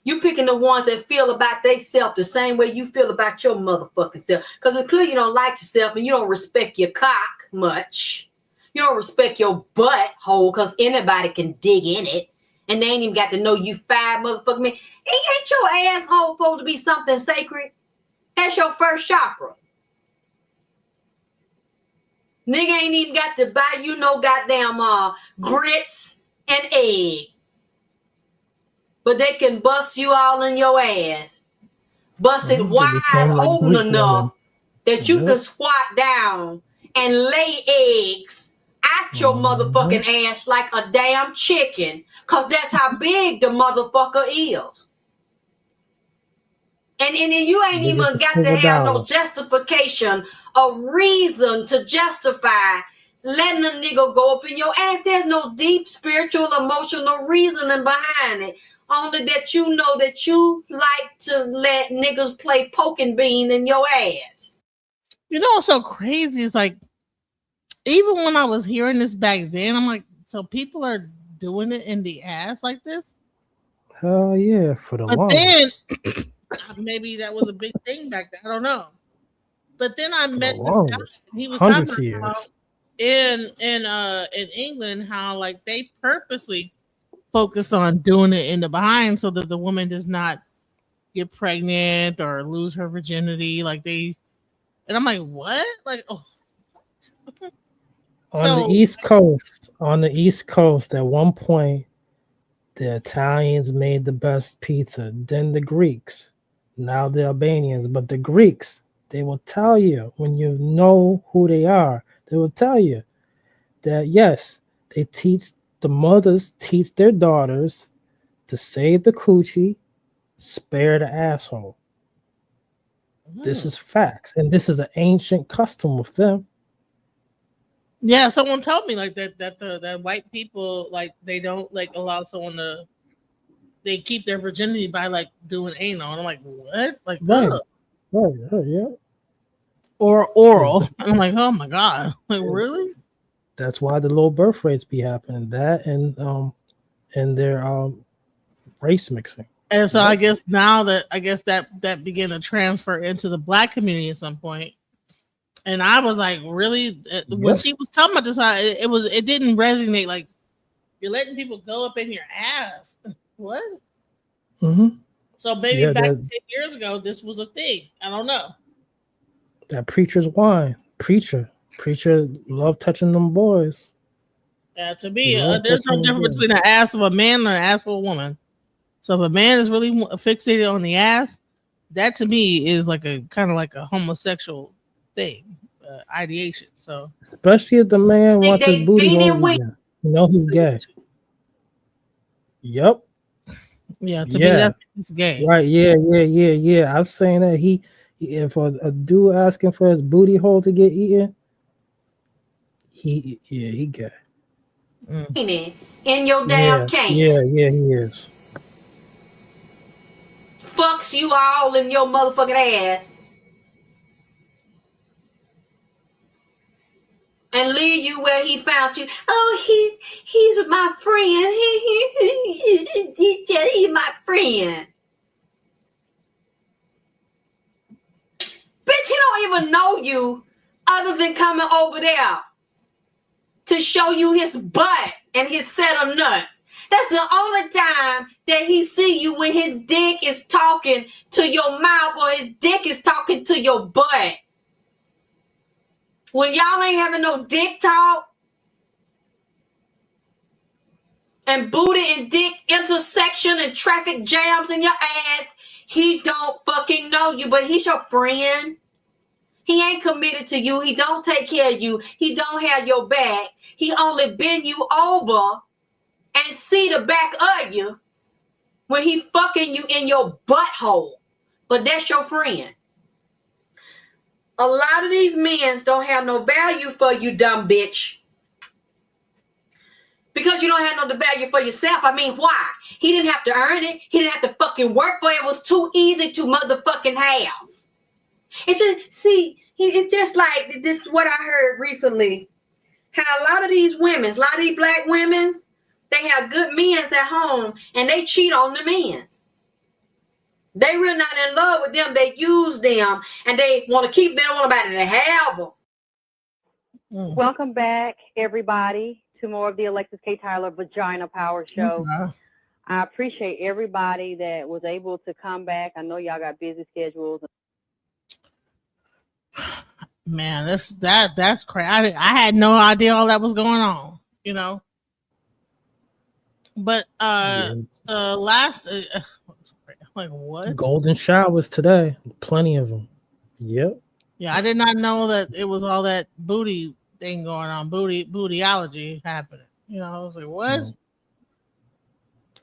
You picking the ones that feel about themselves the same way you feel about your motherfucking self. Because it's clear you don't like yourself and you don't respect your cock much. You don't respect your butthole because anybody can dig in it. And they ain't even got to know you five motherfucking men. Ain't your asshole supposed to be something sacred? That's your first chakra. Nigga ain't even got to buy you no goddamn grits and egg. But they can bust you all in your ass. Bust it wide open enough that you can squat down and lay eggs at your motherfucking ass like a damn chicken. Because that's how big the motherfucker is. And you ain't even got to have no justification, a reason to justify letting a nigga go up in your ass. There's no deep spiritual, emotional reasoning behind it. Only that you know that you like to let niggas play poking bean in your ass. You know what's so crazy is like, even when I was hearing this back then, I'm like, so people are doing it in the ass like this? Hell yeah, for the But longest. then maybe that was a big thing back then. I don't know. But then I met this guy. He was talking about how in England how like they purposely focus on doing it in the behind so that the woman does not get pregnant or lose her virginity. Like they, and I'm like, what? Like, oh. On the East Coast, at one point, the Italians made the best pizza, then the Greeks, now the Albanians. But the Greeks, they will tell you, when you know who they are, they will tell you that yes, the mothers teach their daughters to save the coochie, spare the asshole. This is facts, and this is an ancient custom with them. Yeah, someone told me like that white people like they don't like allow someone to. They keep their virginity by like doing anal, and I'm like, what? Like, right, yeah. Or oral, and I'm like, oh my god, like really? That's why the low birth rates be happening. That and their race mixing. And so I guess now that that began to transfer into the black community at some point. And I was like, really? When she was talking about this, it didn't resonate. Like, you're letting people go up in your ass. What? Mm-hmm. So maybe back 10 years ago, this was a thing. I don't know. That preacher's wine. Preacher love touching them boys. Yeah, to me, there's no difference between an ass of a man and an ass of a woman. So if a man is really fixated on the ass, that to me is like a kind of like a homosexual thing, ideation. So especially if the man wants his booty hole, you know he's gay. Yep. Yeah, to me that's gay. Right, yeah. I'm saying that if a dude asking for his booty hole to get eaten, he gay. In your damn can. Yeah, he is. Fucks you all in your motherfucking ass. And leave you where he found you. Oh, he's my friend. He's my friend. Bitch, he don't even know you other than coming over there to show you his butt and his set of nuts. That's the only time that he see you, when his dick is talking to your mouth or his dick is talking to your butt. When y'all ain't having no dick talk and booty and dick intersection and traffic jams in your ass, he don't fucking know you, but he's your friend. He ain't committed to you. He don't take care of you. He don't have your back. He only bend you over and see the back of you when he fucking you in your butthole. But that's your friend. A lot of these men don't have no value for you, dumb bitch. Because you don't have no value for yourself. I mean, why? He didn't have to earn it. He didn't have to fucking work for it. It was too easy to motherfucking have. It's just, see, it's just like, this is what I heard recently. How a lot of these women, a lot of these black women, they have good men at home and they cheat on the men. They really not in love with them. They use them and they want to keep them. They don't want nobody to have them. Welcome back, everybody, to more of the Alexis K. Tyler Vagina Power Show. I appreciate everybody that was able to come back. I know y'all got busy schedules. Man, that's crazy. I had no idea all that was going on, you know. But last like what? Golden showers today. Plenty of them. Yep. Yeah, I did not know that it was all that booty thing going on, bootyology happening. You know, I was like, what?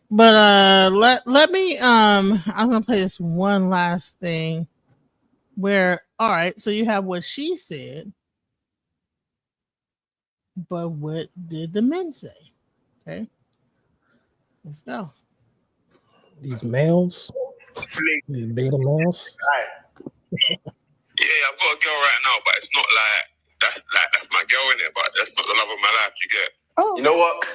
But let me I'm gonna play this one last thing where, all right, so you have what she said, but what did the men say? Okay, let's go. These males, these beta males. Yeah, I've got a girl right now, but it's not that's my girl in it, but that's not the love of my life. You get? Oh. You know what?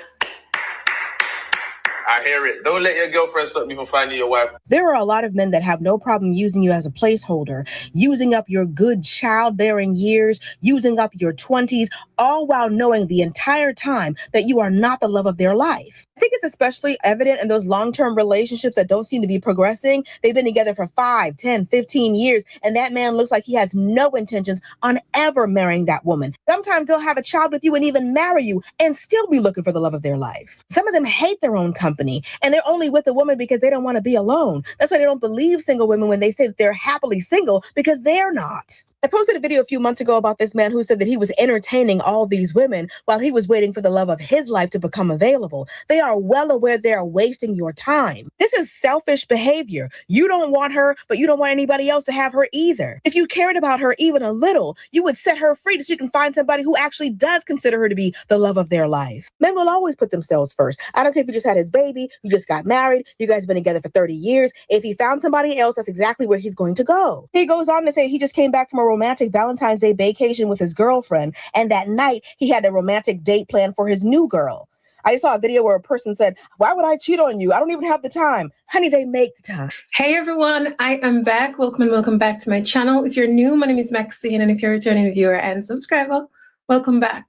I hear it. Don't let your girlfriend stop you from finding your wife. There are a lot of men that have no problem using you as a placeholder, using up your good childbearing years, using up your 20s, all while knowing the entire time that you are not the love of their life. I think it's especially evident in those long-term relationships that don't seem to be progressing. They've been together for 5, 10, 15 years, and that man looks like he has no intentions on ever marrying that woman. Sometimes they'll have a child with you and even marry you and still be looking for the love of their life. Some of them hate their own company, and they're only with a woman because they don't want to be alone. That's why they don't believe single women when they say that they're happily single, because they're not. I posted a video a few months ago about this man who said that he was entertaining all these women while he was waiting for the love of his life to become available. They are well aware they are wasting your time. This is selfish behavior. You don't want her, but you don't want anybody else to have her either. If you cared about her even a little, you would set her free so you can find somebody who actually does consider her to be the love of their life. Men will always put themselves first. I don't care if you just had his baby, you just got married, you guys have been together for 30 years. If he found somebody else, that's exactly where he's going to go. He goes on to say he just came back from a romantic Valentine's Day vacation with his girlfriend, and that night he had a romantic date planned for his new girl. I saw a video where a person said, "Why would I cheat on you? I don't even have the time." Honey, they make the time. Hey everyone, I am back. Welcome and welcome back to my channel. If you're new, my name is Maxine, and if you're a returning viewer and subscriber, welcome back.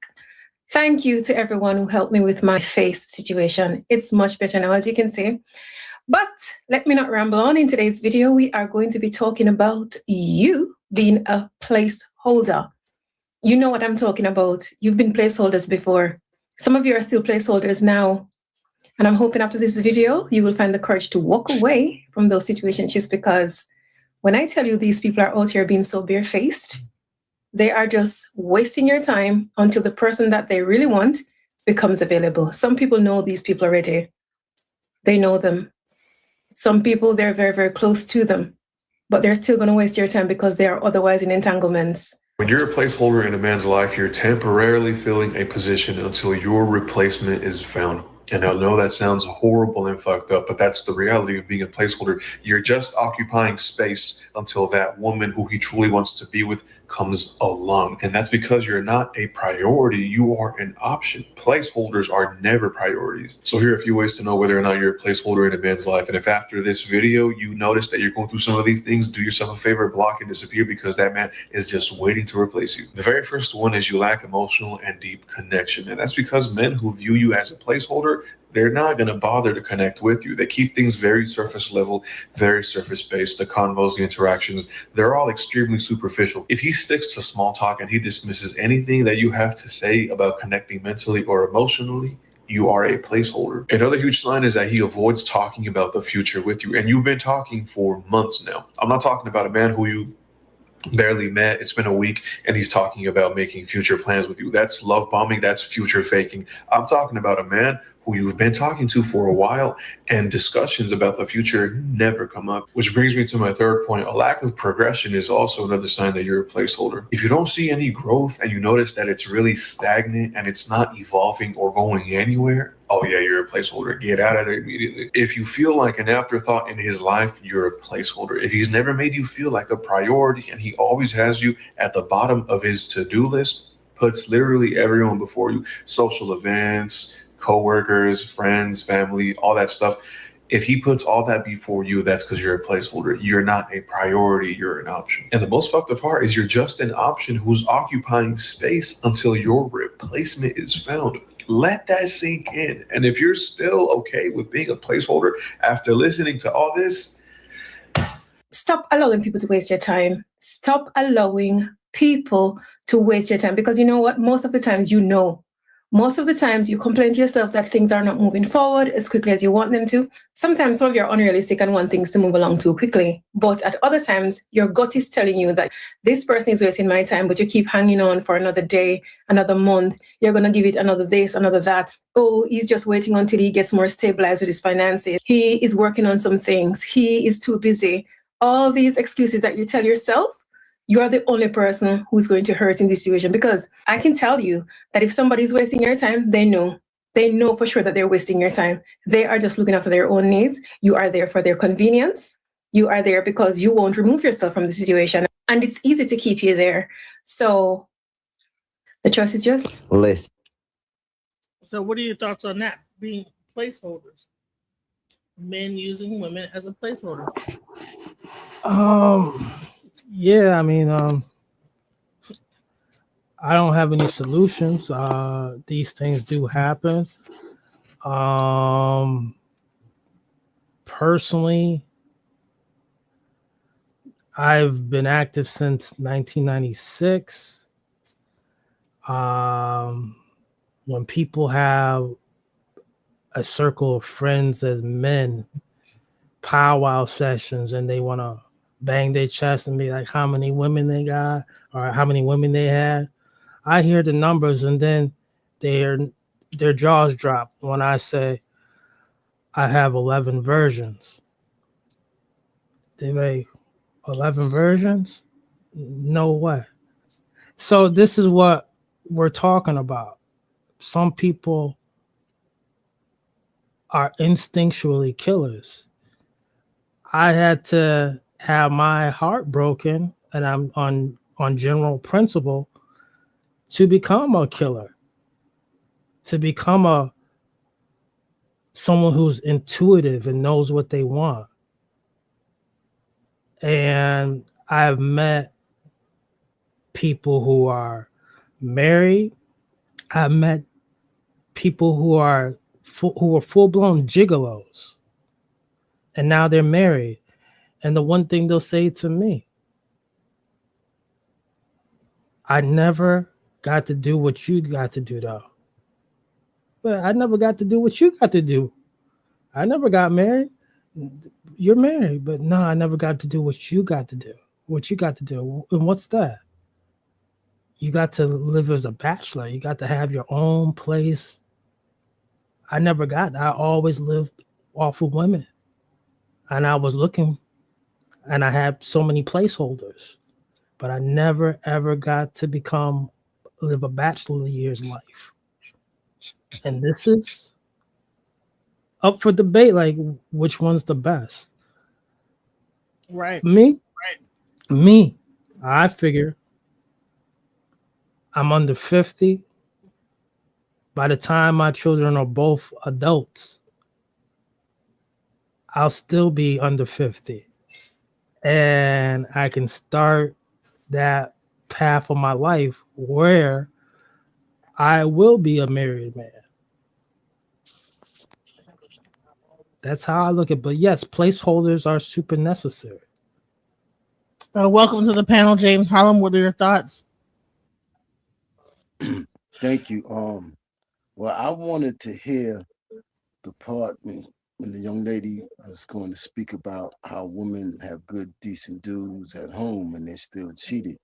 Thank you to everyone who helped me with my face situation. It's much better now, as you can see. But let me not ramble on. In today's video, we are going to be talking about you being a placeholder. You know what I'm talking about. You've been placeholders before. Some of you are still placeholders now. And I'm hoping after this video, you will find the courage to walk away from those situationships, because when I tell you these people are out here being so barefaced, they are just wasting your time until the person that they really want becomes available. Some people know these people already. They know them. Some people, they're very, very close to them, but they're still going to waste your time because they are otherwise in entanglements. When you're a placeholder in a man's life, you're temporarily filling a position until your replacement is found. And I know that sounds horrible and fucked up, but that's the reality of being a placeholder. You're just occupying space until that woman who he truly wants to be with comes along. And that's because you're not a priority, you are an option. Placeholders are never priorities. So here are a few ways to know whether or not you're a placeholder in a man's life. And if after this video you notice that you're going through some of these things, do yourself a favor, block and disappear, because that man is just waiting to replace you. The very first one is you lack emotional and deep connection. And that's because men who view you as a placeholder, they're not going to bother to connect with you. They keep things very surface level, very surface based. The convos, the interactions, they're all extremely superficial. If he sticks to small talk and he dismisses anything that you have to say about connecting mentally or emotionally, you are a placeholder. Another huge sign is that he avoids talking about the future with you. And you've been talking for months now. I'm not talking about a man who you barely met, it's been a week, and he's talking about making future plans with you. That's love bombing, that's future faking. I'm talking about a man who you've been talking to for a while and discussions about the future never come up. Which brings me to my third point. A lack of progression is also another sign that you're a placeholder. If you don't see any growth and you notice that it's really stagnant and it's not evolving or going anywhere, oh yeah, you're a placeholder. Get out of there immediately. If you feel like an afterthought in his life, you're a placeholder. If he's never made you feel like a priority and he always has you at the bottom of his to-do list, puts literally everyone before you, social events, co-workers, friends, family, all that stuff. If he puts all that before you, that's because you're a placeholder. You're not a priority, you're an option. And the most fucked up part is you're just an option who's occupying space until your replacement is found. Let that sink in. And if you're still okay with being a placeholder after listening to all this, stop allowing people to waste your time. Stop allowing people to waste your time, because you know what? Most of the times, most of the times you complain to yourself that things are not moving forward as quickly as you want them to. Sometimes some of you are unrealistic and want things to move along too quickly. But at other times, your gut is telling you that this person is wasting my time, but you keep hanging on for another day, another month. You're going to give it another this, another that. Oh, he's just waiting until he gets more stabilized with his finances. He is working on some things. He is too busy. All these excuses that you tell yourself, you are the only person who's going to hurt in this situation, because I can tell you that if somebody's wasting your time, they know for sure that they're wasting your time. They are just looking after their own needs. You are there for their convenience. You are there because you won't remove yourself from the situation, and it's easy to keep you there. So the choice is yours. Listen. So what are your thoughts on that, being placeholders? Men using women as a placeholder? Yeah, I mean, I don't have any solutions. These things do happen. Personally, I've been active since 1996. When people have a circle of friends as men, powwow sessions, and they want to bang their chest and be like how many women they got or how many women they had, I hear the numbers and then their jaws drop when I say I have 11 versions. They like 11 versions? No way. So this is what we're talking about. Some people are instinctually killers. I had to have my heart broken, and I'm on general principle, to become a killer, to become someone who's intuitive and knows what they want. And I've met people who are married. I've met people who are full-blown gigolos, and now they're married. And the one thing they'll say to me, I never got to do what you got to do, though. But I never got to do what you got to do. I never got married. You're married, but no, I never got to do what you got to do. What you got to do. And what's that? You got to live as a bachelor. You got to have your own place. I never got that. I always lived off of women. And I was looking, and I had so many placeholders, but I never ever got to live a bachelor years life. And this is up for debate, like which one's the best. Right. Me, I figure I'm under 50. By the time my children are both adults, I'll still be under 50. And I can start that path of my life where I will be a married man. That's how I look at it. But yes, placeholders are super necessary. Welcome to the panel, James Harlem. What are your thoughts? Thank you. Well, I wanted to hear the part when the young lady was going to speak about how women have good, decent dudes at home and they're still cheated.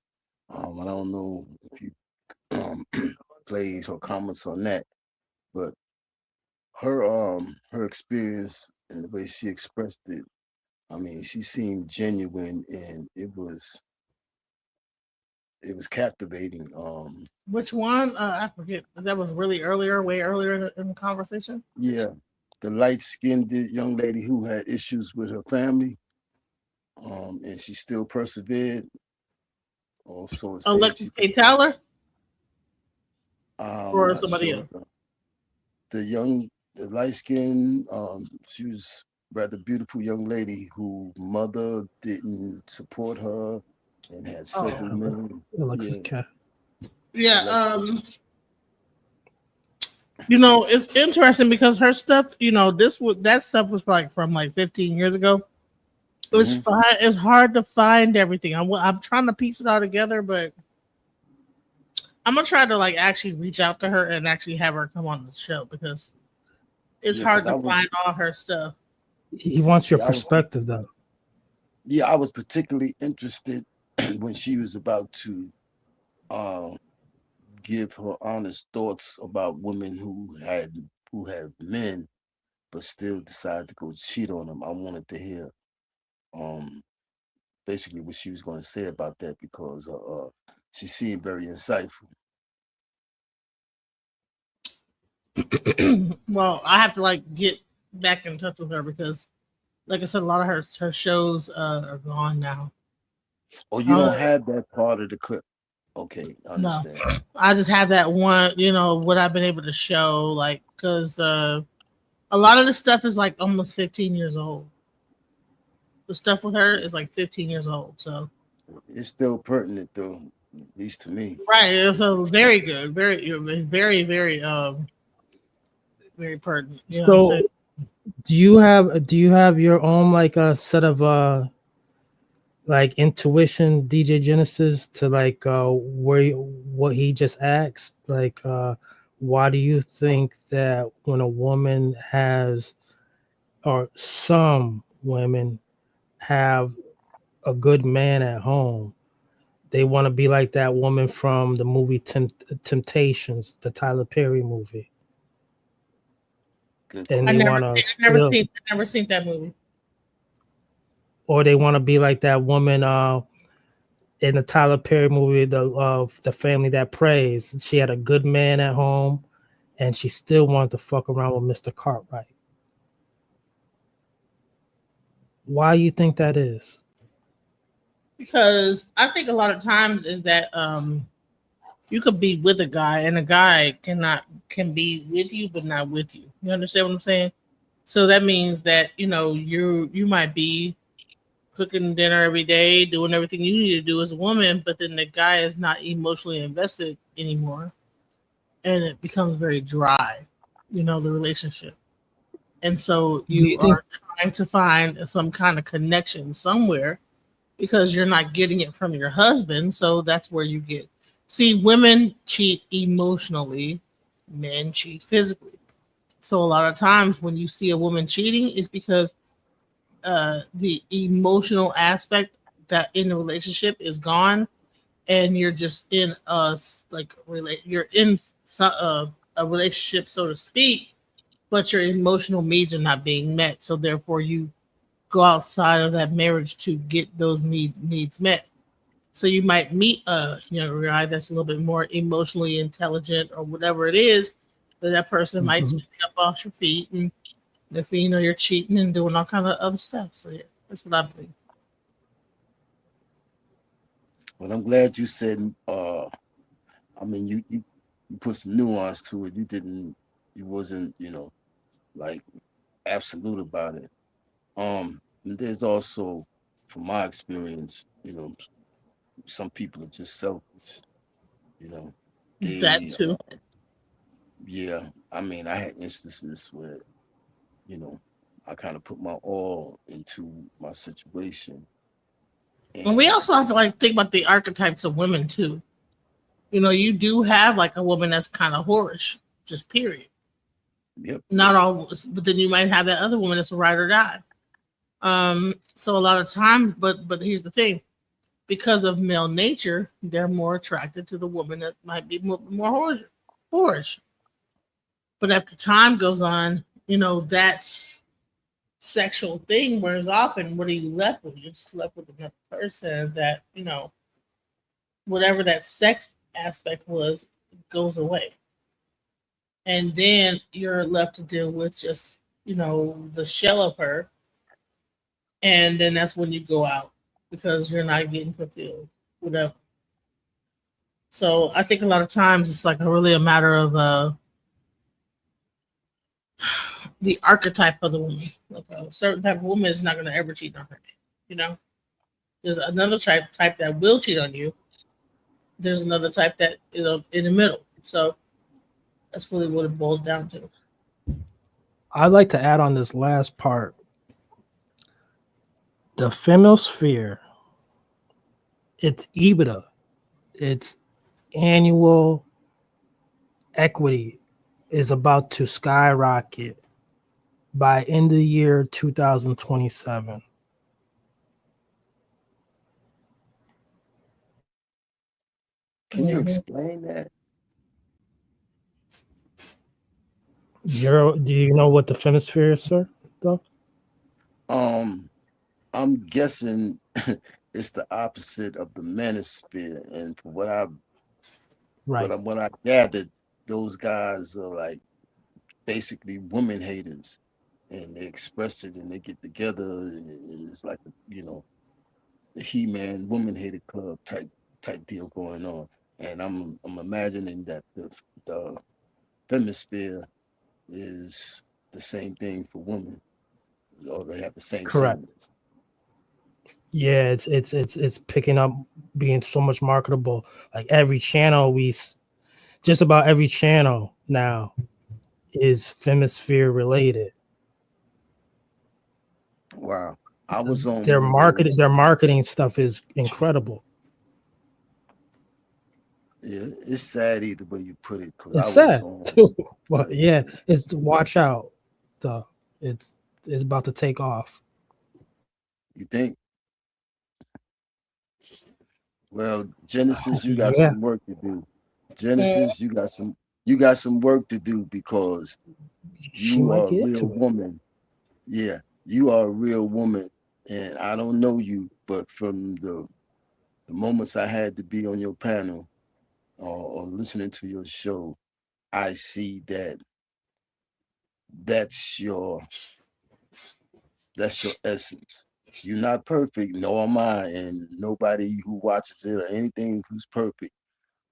I don't know if you played her comments on that, but her experience and the way she expressed it, I mean, she seemed genuine and it was captivating. Which one? I forget. That was really way earlier in the conversation. Yeah, the light-skinned young lady who had issues with her family, and she still persevered. Also, Alexis K. Tyler, or somebody else. The light-skinned, she was rather beautiful young lady whose mother didn't support her and had several men. Alexis K. Yeah. You know, it's interesting because her stuff, you know, that stuff was like from like 15 years ago. It's fine. It's hard to find everything. I'm trying to piece it all together, but I'm gonna try to like actually reach out to her and actually have her come on the show because it's hard to find all her stuff. He wants your perspective, though. Yeah, I was particularly interested when she was about to give her honest thoughts about women who have men but still decided to go cheat on them. I wanted to hear basically what she was going to say about that because she seemed very insightful. Well, I have to like get back in touch with her because, like I said, a lot of her shows are gone now. Oh, you don't have that part of the clip? Okay, I understand. No, I just have that one. You know what I've been able to show, like because a lot of the stuff is like almost 15 years old. The stuff with her is like 15 years old, so it's still pertinent, though, at least to me. Right, it's a very good, very, very, very pertinent. You know So, do you have your own like a set of like intuition, DJ Genesis, to like what he just asked? Like, why do you think that when a woman has, or some women have a good man at home, they want to be like that woman from the movie Temptations, the Tyler Perry movie? And I've never seen that movie. Or they want to be like that woman in the Tyler Perry movie, the Family That Prays. She had a good man at home, and she still wanted to fuck around with Mr. Cartwright. Why you think that is? Because I think a lot of times is that you could be with a guy and a guy can be with you but not with you. You understand what I'm saying? So that means that you might be cooking dinner every day, doing everything you need to do as a woman, but then the guy is not emotionally invested anymore, and it becomes very dry. The relationship, and so you are trying to find some kind of connection somewhere because you're not getting it from your husband. So that's where you get. See, women cheat emotionally, men cheat physically. So a lot of times when you see a woman cheating, it's because the emotional aspect that in the relationship is gone, and you're just in a relationship, so to speak, but your emotional needs are not being met. So therefore, you go outside of that marriage to get those needs met. So you might meet a younger guy that's a little bit more emotionally intelligent or whatever it is, but that person might sweep you up off your feet, and next thing you know, you're cheating and doing all kind of other stuff. So yeah, that's what I believe. Well, I'm glad you said. I mean, you put some nuance to it. You wasn't, like absolute about it. And there's also, from my experience, some people are just selfish. That They, too. yeah. I mean, I had instances where, I kind of put my all into my situation. And we also have to like think about the archetypes of women too. You do have like a woman that's kind of whorish, just period. Yep. Not all, but then you might have that other woman that's a ride or die. So a lot of times, but here's the thing: because of male nature, they're more attracted to the woman that might be more whorish. But after time goes on, that sexual thing wears off, and what are you left with? You're just left with another person that whatever that sex aspect was goes away, and then you're left to deal with just the shell of her, and then that's when you go out because you're not getting fulfilled, whatever. So I think a lot of times it's like really a matter of the archetype of the woman. Like a certain type of woman is not going to ever cheat on her man. There's another type that will cheat on you. There's another type that is in the middle. So that's really what it boils down to. I'd like to add on this last part. The femosphere, its EBITDA, its annual equity is about to skyrocket by end of the year 2027. Can you explain that? Do you know what the femosphere is, sir? Though? I'm guessing it's the opposite of the manosphere, and from what I gathered, those guys are like basically women haters, and they express it and they get together, and it's like the He-Man woman hater club type deal going on. And I'm imagining that the femisphere is the same thing for women, or they have the same Correct. sentiments. Yeah, it's picking up, being so much marketable. Like every channel just about every channel now is Femisphere related. Wow. I was on their marketing stuff is incredible. Yeah, it's sad either way you put it, because It's I was sad on. too. But yeah, it's to watch out though. It's about to take off. You think? Well, Genesis, you got some work to do. Genesis, you got some work to do, because you are a real woman. Yeah, you are a real woman, and I don't know you, but from the moments I had to be on your panel or listening to your show, I see that that's your essence. You're not perfect, nor am I, and nobody who watches it or anything who's perfect.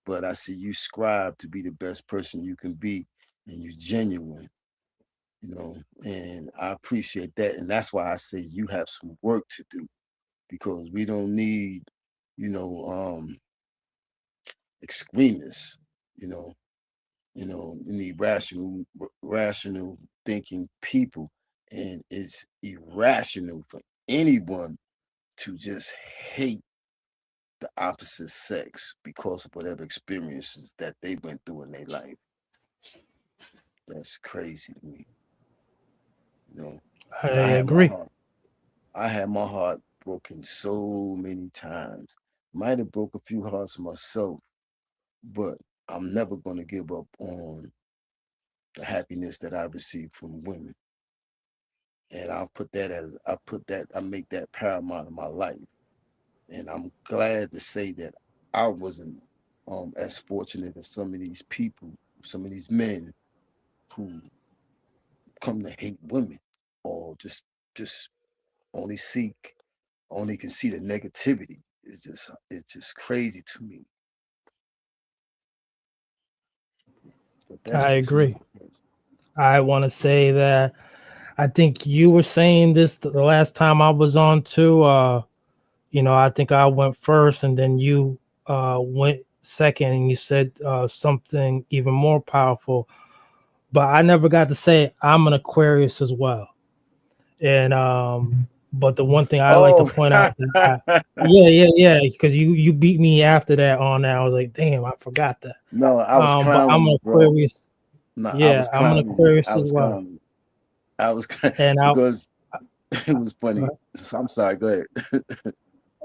But I see you strive to be the best person you can be, and you're genuine, and I appreciate that. And that's why I say you have some work to do, because we don't need, extremists, we need rational thinking people. And it's irrational for anyone to just hate the opposite sex because of whatever experiences that they went through in their life. That's crazy to me. I agree. I had my heart broken so many times. Might have broke a few hearts myself, but I'm never going to give up on the happiness that I received from women. And I make that paramount in my life. And I'm glad to say that I wasn't as fortunate as some of these people, some of these men who come to hate women or just only can see the negativity. It's just crazy to me. But that's I just me. agree. I want to say that I think you were saying this the last time I was on too. I think I went first and then you went second, and you said something even more powerful. But I never got to say I'm an Aquarius as well. And but the one thing I like to point out that yeah, because you beat me after that on that. I was like, damn, I forgot that. No, I was But I'm clowning an you, bro. Aquarius. No, I Yeah, was I'm an clowning you. Aquarius I as was well. clowning you. I was And because it was funny. So I'm sorry. Go ahead.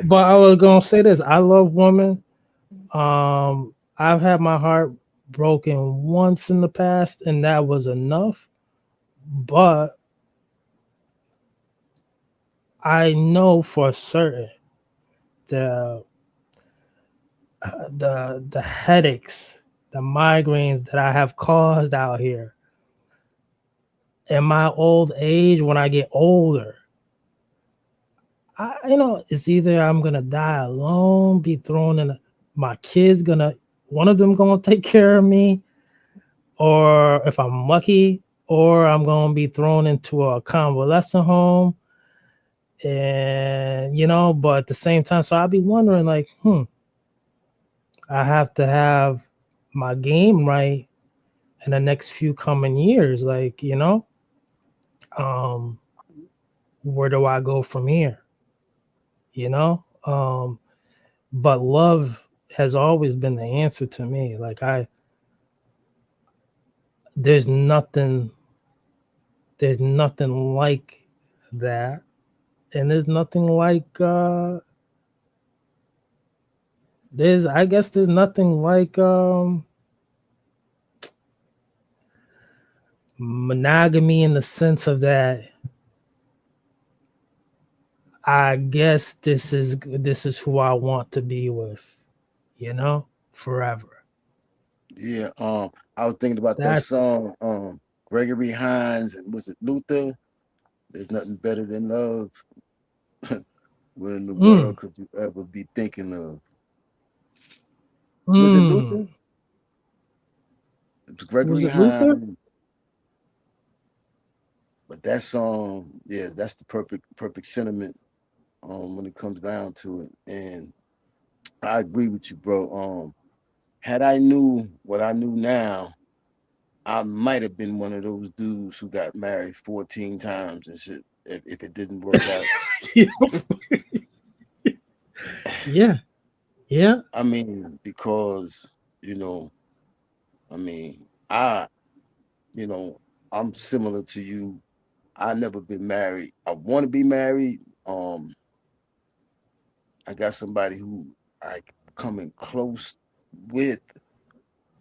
But I was gonna say this: I love women. I've had my heart broken once in the past, and that was enough. But I know for certain the the headaches, the migraines that I have caused out here in my old age, when I get older, it's either I'm gonna die alone, be thrown in my kids one of them gonna take care of me, or if I'm lucky, or I'm gonna be thrown into a convalescent home. And but at the same time, so I'll be wondering, like, I have to have my game right in the next few coming years. Like, where do I go from here? But love has always been the answer to me. Like, there's nothing like that. And there's nothing like there's nothing like monogamy, in the sense of that I guess this is who I want to be with, forever. Yeah. I was thinking about that That's song. Gregory Hines and was it Luther? There's nothing better than love. What in the world could you ever be thinking of? Was it Luther? It was Gregory Was it Luther? Hines. But that song, yeah, that's the perfect sentiment when it comes down to it. And I agree with you, bro. Had I knew what I knew now, I might have been one of those dudes who got married 14 times and shit if it didn't work out. Yeah. Yeah. I mean, because, I'm similar to you. I never been married. I want to be married. I got somebody who I coming close with,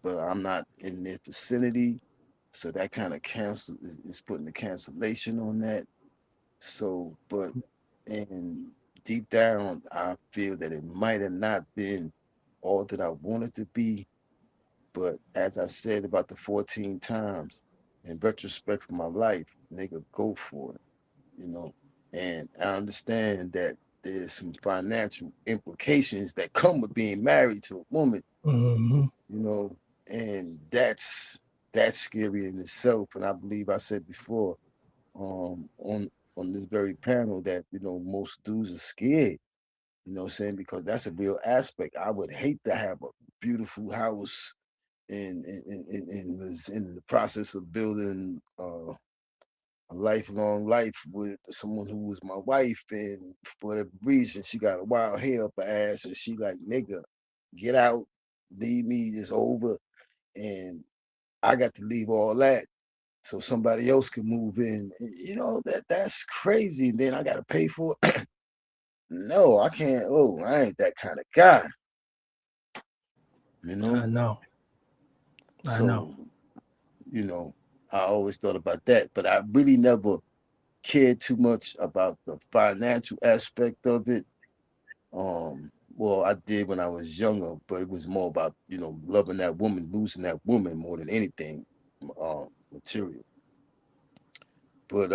but I'm not in their vicinity. So that kind of is putting the cancellation on that. So, and deep down, I feel that it might have not been all that I wanted to be. But as I said about the 14 times, in retrospect for my life, nigga, go for it, And I understand that there's some financial implications that come with being married to a woman, and that's scary in itself. And I believe I said before, on this very panel that most dudes are scared. You know what I'm saying? Because that's a real aspect. I would hate to have a beautiful house and was in the process of building a lifelong life with someone who was my wife, and for whatever reason she got a wild hair up her ass, and she like, nigga, get out, leave me, it's over, and I got to leave all that so somebody else can move in. That's crazy. And then I got to pay for it. No, I can't. Oh, I ain't that kind of guy. I know. I always thought about that, but I really never cared too much about the financial aspect of it. Well, I did when I was younger, but it was more about, loving that woman, losing that woman more than anything, material. But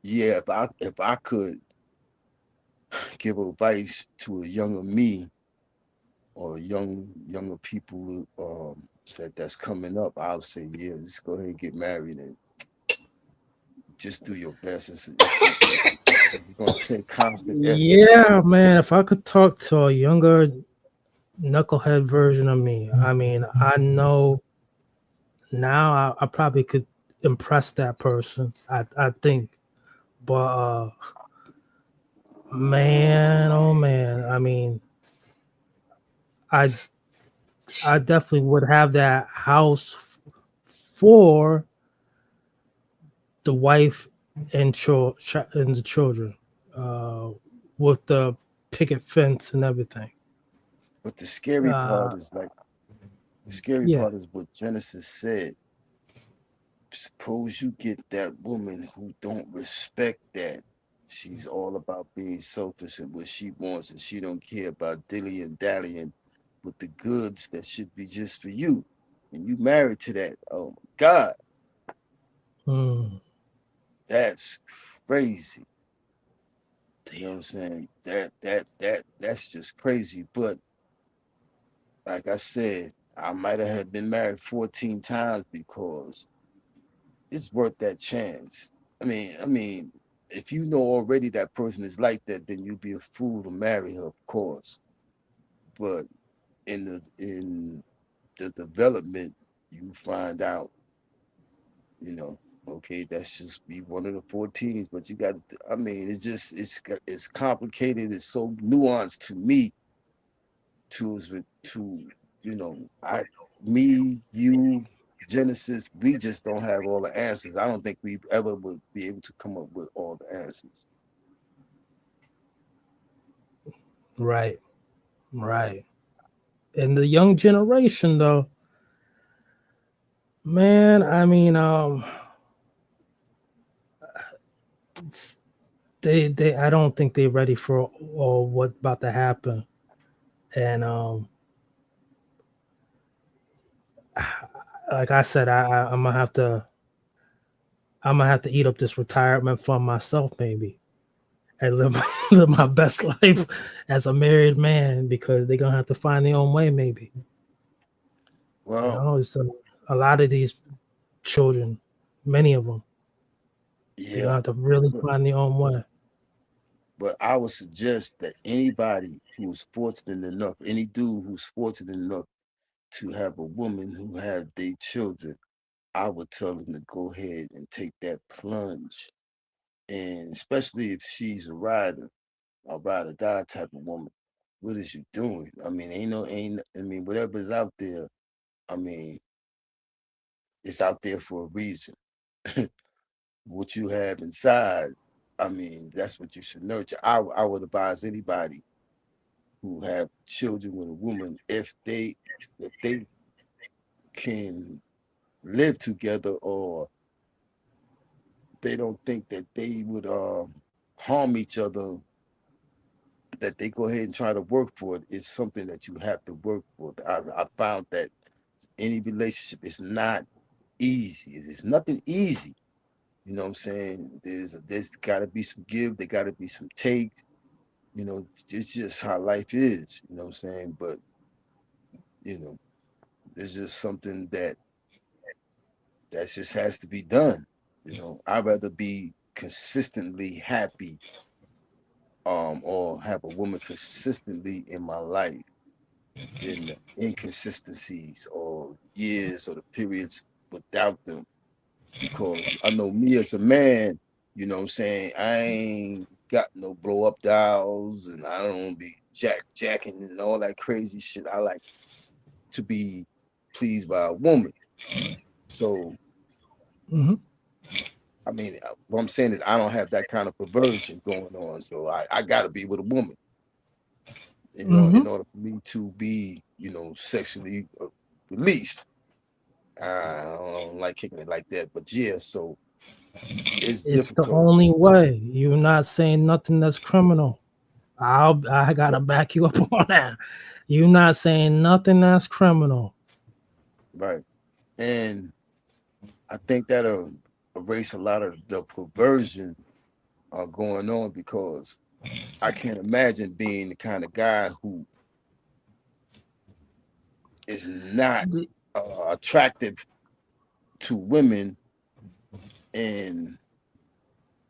yeah, if I could give advice to a younger me or younger people that's coming up, I would say, yeah, just go ahead and get married and just do your best. It's going to take constant effort. Yeah, man. If I could talk to a younger knucklehead version of me, I mean, I know now I probably could impress that person. I think, but man, oh man, I mean, I definitely would have that house for the wife and the children, with the picket fence and everything. But the scary part is Yeah. part is what Genesis said. Suppose you get that woman who don't respect that. She's all about being selfish and what she wants, and she don't care about dilly and dallying with the goods that should be just for you. And you married to that. Oh my God. That's crazy. You know what I'm saying? That's just crazy. But like I said, I might have been married 14 times because it's worth that chance. I mean, if you know already that person is like that, then you'd be a fool to marry her, of course. But in the development, you find out, okay, that's just be one of the 14s, but you got to, I mean, it's complicated. It's so nuanced to me, you, Genesis, we just don't have all the answers. I don't think we ever would be able to come up with all the answers. Right. And the young generation, though, man, I mean, they I don't think they're ready for all what's about to happen. And like I said, I'm gonna have to eat up this retirement fund myself, maybe, and live my best life as a married man, because they're gonna have to find their own way, maybe. Well, it's a lot of these children, many of them, they're gonna have to really find their own way. But I would suggest that anybody who's fortunate enough, any dude who's fortunate enough to have a woman who have their children, I would tell them to go ahead and take that plunge. And especially if she's a ride or die type of woman, what is you doing? I mean, whatever is out there, I mean, it's out there for a reason. What you have inside, I mean, that's what you should nurture. I would advise anybody who have children with a woman, if they can live together, or they don't think that they would harm each other, that they go ahead and try to work for it. It's something that you have to work for. I found that any relationship is not easy. It's nothing easy. You know what I'm saying? There's got to be some give. There got to be some take. It's just how life is. You know what I'm saying? But there's just something that just has to be done. I'd rather be consistently happy, or have a woman consistently in my life than the inconsistencies or years or the periods without them. Because I know me as a man, you know what I'm saying, I ain't got no blow up dials, and I don't want to be jacking and all that crazy shit. I like to be pleased by a woman. So, I mean, what I'm saying is I don't have that kind of perversion going on. So I got to be with a woman, in order for me to be, sexually released. I don't like kicking it like that. But yeah, so It's It's the difficult. only way. You're not saying nothing that's criminal. I gotta back you up on that. You're not saying nothing that's criminal. Right. And I think that'll erase a lot of the perversion going on, because I can't imagine being the kind of guy who is not attractive to women, and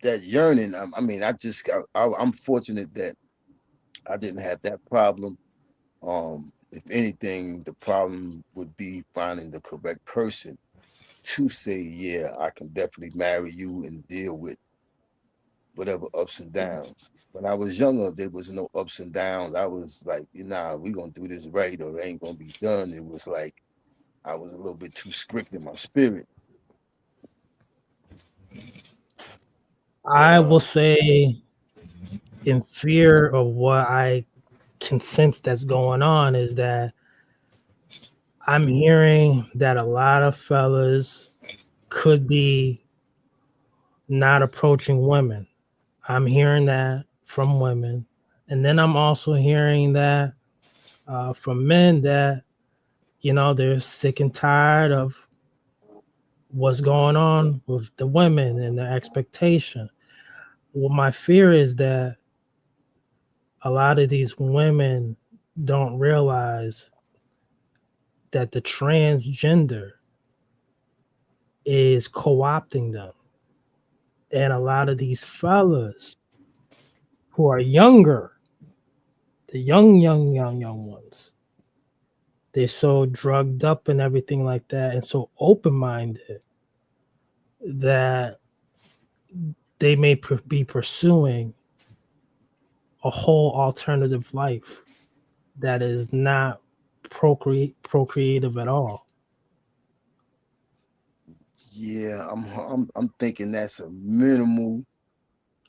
that yearning. I mean, I'm fortunate that I didn't have that problem. If anything, the problem would be finding the correct person to say, yeah, I can definitely marry you and deal with whatever ups and downs. When I was younger, there was no ups and downs. I was like, we're gonna do this right, or it ain't gonna be done. It was like I was a little bit too strict in my spirit. I will say, in fear of what I can sense that's going on, is that I'm hearing that a lot of fellas could be not approaching women. I'm hearing that from women. And then I'm also hearing that from men that, they're sick and tired of what's going on with the women and their expectation. Well, my fear is that a lot of these women don't realize that the transgender is co-opting them. And a lot of these fellas who are younger, the young ones, they're so drugged up and everything like that, and so open-minded that they may be pursuing a whole alternative life that is not procreative at all. Yeah, I'm thinking that's a minimal.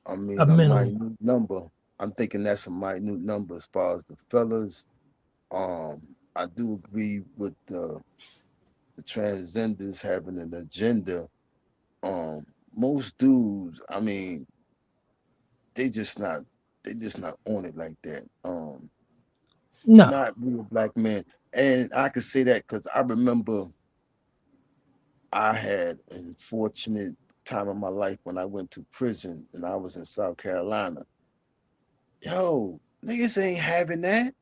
I mean, A minimum. minute number. I'm thinking that's a minute number as far as the fellas. I do agree with the transgenders having an agenda. Most dudes, I mean, they just not on it like that. No. Not real black men. And I can say that because I remember I had an unfortunate time of my life when I went to prison and I was in South Carolina. Yo, niggas ain't having that.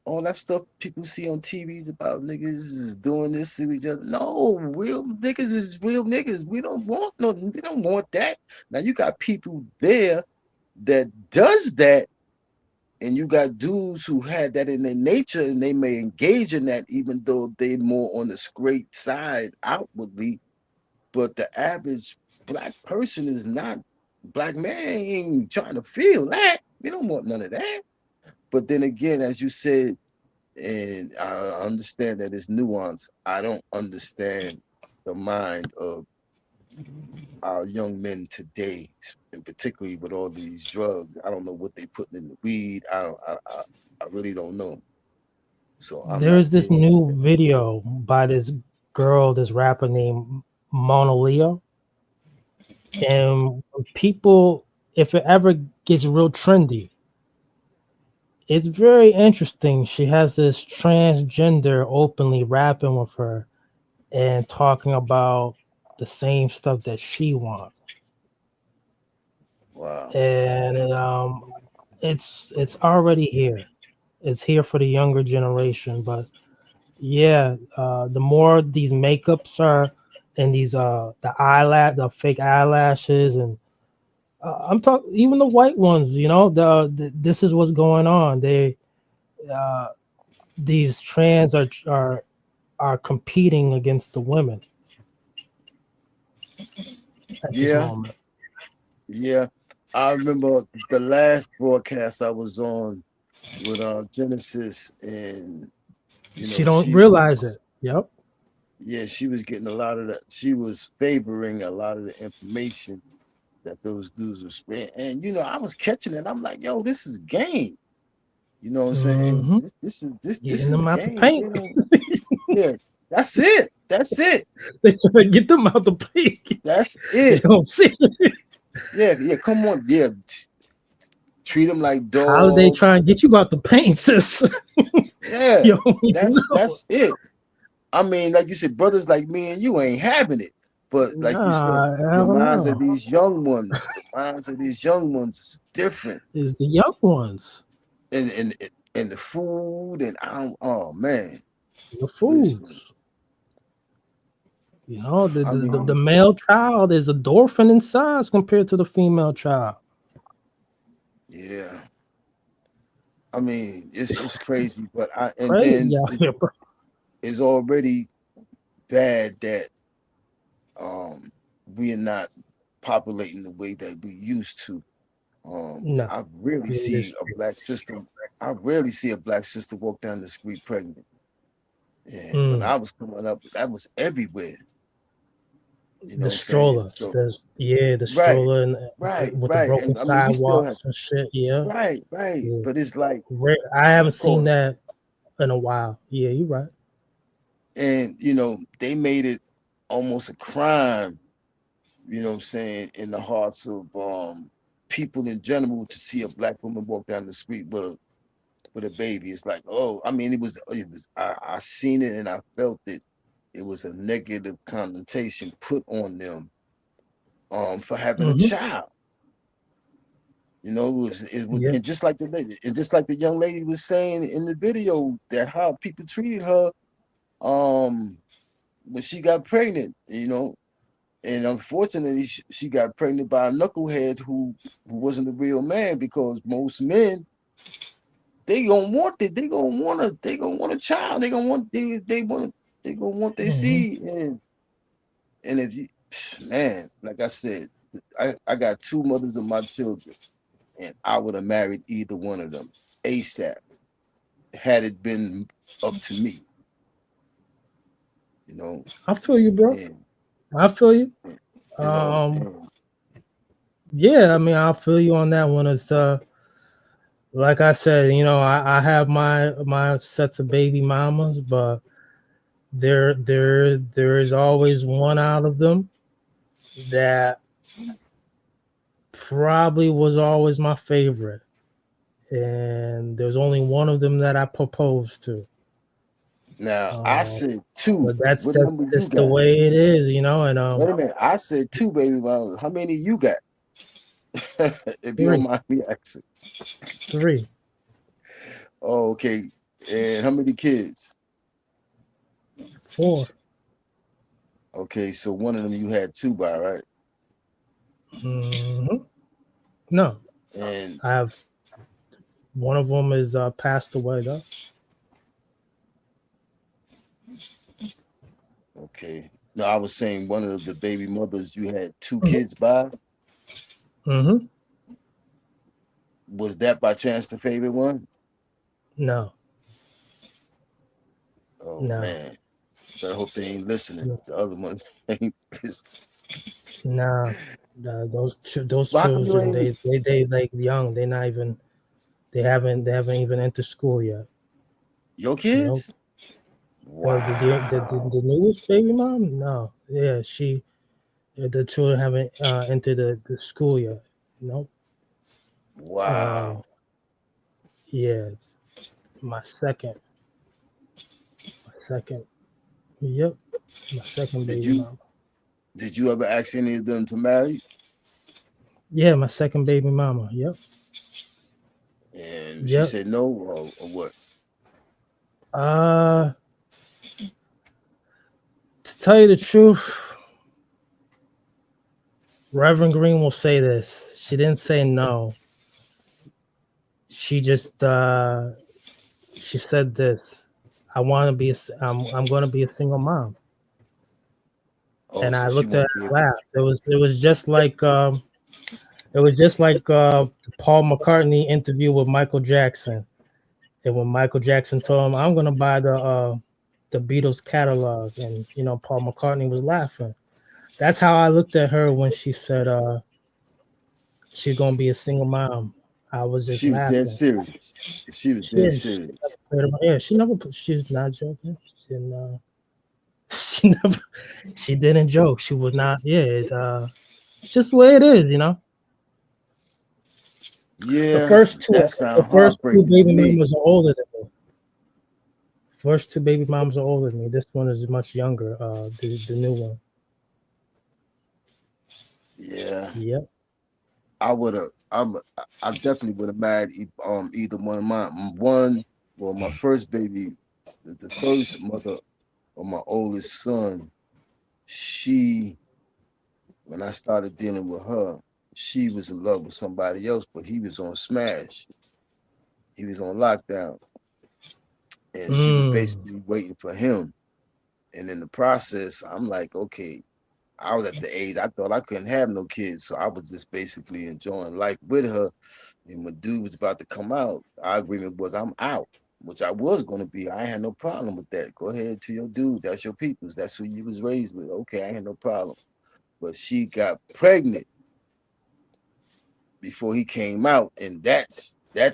All that stuff people see on TVs about niggas is doing this to each other. No, real niggas is real niggas. We don't want that. Now you got people there that does that, and you got dudes who had that in their nature and they may engage in that even though they more on the straight side outwardly. But the average black person is not. Black man ain't trying to feel that. We don't want none of that. But then again, as you said, and I understand that it's nuance, I don't understand the mind of our young men today, and particularly with all these drugs. I don't know what they putting in the weed. I really don't know. So there's this new video by this girl, this rapper named Mona Leo. And people, if it ever gets real trendy, it's very interesting. She has this transgender openly rapping with her and talking about the same stuff that she wants. Wow. And it's already here. It's here for the younger generation. But yeah, the more these makeups are, and these the fake eyelashes, and I'm talking even the white ones. This is what's going on. These trans are competing against the women. Yeah. I remember the last broadcast I was on with Genesis, and she don't realize it. Yep. Yeah, she was getting a lot of that. She was favoring a lot of the information that those dudes were spreading. And I was catching it. I'm like, yo, this is game. You know what I'm saying? This is them out the game. paint. Yeah. That's it. That's it. They try to get them out the paint. That's They it. don't see it. Yeah. Come on. Yeah. Treat them like dogs. How they try and get you out the paint, sis? Yeah. That's it. I mean, like you said, brothers like me and you ain't having it. But like you said, the minds of these young ones, is different. Is the young ones. And the food and oh man. The foods. You know, the male child is a dwarfing in size compared to the female child. Yeah. I mean, it's crazy, but it's already bad that we are not populating the way that we used to. I rarely see a black sister. I rarely see a black sister walk down the street pregnant. And when I was coming up, that was everywhere. You know the stroller, so, the stroller, and with the broken sidewalks and shit. Yeah, right. Yeah. But it's like I haven't seen that in a while. Yeah, you're right. And they made it almost a crime. You know what I'm saying, in the hearts of people in general to see a black woman walk down the street with a baby. It's like, oh, I mean, it was. I seen it and I felt it. It was a negative connotation put on them for having a child. You know, it was and just like the young lady was saying in the video, that how people treated her when she got pregnant, and unfortunately she got pregnant by a knucklehead who wasn't a real man, because most men, they gonna want it. They gonna want a child. They gonna want their seed. And if you, man, like I said, I got two mothers of my children, and I would have married either one of them ASAP had it been up to me. I feel you, bro. I feel you. Yeah, I mean, I feel you on that one. It's like I said, I have my sets of baby mamas, but there is always one out of them that probably was always my favorite, and there's only one of them that I proposed to. Now I said two. But that's the way it is, And wait a minute, I said two baby mamas. How many you got? If you don't mind me asking. 3. Oh, okay. And how many kids? 4. Okay, so one of them you had 2 by, right? No. And I have one of them is passed away though. Okay. No, I was saying one of the baby mothers you had 2 kids by. Was that by chance the favorite one? No. Oh man. But I hope they ain't listening. No. The other ones ain't listening. Nah. Those children, they like young. They're not even. They haven't even entered school yet. Your kids? Wow. The newest baby mom? No. Yeah, the children haven't entered the school yet. Nope. Wow. Yeah, it's my second. Yep. My second baby mom. Did you ever ask any of them to marry? Yeah, my second baby mama. Yep. And she said no, or what? To tell you the truth, Reverend Green will say this. She didn't say no. She just she said this. I'm going to be a single mom. Oh, and so I looked at her and laughed. It was just like Paul McCartney interview with Michael Jackson. And when Michael Jackson told him, I'm gonna buy the Beatles catalog, and Paul McCartney was laughing. That's how I looked at her when she said she's gonna be a single mom. I was just laughing. Dead serious. She was dead serious. Yeah, she's not joking. She didn't joke. She was not. Yeah, it's just the way it is, Yeah, The first two heartbreaking to baby me. mamas are older than me. First two baby mamas are older than me. This one is much younger. The new one. Yeah. Yep. I definitely would have married either one of my first baby, the first mother of my oldest son. When I started dealing with her, she was in love with somebody else, but he was on smash. He was on lockdown. And she was basically waiting for him. And in the process, I'm like, okay, I was at the age I thought I couldn't have no kids. So I was just basically enjoying life with her. And when dude was about to come out, our agreement was I'm out, which I was going to be. I had no problem with that. Go ahead to your dude. That's your peoples. That's who you was raised with. Okay, I had no problem. But she got pregnant before he came out. And that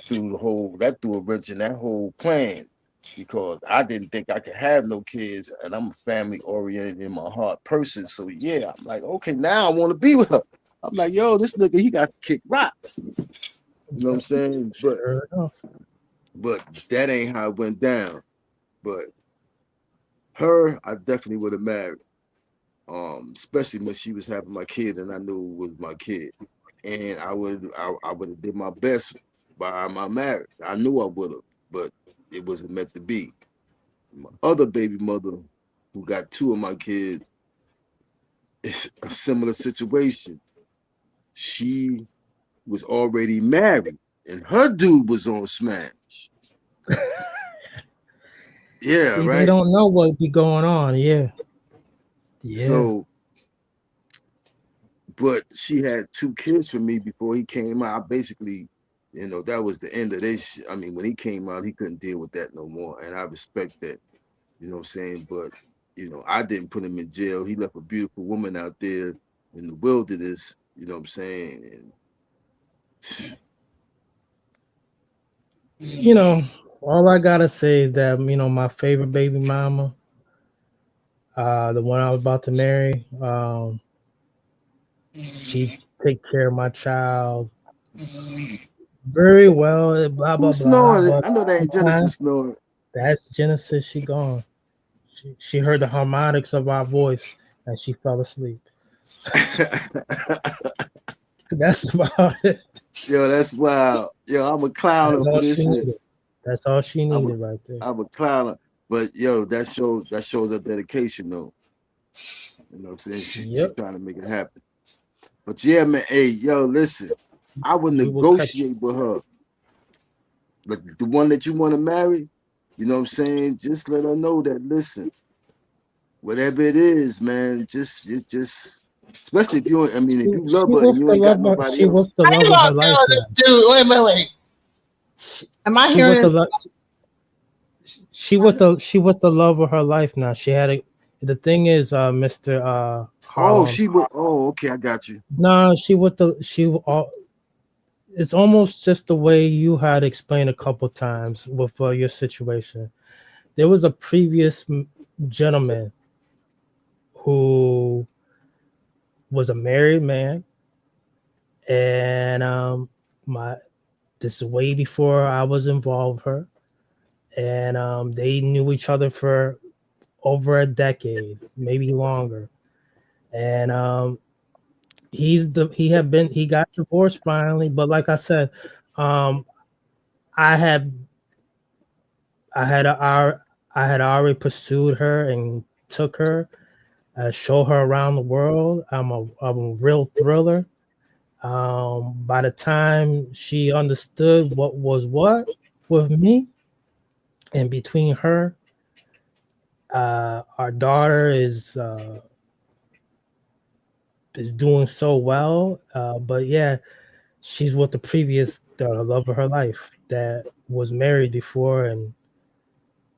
threw a wrench in that whole plan. Because I didn't think I could have no kids, and I'm a family oriented in my heart person. So yeah, I'm like, okay, now I want to be with her. I'm like, yo, this nigga, he got to kick rocks. You know what I'm saying? But that ain't how it went down. But her, I definitely would have married. Especially when she was having my kid and I knew it was my kid. And I would have did my best by my marriage. I knew I would have, but it wasn't meant to be. My other baby mother, who got two of my kids, it's a similar situation. She was already married, and her dude was on smash. Yeah, See, right. they don't know what be going on. Yeah. So, but she had two kids for me before he came out. I basically, that was the end of this. I mean, when he came out, he couldn't deal with that no more, and I respect that. You know what I'm saying? But, I didn't put him in jail. He left a beautiful woman out there in the wilderness, you know what I'm saying? And, all I got to say is that, my favorite baby mama, the one I was about to marry, she take care of my child very well, blah, blah, Who's blah. snoring? But I know that ain't Genesis snoring. That's Genesis. She gone. She heard the harmonics of our voice and she fell asleep. That's about it. Yo, that's wild. Yo, I'm a clowner for this shit. That's all she needed right there. I'm a clowner. But yo, that shows her dedication though. You know what I'm saying? She trying to make it happen. But yeah, man, hey, yo, listen. I would negotiate with her. But the one that you want to marry, you know what I'm saying? Just let her know that, listen, whatever it is, man, just especially if you love her and you ain't got nobody else. She was the love of her life. Dude, wait. Am I hearing this? She was the love of her life now. She had the thing is, Mr. Harlem. Okay, I got you. No, it's almost just the way you had explained a couple times with your situation. There was a previous gentleman who was a married man, and this is way before I was involved with her, and they knew each other for over a decade, maybe longer, and he got divorced finally, but like I said, I had already pursued her and took her, show her around the world. I'm a real thriller. By the time she understood what was what with me, and between her, our daughter is doing so well. But yeah, she's with the love of her life that was married before, and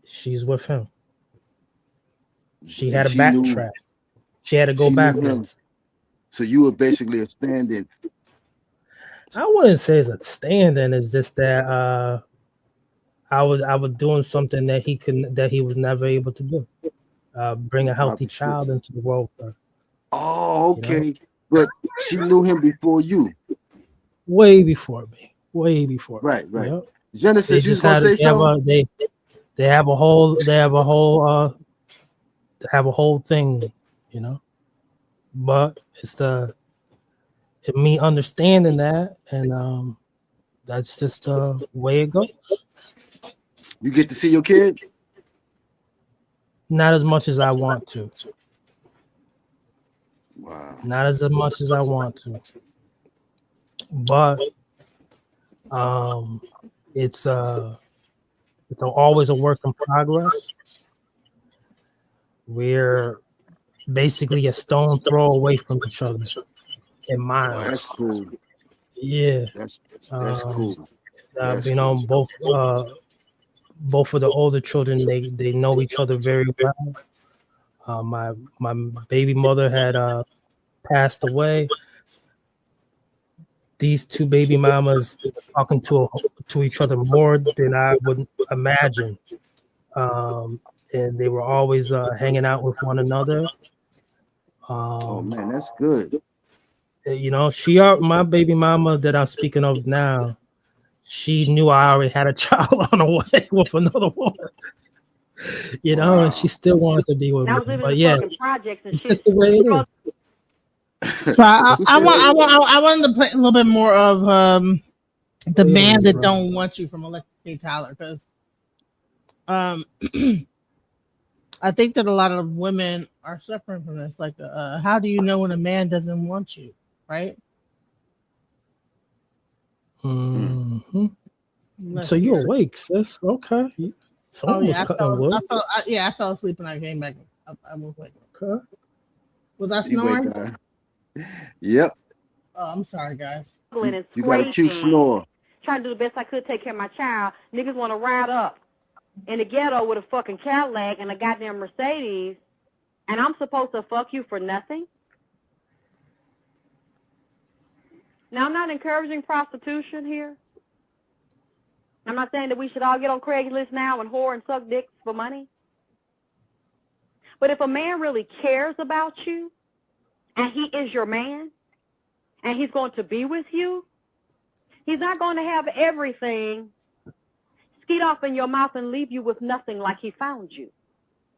she's with him. She had to backtrack. She had to go backwards. So you were basically a stand-in. I wouldn't say it's a stand-in. It's just that I was doing something that he was never able to do. bring a healthy child into the world for her. Oh, okay. You know? But she knew him before you. Way before me. Way before. Right, right. Yep. Genesis, you was gonna say something? They have a whole thing, you know. But it's me understanding that, and that's just the way it goes. You get to see your kid? Not as much as I want to. Wow. Not as much as I want to. But it's always a work in progress. We're basically a stone throw away from each other in miles. Oh, that's cool. Yeah, that's cool. That's you know, both of the older children, they know each other very well. My baby mother had passed away. These two baby mamas talking to each other more than I would imagine, and they were always hanging out with one another. Oh man, that's good. You know, my baby mama that I'm speaking of now, she knew I already had a child on the way with another woman. You know, and she still wanted to be with me. But yeah, it's just the way it is. So I wanted to play a little bit more of the man that don't want you from Alexis K. Tyler, because I think that a lot of women are suffering from this. Like, how do you know when a man doesn't want you, right? Mm-hmm. So you're awake, sis? Okay. I fell asleep and I came back. I was awake. Okay. Was I snoring? Yep. Oh, I'm sorry, guys. You got a cute snore. Trying to do the best I could to take care of my child. Niggas want to ride up in the ghetto with a fucking Cadillac and a goddamn Mercedes, and I'm supposed to fuck you for nothing? Now, I'm not encouraging prostitution here. I'm not saying that we should all get on Craigslist now and whore and suck dicks for money. But if a man really cares about you, and he is your man, and he's going to be with you, he's not going to have everything skeet off in your mouth and leave you with nothing like he found you.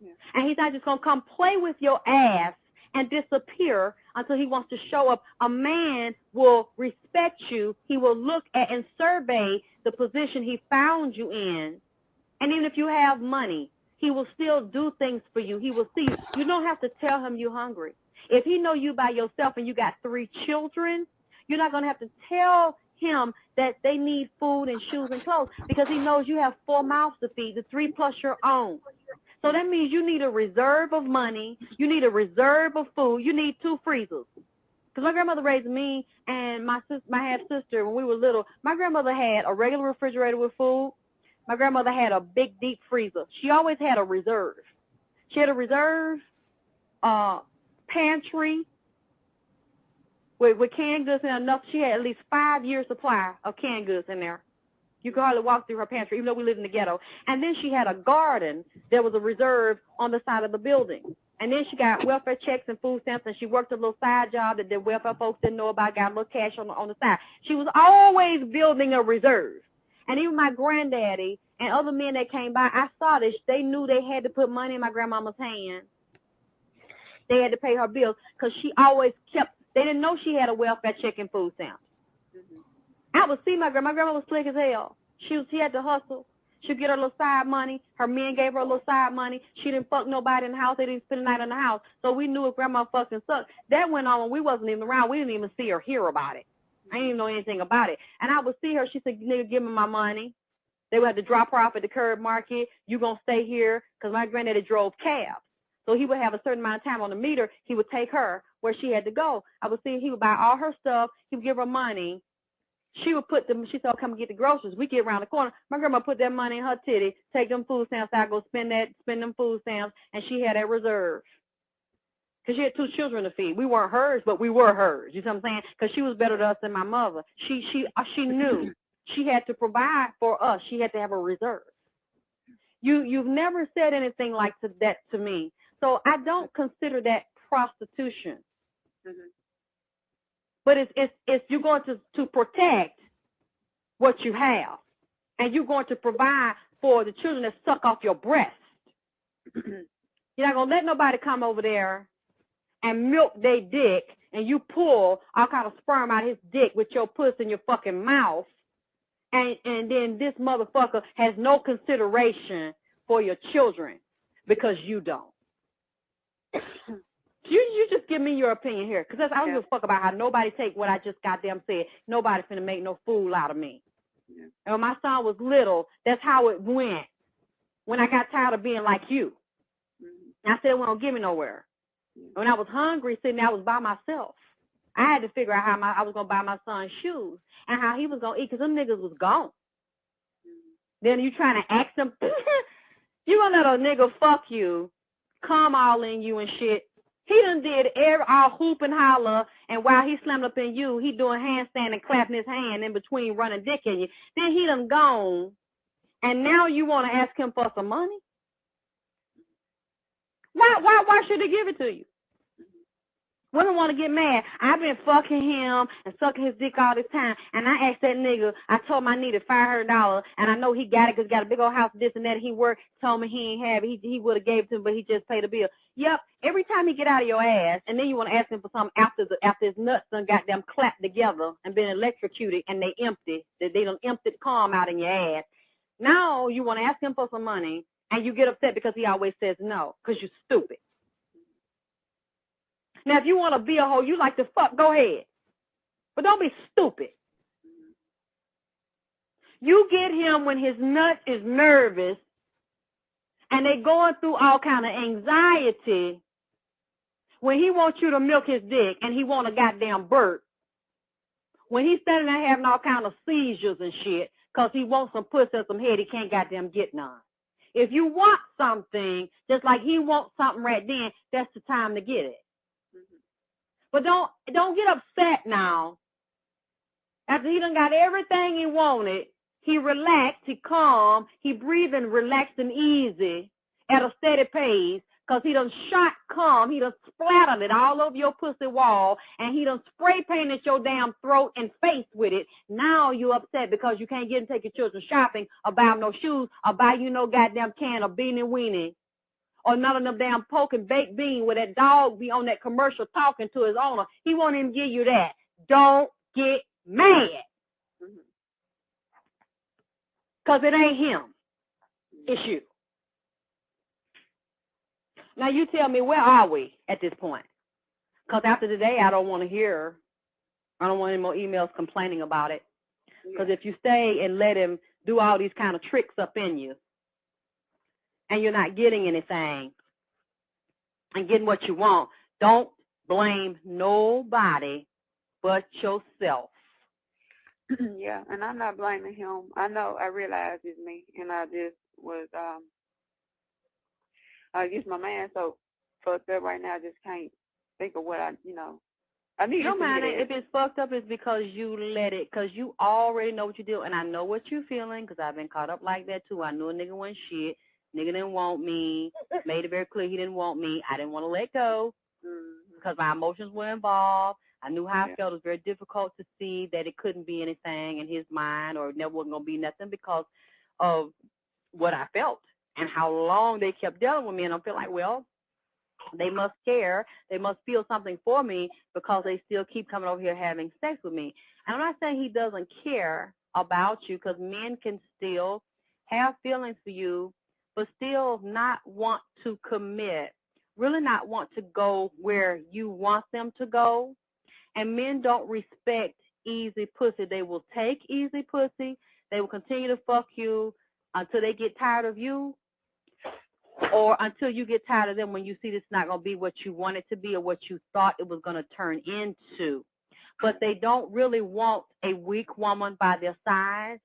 Yeah. And he's not just going to come play with your ass and disappear until he wants to show up. A man will respect you. He will look at and survey the position he found you in. And even if you have money, he will still do things for you. He will see you. You don't have to tell him you're hungry. If he know you by yourself and you got 3 children, you're not going to have to tell him that they need food and shoes and clothes, because he knows you have 4 mouths to feed, the 3 plus your own. So that means you need a reserve of money. You need a reserve of food. You need 2 freezers. Because my grandmother raised me and my half sister when we were little. My grandmother had a regular refrigerator with food. My grandmother had a big deep freezer. She always had a reserve. She had a reserve pantry with canned goods and enough. She had at least 5 years supply of canned goods in there. You could hardly walk through her pantry, even though we lived in the ghetto. And then she had a garden. There was a reserve on the side of the building. And then she got welfare checks and food stamps, and she worked a little side job that the welfare folks didn't know about, got a little cash on the side. She was always building a reserve. And even my granddaddy and other men that came by, I saw this. They knew they had to put money in my grandmama's hand. They had to pay her bills because she always kept, they didn't know she had a welfare check and food stamps. I would see my grandma was slick as hell. She had to hustle. She'd get her little side money. Her men gave her a little side money. She didn't fuck nobody in the house. They didn't spend the night in the house. So we knew if grandma fucking sucked. That went on when we wasn't even around. We didn't even see or hear about it. I didn't even know anything about it. And I would see her. She said, nigga, give me my money. They would have to drop her off at the curb market. You gonna stay here? Because my granddaddy drove cabs. So he would have a certain amount of time on the meter. He would take her where she had to go. I would see he would buy all her stuff. He would give her money. She would put them, she said, come and get the groceries. We get around the corner. My grandma put that money in her titty, take them food stamps out, go spend them food stamps, and she had that reserve. Because she had 2 children to feed. We weren't hers, but we were hers. You know what I'm saying? Because she was better to us than my mother. She knew she had to provide for us. She had to have a reserve. You've never said anything like that to me. So I don't consider that prostitution. But it's you're going to protect what you have, and you're going to provide for the children that suck off your breast. You're not gonna let nobody come over there and milk their dick, and you pull all kind of sperm out of his dick with your puss in your fucking mouth, and then this motherfucker has no consideration for your children because you don't. You just give me your opinion here, because I don't give a fuck about how nobody take what I just goddamn said. Nobody finna make no fool out of me. Yeah. And when my son was little, that's how it went. When I got tired of being like you, I said, well, don't give me nowhere. When I was hungry, sitting there, I was by myself. I had to figure out how I was gonna buy my son shoes and how he was gonna eat, because them niggas was gone. Then you trying to ask him, you gonna let a nigga fuck you, come all in you and shit. He done did all hoop and holler, and while he slammed up in you, he doing handstand and clapping his hand in between running dick in you. Then he done gone, and now you want to ask him for some money? Why should he give it to you? Women want to get mad. I've been fucking him and sucking his dick all this time, and I asked that nigga, I told him I needed $500, and I know he got it because he got a big old house, this and that, and he worked, told me he ain't have it. He would have gave it to him, but he just paid the bill. Yep, every time he get out of your ass, and then you want to ask him for something after his nuts done got them clapped together and been electrocuted, and they empty, they done emptied calm out in your ass. Now you want to ask him for some money, and you get upset because he always says no, because you're stupid. Now, if you want to be a hoe, you like to fuck, go ahead. But don't be stupid. You get him when his nut is nervous and they going through all kind of anxiety when he wants you to milk his dick and he want a goddamn bird. When he's standing there having all kind of seizures and shit because he wants some pussy or some head, he can't goddamn get none. If you want something, just like he wants something right then, that's the time to get it. But don't get upset now. After he done got everything he wanted, he relaxed, he calm, he breathing relaxed and easy at a steady pace, because he done shot cum, he done splattered it all over your pussy wall, and he done spray painted your damn throat and face with it. Now you upset because you can't get and take your children shopping or buy them no shoes or buy you no goddamn can of beanie weenie. Or none of them damn poke and baked bean where that dog be on that commercial talking to his owner. He won't even give you that. Don't get mad. Because it ain't him. It's you. Now you tell me, where are we at this point? Because after today, I don't want any more emails complaining about it. Because if you stay and let him do all these kind of tricks up in you, and you're not getting anything, and getting what you want, don't blame nobody but yourself. Yeah, and I'm not blaming him. I realize it's me, and I just was, just my man so fucked up right now. I just can't think of what I need. No matter if it's fucked up, it's because you let it, because you already know what you do, and I know what you're feeling, because I've been caught up like that too. I knew a nigga wasn't shit. Nigga didn't want me. Made it very clear he didn't want me. I didn't want to let go because my emotions were involved. I knew how I felt. It was very difficult to see that it couldn't be anything in his mind, or it never wasn't going to be nothing because of what I felt and how long they kept dealing with me. And I feel like, well, they must care. They must feel something for me because they still keep coming over here having sex with me. And I'm not saying he doesn't care about you, because men can still have feelings for you, but still not want to commit, really not want to go where you want them to go. And men don't respect easy pussy. They will take easy pussy. They will continue to fuck you until they get tired of you, or until you get tired of them when you see this not going to be what you want it to be or what you thought it was going to turn into. But they don't really want a weak woman by their side.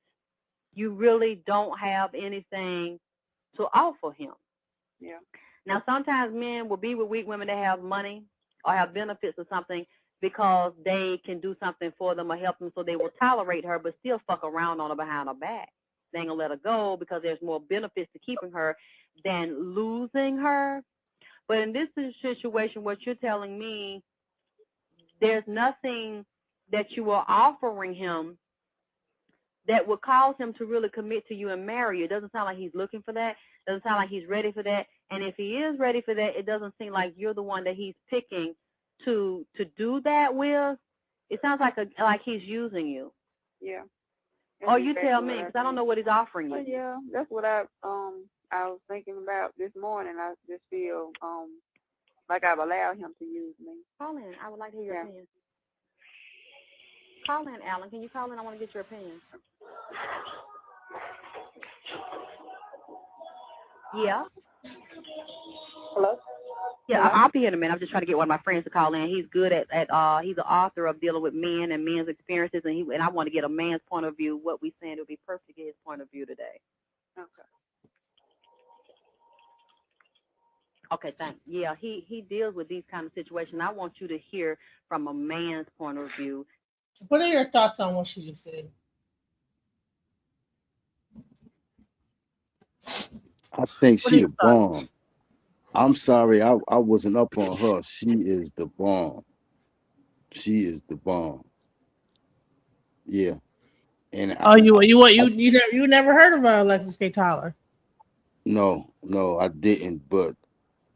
You really don't have anything to offer him. Yeah. Now, sometimes men will be with weak women that have money or have benefits or something because they can do something for them or help them, so they will tolerate her but still fuck around on her behind her back. They ain't gonna let her go because there's more benefits to keeping her than losing her. But in this situation, what you're telling me, there's nothing that you are offering him that would cause him to really commit to you and marry you. It doesn't sound like he's looking for that. It doesn't sound like he's ready for that. And if he is ready for that, it doesn't seem like you're the one that he's picking to do that with. It sounds like he's using you. Yeah. Or you tell me, because I don't know what he's offering you. Yeah, that's what I was thinking about this morning. I just feel like I've allowed him to use me. Call in. I would like to hear your opinion. Call in, Alan. Can you call in? I want to get your opinion. Yeah. Hello? Yeah, I'll be here in a minute. I'm just trying to get one of my friends to call in. He's good at he's an author of dealing with men and men's experiences, and I want to get a man's point of view. What we saying, it would be perfect to get his point of view today. Okay, thanks. Yeah, he deals with these kind of situations. I want you to hear from a man's point of view. What are your thoughts on what she just said? I think she the bomb. I'm sorry, I wasn't up on her. She is the bomb. She is the bomb. Yeah. And you never heard of Alexis K. Tyler? No, I didn't. But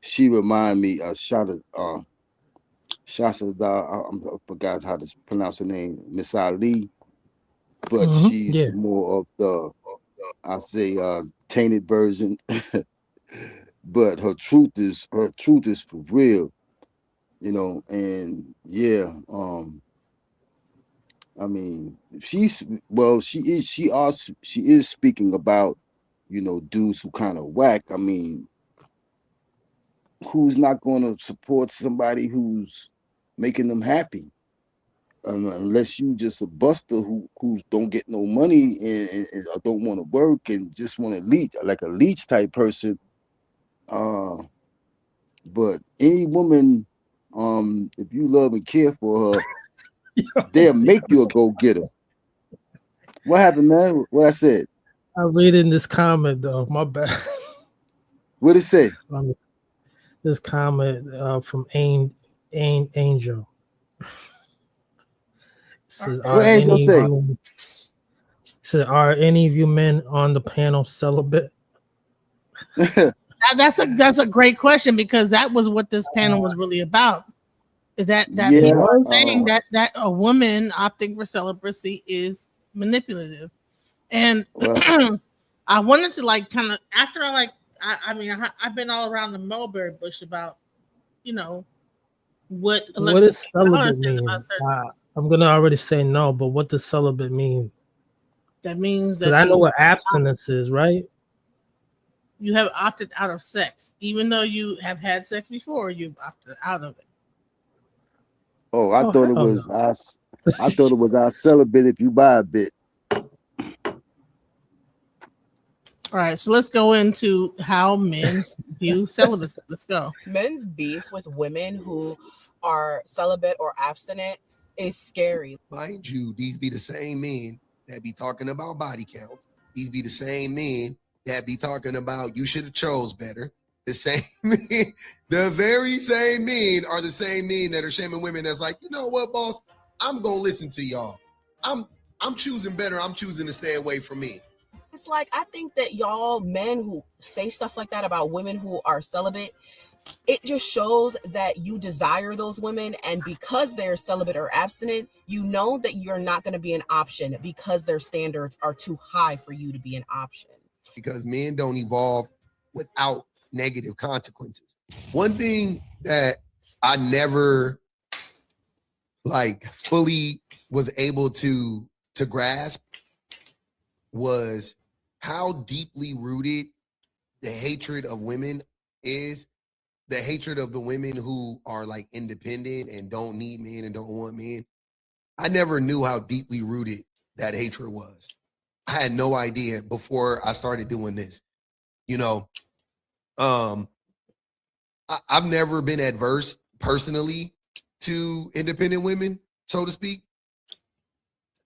she remind me of Shasha. I forgot how to pronounce her name, Miss Ali. But she's more of the, I say, tainted version. But her truth is for real, you know. And yeah, I mean, she is speaking about, you know, dudes who kind of whack. I mean, who's not going to support somebody who's making them happy? Unless you just a buster who don't get no money and don't want to work and just want to leech, like a leech type person. But any woman, if you love and care for her, they'll make you a go-getter. What happened, man? What I said? I'm reading this comment though. My bad. What did it say? This comment from Angel. Says, what Angel say? Are any of you men on the panel celibate? That's a great question, because that was what this panel was really about. That people are saying that a woman opting for celibacy is manipulative, and I wanted to kind of after I've been all around the mulberry bush about, you know, what does celibate mean? I'm gonna already say no, but what does celibate mean? That means that I know what abstinence is, right? You have opted out of sex, even though you have had sex before. You've opted out of it. Oh, I thought it was us. I thought it was our celibate if you buy a bit. All right, so let's go into how men view celibacy. Let's go. Men's beef with women who are celibate or abstinent is scary. Mind you, these be the same men that be talking about body count. These be the same men that be talking about you should have chose better. The same men, the very same men are the same men that are shaming women that's like, you know what, boss? I'm gonna listen to y'all. I'm choosing better. I'm choosing to stay away from me. It's like, I think that y'all men who say stuff like that about women who are celibate, it just shows that you desire those women, and because they're celibate or abstinent, you know that you're not going to be an option because their standards are too high for you to be an option. Because men don't evolve without negative consequences. One thing that I never fully was able to grasp was how deeply rooted the hatred of women is. The hatred of the women who are independent and don't need men and don't want men. I never knew how deeply rooted that hatred was. I had no idea before I started doing this. You know, I've never been adverse personally to independent women, so to speak.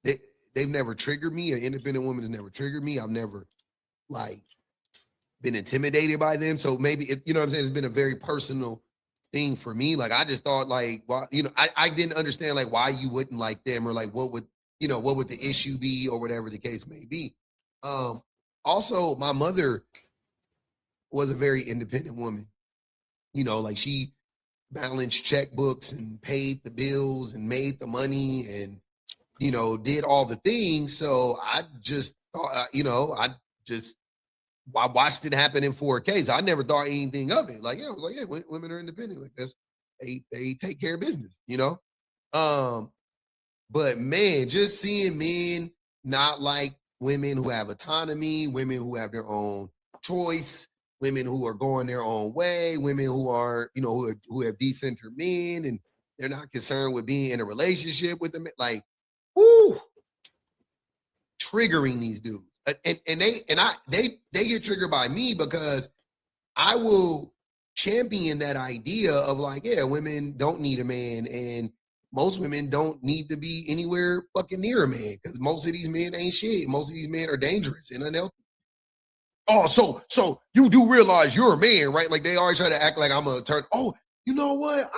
They've never triggered me. An independent woman has never triggered me. I've never been intimidated by them. So maybe, you know what I'm saying? It's been a very personal thing for me. Like, I just thought like, well, you know, I didn't understand like why you wouldn't like them or like what would the issue be or whatever the case may be. Also, my mother was a very independent woman. You know, like she balanced checkbooks and paid the bills and made the money and, you know, did all the things. So I just thought, you know, I watched it happen in 4K. So I never thought anything of it. Like, yeah, I was like, yeah, women are independent. Like this, they take care of business, you know? But man, just seeing men not like women who have autonomy, women who have their own choice, women who are going their own way, women who are, you know, who have decentered men and they're not concerned with being in a relationship with them. Like, whoo, triggering these dudes. And they get triggered by me because I will champion that idea of like, yeah, women don't need a man and most women don't need to be anywhere fucking near a man because most of these men ain't shit. Most of these men are dangerous and unhealthy. Oh, so you do realize you're a man, right? Like they always try to act like I'm a turn. Oh, you know what?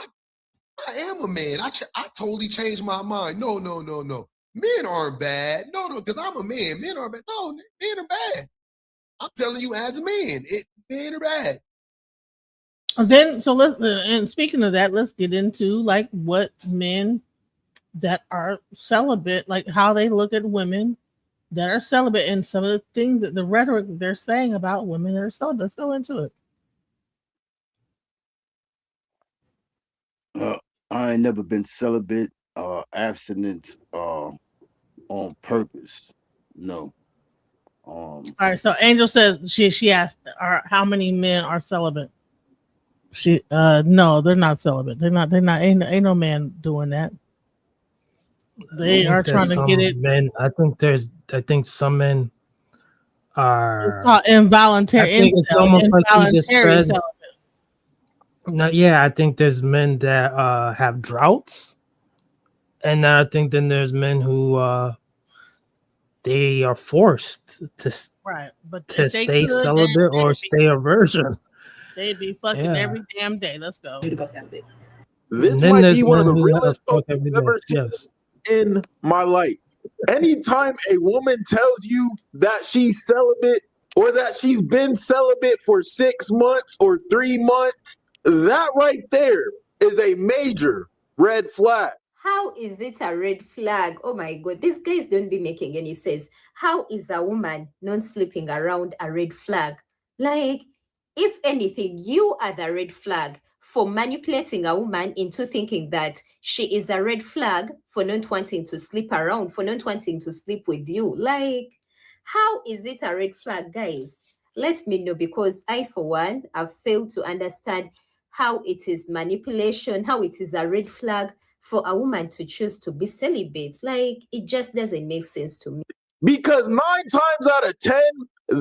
I am a man. I totally changed my mind. No. Men aren't bad. No, because I'm a man. Men aren't bad. No, men are bad. I'm telling you as a man, men are bad. Then, so and speaking of that, let's get into like what men that are celibate, like how they look at women that are celibate and some of the things that the rhetoric they're saying about women that are celibate. Let's go into it. I ain't never been celibate or abstinent on purpose. No. All right. So Angel says she asked, how many men are celibate? No, they're not celibate. They're not. Ain't no man doing that. They are trying to get it. Men, I think some men are. It's called involuntary. I think it's almost like you just said. Celibate. No, yeah, I think there's men that have droughts, and I think then there's men who they are forced to stay celibate or stay a virgin. They'd be fucking every damn day. Let's go. This might be one of the realest posts I've ever seen in my life. Anytime a woman tells you that she's celibate or that she's been celibate for 6 months or 3 months, that right there is a major red flag. How is it a red flag? Oh my God, these guys don't be making any sense. How is a woman not sleeping around a red flag? Like, if anything, you are the red flag for manipulating a woman into thinking that she is a red flag for not wanting to sleep around, for not wanting to sleep with you. Like, how is it a red flag, guys? Let me know, because I, for one, have failed to understand how it is manipulation, how it is a red flag for a woman to choose to be celibate. Like, it just doesn't make sense to me. Because 9 times out of 10,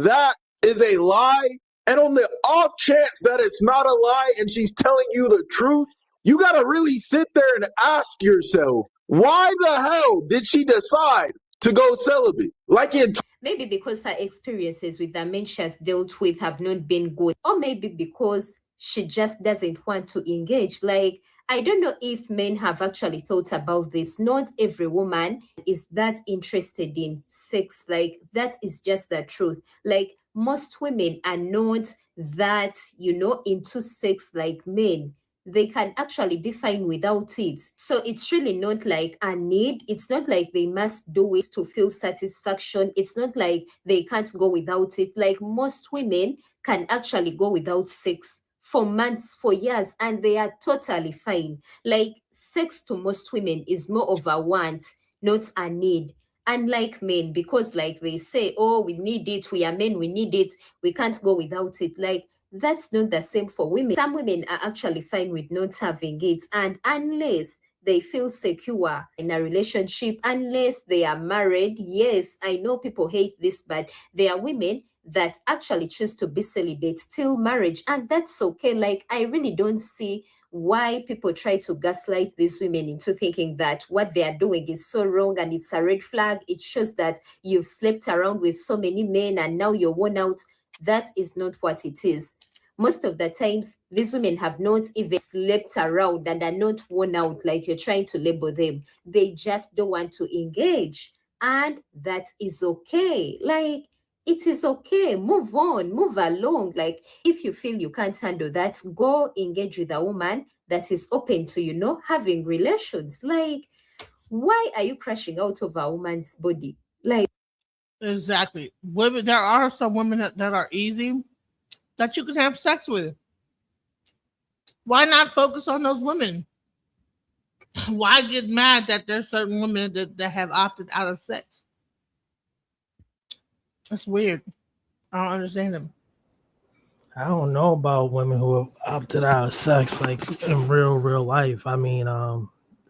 that is a lie. And on the off chance that it's not a lie and she's telling you the truth, you got to really sit there and ask yourself, why the hell did she decide to go celibate? Like maybe because her experiences with the men she has dealt with have not been good, or maybe because she just doesn't want to engage. Like, I don't know if men have actually thought about this. Not every woman is that interested in sex. Like, that is just the truth. Like, most women are not that, into sex like men. They can actually be fine without it. So it's really not like a need. It's not like they must do it to feel satisfaction. It's not like they can't go without it. Like, most women can actually go without sex for months, for years, and they are totally fine. Like, sex to most women is more of a want, not a need. Unlike men, because like they say, oh, we need it, we are men, we need it, we can't go without it. Like, that's not the same for women. Some women are actually fine with not having it, and unless they feel secure in a relationship, unless they are married, yes, I know people hate this, but there are women that actually choose to be celibate till marriage, and that's okay. Like, I really don't see why people try to gaslight these women into thinking that what they are doing is so wrong and it's a red flag. It shows that you've slept around with so many men and now you're worn out. That is not what it is. Most of the times, these women have not even slept around and are not worn out like you're trying to label them. They just don't want to engage. And that is okay. Like, it is okay. Move on, move along. Like, if you feel you can't handle that, go engage with a woman that is open to, you know, having relations. Like, why are you crashing out of a woman's body? Like, exactly. Women, there are some women that are easy that you can have sex with. Why not focus on those women? Why get mad that there's certain women that have opted out of sex? That's weird. I don't understand them. I don't know about women who have opted out of sex like in real life. I mean,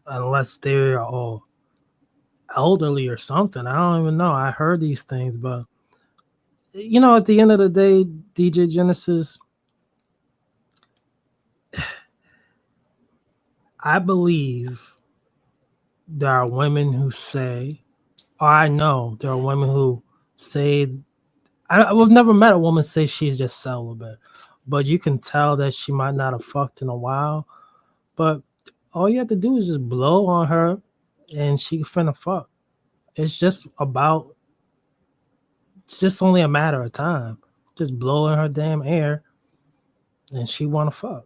unless they're all elderly or something. I don't even know. I heard these things, but you know, at the end of the day, DJ Genesis, I believe there are women who say, or I know there are women who say, I've never met a woman say she's just celibate, but you can tell that she might not have fucked in a while. But all you have to do is just blow on her and she finna fuck. It's just only a matter of time. Just blow in her damn air and she wanna fuck.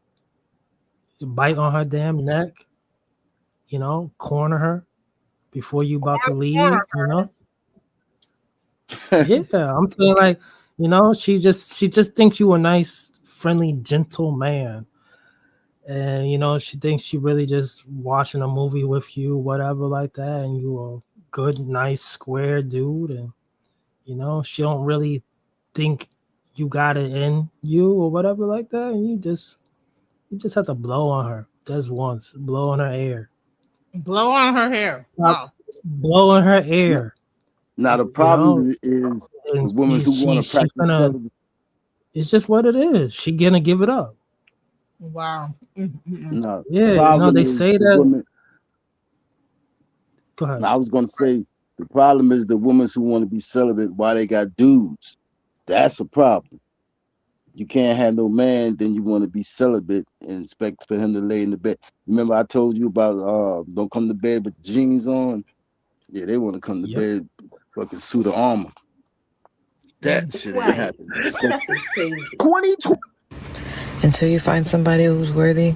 Just bite on her damn neck, you know, corner her before you about to leave, you know? Yeah, I'm saying like, you know, she just thinks you a nice, friendly, gentle man. And you know, she thinks she really just watching a movie with you, whatever like that, and you a good, nice, square dude, and you know, she don't really think you got it in you or whatever like that, and you just have to blow on her just once, blow on her air. Blow on her hair. Wow. Blow on her air. Now the problem is the women who want to practice celibacy. It's just what it is. She gonna give it up. Wow. No, Yeah, you know, they say that. Women, go ahead. I was gonna say the problem is the women who want to be celibate while they got dudes. That's a problem. You can't have no man, then you want to be celibate and expect for him to lay in the bed. Remember I told you about don't come to bed with the jeans on? Yeah, they want to come to bed fucking suit of armor. That shit ain't happening. This stuff is crazy. 2020. Until you find somebody who's worthy,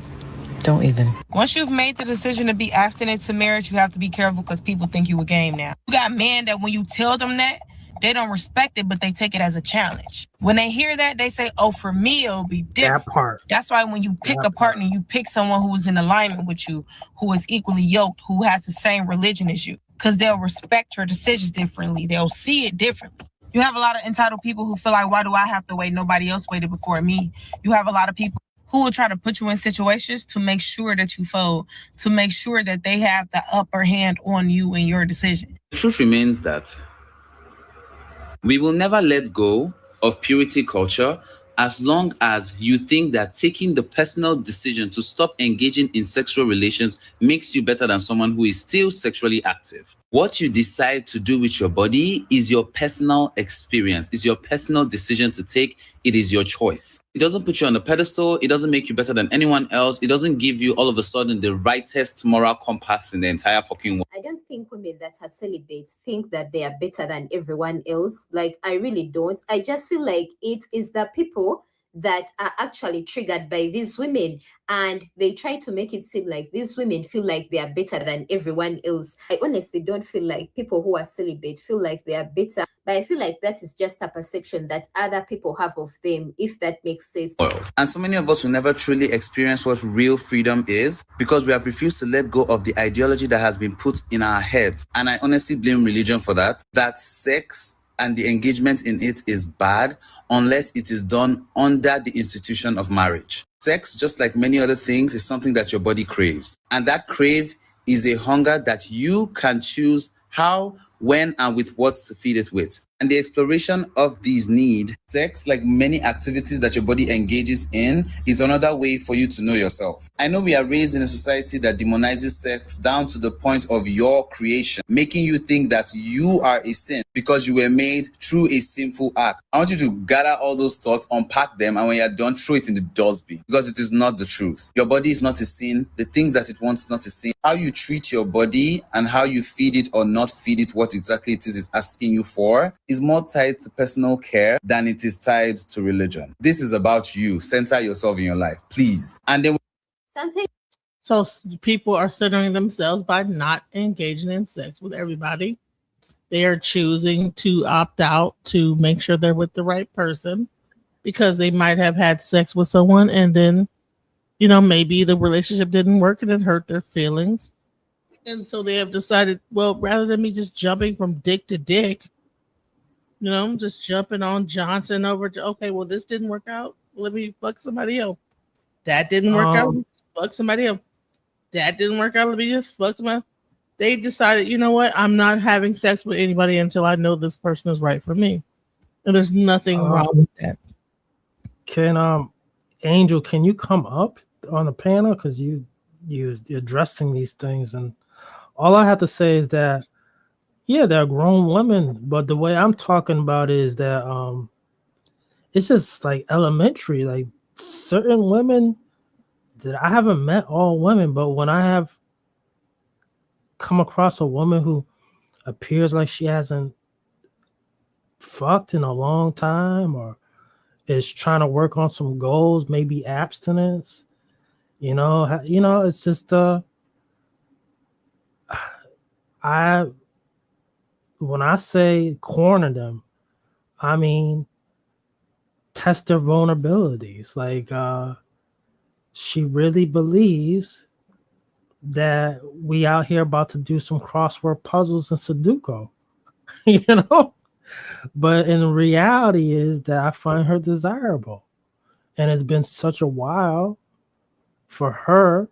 don't even. Once you've made the decision to be abstinent to marriage, you have to be careful because people think you a game now. You got men that when you tell them that, they don't respect it, but they take it as a challenge. When they hear that, they say, oh, for me, it'll be different. That part. That's why when you pick a partner, you pick someone who is in alignment with you, who is equally yoked, who has the same religion as you, because they'll respect your decisions differently. They'll see it differently. You have a lot of entitled people who feel like, why do I have to wait? Nobody else waited before me. You have a lot of people who will try to put you in situations to make sure that you fold, to make sure that they have the upper hand on you in your decision. The truth remains that we will never let go of purity culture as long as you think that taking the personal decision to stop engaging in sexual relations makes you better than someone who is still sexually active. What you decide to do with your body is your personal experience, is your personal decision to take. It is your choice. It doesn't put you on a pedestal. It doesn't make you better than anyone else. It doesn't give you all of a sudden the rightest moral compass in the entire fucking world. I don't think women that are celibate think that they are better than everyone else. Like, I really don't. I just feel like it is the people that are actually triggered by these women, and they try to make it seem like these women feel like they are better than everyone else. I honestly don't feel like people who are celibate feel like they are better, but I feel like that is just a perception that other people have of them, if that makes sense. And so many of us will never truly experience what real freedom is because we have refused to let go of the ideology that has been put in our heads. And I honestly blame religion for that sex and the engagement in it is bad unless it is done under the institution of marriage. Sex, just like many other things, is something that your body craves. And that crave is a hunger that you can choose how, when, and with what to feed it with. and the exploration of these needs. Sex, like many activities that your body engages in, is another way for you to know yourself. I know we are raised in a society that demonizes sex down to the point of your creation, making you think that you are a sin because you were made through a sinful act. I want you to gather all those thoughts, unpack them, and when you're done, throw it in the dustbin, because it is not the truth. Your body is not a sin. The things that it wants is not a sin. How you treat your body and how you feed it or not feed it, what exactly it is asking you for, is more tied to personal care than it is tied to religion. This is about you. Center yourself in your life, please. And then so people are centering themselves by not engaging in sex with everybody. They are choosing to opt out to make sure they're with the right person, because they might have had sex with someone and then, maybe the relationship didn't work and it hurt their feelings. And so they have decided, well, rather than me just jumping from dick to dick, just jumping on Johnson over to, okay, well, this didn't work out. Let me fuck somebody else. That didn't work out. Fuck somebody else. That didn't work out. Let me just fuck somebody. They decided, you know what? I'm not having sex with anybody until I know this person is right for me. And there's nothing wrong with that. Can Angel, can you come up on the panel? Because you're addressing these things, and all I have to say is that, yeah, they're grown women, but the way I'm talking about is that it's just like elementary. Like certain women that I haven't met all women, but when I have come across a woman who appears like she hasn't fucked in a long time or is trying to work on some goals, maybe abstinence, it's just when I say corner them, I mean test their vulnerabilities. Like she really believes that we out here about to do some crossword puzzles and Sudoku, But in reality is that I find her desirable. And it's been such a while for her.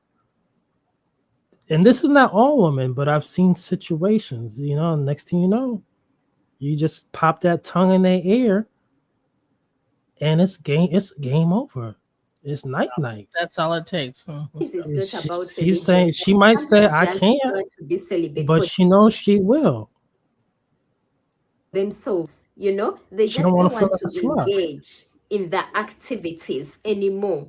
And this is not all women, but I've seen situations, next thing you know, you just pop that tongue in their ear and it's game over. It's night. That's all it takes. Huh? She's saying, she might say, I can't, but she knows she will. Themselves, they just don't want to engage in the activities anymore.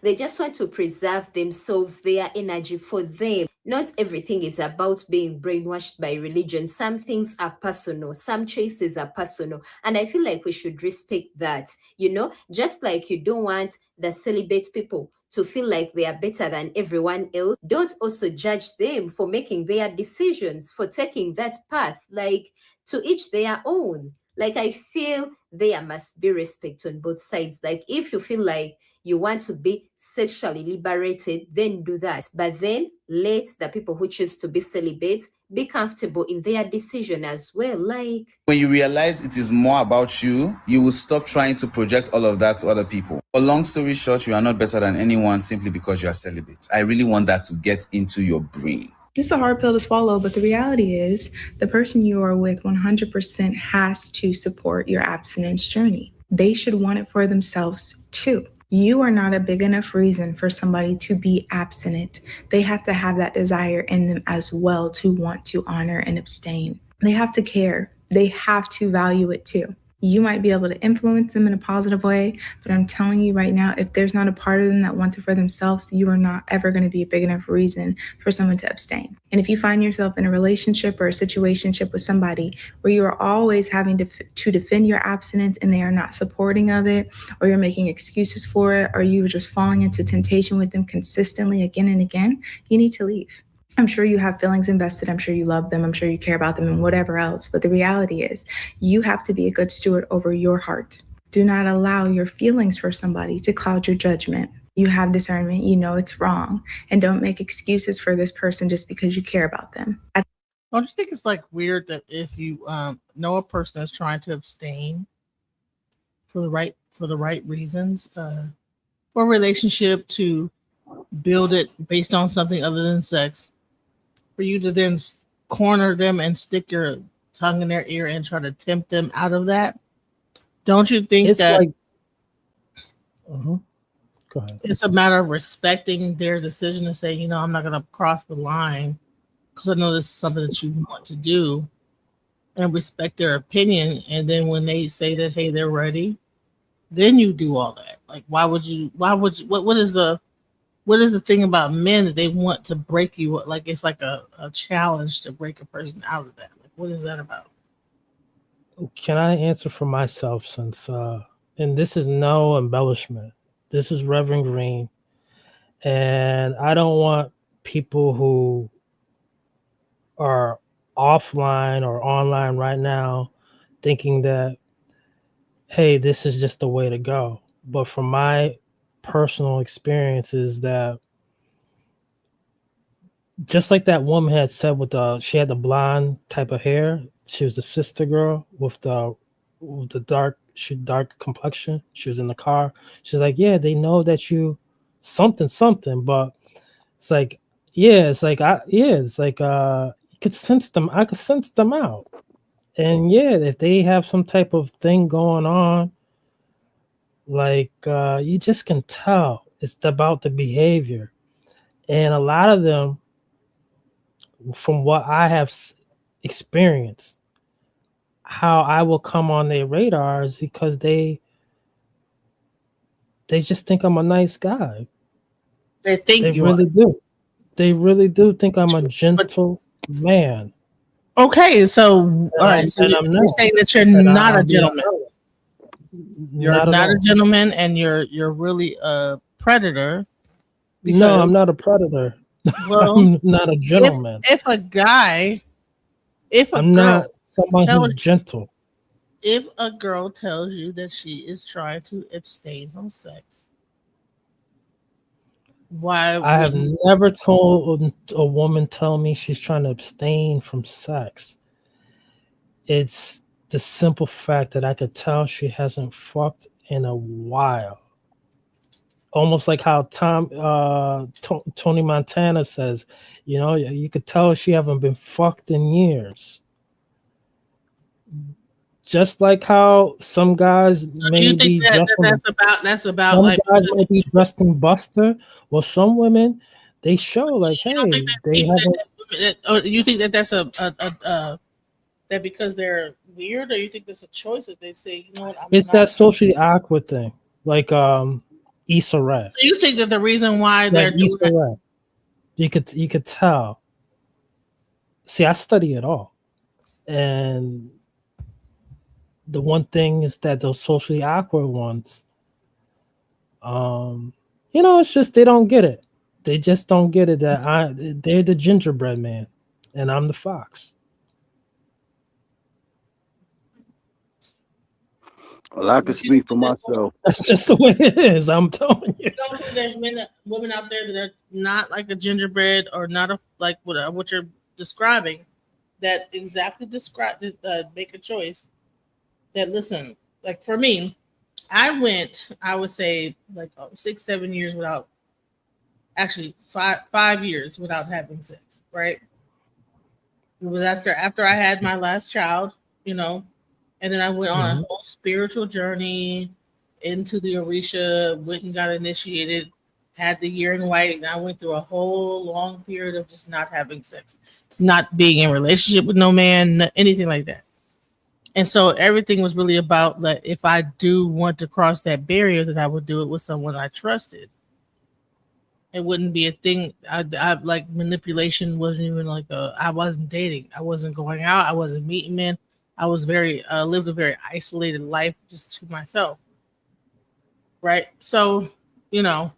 They just want to preserve themselves, their energy for them. Not everything is about being brainwashed by religion. Some things are personal, some choices are personal, and I feel like we should respect that. Just like you don't want the celibate people to feel like they are better than everyone else, don't also judge them for making their decisions, for taking that path. Like, to each their own. Like, I feel there must be respect on both sides. Like, if you feel like you want to be sexually liberated, then do that. But then let the people who choose to be celibate be comfortable in their decision as well. Like, when you realize it is more about you, you will stop trying to project all of that to other people. But long story short, you are not better than anyone simply because you are celibate. I really want that to get into your brain. It's a hard pill to swallow, but the reality is the person you are with 100% has to support your abstinence journey. They should want it for themselves too. You are not a big enough reason for somebody to be abstinent. They have to have that desire in them as well to want to honor and abstain. They have to care. They have to value it too. You might be able to influence them in a positive way, but I'm telling you right now, if there's not a part of them that wants it for themselves, you are not ever going to be a big enough reason for someone to abstain. And if you find yourself in a relationship or a situationship with somebody where you are always having to defend your abstinence and they are not supporting of it, or you're making excuses for it, or you're just falling into temptation with them consistently again and again, you need to leave. I'm sure you have feelings invested. I'm sure you love them. I'm sure you care about them and whatever else. But the reality is you have to be a good steward over your heart. Do not allow your feelings for somebody to cloud your judgment. You have discernment. You know it's wrong. And don't make excuses for this person just because you care about them. Don't you think it's like weird that if you know a person is trying to abstain for the right reasons, for a relationship, to build it based on something other than sex, for you to then corner them and stick your tongue in their ear and try to tempt them out of that. Don't you think It's that like, go ahead. it's a matter of respecting their decision to say, you know, I'm not going to cross the line because I know this is something that you want to do, and respect their opinion. And then when they say that, hey, they're ready, then you do all that. Like, what is the thing about men that they want to break you? Like, it's like a challenge to break a person out of that. Like, what is that about? Can I answer for myself since, and this is no embellishment. This is Reverend Green. And I don't want people who are offline or online right now thinking that, hey, this is just the way to go. But from my personal experiences, that just like that woman had said with she had the blonde type of hair. She was a sister girl with the dark complexion. She was in the car. She's like, yeah, they know that you something, but it's like, you could sense them. I could sense them out. And yeah, if they have some type of thing going on, like you just can tell it's about the behavior. And a lot of them, from what I have experienced, how I will come on their radars because they just think I'm a nice guy. They think they you really are. do. They really do think I'm a gentle man. Okay, so all right, so you're saying that you're not a gentleman. You're not a gentleman, and you're really a predator. No, I'm not a predator. Well, I'm not a gentleman. If a I'm girl not someone who's gentle. If a girl tells you that she is trying to abstain from sex, why? I have never told a woman tell me she's trying to abstain from sex. It's the simple fact that I could tell she hasn't fucked in a while. Almost like how Tony Montana says, you know, you could tell she haven't been fucked in years. Just like how some guys may be dressed that's about some like guys may be dressed in Buster. Well, some women, they show like, hey, they haven't. Or you think that that's that because they're weird, or you think that's a choice that they say, you know what? It's that socially awkward thing, like Issa Rae. So you think that the reason why they're doing Issa Rae, you could tell. See, I study it all, and the one thing is that those socially awkward ones, you know, it's just they don't get it. They just don't get it that they're the gingerbread man, and I'm the fox. Well, I can speak for myself. That's just the way it is. I'm telling you. You don't think there's women out there that are not like a gingerbread or not like what you're describing, that exactly make a choice. That listen, like for me, I would say like 6-7 years without, actually 5 years without having sex. Right. It was after I had my last child, you know, and then I went on a whole spiritual journey into the Orisha, went and got initiated, had the year in white, and I went through a whole long period of just not having sex, not being in a relationship with no man, anything like that. And so everything was really about that if I do want to cross that barrier, that I would do it with someone I trusted. It wouldn't be a thing. I like manipulation wasn't even like I wasn't dating. I wasn't going out. I wasn't meeting men. I was lived a very isolated life just to myself. Right. So, you know,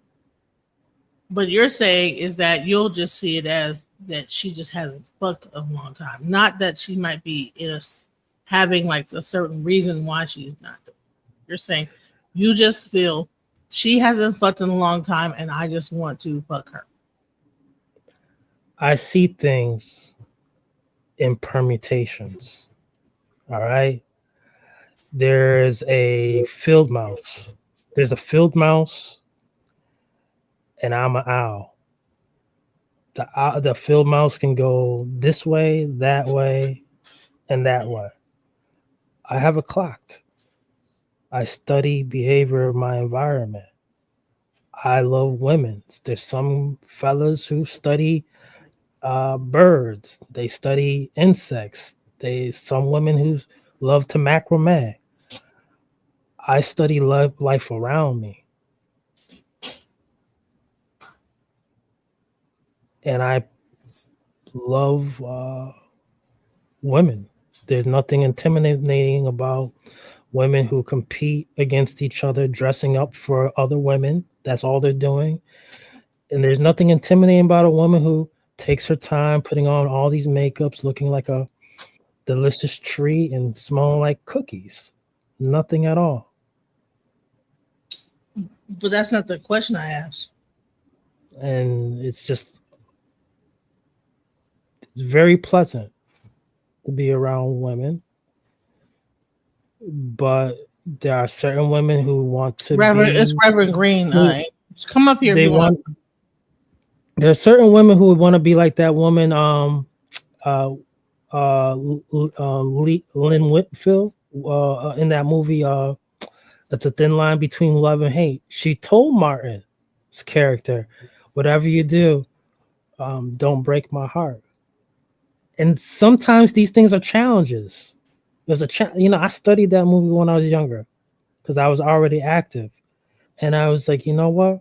but you're saying is that you'll just see it as that she just hasn't fucked a long time. Not that she might be having like a certain reason why she's not doing it. You're saying you just feel she hasn't fucked in a long time and I just want to fuck her. I see things in permutations. All right. There's a field mouse. There's a field mouse, and I'm an owl. The field mouse can go this way, that way, in that way. I have it clocked. I study behavior of my environment. I love women. There's some fellas who study birds. They study insects. Some women who love to macrame. I study life around me. And I love women. There's nothing intimidating about women who compete against each other, dressing up for other women. That's all they're doing. And there's nothing intimidating about a woman who takes her time putting on all these makeups, looking like a delicious treat and smelling like cookies. Nothing at all. But that's not the question I asked. And it's very pleasant to be around women. But there are certain women who want to It's Reverend Green. All right. Just come up here if you want. There are certain women who would want to be like that woman, Lynn Whitfield, in that movie, That's a Thin Line Between Love and Hate. She told Martin's character, whatever you do, don't break my heart. And sometimes these things are challenges. There's I studied that movie when I was younger because I was already active. And I was like, you know what?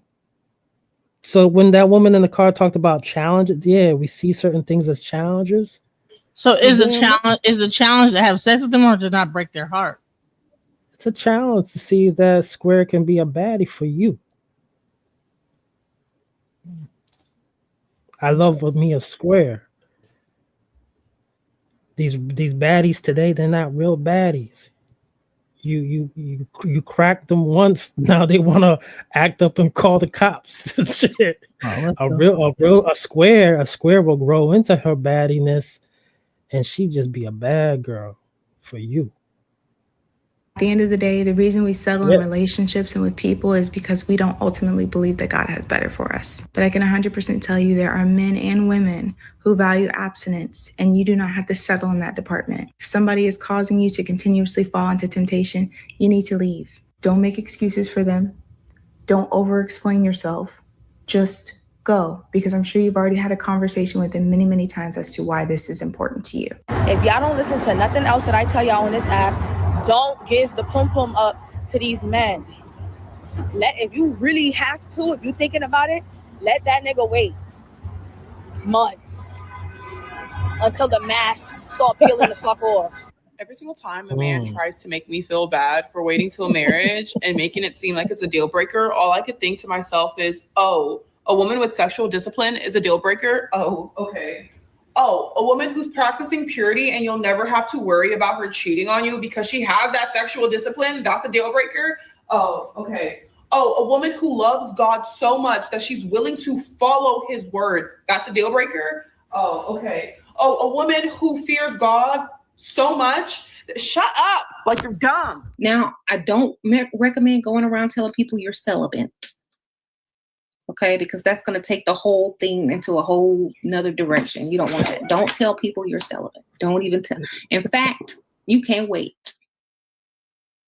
So when that woman in the car talked about challenges, yeah, we see certain things as challenges. So is the challenge to have sex with them or to not break their heart? It's a challenge to see that square can be a baddie for you. I love me a square. These baddies today, they're not real baddies. You cracked them once, now they want to act up and call the cops. Shit. A square will grow into her baddiness, and she just be a bad girl for you. At the end of the day, the reason we settle in relationships and with people is because we don't ultimately believe that God has better for us. But I can 100% tell you there are men and women who value abstinence, and you do not have to settle in that department. If somebody is causing you to continuously fall into temptation, you need to leave. Don't make excuses for them. Don't over-explain yourself. Just go, because I'm sure you've already had a conversation with them many, many times as to why this is important to you. If y'all don't listen to nothing else that I tell y'all on this app, don't give the pum-pum up to these men. If you really have to, if you're thinking about it, let that nigga wait months until the mask start peeling the fuck off. Every single time a man tries to make me feel bad for waiting till marriage and making it seem like it's a deal breaker, all I could think to myself is, oh, a woman with sexual discipline is a deal breaker? Oh, okay. Oh, a woman who's practicing purity and you'll never have to worry about her cheating on you because she has that sexual discipline, that's a deal breaker? Oh, okay. Oh, a woman who loves God so much that she's willing to follow his word, that's a deal breaker? Oh, okay. Oh, a woman who fears God so much, shut up, like you're dumb. Now, I don't recommend going around telling people you're celibate. Okay, because that's going to take the whole thing into a whole nother direction. You don't want that. Don't tell people you're celibate. Don't even tell. In fact, you can't wait.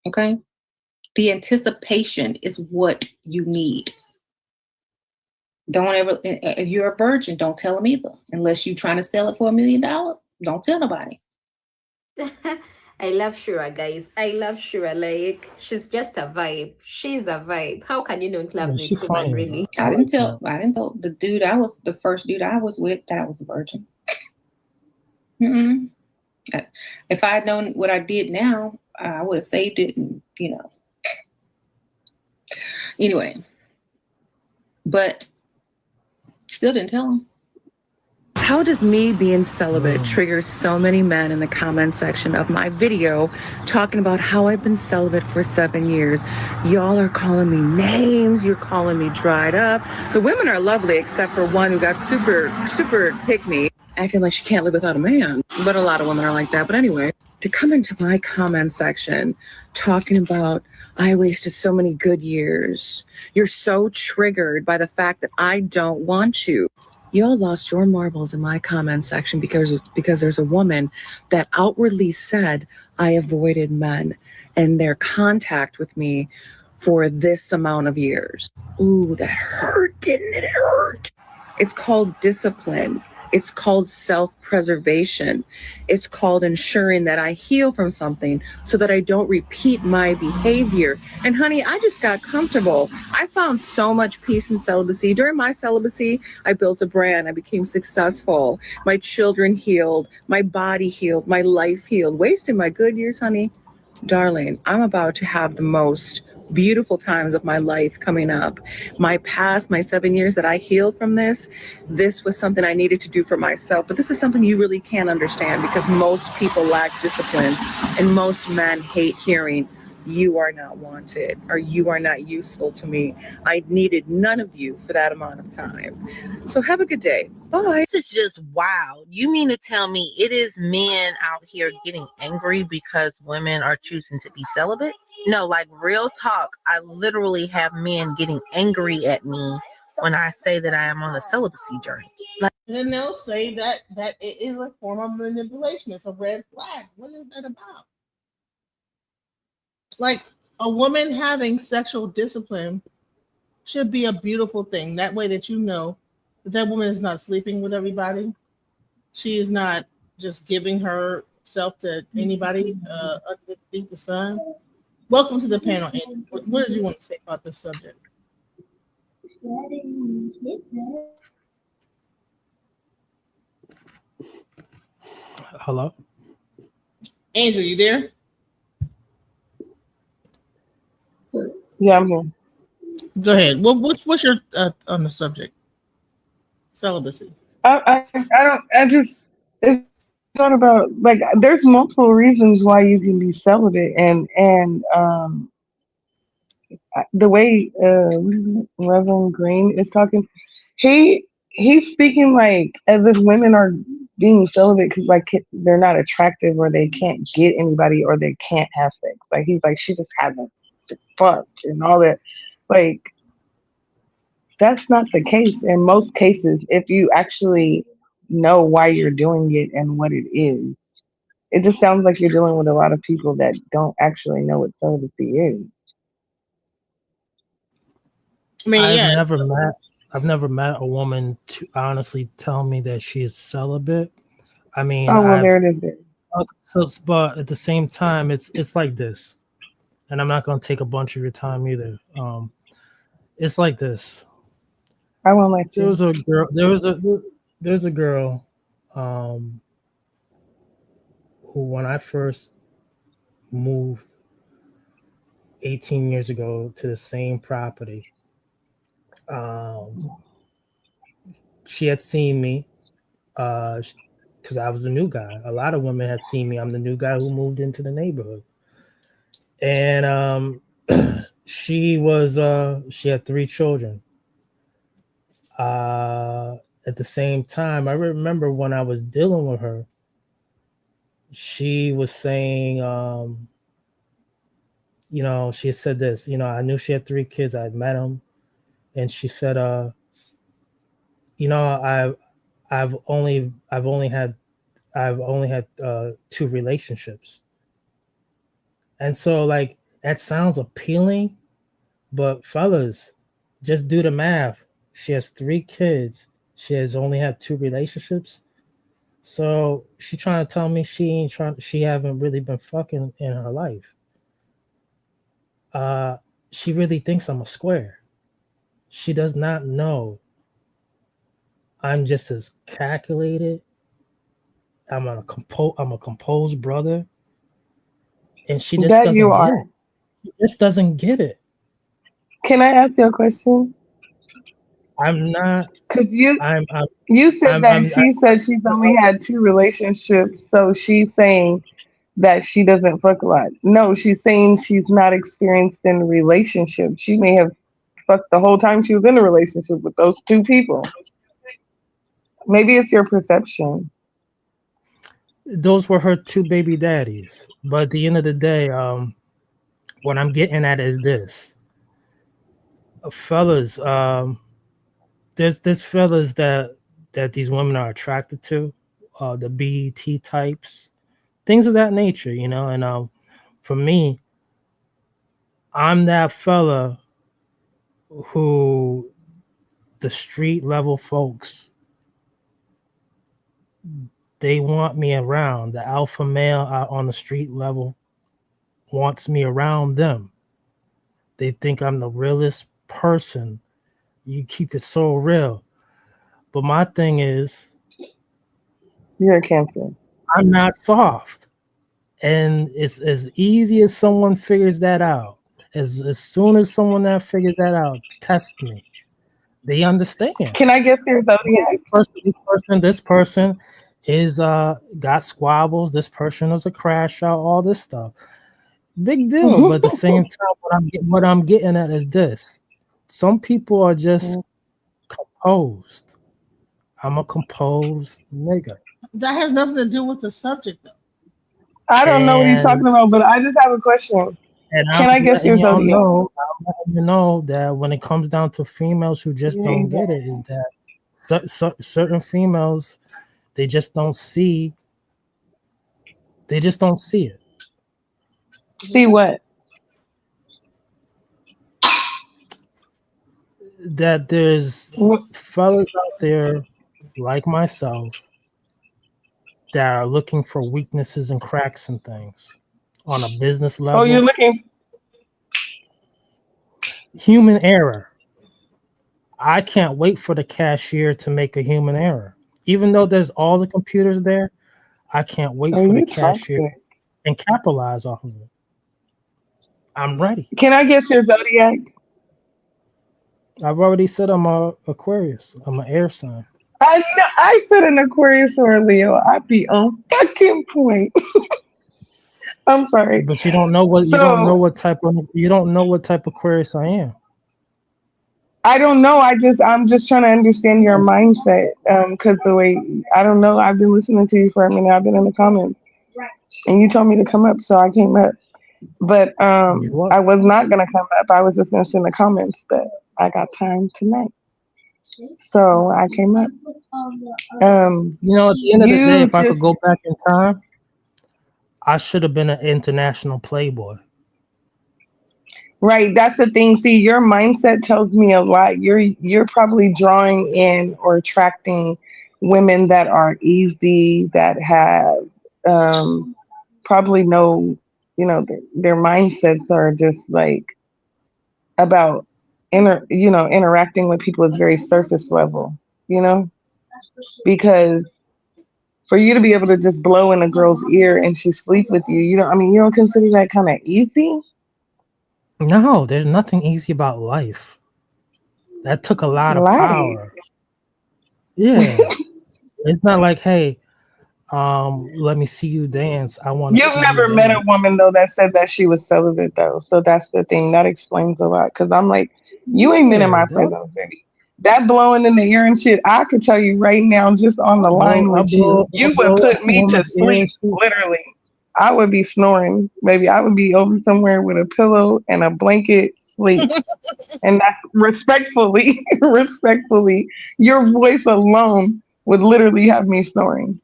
Okay, the anticipation is what you need. Don't ever, if you're a virgin, don't tell them either. Unless you're trying to sell it for $1 million, don't tell nobody. I love Shura, guys. I love Shura. Like, she's just a vibe. She's a vibe. How can you not love this woman, really? I didn't tell the first dude I was with that I was a virgin. If I had known what I did now, I would have saved it and, Anyway. But still didn't tell him. How does me being celibate trigger so many men in the comment section of my video talking about how I've been celibate for 7 years? Y'all are calling me names. You're calling me dried up. The women are lovely, except for one who got super pick-me, acting like she can't live without a man. But a lot of women are like that. But anyway, to come into my comment section talking about I wasted so many good years. You're so triggered by the fact that I don't want you. Y'all lost your marbles in my comment section because there's a woman that outwardly said I avoided men and their contact with me for this amount of years. Ooh, that hurt, didn't it? It hurt. It's called discipline. It's called self-preservation. It's called ensuring that I heal from something so that I don't repeat my behavior. And honey, I just got comfortable. I found so much peace in celibacy. During my celibacy, I built a brand. I became successful. My children healed. My body healed. My life healed. Wasted my good years, honey. Darling, I'm about to have the most beautiful times of my life coming up. My past, my 7 years that I healed from this was something I needed to do for myself. But this is something you really can't understand because most people lack discipline and most men hate hearing, you are not wanted or you are not useful to me. I needed none of you for that amount of time. So have a good day. Bye. This is just wild. You mean to tell me it is men out here getting angry because women are choosing to be celibate? No, like real talk. I literally have men getting angry at me when I say that I am on a celibacy journey. Like, and they'll say that it is a form of manipulation. It's a red flag. What is that about? Like, a woman having sexual discipline should be a beautiful thing. That way that you know that woman is not sleeping with everybody. She is not just giving herself to anybody underneath the sun. Welcome to the panel, Andrew. What did you want to say about this subject? Hello? Andrew, you there? Yeah, I'm here. Go ahead. What's your on the subject? Celibacy. It's not about, like, there's multiple reasons why you can be celibate, and the way what is it, Reverend Green is talking, he's speaking like as if women are being celibate because like they're not attractive or they can't get anybody or they can't have sex. Like he's like, she just hasn't fucked and all that. Like, that's not the case in most cases. If you actually know why you're doing it and what it is, it just sounds like you're dealing with a lot of people that don't actually know what celibacy is. I mean, I've never met a woman to honestly tell me that she is celibate. I mean, oh well, there it is. But at the same time, it's like this, and I'm not gonna take a bunch of your time either. It's like this. I won't let you. There's a girl, who when I first moved 18 years ago to the same property, she had seen me, because I was the new guy. A lot of women had seen me. I'm the new guy who moved into the neighborhood, and she had 3 children. At the same time, I remember when I was dealing with her, she was saying, she had said this, I knew she had 3 kids. I had met them, and she said, I've only had 2 relationships. And so, like, that sounds appealing, but fellas, just do the math. She has 3 kids. She has only had 2 relationships. So she trying to tell me she haven't really been fucking in her life. She really thinks I'm a square. She does not know I'm just as calculated. I'm a composed brother, and she just doesn't get it. She just doesn't get it. Can I ask you a question? I'm not. Because you said she said she's only had 2 relationships, so she's saying that she doesn't fuck a lot. No, she's saying she's not experienced in a relationship. She may have fucked the whole time she was in a relationship with those 2 people. Maybe it's your perception. Those were her 2 baby daddies. But at the end of the day, what I'm getting at is this. Fellas, there's fellas that that these women are attracted to, the BET types, things of that nature, you know. And for me, I'm that fella who the street level folks, they want me around. The alpha male out on the street level wants me around them. They think I'm the realest person. You keep it so real. But my thing is, you're a Cancer. I'm not soft. And it's as easy as someone figures that out. As soon as someone that figures that out, test me. They understand. Can I guess your zodiac? This person is got squabbles. This person is a crash out. All this stuff, big deal. But at the same time, what I'm getting at is this: some people are just composed. I'm a composed nigga. That has nothing to do with the subject, though. I don't know what you're talking about, but I just have a question. Can I guess your zodiac? I'm letting you know that when it comes down to females who just don't get it, is that certain females, they just don't see. They just don't see it. See what? That there's fellas out there like myself that are looking for weaknesses and cracks and things on a business level. Oh, you're looking. Human error. I can't wait for the cashier to make a human error. Even though there's all the computers there, I can't wait for the cashier and capitalize off of it. I'm ready. Can I guess your zodiac? I've already said I'm a Aquarius. I'm an air sign. I know. I said an Aquarius or a Leo. I'd be on fucking point. I'm sorry, but you don't know what you don't know what type of Aquarius I am. I don't know. I'm just trying to understand your mindset. Because the way I don't know. I've been listening to you for a minute. I've been in the comments, and you told me to come up, so I came up. But I was not gonna come up. I was just gonna send the comments, but I got time tonight, so I came up. You know, at the end of the day, if I could go back in time, I should have been an international playboy. Right, that's the thing. See, your mindset tells me a lot. You're probably drawing in or attracting women that are easy, that have probably no, their mindsets are just like about interacting with people is very surface level, because for you to be able to just blow in a girl's ear and she sleep with you, you don't consider that kind of easy? No, there's nothing easy about life. That took a lot of power. Yeah. It's not like, hey, let me see you dance. I want to. You've never met a woman though that said that she was celibate though, so that's the thing that explains a lot. Because I'm like, you ain't been in my presence, baby. That blowing in the ear and shit, I could tell you right now, just on the line with you, you would put me to sleep. Literally, I would be snoring, baby. I would be over somewhere with a pillow and a blanket, sleep, and that's respectfully. Your voice alone would literally have me snoring.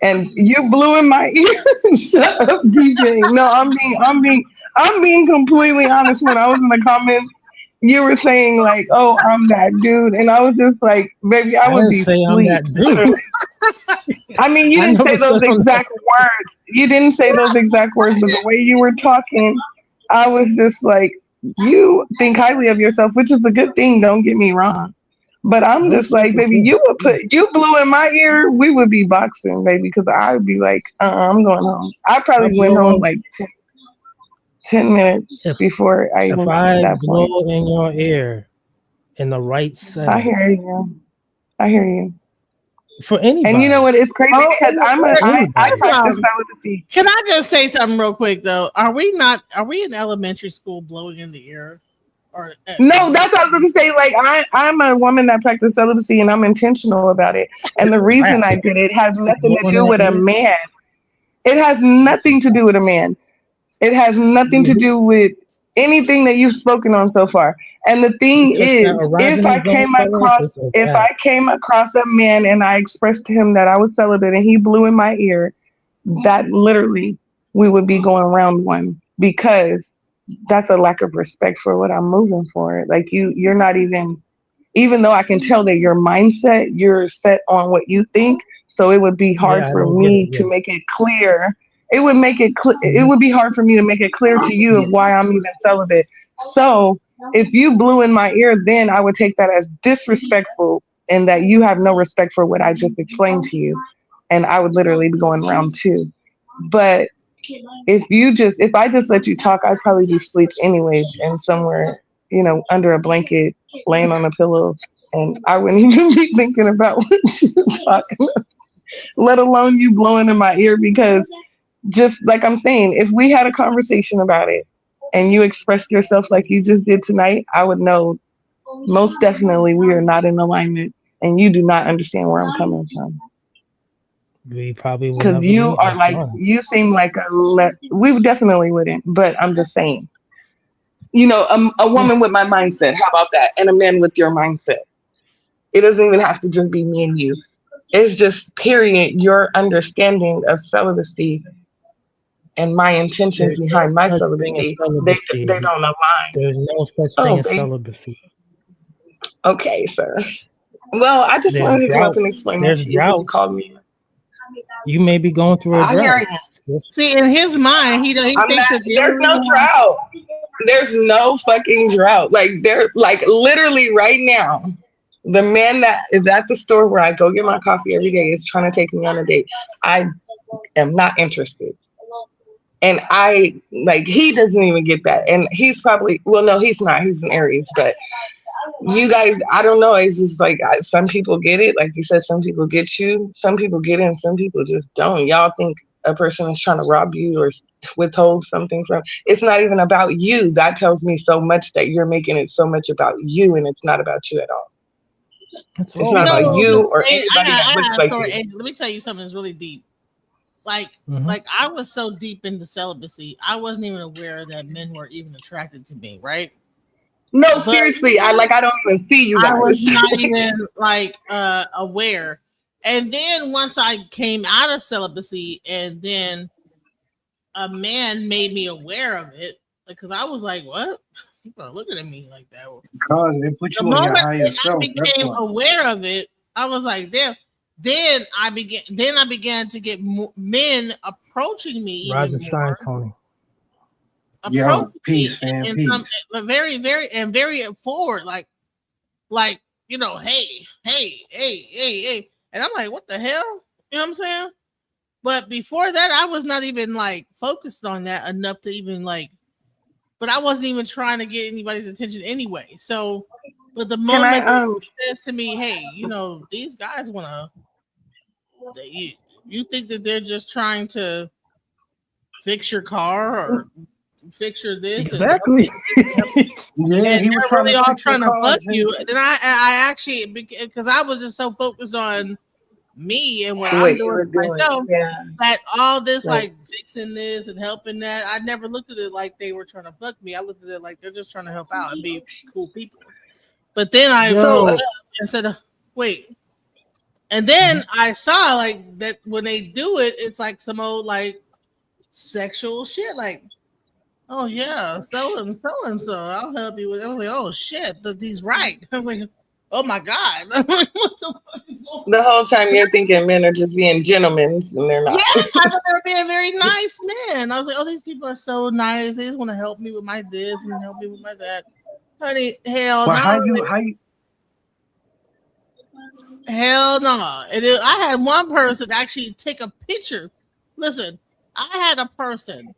And you blew in my ear. Shut up, DJ. No, I'm being completely honest. When I was in the comments, you were saying like, "Oh, I'm that dude," and I was just like, "Baby, I would be asleep." I'm that dude. I mean, you didn't say those exact words. You didn't say those exact words, but the way you were talking, I was just like, "You think highly of yourself," which is a good thing. Don't get me wrong. But I'm just like, baby, you blew in my ear, we would be boxing, baby, because I would be like, I'm going home. I probably went home like 10 minutes before I even got to that point. Blow in your ear in the right setting. I hear you. For anybody. And you know what? It's crazy because I practice celibacy. Can I just say something real quick though? Are we in elementary school blowing in the ear? No, that's what I was going to say. Like, I'm a woman that practices celibacy and I'm intentional about it. And the reason I did it has nothing to do with a man. It has nothing to do with a man. It has nothing to do with anything that you've spoken on so far. And the thing Touch that is, erogenous zone first, it's if I came across a man and I expressed to him that I was celibate and he blew in my ear, that literally we would be going round one, because that's a lack of respect for what I'm moving for. Like you're not even though I can tell that your mindset, you're set on what you think. So it would be hard for me to make it clear. It would make it it would be hard for me to make it clear to you of why I'm even celibate. So if you blew in my ear, then I would take that as disrespectful and that you have no respect for what I just explained to you. And I would literally be going round two. But if I just let you talk, I'd probably be asleep anyways and somewhere, under a blanket, laying on a pillow, and I wouldn't even be thinking about what you're talking about, let alone you blowing in my ear. Because just like I'm saying, if we had a conversation about it and you expressed yourself like you just did tonight, I would know most definitely we are not in alignment and you do not understand where I'm coming from. We probably would. Because you are like, you seem like we definitely wouldn't, but I'm just saying, a woman with my mindset, how about that? And a man with your mindset. It doesn't even have to just be me and you. It's just, period, your understanding of celibacy and my intentions behind my celibacy, they don't align. There's no such thing as celibacy. Okay, sir. Well, I just wanted to come up and explain that to you. You called me. You may be going through a drought. See, in his mind, he thinks that there's no drought. There's no fucking drought. Like literally right now, the man that is at the store where I go get my coffee every day is trying to take me on a date. I am not interested. And he doesn't even get that. And he's probably, well, no, he's not. He's an Aries, but you guys, I don't know. It's just like some people get it. Like you said, some people get you. Some people get it and some people just don't. Y'all think a person is trying to rob you or withhold something from. It's not even about you. That tells me so much that you're making it so much about you and it's not about you at all. It's not about you or anybody that looks like you. Let me tell you something that's really deep. Like I was so deep into celibacy, I wasn't even aware that men were even attracted to me, right? No, seriously, I don't even see you guys. I was not even aware. And then once I came out of celibacy, and then a man made me aware of it, because I was like, "What? People are looking at me like that." God, they put you on your higher self. I became aware of it, I was like, "Damn." Then I began to get men approaching me. Rising sign, Tony. Yo, peace, fam, peace. Very forward, like, hey, and I'm like, what the hell? You know what I'm saying? But before that, I was not even focused on that enough to even but I wasn't even trying to get anybody's attention anyway. So, but the moment he says to me, hey, these guys want to, you think that they're just trying to fix your car or fix your this? Exactly. Yeah, he was really all trying to fuck you. And then I actually, because I was just so focused on me and what I'm doing myself, that all this fixing this and helping that, I never looked at it like they were trying to fuck me. I looked at it like they're just trying to help out and be cool people. But then I looked up and said, wait. And then I saw that when they do it, it's like some old sexual shit, oh yeah, so and so, I'll help you with it. I was like, oh shit, but he's right. I was like, oh my God. What the fuck is going on? The whole time you're thinking men are just being gentlemen and they're not. Yeah, I thought they were being very nice men. I was like, oh, these people are so nice. They just want to help me with my this and help me with my that. Honey, hell no. How you Hell no. I had one person actually take a picture. Listen, I had a person.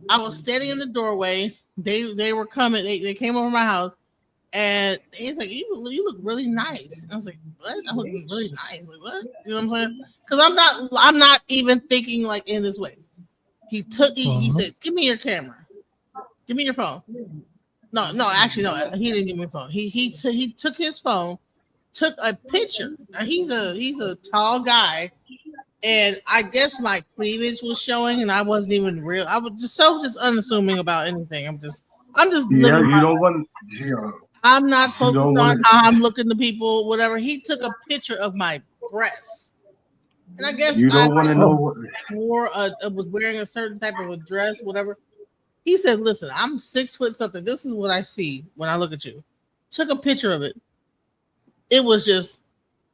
I was standing in the doorway. They were coming. They came over my house, and he's like, "You look really nice." I was like, "What? I look really nice." Like, what? You know what I'm saying? Because I'm not even thinking in this way. He said, "Give me your camera. Give me your phone." No, actually, no. He didn't give me a phone. He took his phone, took a picture. Now, he's a tall guy, and I guess my cleavage was showing, and I wasn't even real. I was just unassuming about anything. I'm just Yeah, living you my don't life. want. Yeah, I'm not you focused don't on want how I'm looking to people, whatever. He took a picture of my breasts, and I guess You I don't want to know what. was wearing a certain type of a dress, whatever. He said, "Listen, I'm 6 foot something. This is what I see when I look at you." Took a picture of it. It was just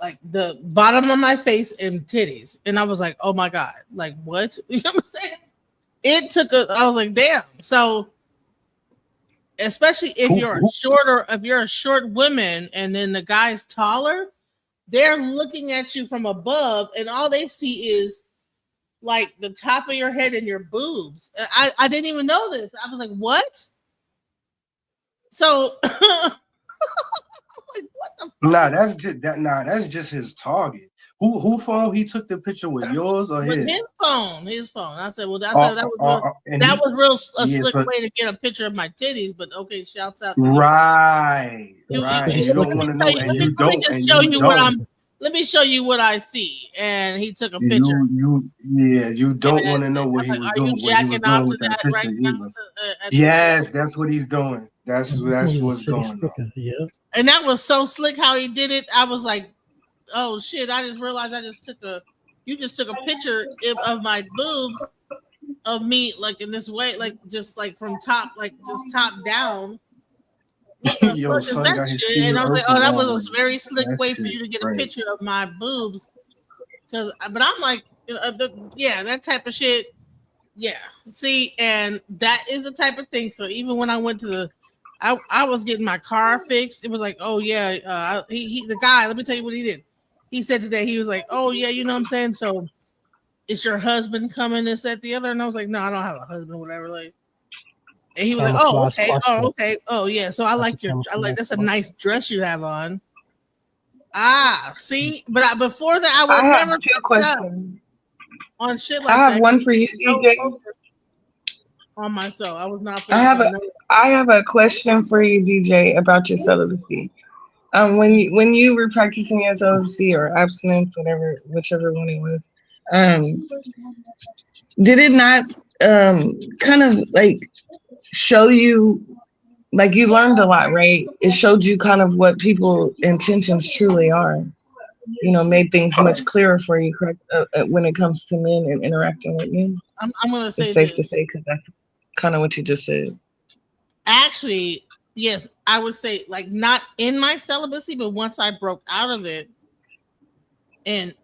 like the bottom of my face and titties, and I was like, "Oh my god!" Like what? You know what I'm saying? It took a. I was like, "Damn!" So, especially if you're a short woman, and then the guy's taller, they're looking at you from above, and all they see is like the top of your head and your boobs. I didn't even know this. I was like, "What?" So, like, what the fuck? Nah, that's just that. Nah, that's just his target. Who phone he took the picture with? Yours or With his? his phone. I said, well, that And was real a yeah, slick so way to get a picture of my titties. But okay, shouts out to you. right, You- right, you- and you don't let me want to tell know, you. and you Let me don't, just and show you you what don't. I'm. Let me show you what I see. And he took a picture. You don't want to know what he Like, was are you doing, jacking off to with that that picture right now? either. At Yes, that's what he's doing. That's what's going on. Yeah. And that was so slick how he did it. I was like, oh shit! I just realized you just took a picture of my boobs of me like in this way, like just like from top, like just top down. What the Yo, fuck is son that got his shit? And favorite I was like, Urkel oh, that on was with a it. very slick That way for shit you to get a great. picture of my boobs. But I'm like, that type of shit. Yeah. See, and that is the type of thing. So even when I went to I was getting my car fixed. It was like, oh yeah, the guy. Let me tell you what he did. He said today, he was like, oh yeah, you know what I'm saying. So is your husband coming? This, that, the other? And I was like, no, I don't have a husband, whatever. Like, and he was like, oh Camouflage okay, question. oh yeah. So that's a nice dress you have on. See, but before that, I I would have never two pick questions. on shit I like have that. one for you, So DJ. focused on myself. I was not I focused have on a no. I have a question for you, DJ, about your celibacy. When you were practicing your celibacy or abstinence, whichever one it was, um, did it not kind of like show you like you learned a lot, right? It showed you kind of what people intentions truly are. Made things much clearer for you, correct? When it comes to men and interacting with men, I'm gonna say it's safe to this. say because that's kind of what you just said. Actually, yes, I would say like not in my celibacy, but once I broke out of it, and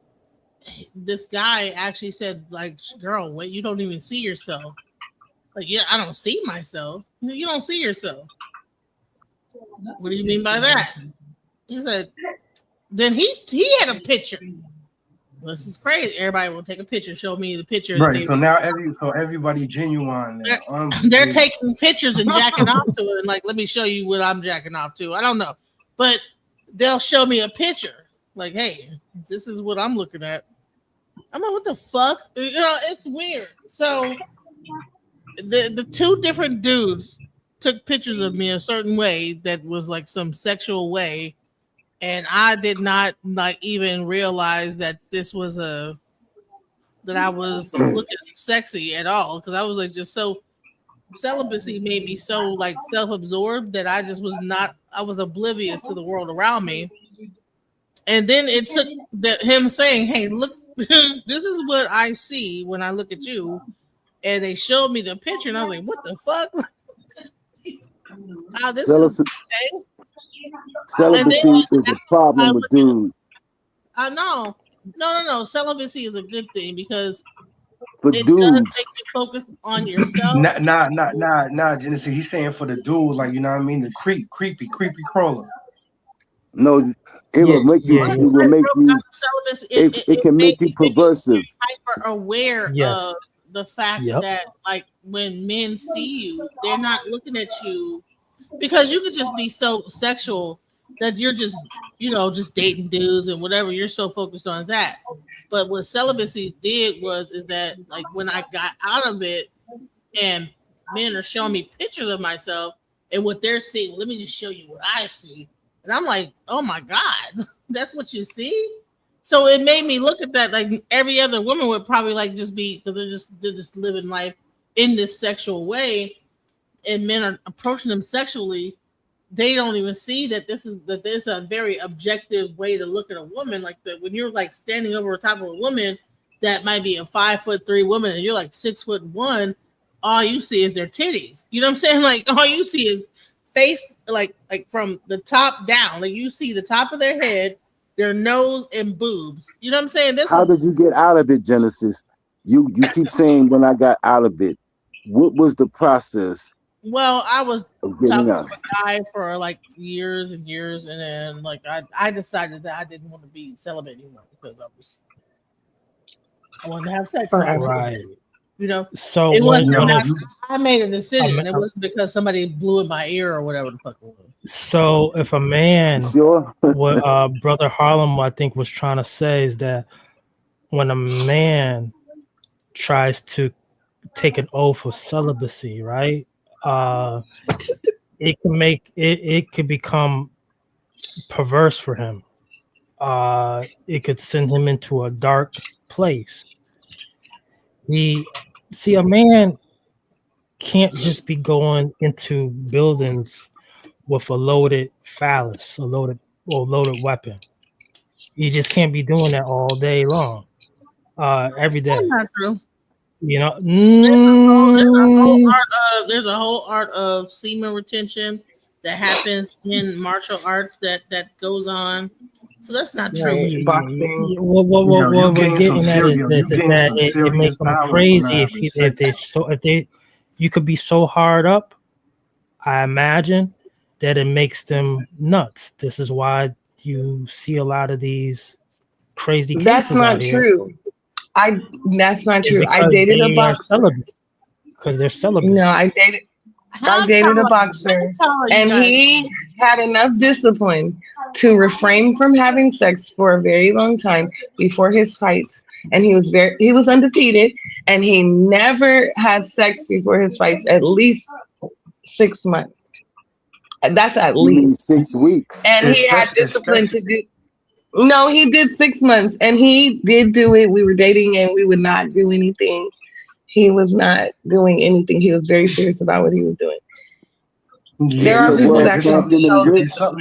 this guy actually said, like, girl, wait, you don't even see yourself. Like, yeah, I don't see myself. You don't see yourself. What do you mean by that? He said, then he had a picture. Well, this is crazy. Everybody will take a picture, show me the picture that Right. they So now everybody genuine now. they're taking pictures and jacking off to it, and like, let me show you what I'm jacking off to. I don't know, but they'll show me a picture, like, hey, this is what I'm looking at. I'm like, what the fuck? It's weird. So the two different dudes took pictures of me a certain way that was like some sexual way, and I did not like even realize that that I was looking sexy at all, because I was like just so celibacy made me so like self-absorbed that I was oblivious to the world around me. And then it took him saying, hey, look, this is what I see when I look at you. And they showed me the picture, and I was like, what the fuck? This is okay. Celibacy is a problem with dudes. I know. No. Celibacy is a good thing because For it does dudes. make you focus on yourself. Nah, Genesee. He's saying for the dude, like, you know what I mean, the creepy crawler. No, it will make you. Yeah. It will make you. It can make you perversive. Hyper aware of the fact that, like, when men see you, they're not looking at you because you could just be so sexual that you're just, just dating dudes and whatever. You're so focused on that. But what celibacy is that, like, when I got out of it and men are showing me pictures of myself and what they're seeing, let me just show you what I see. And I'm like, oh my God, that's what you see? So it made me look at that like every other woman would probably like just be because they're just living life in this sexual way, and men are approaching them sexually. They don't even see that there's a very objective way to look at a woman. Like that when you're like standing over top of a woman that might be a 5'3" woman and you're like 6'1", all you see is their titties. You know what I'm saying? Like all you see is face, like from the top down. Like you see the top of their head, their nose, and boobs. You know what I'm saying? How did you get out of it, Genesis? You keep saying when I got out of it. What was the process? Well, I was of talking getting to out? a guy for like years and years, and then like I decided that I didn't want to be celibate anymore because I wanted to have sex. So Right. you know, So it wasn't. when I made a decision. It wasn't because somebody blew in my ear or whatever the fuck it was. So if a man, what Brother Harlem I think was trying to say is that when a man tries to take an oath of celibacy, right? It can make it could become perverse for him. It could send him into a dark place. A man can't just be going into buildings with a loaded phallus, a loaded weapon. You just can't be doing that all day long, every day. That's not true. You know, there's a whole art of semen retention that happens in martial arts that goes on. So that's not true. Boxing. What we're getting at is this: is that it makes them crazy if you could be so hard up. I imagine that it makes them nuts. This is why you see a lot of these crazy cases. That's not out here. true. That's not It's true. I because dated a they are boxer. celibate. Because they're celibate. No, I dated a boxer, and he had enough discipline to refrain from having sex for a very long time before his fights, and he was undefeated, and he never had sex before his fights at least 6 months. That's at least 6 weeks. And he had discipline to do. No, he did 6 months, and he did do it. We were dating, and we would not do anything. He was not doing anything. He was very serious about what he was doing. There are people that can show if it's something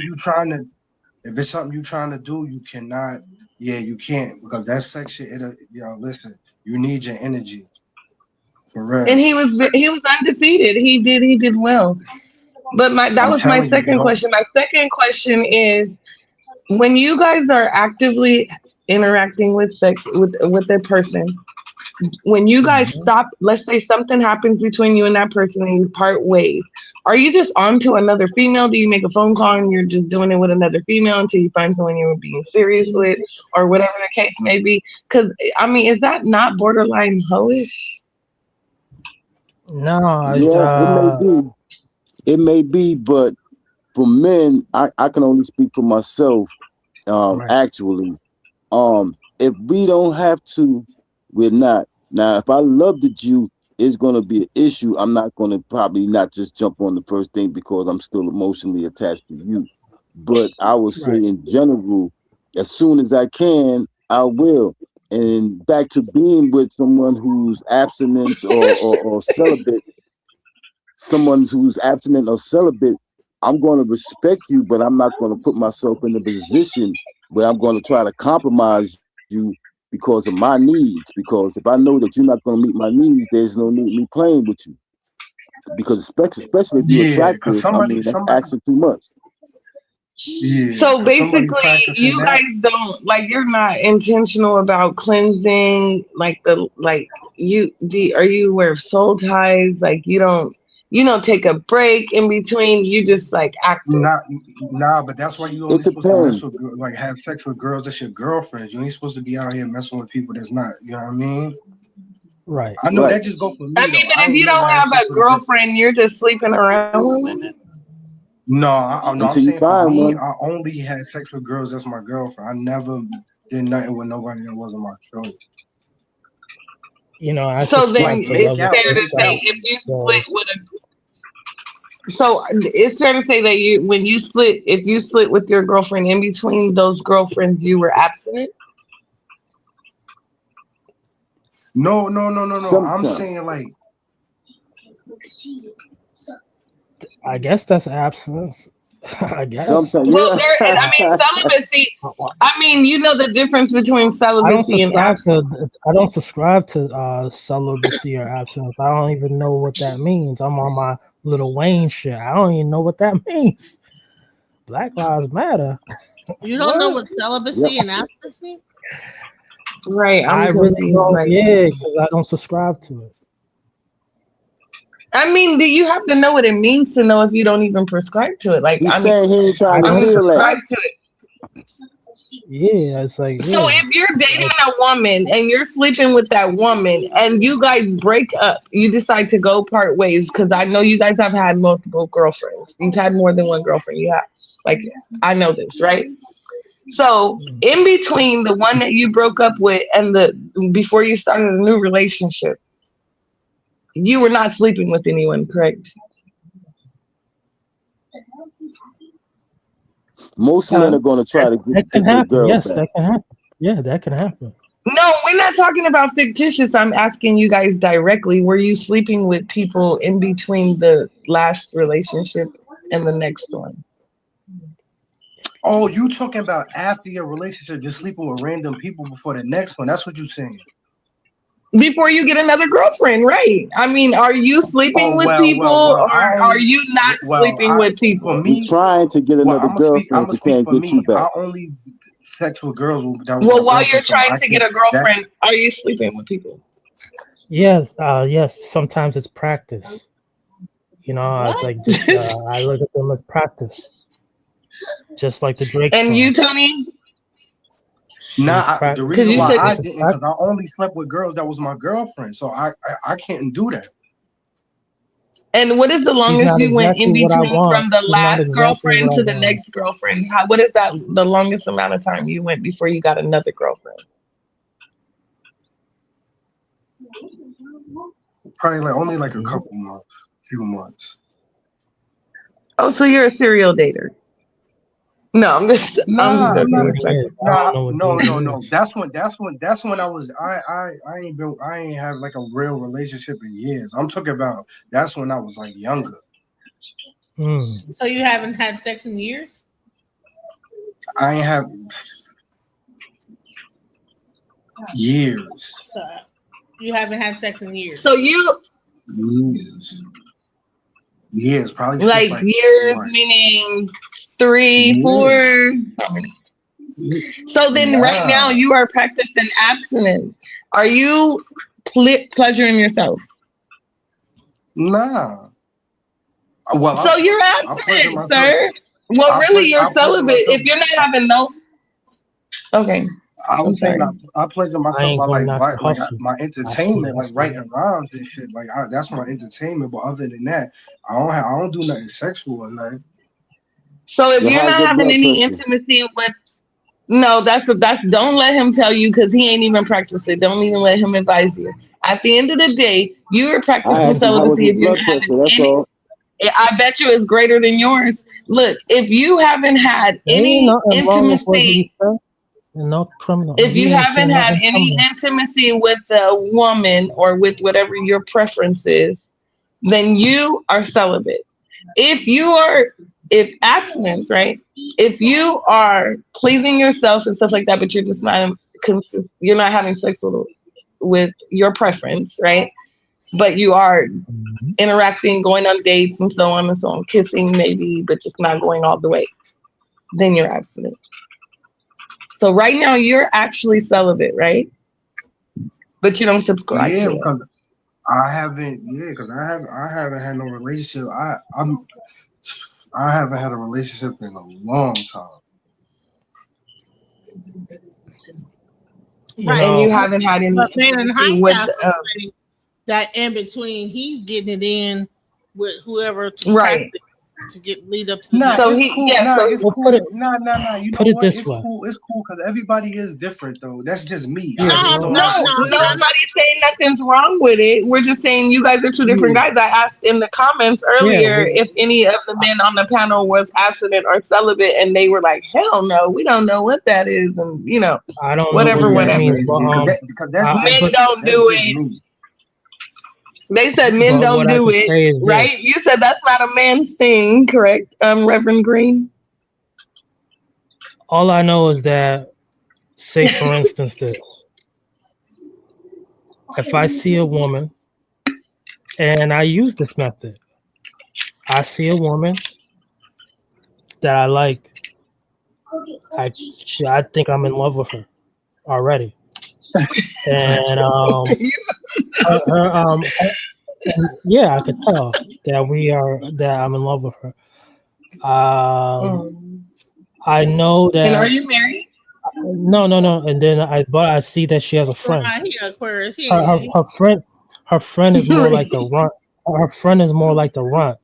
you're trying to do, you cannot. Yeah, you can't, because that section. Listen, you need your energy for real. And he was undefeated. He did well. But that was my second question. My second question is, when you guys are actively interacting with sex with a person, when you guys stop, let's say something happens between you and that person and you part ways, are you just on to another female? Do you make a phone call and you're just doing it with another female until you find someone you're being serious with, or whatever the case may be? Because I mean, is that not borderline hoish? No, it may be, but for men, I can only speak for myself. Actually, if we don't have to, we're not. Now, if I loved you, it's going to be an issue. I'm not going to probably not just jump on the first thing because I'm still emotionally attached to you. But I would say in general, as soon as I can, I will. And back to being with someone who's abstinent or celibate, someone who's abstinent or celibate, I'm going to respect you, but I'm not going to put myself in a position where I'm going to try to compromise you because of my needs. Because if I know that you're not going to meet my needs, there's no need me playing with you. Because especially if you're attractive, that's asking too much. Yeah. So basically, you guys don't you're not intentional about cleansing, are you wear soul ties? Like you don't take a break in between. You just active. Nah, but that's why you only supposed to mess with have sex with girls that's your girlfriends. You ain't supposed to be out here messing with people that's not. You know what I mean? Right. I know that just go for me. I mean, but if you don't have a girlfriend, you're just sleeping around with women. No, I'm saying for me, I only had sex with girls that's my girlfriend. I never did nothing with nobody that wasn't my choice. You know, I so then it's fair to say if you split with it's fair to say that if you split with your girlfriend, in between those girlfriends, you were abstinent. No. I'm Sometimes. saying like. I guess that's abstinence. I guess. Sometimes, Well, yeah. there, and I mean celibacy. I mean, you know the difference between celibacy and abstinence. I don't subscribe to celibacy or abstinence. I don't even know what that means. I'm on my Lil Wayne shit. I don't even know what that means. Black Lives Matter. You don't know what celibacy and abstinence mean? Right. I really don't. Yeah, because I don't subscribe to it. I mean, do you have to know what it means to know if you don't even prescribe to it? Like, He's I saying he ain't trying to mean, feel that. subscribe to it. Yeah, it's like. So if you're dating a woman and you're sleeping with that woman and you guys break up, you decide to go part ways, because I know you guys have had multiple girlfriends. You've had more than one girlfriend. You have, like, I know this, right? So in between the one that you broke up with and before you started a new relationship, you were not sleeping with anyone, correct? Most men are going to try to That get can their happen. girl Yes, back. that can happen. Yeah, that can happen. No, we're not talking about fictitious. I'm asking you guys directly. Were you sleeping with people in between the last relationship and the next one? Oh, you talking about after your relationship, just sleeping with random people before the next one? That's what you're saying. Before you get another girlfriend, right? I mean, are you sleeping with people, or are you not sleeping with people? For me, You're trying to get another girlfriend, but can't get you back. I only sex with girls that was Well, my while you're girlfriend, so trying I to get a can't- girlfriend, are you sleeping with people? Yes, yes. Sometimes it's practice. You know, it's like just I look at them as practice, just like the Drake song. And you, Tony? Nah, the reason you why said- I didn't, because I only slept with girls that was my girlfriend, so I can't do that. And what is the longest not you went in exactly what I between want. from the She's not last exactly girlfriend what I to the want. next girlfriend? What is that? The longest amount of time you went before you got another girlfriend? Probably like only like a couple months, few months. Oh, so you're a serial dater? No, I'm just joking. No. That's when I was I ain't have like a real relationship in years. I'm talking about that's when I was like younger. So you haven't had sex in years? I ain't have years. So you haven't had sex in years. So you years, probably like years, meaning 3, 4. How many? So then, right now, you are practicing abstinence. Are you pleasuring yourself? Nah. Well, so you're abstinent, sir. Well, really, you're celibate. If you're not having no. Okay. I was saying I pleasure myself by like hustle. my entertainment, like writing rhymes and shit. Like that's my entertainment. But other than that, I don't do nothing sexual or nothing. So if you're not having any intimacy with, don't let him tell you, because he ain't even practiced it. Don't even let him advise you. At the end of the day, you are practicing celibacy. If you're not having any, I bet you it's greater than yours. Look, if you haven't had any intimacy. No criminal. If you haven't had any intimacy with a woman or with whatever your preference is, then you are celibate. If abstinence, right? If you are pleasing yourself and stuff like that, but you're just not you're not having sex with your preference, right? But you are interacting, going on dates and so on, kissing maybe, but just not going all the way, then you're abstinent. So right now you're actually celibate, right? But you don't subscribe to it. Because I haven't. Yeah, because I haven't had no relationship. I haven't had a relationship in a long time. Right. And you haven't had any intimacy with that in between. He's getting it in with whoever. Right. to lead up to the Nah, So it's he, cool. yeah, Nah, so it's Well, cool. Nah. You know put it what? this It's way. cool. It's cool because everybody is different, though. That's just me. I Yeah, just well, don't have sex with everybody. nobody's saying nothing's wrong with it. We're just saying you guys are two different Yeah. guys. I asked in the comments yeah, earlier if any of the men on the panel was abstinent or celibate, and they were like, "Hell no, we don't know what that is," and I don't know what whatever, that Yeah, means, but because that's I, Men but don't that's do just it. me. They said men but don't what I do can it, say is right? this. You said that's not a man's thing, correct, Reverend Green? All I know is that, say for instance, this: if I see a woman, and I use this method, I see a woman that I like. I think I'm in love with her already, and yeah, I could tell that I'm in love with her. I know And are that. you married? No, and then I see that she has a friend. He Aquarius. Her friend is more like the runt. Her friend is more like the runt.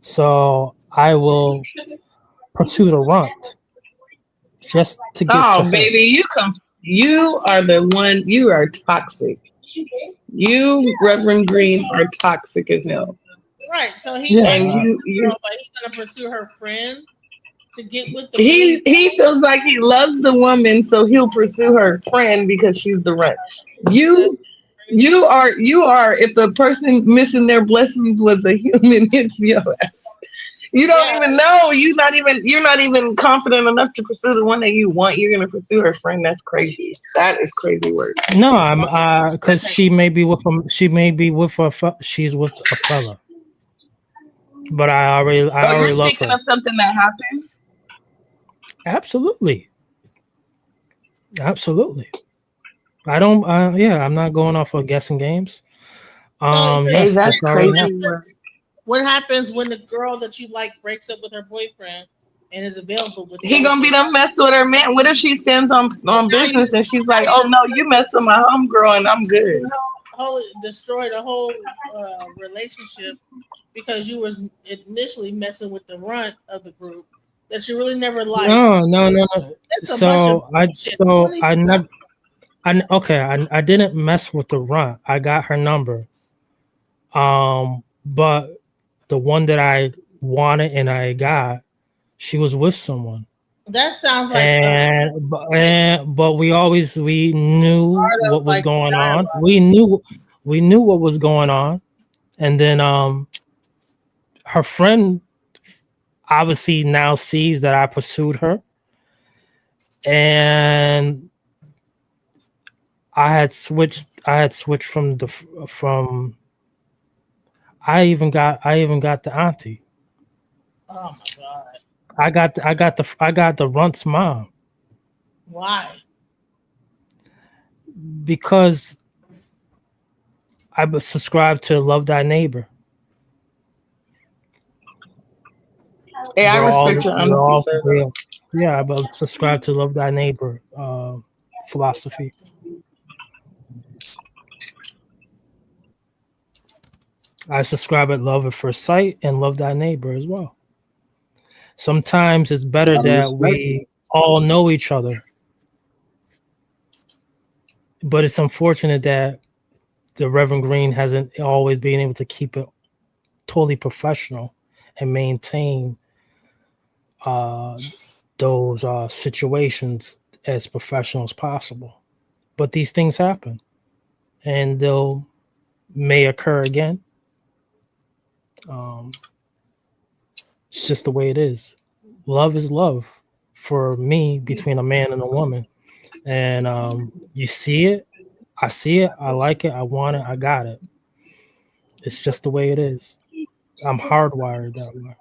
So I will pursue the runt just to get to Oh, her. baby, you are the one. You are toxic. You, Reverend Green, are toxic as hell. Right. So he Yeah, likes And the you girl, but he's gonna pursue her friend to get with the he main. he feels like he loves the woman, so he'll pursue her friend because she's the runt. You are. If the person missing their blessings was a human, it's your ass. You don't even know. You're not even confident enough to pursue the one that you want. You're gonna pursue her friend. That's crazy. That is crazy work. No, I'm because she may be with him. She may be with she's with a fella. But I already You're love speaking her. of something that happened. Absolutely. I don't. Yeah, I'm not going off of guessing games. Hey, Yes, that's this already crazy happened. work. What happens when the girl that you like breaks up with her boyfriend and is available with He gonna be done messed with her man. What if she stands on business and she's like, "Oh no, you messed with my homegirl and I'm good." destroy the whole relationship because you was initially messing with the runt of the group that you really never liked. No. It's a bunch of bullshit. I didn't mess with the runt. I got her number. But the one that I wanted and I got, she was with someone. That sounds like But we knew what was going on. We knew what was going on, and then her friend obviously now sees that I pursued her, and I had switched from. I even got the auntie. Oh my god! I got the runt's mom. Why? Because I subscribe to Love Thy Neighbor. Hey, I respect your honesty, sir. Yeah, I subscribe to Love Thy Neighbor philosophy. I subscribe at Love at First Sight and Love Thy Neighbor as well. Sometimes it's better that we all know each other. But it's unfortunate that the Reverend Green hasn't always been able to keep it totally professional and maintain those situations as professional as possible. But these things happen, and they'll may occur again. It's just the way it is. Love is love for me between a man and a woman, and you see it, I see it, I like it, I want it, I got it. It's just the way it is. I'm hardwired that way.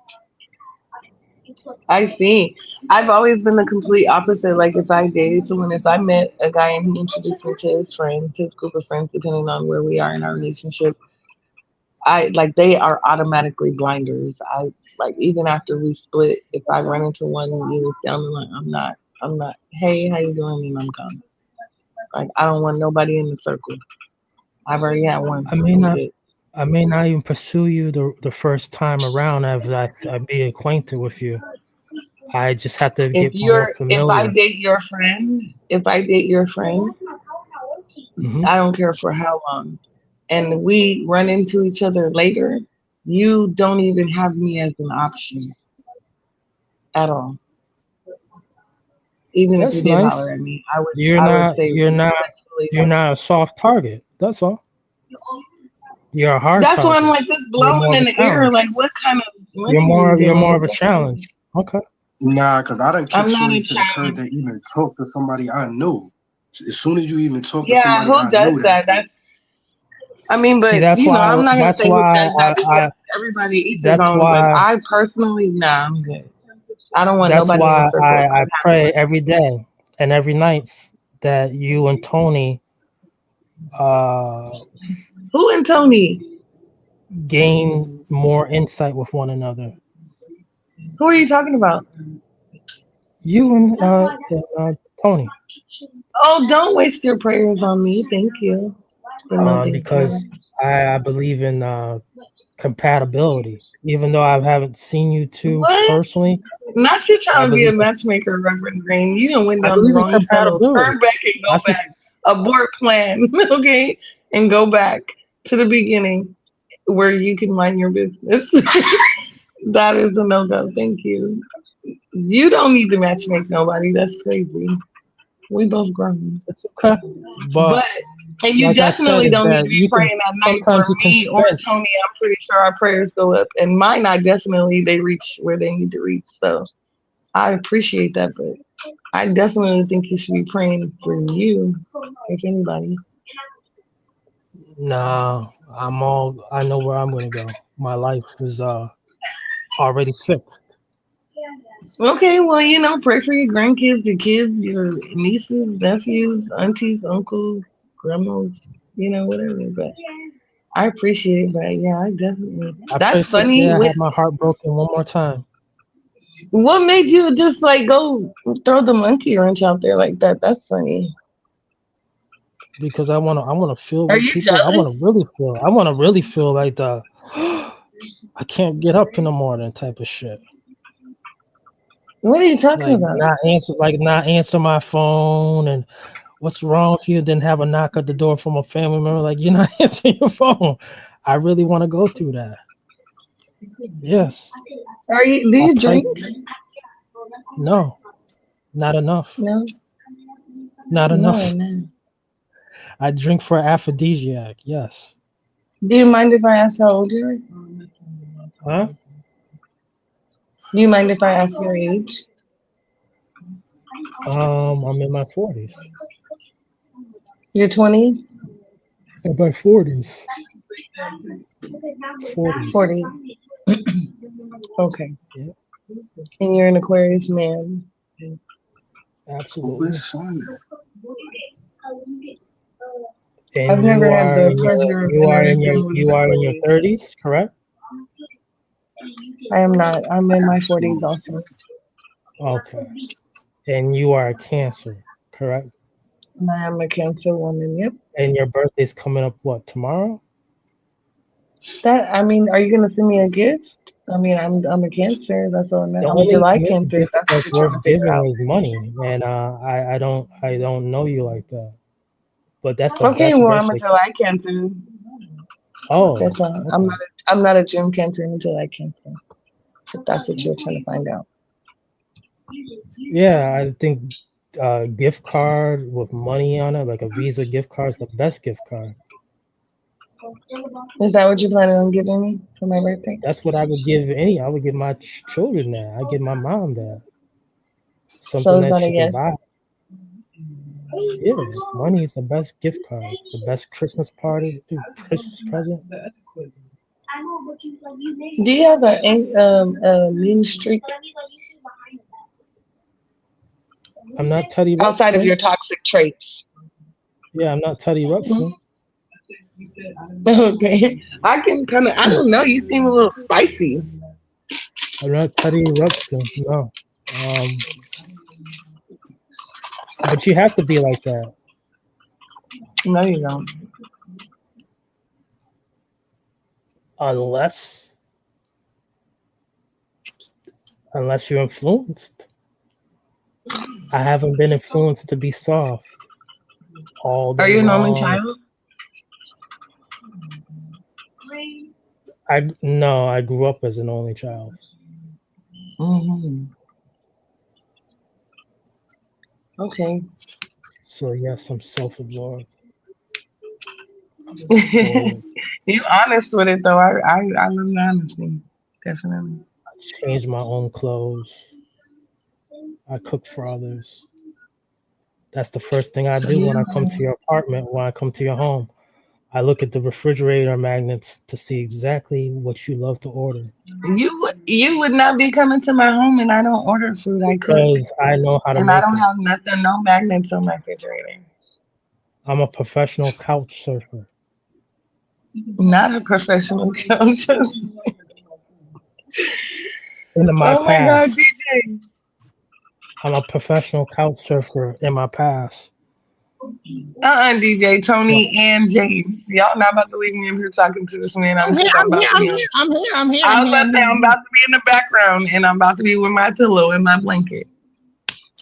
I see. I've always been the complete opposite. Like if I dated someone, if I met a guy and he introduced me to his friends, his group of friends, depending on where we are in our relationship, I like they are automatically blinders. I like even after we split, if I run into one years down the line, I'm not, hey, how you doing? And I'm gone. Like I don't want nobody in the circle. I've already had one. I may not I may not even pursue you the first time around as I be acquainted with you. I just have to get more If I familiar. date your friend, Mhm. I don't care for how long, and we run into each other later, you don't even have me as an option at all. Even if you That's did nice. holler at me, You're I would not say you're not respectfully you're no. not a soft target. That's all. You're a hard That's why I'm target. like this You're blowing more of in a the air. challenge. Like, what kind of money are you You're more giving? of a challenge. Okay. Nah, because I done I'm kicked not a shorty to the curb challenge. that even talked to somebody I knew. As soon as you even talk to Yeah, somebody who I does knew, that's that? it. I mean, See, but I'm not gonna that's say who why does that because everybody eats his that's own. But why I personally, nah, I'm good. I don't want that's nobody in why circles. I pray every day and every night that you and Tony Who and Tony? gain more insight with one another. Who are you talking about? You and Tony. Oh, don't waste your prayers on me. Thank you. But no, thank you. Because I believe in compatibility. Even though I haven't seen you two What? personally, Not you I trying to be a believe matchmaker, Reverend Green. You done went I down the believe in wrong tunnel. compatibility. Turn back and go That's back. Abort plan, okay? And go back to the beginning where you can mind your business. That is a no-go. Thank you. You don't need to matchmake nobody. That's crazy. We both grown. it's okay. But But and you like I said, definitely is don't need that to be you can praying at night for sometimes you can me or sense. Tony. I'm pretty sure our prayers go up. And mine, I definitely they reach where they need to reach. So I appreciate that, but I definitely think you should be praying for you, if anybody. Nah, I know where I'm gonna go. My life is already fixed. Okay, well, pray for your grandkids, your kids, your nieces, nephews, aunties, uncles, grandmas, whatever. But I appreciate it, but yeah, I definitely. I pray That's for the day funny. I have my heart broken one more time. What made you just like go throw the monkey wrench out there like that? That's funny. Because I wanna feel Are what you people I wanna jealous? really feel. I wanna really feel like the I can't get up in the morning type of shit. What are you talking about? Not answer my phone and what's wrong with you? Then have a knock at the door from a family member like you're not answering your phone. I really want to go through that. Yes. Do you drink? No, not enough. No. Not enough. No. I drink for aphrodisiac. Yes. Do you mind if I ask how old you are? Huh? Do you mind if I ask your age? I'm in my 40s. Your 20s? In my 40s. 40s. 40. Okay. Yeah. And you're an Aquarius man. Absolutely. I've And never had the pleasure of interacting with you an are in your Aquarius. 30s, correct? I am not. I'm in my 40s also. Okay. And you are a Cancer, correct? And I am a Cancer woman, yep. And your birthday's coming up what, tomorrow? Are you gonna send me a gift? I'm a Cancer. That's all. The I'm a only July Cancer. If gift that's what that's you're trying worth to figure giving out. is money, and I don't know you like that. But that's the Okay, best well, I'm a birthday. July Cancer. Oh, That's all. okay. I'm not a June Cancer. I'm a July Cancer. If that's what you're trying to find out. Yeah, I think gift card with money on it, like a Visa gift card, is the best gift card. Is that what you're planning on giving me for my birthday? That's what I would give I would give my children that. I give my mom that. So Something it's that not a she can yes. buy. Yeah, money is the best gift card. It's the best Christmas present. Do you have a mean streak I'm not Teddy outside of Ruxpin. your toxic traits? Yeah, I'm not Teddy Ruxpin. Okay, I don't know. You seem a little spicy. I'm not Teddy Ruxpin. No. But you have to be like that. No, you don't. Unless you're influenced. I haven't been influenced to be soft all day Are you an only long. child? I grew up as an only child. Mm-hmm. Okay. So yes, I'm self-absorbed. You honest with it though. I love the honesty. Definitely. I change my own clothes. I cook for others. That's the first thing I do when I come to your apartment, when I come to your home. I look at the refrigerator magnets to see exactly what you love to order. You would not be coming to my home and I don't order food. I cook. Because I know how to and make I don't it. have nothing, no magnets on my refrigerator. I'm a professional couch surfer. Not a professional couch surfer. In my Oh my God, past, DJ. I'm a professional couch surfer in my past. DJ, Tony, and James. Y'all not about to leave me in here talking to this man. I'm here. I'm here. I was about to say I'm about to be in the background and I'm about to be with my pillow and my blanket.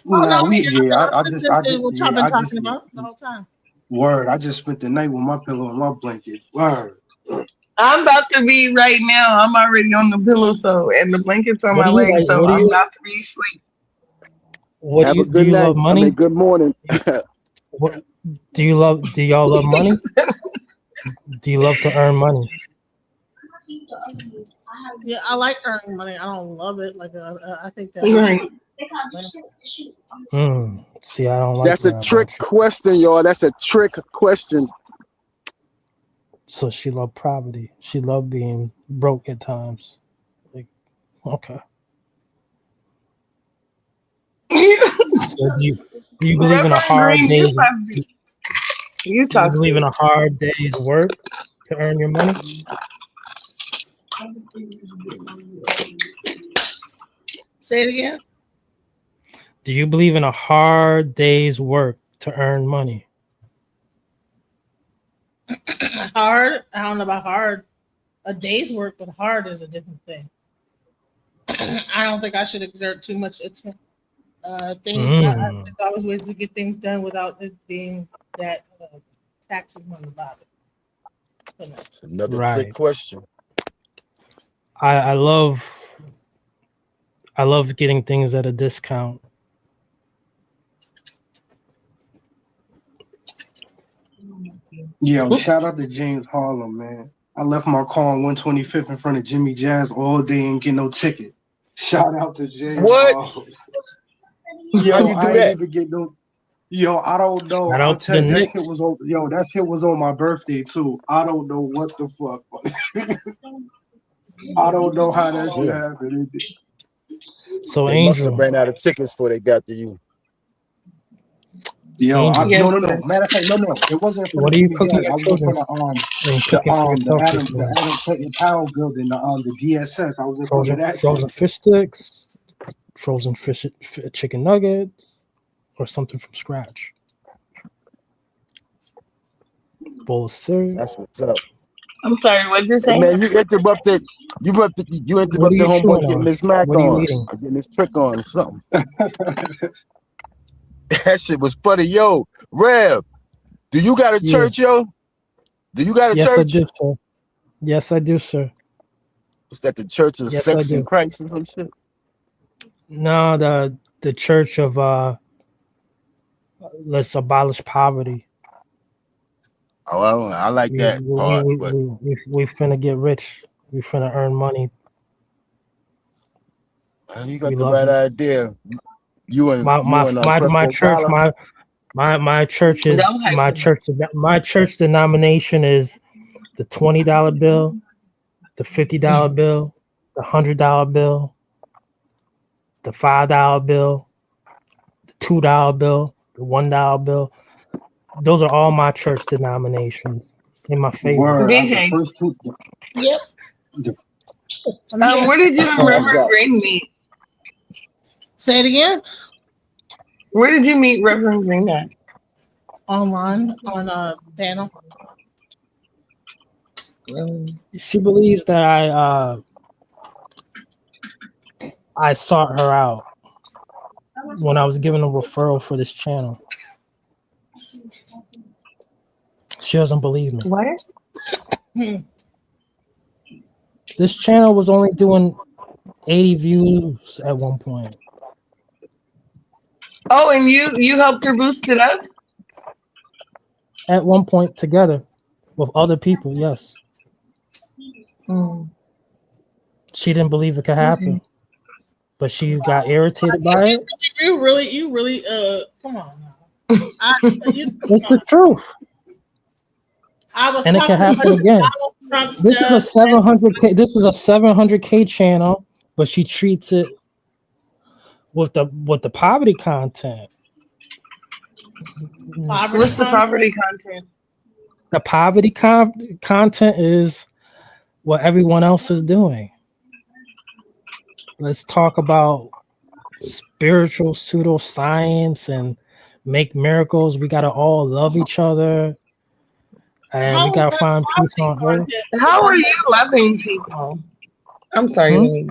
Nah, We're talking about the whole time. Word, I just spent the night with my pillow and my blanket. Word. I'm about to be right now. I'm already on the pillow, and the blanket's on my legs, so I'm about to be asleep. Have a good night. Love money? Good morning. Do y'all love money? Do you love to earn money? Yeah, I like earning money. I don't love it. Like I think that. See, I don't like That's a trick question, y'all. That's a trick question. So she loved poverty. She loved being broke at times. Like, okay. So do you believe in a hard day's? Do you believe in a hard day's work to earn your money? Say it again. Do you believe in a hard day's work to earn money? Hard? I don't know about hard. A day's work, but hard is a different thing. I don't think I should exert too much attention. I think there's always ways to get things done without it being that taxing on the body. Another trick question. I love getting things at a discount. Yo, shout out to James Harlem, man. I left my car on 125th in front of Jimmy Jazz all day and get no ticket. Shout out to James Harlem. Yo, How you do I that? ain't even get no. Yo, I don't know. Shout I'll out to tell you, the that Knicks. shit was on. Yo, that shit was on my birthday too. I don't know what the fuck. I don't know how that shit happened. So they must have ran out of tickets before they got to you. Yo, no. Matter of fact, no. It wasn't in front What of are you Jimmy cooking Jazz. your I was in children? front of The the Adam Clayton Powell building, the DSS. I was in front of that frozen shit. fish sticks, frozen fish chicken nuggets, or something from scratch. Bowl of cereal. That's what's up. I'm sorry, what did you say? Hey, man, you interrupted homeboy getting this Mac on. Getting this trick on or something. That shit was funny. Yo, Rev, do you got a church, yo? Do you got a church? I do, sir. Yes, I do, sir. Was that the Church of Sex and Christ or some shit? No, the Church of let's abolish poverty. Oh, I like that part. We finna get rich. We finna earn money. You got the right idea. My church, my church is my church denomination is the $20 bill, the $50 bill, the $100 bill, the $5 bill, the $2 bill, the $1 bill. Those are all my church denominations. In my favorite. DJ. Yep. Where did you and Reverend Green meet? Say it again. Where did you meet Reverend Green at? Online on a panel. She believes that I sought her out when I was given a referral for this channel. She doesn't believe me. What? This channel was only doing 80 views at one point. Oh, and you helped her boost it up? At one point together with other people, yes. She didn't believe it could happen. But she got irritated by it. You really, come on now. It's the truth. And it can happen again. This is a 700K. This is a 700K channel, but she treats it with the poverty content. What's the poverty content? The poverty content is what everyone else is doing. Let's talk about spiritual pseudoscience and make miracles. We gotta all love each other, and we gotta find peace on earth. How are you loving people? I'm sorry,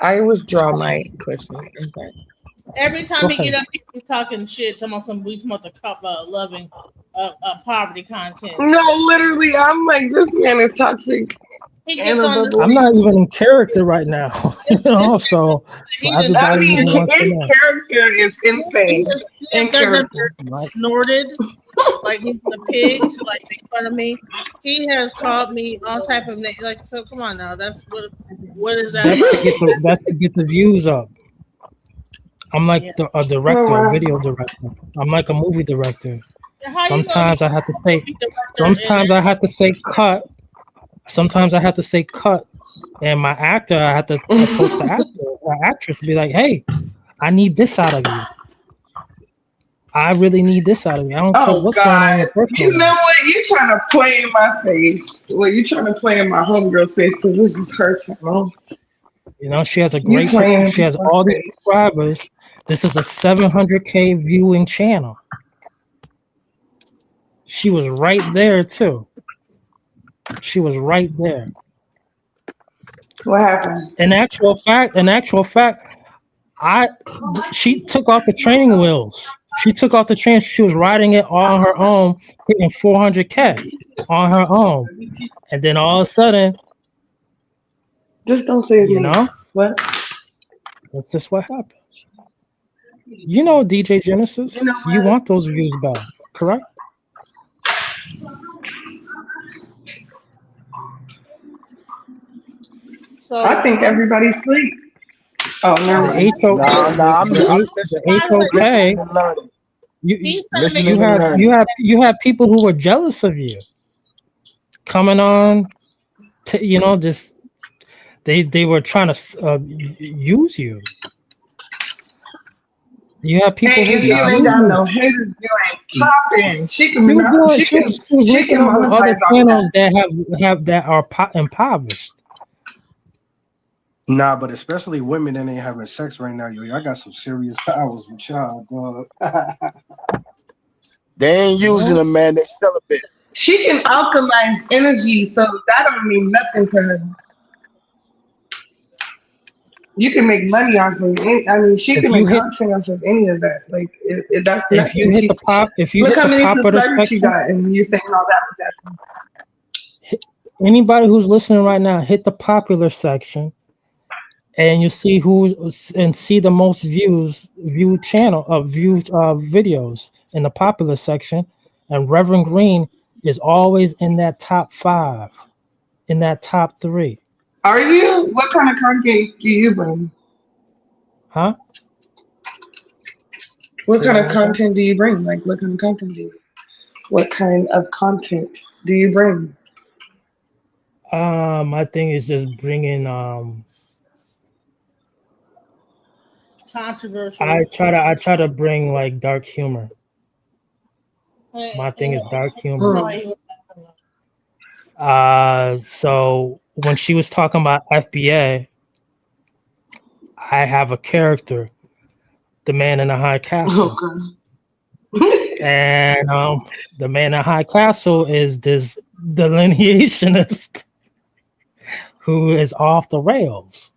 I withdraw my question. I'm sorry. Every time he get up, he's talking shit, talking about the cup loving poverty content. No, literally, I'm like, this man is toxic. I'm not even in character right now, you know. So everybody his wants to know. character is insane. He just snorted like he's a pig to like make fun of me. He has called me all type of names. Like, so come on now. That's what is that? That's to get the views up. I'm like a director, a video director. I'm like a movie director. Sometimes I have to say. Sometimes I have to say cut. Sometimes I have to say cut, and my actor, I have to approach the actress, and be like, "Hey, I need this out of you. I really need this out of you. I don't care what's going on in your personal You know what? You trying to play in my face? Well, you trying to play in my homegirl's face because this is her channel. You know, she has a great. She has all these subscribers. This is a 700K viewing channel. She was right there too. She was right there. What happened? In actual fact, she took off the training wheels. She took off the train. She was riding it on her own, hitting 400K on her own, and then all of a sudden, just don't say it. You know what? That's just what happened. You know, DJ Genesis, you want those views back, correct? So I think everybody's asleep. Oh no! The HOK. You have people who were jealous of you coming on. Just they were trying to use you. You have people who you ain't got no haters. You ain't popping. She can monetize other channels that are impoverished. Nah, but especially women that ain't having sex right now, yo. I got some serious powers with y'all, dog. They ain't using them, man. They celibate. She can alchemize energy, so that don't mean nothing to her. You can make money off of it. I mean, she can make content off of any of that. Like, that's if you hit the pop, if you look hit how the many popular subscribers she section, got, and you're saying all that was happening. anybody who's listening right now, hit the popular section, and you see see the most viewed videos in the popular section, and Reverend Green is always in that top 5, in that top 3. Are you? What kind of content do you bring? Huh? What kind of content do you bring? Like, what kind of content do you? What kind of content do you bring? My thing is just bringing controversial. I try to bring like dark humor. My thing is dark humor. So when she was talking about FBA, I have a character, the man in the high castle. And the man at High Castle is this delineationist who is off the rails.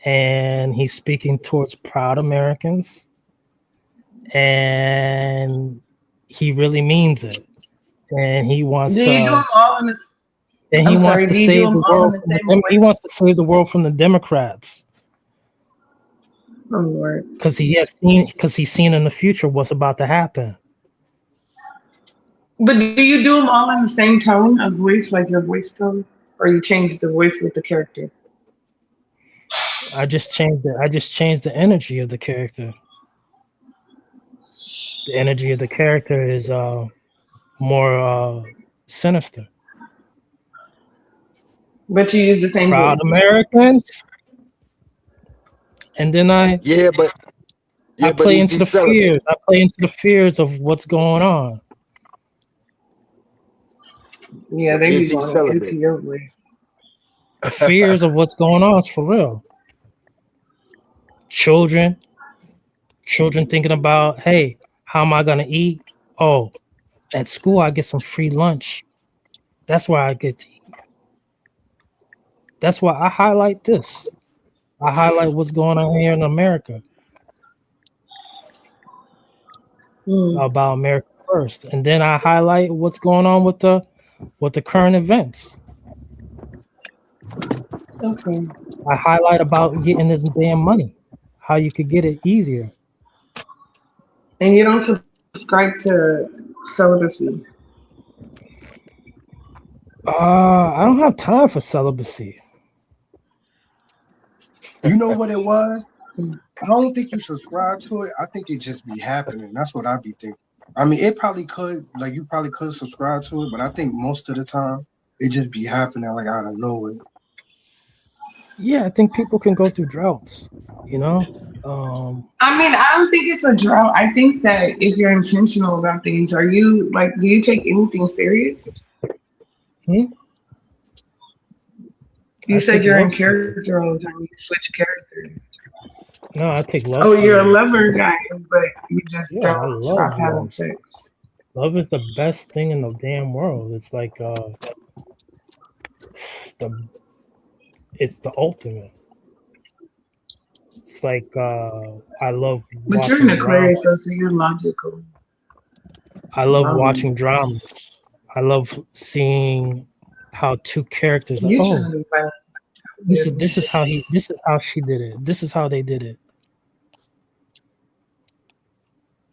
And he's speaking towards proud Americans. And he really means it. And he wants Do you do to. them all in the? And he I'm wants sorry. to Do you do save them the all in world. the From same the, way? he wants to save the world from the Democrats. Oh Lord. Because he's seen in the future what's about to happen. But do you do them all in the same tone of voice, like your voice tone, or you change the voice with the character? I just changed the energy of the character. The energy of the character is more sinister. But you use the same Proud voice. Americans. And then I play into the fears. I play into the fears of what's going on. Yeah, they be going into your voice. The fears of what's going on is for real. Children thinking about, hey, how am I gonna eat? Oh, at school I get some free lunch. That's where I get to eat. That's why I highlight this. I highlight what's going on here in America. About America first. And then I highlight what's going on with the current events. Okay. I highlight about getting this damn money. How you could get it easier. And you don't subscribe to Celibacy. I don't have time for celibacy. You know what it was? I don't think you subscribe to it. I think it just be happening. That's what I be thinking. I mean, it probably could, like you probably could subscribe to it, but I think most of the time it just be happening like out of nowhere. Yeah, I think people can go through droughts, you know? I mean, I don't think it's a drought. I think that if you're intentional about things, do you take anything serious? You said you're in character all the time. You switch characters. No, I take love. Oh, you're a lover guy, but you just don't stop having love. sex. Love is the best thing in the damn world. It's like it's the ultimate. It's like I love But you're watching an drama. Aquarius, so you're logical. I love watching dramas. I love seeing how two characters You are. trying to be violent. This is how she did it. This is how they did it.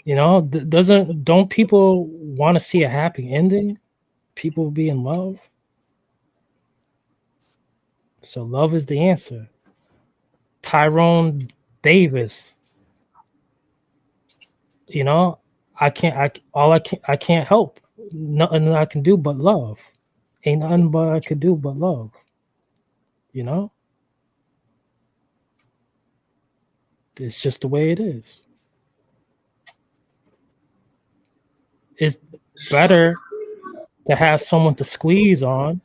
You know, don't people want to see a happy ending? People be in love. So love is the answer. Tyrone Davis. You know, I can't help. Nothing I can do but love. Ain't nothing but I could do but love. You know? It's just the way it is. It's better to have someone to squeeze on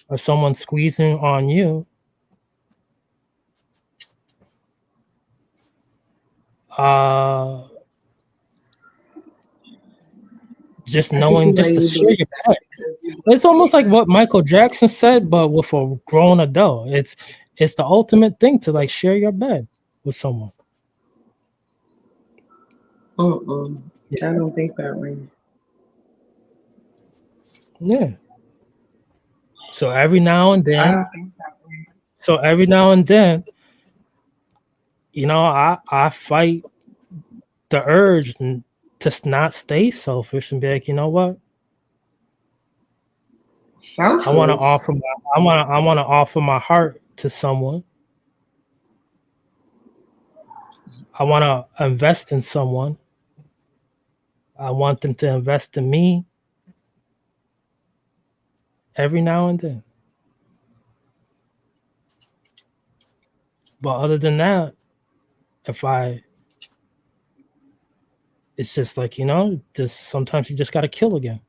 or someone squeezing on you. Just knowing just to share your bed. It's almost like what Michael Jackson said, but with a grown adult. It's the ultimate thing to like share your bed with someone. Yeah. I don't think that way. Yeah. So every now and then, I don't think that way. So every now and then, you know, I fight the urge to not stay selfish and be like, you know what? Selfish. I want to offer my heart to someone. I want to invest in someone. I want them to invest in me. Every now and then. But other than that, it's just like, you know, just sometimes you just got to kill again.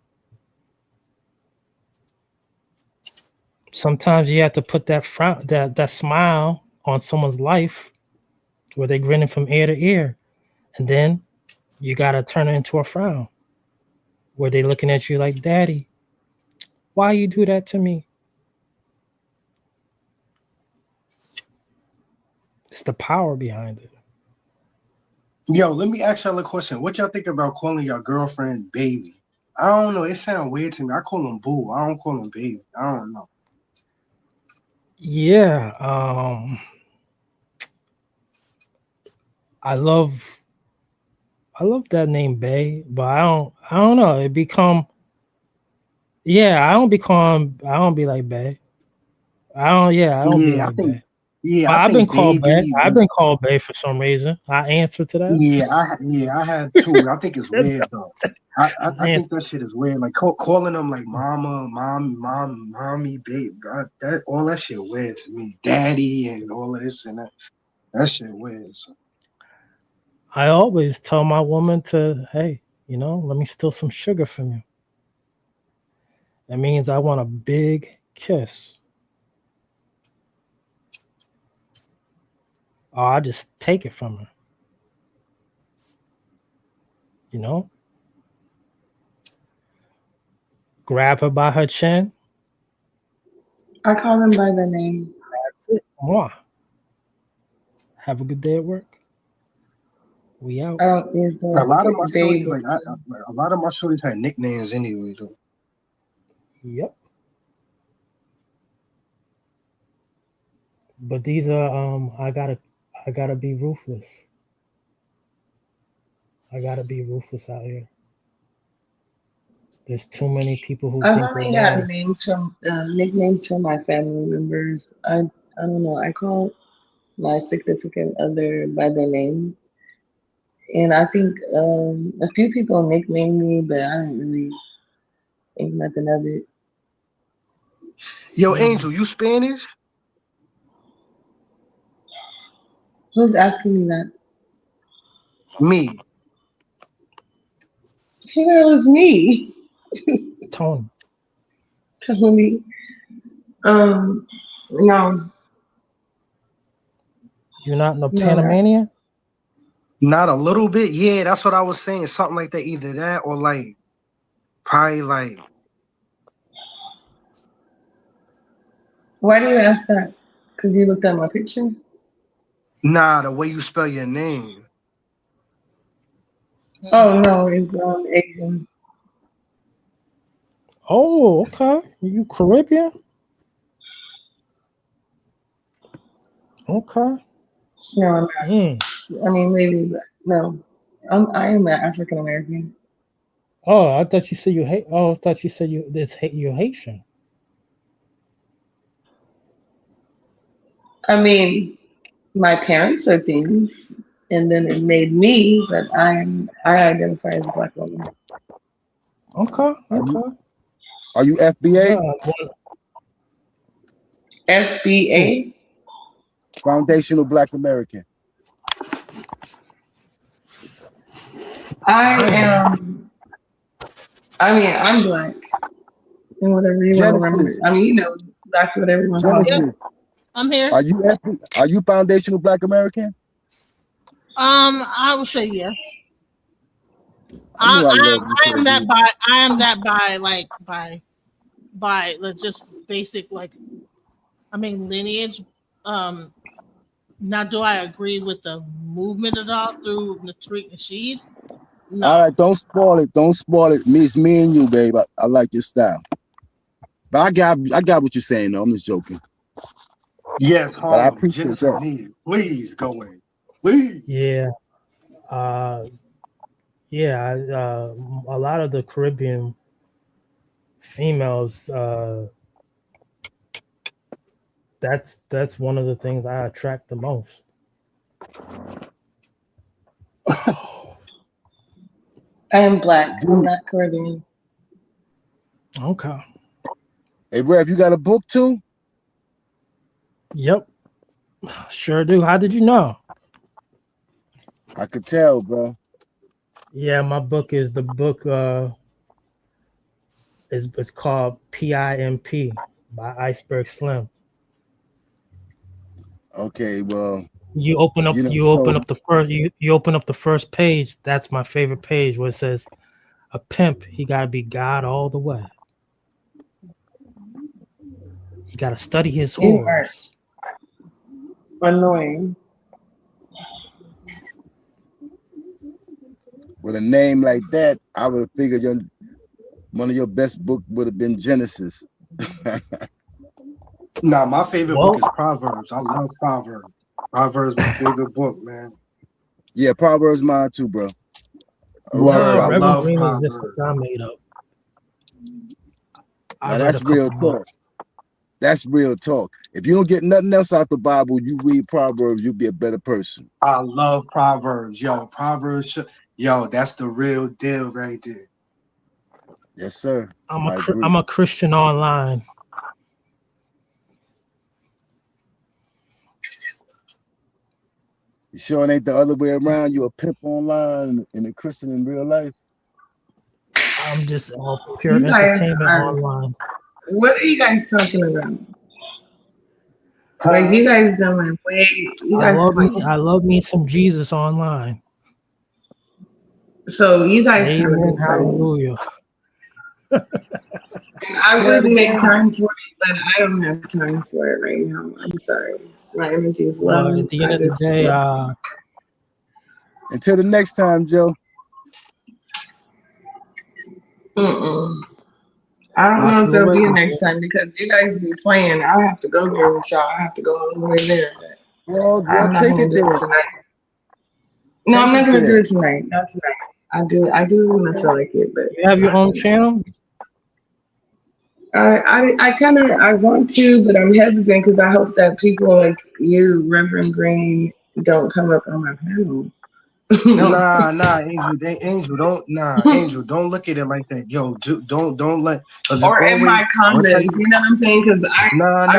Sometimes you have to put that frown, that smile on someone's life where they're grinning from ear to ear. And then you gotta turn it into a frown. Where they looking at you like, Daddy, why you do that to me? It's the power behind it. Yo, let me ask y'all a question. What y'all think about calling your girlfriend baby? I don't know. It sounds weird to me. I call him boo. I don't call him baby. I don't know. Yeah. I love that name Bay, but I don't know. It become I don't be like Bay. I don't be Yeah, I like think. Bay. Yeah, But I I've been think called Bay. baby. I've been called Bay for some reason. I answer to that. I had too. I think it's weird though. I think that shit is weird. Like calling them like mama, mommy, babe. That all that shit weird to me. Daddy and all of this and that. That shit weird. So. I always tell my woman to, hey, let me steal some sugar from you. That means I want a big kiss. Or I just take it from her. Grab her by her chin. I call them by their name. That's it. Mwah. Have a good day at work. We out. A lot of my shorties a lot of my shorties had nicknames anyway though. Yep. But these are I gotta be ruthless. I gotta be ruthless out here. There's too many people who I've think only they're got nicknames from my family members. I don't know. I call my significant other by their name, and I think a few people nickname me, but I don't really think nothing of it. Yo, Angel, you Spanish? Who's asking me that? Me. Who the hell is me? Tony. Tony. No. You're not no Panamanian? Not a little bit. Yeah, that's what I was saying. Something like that. Either that or like probably like. Why do you ask that? Because you looked at my picture? Nah, the way you spell your name. Oh no, it's Asian. Oh, okay. You Caribbean? Okay. No, I'm not. I mean, maybe, but no. I am an African American. Oh, I thought you said you hate. Oh, I thought you said you're Haitian. I mean, my parents are things, and then it made me, but I identify as a Black woman. Okay. Are you FBA? FBA? Foundational Black American. I am. I mean, I'm Black, and whatever you want to remember. Genesis. I mean, that's what everyone calls me. I'm here. Are you foundational Black American? I would say yes. I am that by just basic lineage. Now, do I agree with the movement at all through Tariq Nasheed? No. All right, don't spoil it. Don't spoil it. It's me and you, babe. I like your style. But I got what you're saying, though. I'm just joking. Yes, but I Harlem. appreciate that. Please go away. Please. Yeah. A lot of the Caribbean females, that's one of the things I attract the most. I am Black. I'm not Caribbean. Okay. Hey, Rev, you got a book too? Yep. Sure do. How did you know? I could tell, bro. Yeah, my book is it's called PIMP by Iceberg Slim. Okay, well, You open up. You open up the first. You open up the first page. That's my favorite page where it says, "A pimp, he gotta be God all the way. He gotta study his horse." Annoying. With a name like that, I would have figured one of your best book would have been Genesis. Nah, my favorite book is Proverbs. I love Proverbs. Proverbs my favorite book, man. Yeah, Proverbs mine too, bro. I Reverend Green is just a guy made up. Now that's real talk. That's real talk. If you don't get nothing else out the Bible, you read Proverbs, you'll be a better person. I love Proverbs. Yo, Proverbs. Yo, that's the real deal right there. Yes, sir. I'm a Christian online. You sure it ain't the other way around? You a pimp online and a Christian in real life? I'm just all pure entertainment online. What are you guys talking about? Like you guys don't wait. I love me some Jesus online. So you guys have a Amen, good time. hallelujah. I would make time for it, but I don't have time for it right now. I'm sorry. My energy is low. Well, at the end of the day, until the next time, Joe. I don't know if there'll be a next time because you guys be playing. I have to go there with y'all. I have to go all the way there. Well, take it there tonight. No, I'm not gonna do it tonight. Not tonight. I do want to feel like it, but you have your own channel. I want to, but I'm hesitant because I hope that people like you, Reverend Green, don't come up on my panel. Nah, Angel, don't look at it like that. Yo, don't let. Or in my comments, you know what I'm saying? Because I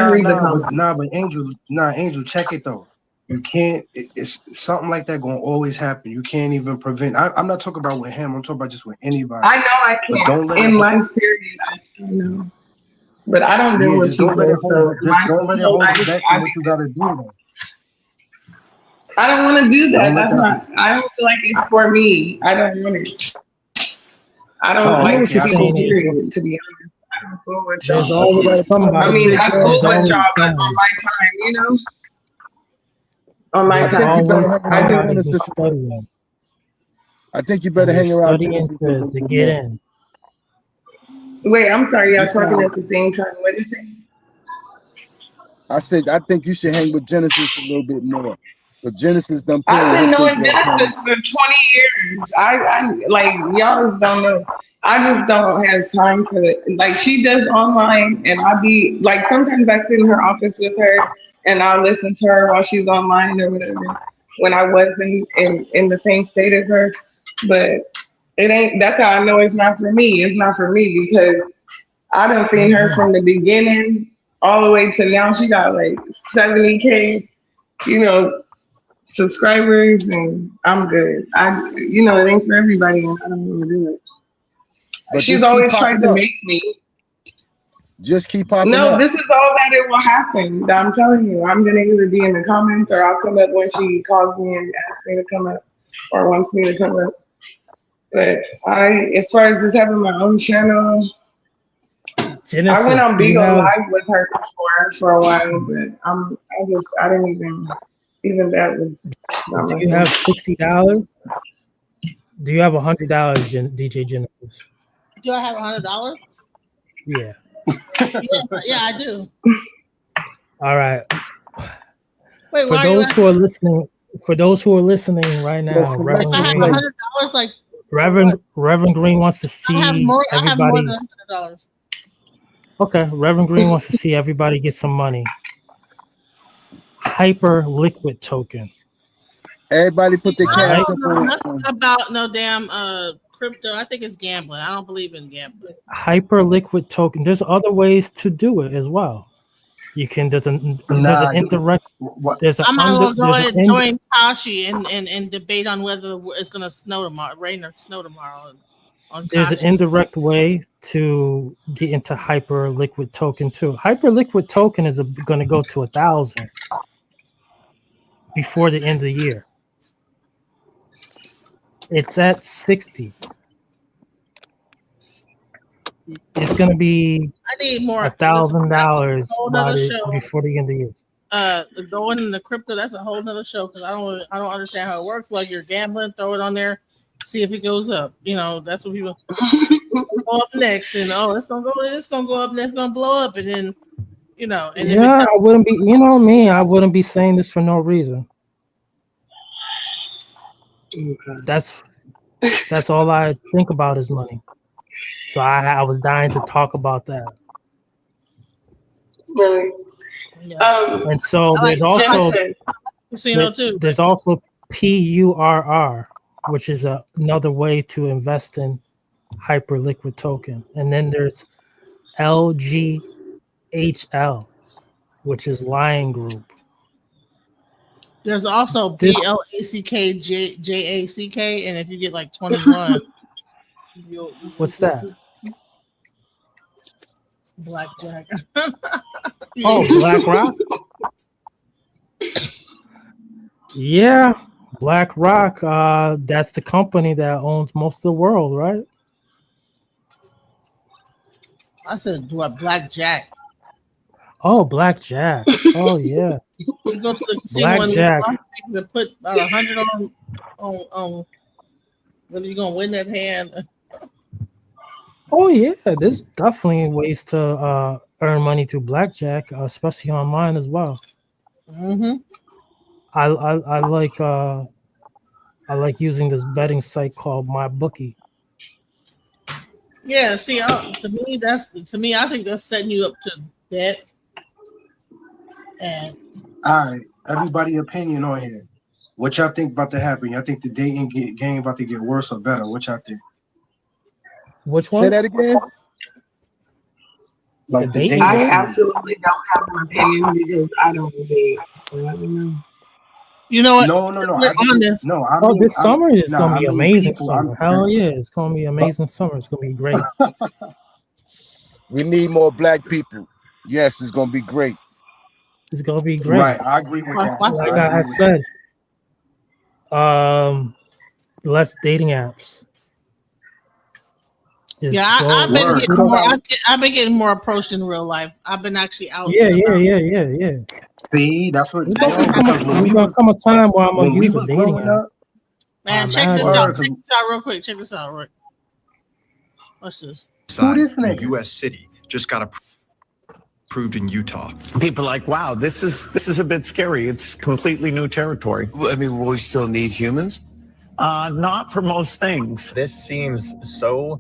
read the comments. But Angel, check it though. You can't. It's something like that going to always happen. You can't even prevent. I'm not talking about with him. I'm talking about just with anybody. I know I can't. But don't let in life period. I know. But I don't deal with people. Don't let it hold you back from what you got to do. Though. I don't want to do that. That's not. I don't feel like it's for me. I don't want it. I don't like people. Period. To be honest, I don't fool with y'all. There's always somebody. I mean, I fool with y'all, but on my time, you know. On my time, I think you better hang around to get in. Wait, I'm sorry, y'all talking at the same time. What did you say? I said I think you should hang with Genesis a little bit more. But Genesis done. I've been knowing Genesis for 20 years. I like y'all just don't know. I just don't have time for it. Like she does online, and I be like sometimes I sit in her office with her, and I'll listen to her while she's online or whatever. When I wasn't in the same state as her, but it ain't. That's how I know it's not for me. It's not for me because I done seen her from the beginning all the way to now. She got like 70K, subscribers, and I'm good. It ain't for everybody, and I don't want to do it. But she's always tried to make me. Just keep popping No, up. this is all that it will happen. I'm telling you, I'm gonna either be in the comments or I'll come up when she calls me and asks me to come up or wants me to come up. But as far as just having my own channel, Genesis, I went on Beagle Live with her before for a while, but I didn't even that was. Do you have $60? Do you have $100, DJ Genesis? Do I have $100? Yeah. yeah, I do. All right. Wait, for those who are listening right now, Reverend Green wants to see everybody. I have more than $100. Okay, Reverend Green wants to see everybody get some money. Hyper liquid token. Everybody put their cash up. Nothing about no damn crypto. I think it's gambling. I don't believe in gambling. Hyper liquid token. There's other ways to do it as well. You can. There's an indirect. I'm not gonna go and join Kashi and debate on whether it's gonna snow tomorrow, rain or snow tomorrow. There's an indirect way to get into hyper liquid token too. Hyper liquid token is going to go to 1,000. before the end of the year. It's at 60. It's gonna be I need more. $1,000 Another show. before the end of the year. Going in the crypto, that's a whole nother show because I don't understand how it works. Like you're gambling, throw it on there, see if it goes up. You know, that's what people go up next, and it's gonna go up, and it's gonna blow up, and then and Yeah, I wouldn't be. You know me, I wouldn't be saying this for no reason. Okay. That's all I think about is money. So I was dying to talk about that. Really? And so there's also casino too. There's also PURR, which is another way to invest in hyperliquid token. And then there's LGHL, which is Lion Group. There's also BLACKJACK, and if you get like 21, what's that? Blackjack. Oh, BlackRock? Yeah, BlackRock. That's the company that owns most of the world, right? I said, what, Blackjack? Oh, Blackjack. Oh, yeah. You go to the casino Blackjack. and they put about 100 on whether you're gonna win that hand. Oh yeah, there's definitely ways to earn money through blackjack, especially online as well. Mm-hmm. I like using this betting site called MyBookie. Yeah, see, to me, I think that's setting you up to bet. And all right, everybody opinion on here. What y'all think about to happen? Y'all think the dating game about to get worse or better? What y'all think? Which one? Say that again. Like the dating I scene. absolutely don't have an opinion because I don't date. So I don't know. You know what? No. This summer is gonna be amazing. People, Hell yeah, it's gonna be amazing summer. It's gonna be great. We need more black people. Yes, it's gonna be great. It's gonna be great. Right, I agree with that. Like I said, less dating apps. Yeah, I've been getting more approached in real life. I've been actually out. Yeah. See, that's what. There's gonna come a time where I'm gonna use a dating app. Man, check this out. Check this out real quick. Check this out. Right. What's this? Who this nigga? U.S. city just got approved in Utah. People are like, wow, this is a bit scary. It's completely new territory. I mean, will we still need humans? Not for most things. This seems so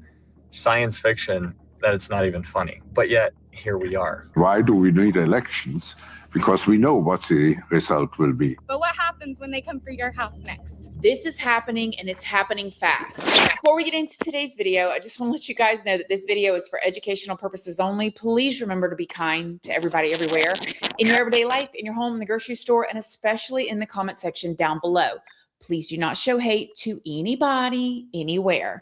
science fiction that it's not even funny, but yet here we are. Why do we need elections? Because we know what the result will be. But what happens when they come for your house next? This is happening, and it's happening fast. Before we get into today's video, I just want to let you guys know that this video is for educational purposes only. Please remember to be kind to everybody everywhere, in your everyday life, in your home, in the grocery store, and especially in the comment section down below. Please do not show hate to anybody, anywhere.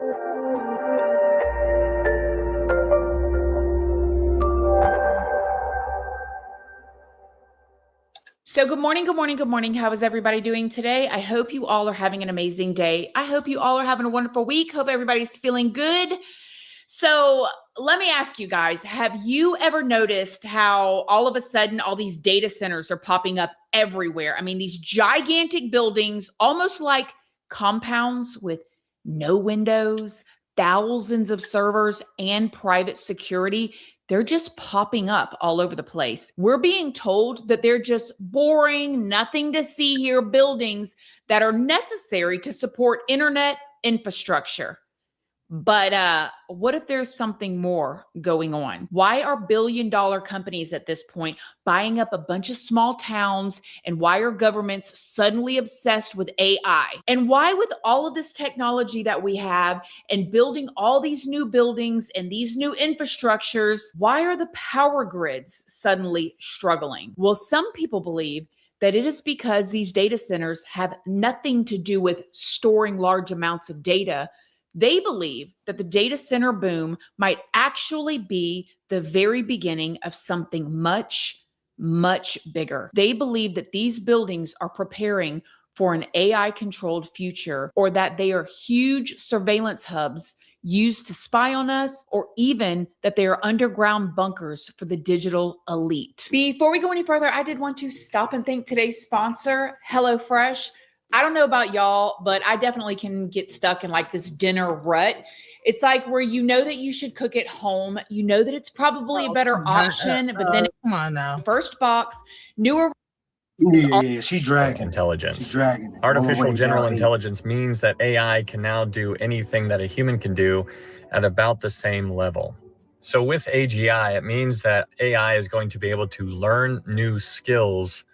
So good morning. How is everybody doing today? I hope you all are having an amazing day. I hope you all are having a wonderful week. Hope everybody's feeling good. So let me ask you guys, have you ever noticed how all of a sudden all these data centers are popping up everywhere? I mean, these gigantic buildings, almost like compounds with no windows, thousands of servers, and private security. They're just popping up all over the place. We're being told that they're just boring, nothing to see here buildings that are necessary to support internet infrastructure. But what if there's something more going on? Why are billion-dollar companies at this point buying up a bunch of small towns? And why are governments suddenly obsessed with AI? And why, with all of this technology that we have and building all these new buildings and these new infrastructures, why are the power grids suddenly struggling? Well, some people believe that it is because these data centers have nothing to do with storing large amounts of data. They believe that the data center boom might actually be the very beginning of something much, much bigger. They believe that these buildings are preparing for an AI-controlled future, or that they are huge surveillance hubs used to spy on us, or even that they are underground bunkers for the digital elite. Before we go any further, I did want to stop and thank today's sponsor, HelloFresh. I don't know about y'all, but I definitely can get stuck in like this dinner rut. It's like where you know that you should cook at home. You know that it's probably a better option, but then come on now. First box, newer. Yeah, she dragging intelligence. She dragging it. Artificial general down intelligence means that AI can now do anything that a human can do at about the same level. So with AGI, it means that AI is going to be able to learn new skills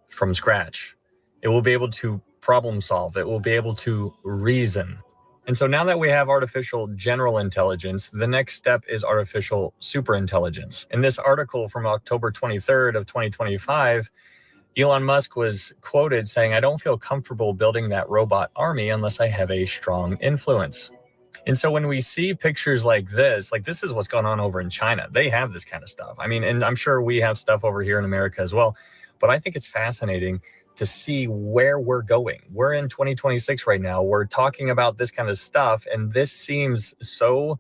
from scratch. It will be able to problem solve. It will be able to reason. And so now that we have artificial general intelligence, the next step is artificial superintelligence. In this article from October 23rd of 2025, Elon Musk was quoted saying, "I don't feel comfortable building that robot army unless I have a strong influence." And so when we see pictures like this is what's going on over in China. They have this kind of stuff. I mean, and I'm sure we have stuff over here in America as well. But I think it's fascinating to see where we're going. We're in 2026 right now. We're talking about this kind of stuff. And this seems so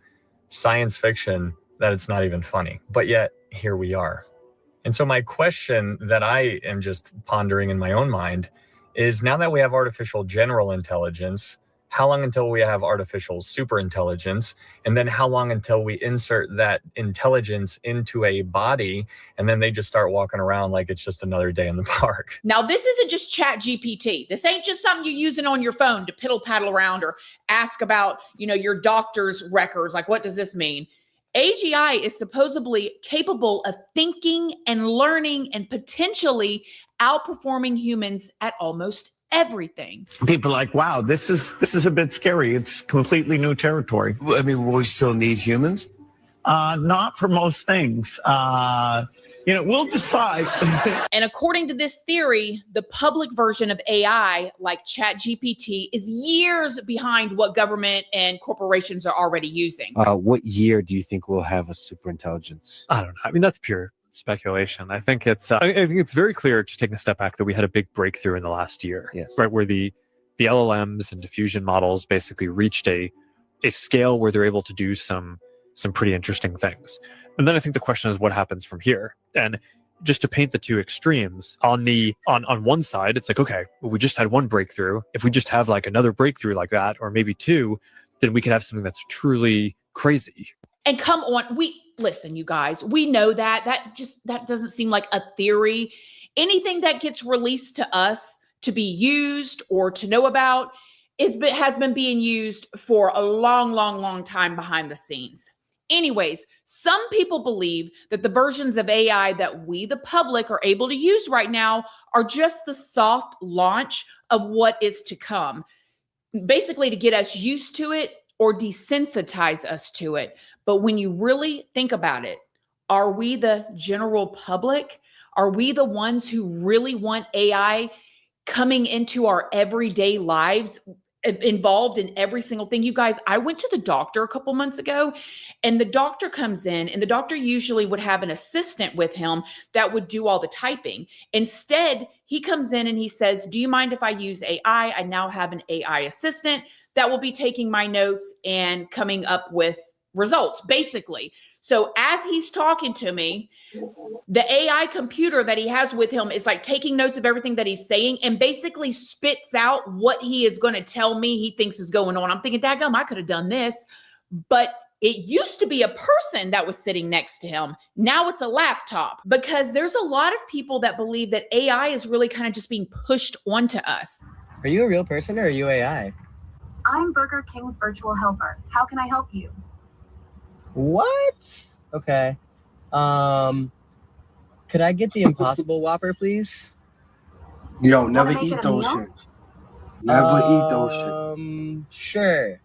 science fiction that it's not even funny. But yet, here we are. And so my question that I am just pondering in my own mind is, now that we have artificial general intelligence, how long until we have artificial superintelligence? And then how long until we insert that intelligence into a body and then they just start walking around like it's just another day in the park? Now, this isn't just Chat GPT. This ain't just something you're using on your phone to piddle paddle around or ask about, your doctor's records. Like, what does this mean? AGI is supposedly capable of thinking and learning and potentially outperforming humans at almost everything. People are like, wow, this is a bit scary. It's completely new territory. I mean, will we still need humans? Not for most things. We'll decide. And according to this theory, the public version of AI, like ChatGPT, is years behind what government and corporations are already using. What year do you think we'll have a superintelligence? I don't know. I mean, that's pure speculation. I think it's very clear, just taking a step back, that we had a big breakthrough in the last year. Yes. Right, where the LLMs and diffusion models basically reached a scale where they're able to do some pretty interesting things. And then I think the question is, what happens from here? And just to paint the two extremes, on one side, it's like, okay, well, we just had one breakthrough. If we just have like another breakthrough like that, or maybe two, then we could have something that's truly crazy. And come on, listen, you guys, we know that doesn't seem like a theory. Anything that gets released to us to be used or to know about has been being used for a long, long, long time behind the scenes. Anyways, some people believe that the versions of AI that we, the public, are able to use right now are just the soft launch of what is to come, basically to get us used to it or desensitize us to it. But when you really think about it, are we the general public? Are we the ones who really want AI coming into our everyday lives, involved in every single thing? You guys, I went to the doctor a couple months ago, and the doctor comes in, and the doctor usually would have an assistant with him that would do all the typing. Instead, he comes in and he says, "Do you mind if I use AI? I now have an AI assistant that will be taking my notes and coming up with results," basically. So as he's talking to me, the AI computer that he has with him is like taking notes of everything that he's saying and basically spits out what he is going to tell me he thinks is going on. I'm thinking, daggum, I could have done this. But it used to be a person that was sitting next to him. Now it's a laptop, because there's a lot of people that believe that AI is really kind of just being pushed onto us. Are you a real person or are you AI? I'm Burger King's virtual helper. How can I help you? What? Okay. Could I get the Impossible Whopper, please? Yo, never eat those shit. Never eat those shit. Sure.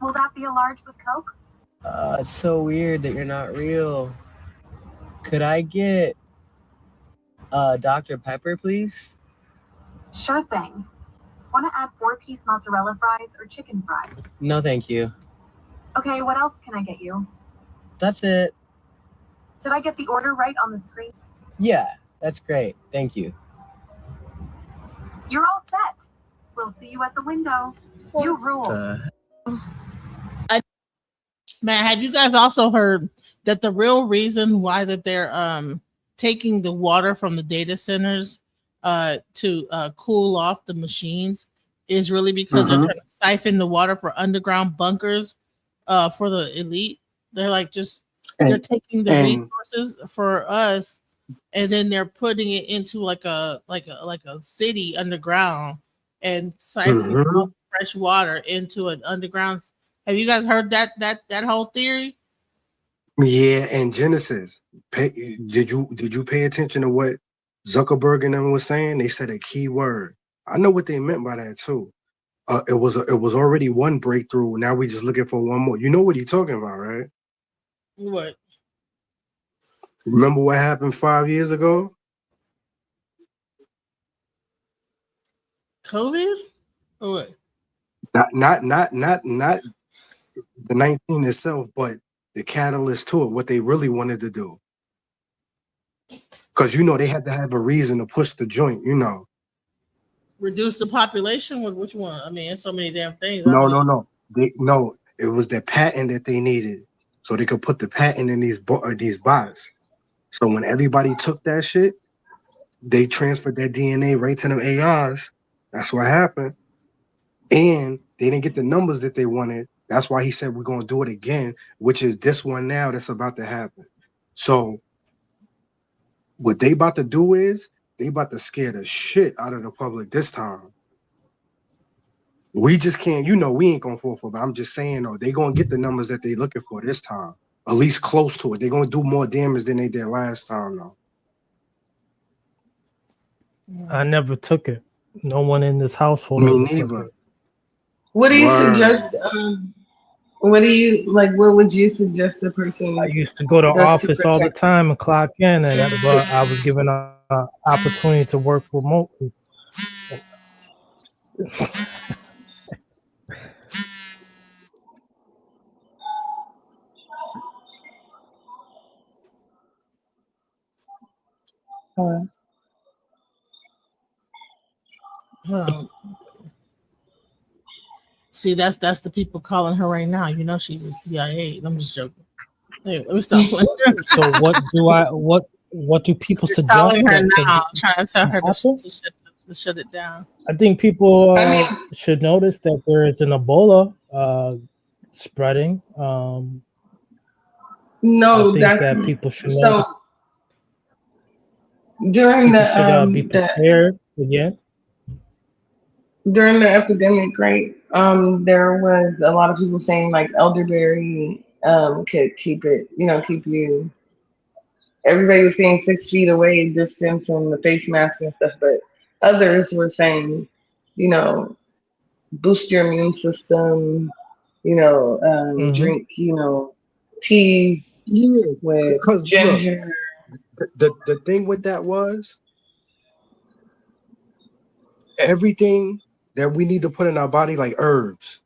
Will that be a large with Coke? It's so weird that you're not real. Could I get Dr. Pepper, please? Sure thing. Want to add 4-piece mozzarella fries or chicken fries? No, thank you. Okay, what else can I get you? That's it. Did I get the order right on the screen? Yeah, that's great. Thank you. You're all set. We'll see you at the window. You rule. Man, have you guys also heard that the real reason why that they're taking the water from the data centers to cool off the machines is really because they're trying to siphon the water for underground bunkers for the elite. They're like they're taking the resources for us, and then they're putting it into like a city underground and siphoning all the fresh water into an underground. Have you guys heard that whole theory? Yeah, and Genesis. Did you pay attention to what Zuckerberg and them was saying? They said a key word. I know what they meant by that too. It was already one breakthrough. Now we just looking for one more. You know what he's talking about, right? What? Remember what happened 5 years ago? COVID? Or what? Not the 19 itself, but the catalyst to it, what they really wanted to do. Because they had to have a reason to push the joint, Reduce the population? With which one? I mean, it's so many damn things. No. It was the patent that they needed, so they could put the patent in these bots. So when everybody took that shit, they transferred that DNA right to them AIs. That's what happened. And they didn't get the numbers that they wanted. That's why he said we're gonna do it again, which is this one now that's about to happen. So what they about to do is they about to scare the shit out of the public this time. We just can't, we ain't gonna fall for it. But I'm just saying, though, they gonna get the numbers that they looking for this time, at least close to it. They're gonna do more damage than they did last time, though. I never took it. No one in this household Me ever neither. took it. What do you suggest? What do you like? What would you suggest the person? I used to go to does office all the protect? time and clock in, but I was given an opportunity to work remotely. See, that's the people calling her right now. She's a CIA. I'm just joking. Hey, let me stop playing. So what do people suggest? Calling her that now, trying to tell her happen? to shut it down. I think people should notice that there is an Ebola spreading. No, I think that people should know. During people should be prepared again. During the epidemic, right? There was a lot of people saying like elderberry could keep it, keep you. Everybody was saying 6 feet away distance and the face mask and stuff, but others were saying, boost your immune system, drink, teas with because ginger. Look, the thing with that was everything that we need to put in our body, like herbs.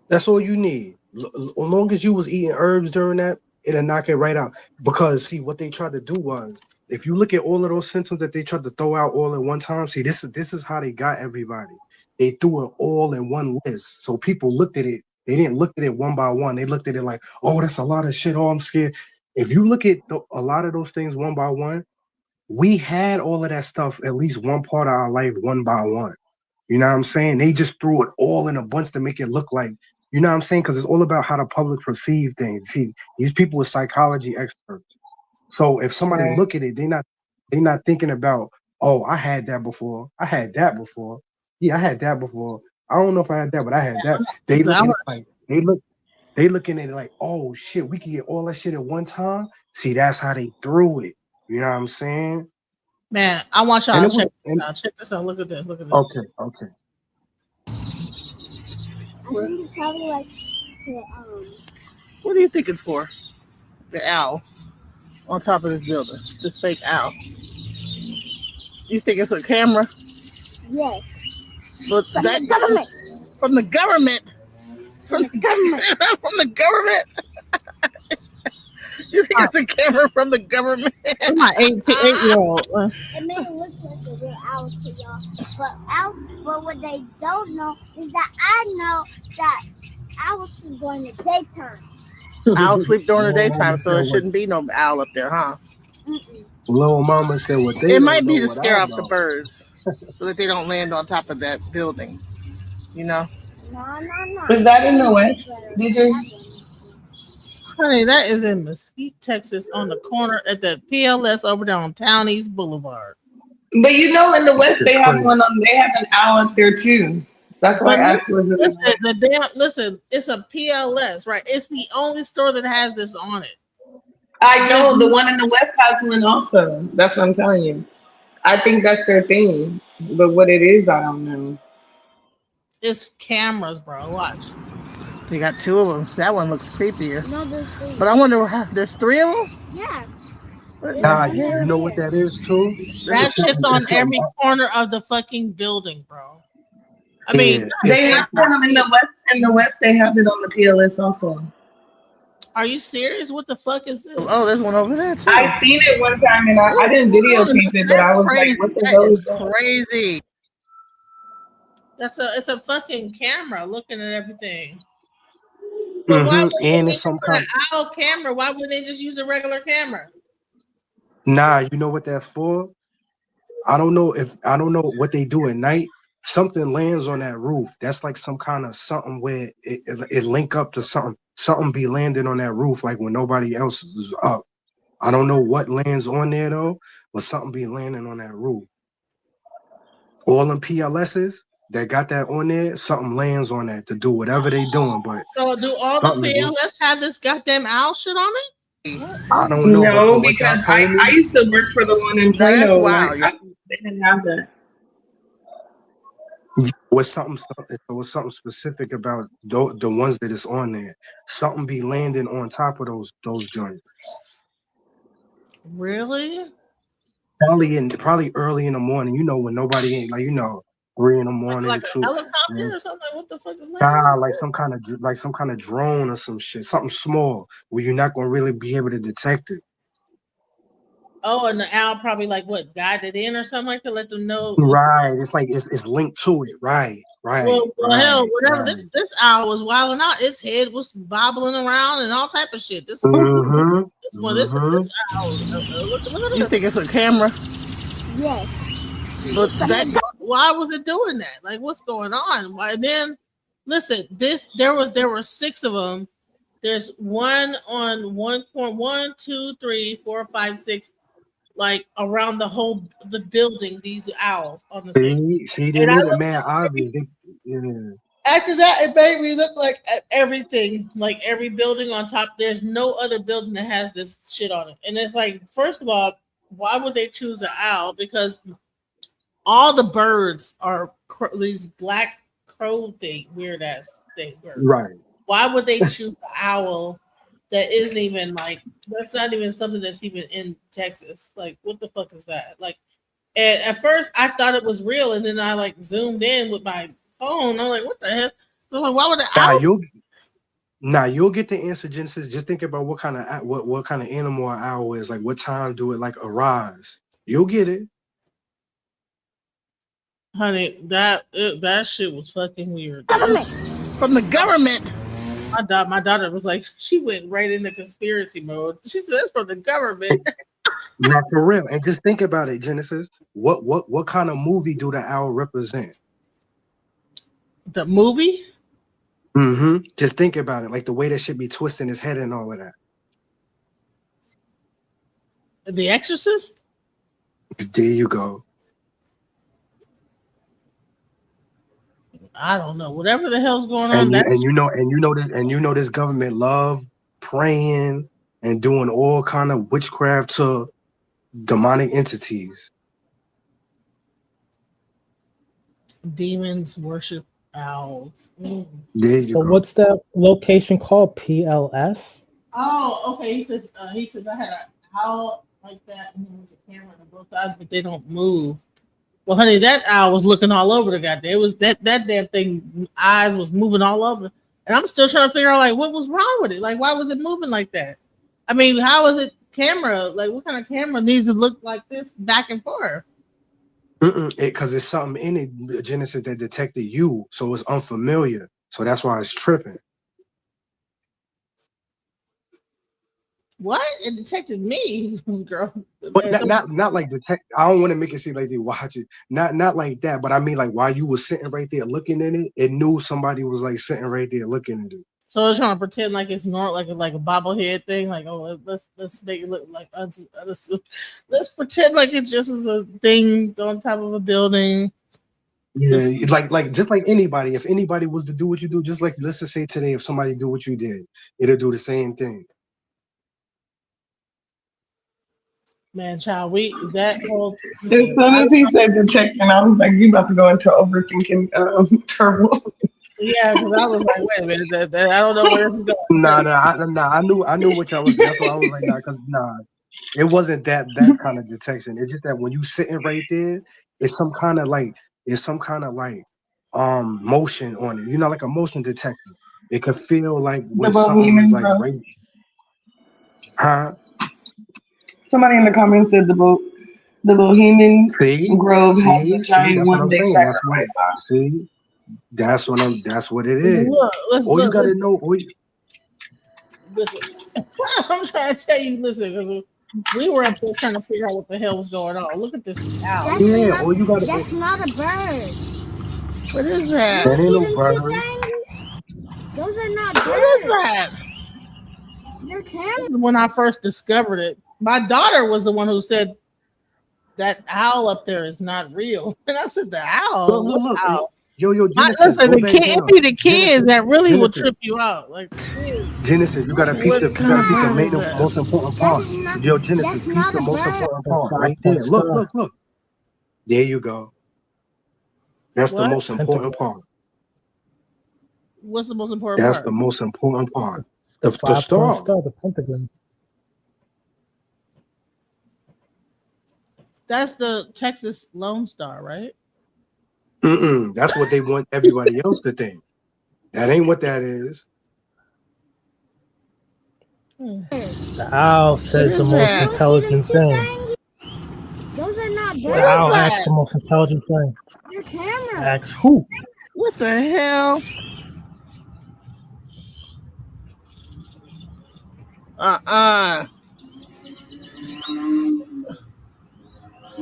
That's all you need. As long as you was eating herbs during that, it'll knock it right out. Because see, what they tried to do was, if you look at all of those symptoms that they tried to throw out all at one time, see, this is how they got everybody. They threw it all in one list. So people looked at it. They didn't look at it one by one. They looked at it like, oh, that's a lot of shit. Oh, I'm scared. If you look at a lot of those things one by one, we had all of that stuff at least one part of our life one by one. You know what I'm saying? They just threw it all in a bunch to make it look like, you know what I'm saying? Because it's all about how the public perceive things. See, these people are psychology experts. So if somebody look at it, they not thinking about, oh, I had that before. I had that before. Yeah, I had that before. I don't know if I had that, but I had that. They looking at it like, oh shit, we can get all that shit at one time. See, that's how they threw it. You know what I'm saying? Man, I want y'all to check this out. Check this out. Look at this. Look at this. Okay. I think it's probably like What do you think it's for? The owl on top of this building. This fake owl. You think it's a camera? yes. But From the government. From the government. From the government. From the government. You think it's a camera from the government? My 8-year-old. It may look like a real owl to y'all, but what they don't know is that I know that owls sleep during the daytime. Owls sleep during the daytime, so it shouldn't be no owl up there, huh? Little mama said what they It don't might be know to what scare I off the know. birds, so that they don't land on top of that building. You know. Was that in the West, DJ? Honey, that is in Mesquite, Texas, on the corner at the PLS over there on Town East Boulevard. But you know, in the West, they have They have an owl up there too. That's why I asked. Listen, it's a PLS, right? It's the only store that has this on it. I know the one in the West has one also. That's what I'm telling you. I think that's their thing, but what it is, I don't know. It's cameras, bro. Watch. They got 2 of them. That one looks creepier. No, there's 3. But I wonder how. There's 3 of them. Yeah. Nah, you know what that is too? That shit's on every corner of the fucking building, bro. I mean, they have them in the West. In the West, they have it on the PLS also. Are you serious? What the fuck is this? Oh, there's one over there too. I seen it one time and I didn't videotape it, but I was crazy. like, "What the hell is that?" Crazy. It's a fucking camera looking at everything. But why would And they it's some put kind. an owl camera? Why would they just use a regular camera? Nah, you know what that's for? I don't know what they do at night. Something lands on that roof. That's like some kind of something where it link up to something. Something be landing on that roof like when nobody else is up. I don't know what lands on there though, but something be landing on that roof. All them PLSs that got that on there, something lands on that to do whatever they doing. But So do all the PLS have this goddamn owl shit on it? I don't know. No, because I used to work for the one in Plano. Wow. They didn't have that. Was something specific about the ones that is on there. Something be landing on top of those joints. Really? Probably early in the morning. You know when nobody ain't 3 in the morning. Like a 2. helicopter or something? What the fuck is that? Nah, like some kind of drone or some shit. Something small where you're not gonna really be able to detect it. Oh, and the owl probably guided in or something like to let them know. Right. It's like it's linked to it. Right. Well, hell, whatever. Right. This owl was wilding out. Its head was bobbling around and all type of shit. This owl. Look at you think it's a camera? Yes. But why was it doing that? Like, what's going on? Why? And then, listen, there were 6 of them. There's one on 1.1, 2, 3, 4, 5, 6. Like around the building, these owls on the thing. See, they made it mad obvious. After that, it made me look like everything, like every building on top. There's no other building that has this shit on it. And it's like, first of all, why would they choose an owl? Because all the birds are these black crow weird ass birds. Right. Why would they choose an owl that isn't even that's not even something that's even in Texas? Like, what the fuck is that? Like, and at first I thought it was real, and then I zoomed in with my phone. I'm like, what the hell? I'm like, why would the owl? You'll get the answer, Genesis. Just think about what kind of animal an owl is. Like, what time do it arise? You'll get it. Honey, that shit was fucking weird. From the government. My daughter was like, she went right into conspiracy mode. She said, "That's from the government." Not for real. And just think about it, Genesis. What kind of movie do the owl represent? The movie? Mm-hmm. Just think about it, like the way that should be twisting his head and all of that. The Exorcist? There you go. I don't know. Whatever the hell's going on. And you know this government love praying and doing all kind of witchcraft to demonic entities. Demons worship owls. There you go. What's that location called? PLS? Oh, okay. He says I had an owl like that, and there was a camera on both sides, but they don't move. Well, honey, that owl was looking all over the goddamn. It was that damn thing. Eyes was moving all over, and I'm still trying to figure out what was wrong with it. Like, why was it moving like that? I mean, how is it camera? Like, what kind of camera needs to look like this back and forth? Because it's something in it, Genesis, that detected you, so it's unfamiliar. So that's why it's tripping. What? It detected me, girl. But not like detect. I don't want to make it seem like they watch it. Not like that. But I mean, like while you were sitting right there looking at it, it knew somebody was like sitting right there looking at it. So it's trying to pretend like it's not like a bobblehead thing. Like, oh, let's make it look like let's pretend like it just is a thing on top of a building. Yeah, just like anybody. If anybody was to do what you do, just like let's just say today, if somebody do what you did, it'll do the same thing. Man, child, that whole. As soon as he said detecting, I was like, you about to go into overthinking turmoil. Yeah, because I was like, wait a minute, I don't know where this is going. I knew what y'all was. That's why I was like, it wasn't that kind of detection. It's just that when you sitting right there, it's some kind of like motion on it. You know, like a motion detector. It could feel like when something is like right. Huh? Somebody in the comments said the Bohemian Grove has a giant one big sacrifice. That's what it is. Look, you gotta know. Listen, I'm trying to tell you. Listen, because we were up there trying to figure out what the hell was going on. Look at this owl. That's not a bird. What is that? That ain't no bird. Those are not birds. What is that? They're cameras. When I first discovered it, my daughter was the one who said that owl up there is not real. And I said, the owl? Look. Owl? Yo, Genesis, listen, it be the kids that really will trip you out. Like, Genesis, you gotta peep the most important part. Yo, Genesis, peep the most important part right there. Look. There you go. That's the most important part. What's the most important part? That's the most important part. The star. The pentagon. That's the Texas Lone Star, right? That's what they want everybody else to think. That ain't what that is. The owl says the most intelligent thing. Those are not birds. The owl asks the most intelligent thing. They're cameras. Asks who? What the hell?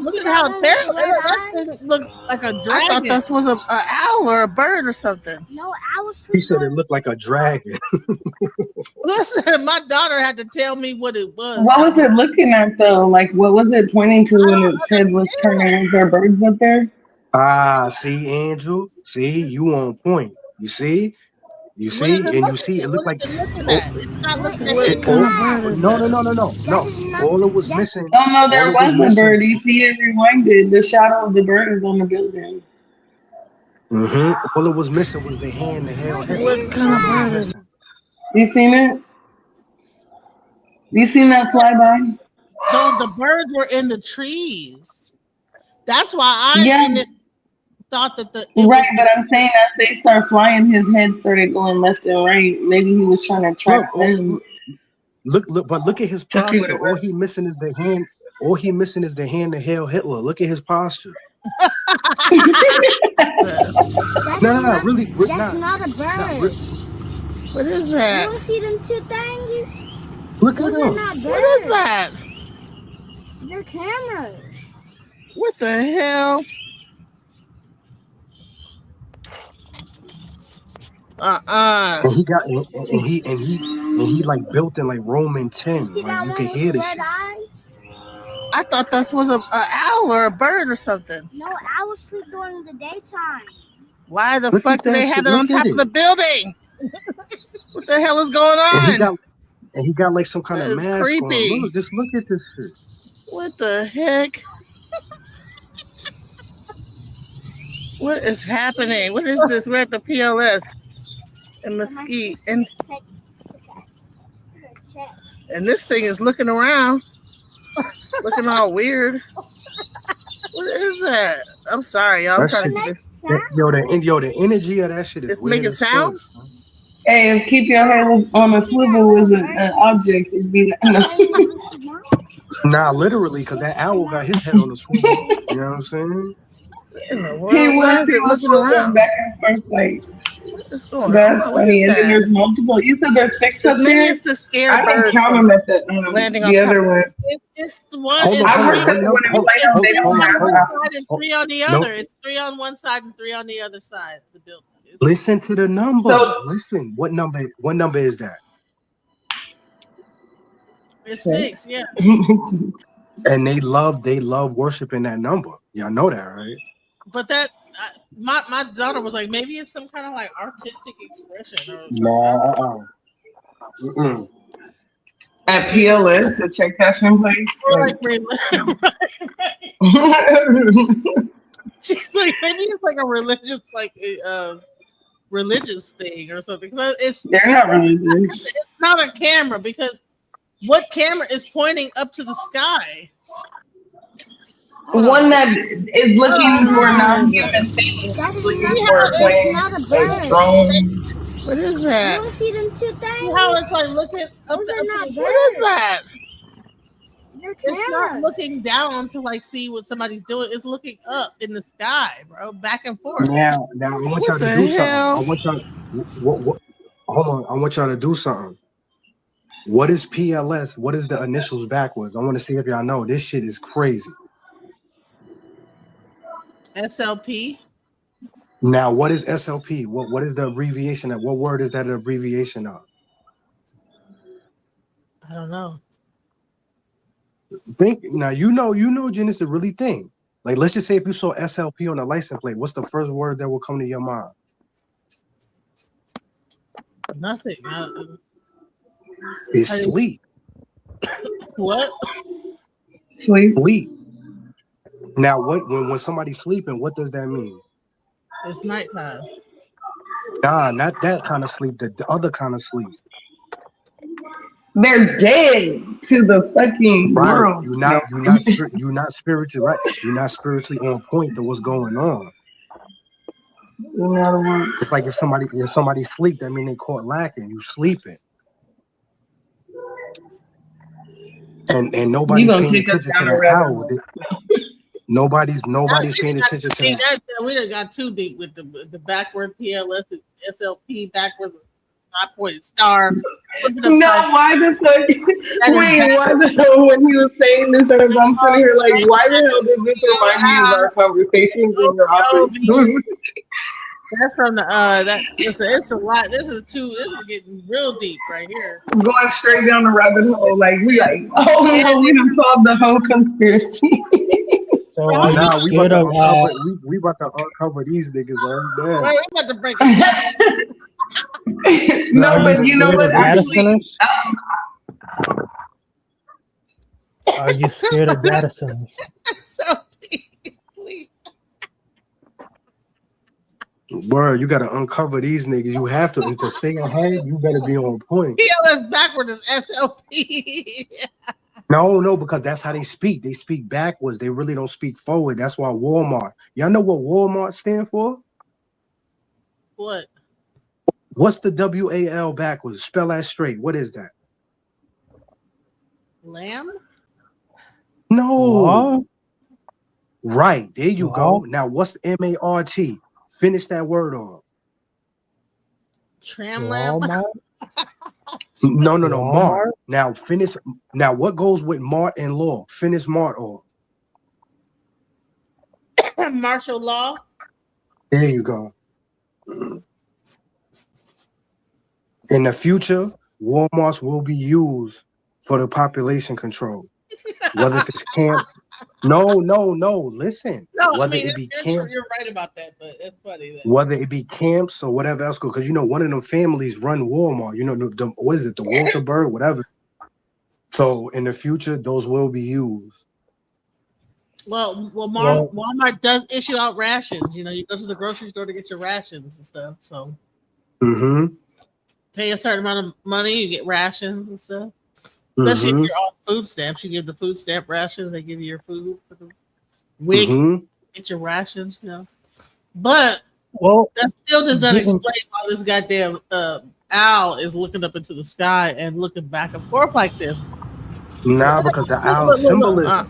Look at how terrible that looks like a dragon. I thought this was an owl or a bird or something. No, He said it looked like a dragon. Listen, my daughter had to tell me what it was. What was it looking at though? Like, what was it pointing to when its head was turning? Is there birds up there? See, Andrew. See, you on point. You see, and you see, it looked like. It's not looking at No. All it was missing. Oh no, there was a bird. You see it rewinded. The shadow of the bird is on the building. All it was missing was the hand, the hell. What kind of bird is it? You seen it? You seen that flyby? No, the birds were in the trees. That's why I thought that but I'm saying as they start flying, his head started going left and right. Maybe he was trying to track them. Look at his posture. All he missing is the hand. All he missing is the hand to Hail Hitler. Look at his posture. Really. That's not a bird. What is that? You want to see them two things? Look at them. What is that? They're cameras. What the hell? And he got and he like built in like Roman 10. Like you can hear this. I thought this was an owl or a bird or something. No, owls sleep during the daytime. Why the fuck do they have it on top of the building? What the hell is going on? And he got like some kind of mask creepy. on. Just look at this shit. What the heck? What is happening? What is this? We're at the PLS in Mesquite, and this thing is looking around, looking all weird. What is that? I'm sorry, y'all. I'm trying to get the energy of that shit is it's making sounds. Hey, if keep your head on a swivel is an object, it'd be that. Nah, literally, because that owl got his head on the swivel. You know what I'm saying? In the He world, why was is it looking swiveling around? back and forth like. What is going That's on? What is funny. And then that? there's multiple. You said there's 6 up Maybe there? it's to scare I didn't birds count from them at landing on the top. other one. It's the one. Hold on, It's I've hold heard on. three. What that number? when they It's land them, they three don't on have one top. side and three on the Nope. other. It's 3 on one side and 3 on the other side of the building. Listen to the number. So Listen. What number is that? It's 6, yeah. And they love worshiping that number. Y'all know that, right? But that my daughter was like, maybe it's some kind of like artistic expression or something. Nah. At PLS, the check cashing place. Like, she's like, maybe it's like a religious, like religious thing or something. They're not religious. It's not a camera because what camera is pointing up to the sky? One that is looking for non-human things, looking for a plane, a drone. What is that? You don't see them 2 things? See how it's like looking up? Those are not What is that? They're It's not cameras. looking down to like see what somebody's doing. It's looking up in the sky, bro, back and forth. Now I want y'all to do something. I want y'all. What? Hold on. I want y'all to do something. What is PLS? What is the initials backwards? I want to see if y'all know. This shit is crazy. SLP. Now, what is SLP? What is the abbreviation of? What word is that an abbreviation of? I don't know. Think now. You know, Genesis, really think. Like, let's just say if you saw SLP on a license plate, what's the first word that will come to your mind? Nothing. It's sleep. What? Sleep. Now, when somebody's sleeping, what does that mean? It's nighttime. Nah, not that kind of sleep. The other kind of sleep. They're dead to the fucking world. You're not spiritually right. You're not spiritually on point to what's going on. It's like if somebody sleep, that mean they caught lacking. You sleeping. And nobody's paying attention to that hour. Nobody's paying attention to that. We done got too deep with the backward PLS, SLP, backwards 5-point star. No, why the fuck? When he was saying this, I'm sitting here like, why the hell did this remind me of our conversations in your office? That's from the it's a lot. This is getting real deep right here. Going straight down the rabbit hole, like we no, we done solved the whole conspiracy. So nah, we about to uncover these niggas right now. Right, we about to break it. No, but you know what? Actually, are you scared of data centers? Word, you gotta uncover these niggas. You have to, and to stay ahead, you better be on point. PLS backward is SLP. No, because that's how they speak. They speak backwards. They really don't speak forward. That's why Walmart. Y'all know what Walmart stand for? What? What's the WAL backwards? Spell that straight. What is that? Lamb? No. Right. There you go. Now, what's MART? Finish that word off. Tram lamb? No. Mart. Now, finish. Now, what goes with Mart and law? Finish Mart off. Martial law? There you go. In the future, Walmarts will be used for the population control. Whether it's camps. No. Listen. No, whether I mean, it be camps, you're right about that, but it's funny. That whether it be camps or whatever else, because you know one of them families run Walmart. You know what is it? The Walter Bird, whatever. So in the future, those will be used. Well, Walmart does issue out rations. You know, you go to the grocery store to get your rations and stuff. So, pay a certain amount of money, you get rations and stuff. Especially if you're on food stamps, you give the food stamp rations. They give you your food for the week. Get your rations, you know. But that still does not explain why this goddamn owl is looking up into the sky and looking back and forth like this. Nah, because the owl Look. symbolism.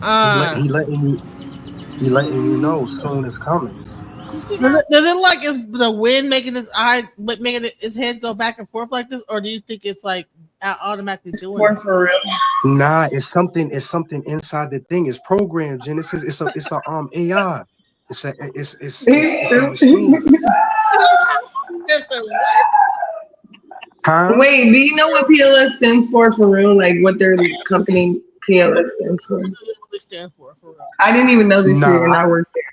He letting you know soon is coming. You see Does that? it like is the wind making its head go back and forth like this, or do you think it's like automatically doing it? For real. Nah, it's something inside the thing. It's programmed, Genesis. It's a AI. It's a machine. Listen, what? Huh? Wait, do you know what PLS stands for real? Like what their company PLS stands for? What does it really stand for real? I didn't even know this shit, and I worked there.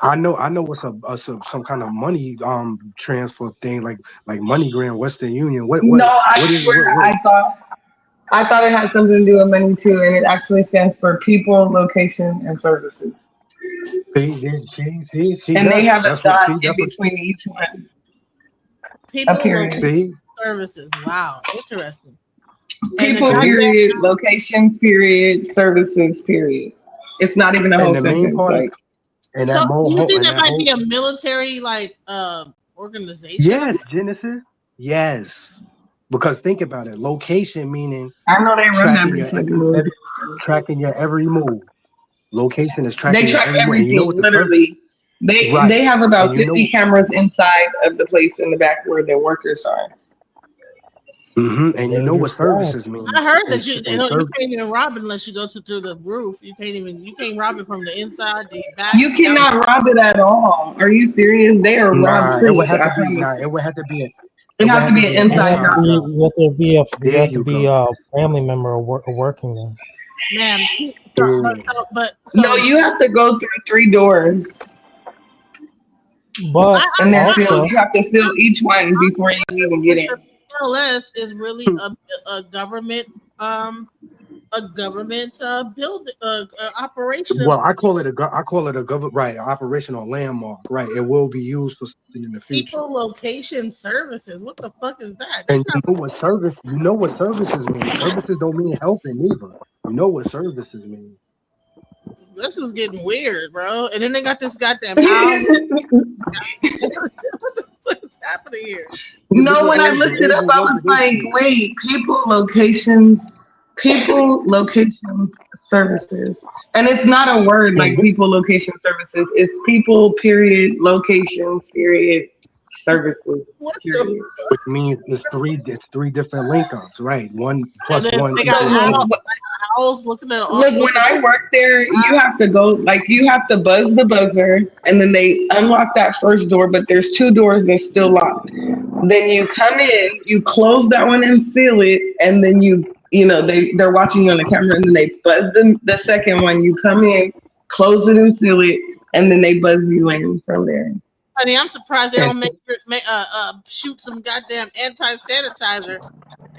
I know what's some kind of money transfer thing like MoneyGram, Western Union. What I swear I thought it had something to do with money too, and it actually stands for people, location, and services. See, and they have a dot in between each one. People, period. Services. Wow, interesting. People, period, locations, period, services, period. It's not even a whole sentence. Like, and so that you think that might be a military organization? Yes, Genesis. Yes. Because think about it. Location meaning I know they run everything. Tracking your every move. Location is tracking they track your every everything, move. You know what literally. They have about 50 cameras inside of the place in the back where their workers are. Mm-hmm. And you know what services mean. I heard that you can't even rob it unless you go through the roof. You can't rob it from the inside, the back. You cannot rob it at all. Are you serious? They are rob proof. It would have to be. It would have to be. It has to be an inside job. You have to be a family member or working there. Ma'am, no, you have to go through 3 doors. But and they're sealed. You have to seal each one before you even get in. PLS is really a government build operation. Well, I call it a government operational landmark. Right, it will be used for something in the future. People, location, services. What the fuck is that? And you know what services mean. Services don't mean helping either. You know what services mean. This is getting weird, bro. And then they got this goddamn owl. What's happening here? No, when I looked it up, I was like, wait, people, locations, services. And it's not a word like people, location, services. It's people, period, locations, period, services, period. Which means it's three different link ups, right? One plus one. They got owls looking at Look, when I worked there, you have to go, you have to buzz the buzzer, and then they unlock that first door, but there's 2 doors that's still locked. Then you come in, you close that one and seal it, and then they're watching you on the camera, and then they buzz the second one. You come in, close it and seal it, and then they buzz you in from there. Honey, I'm surprised they don't shoot some goddamn anti-sanitizer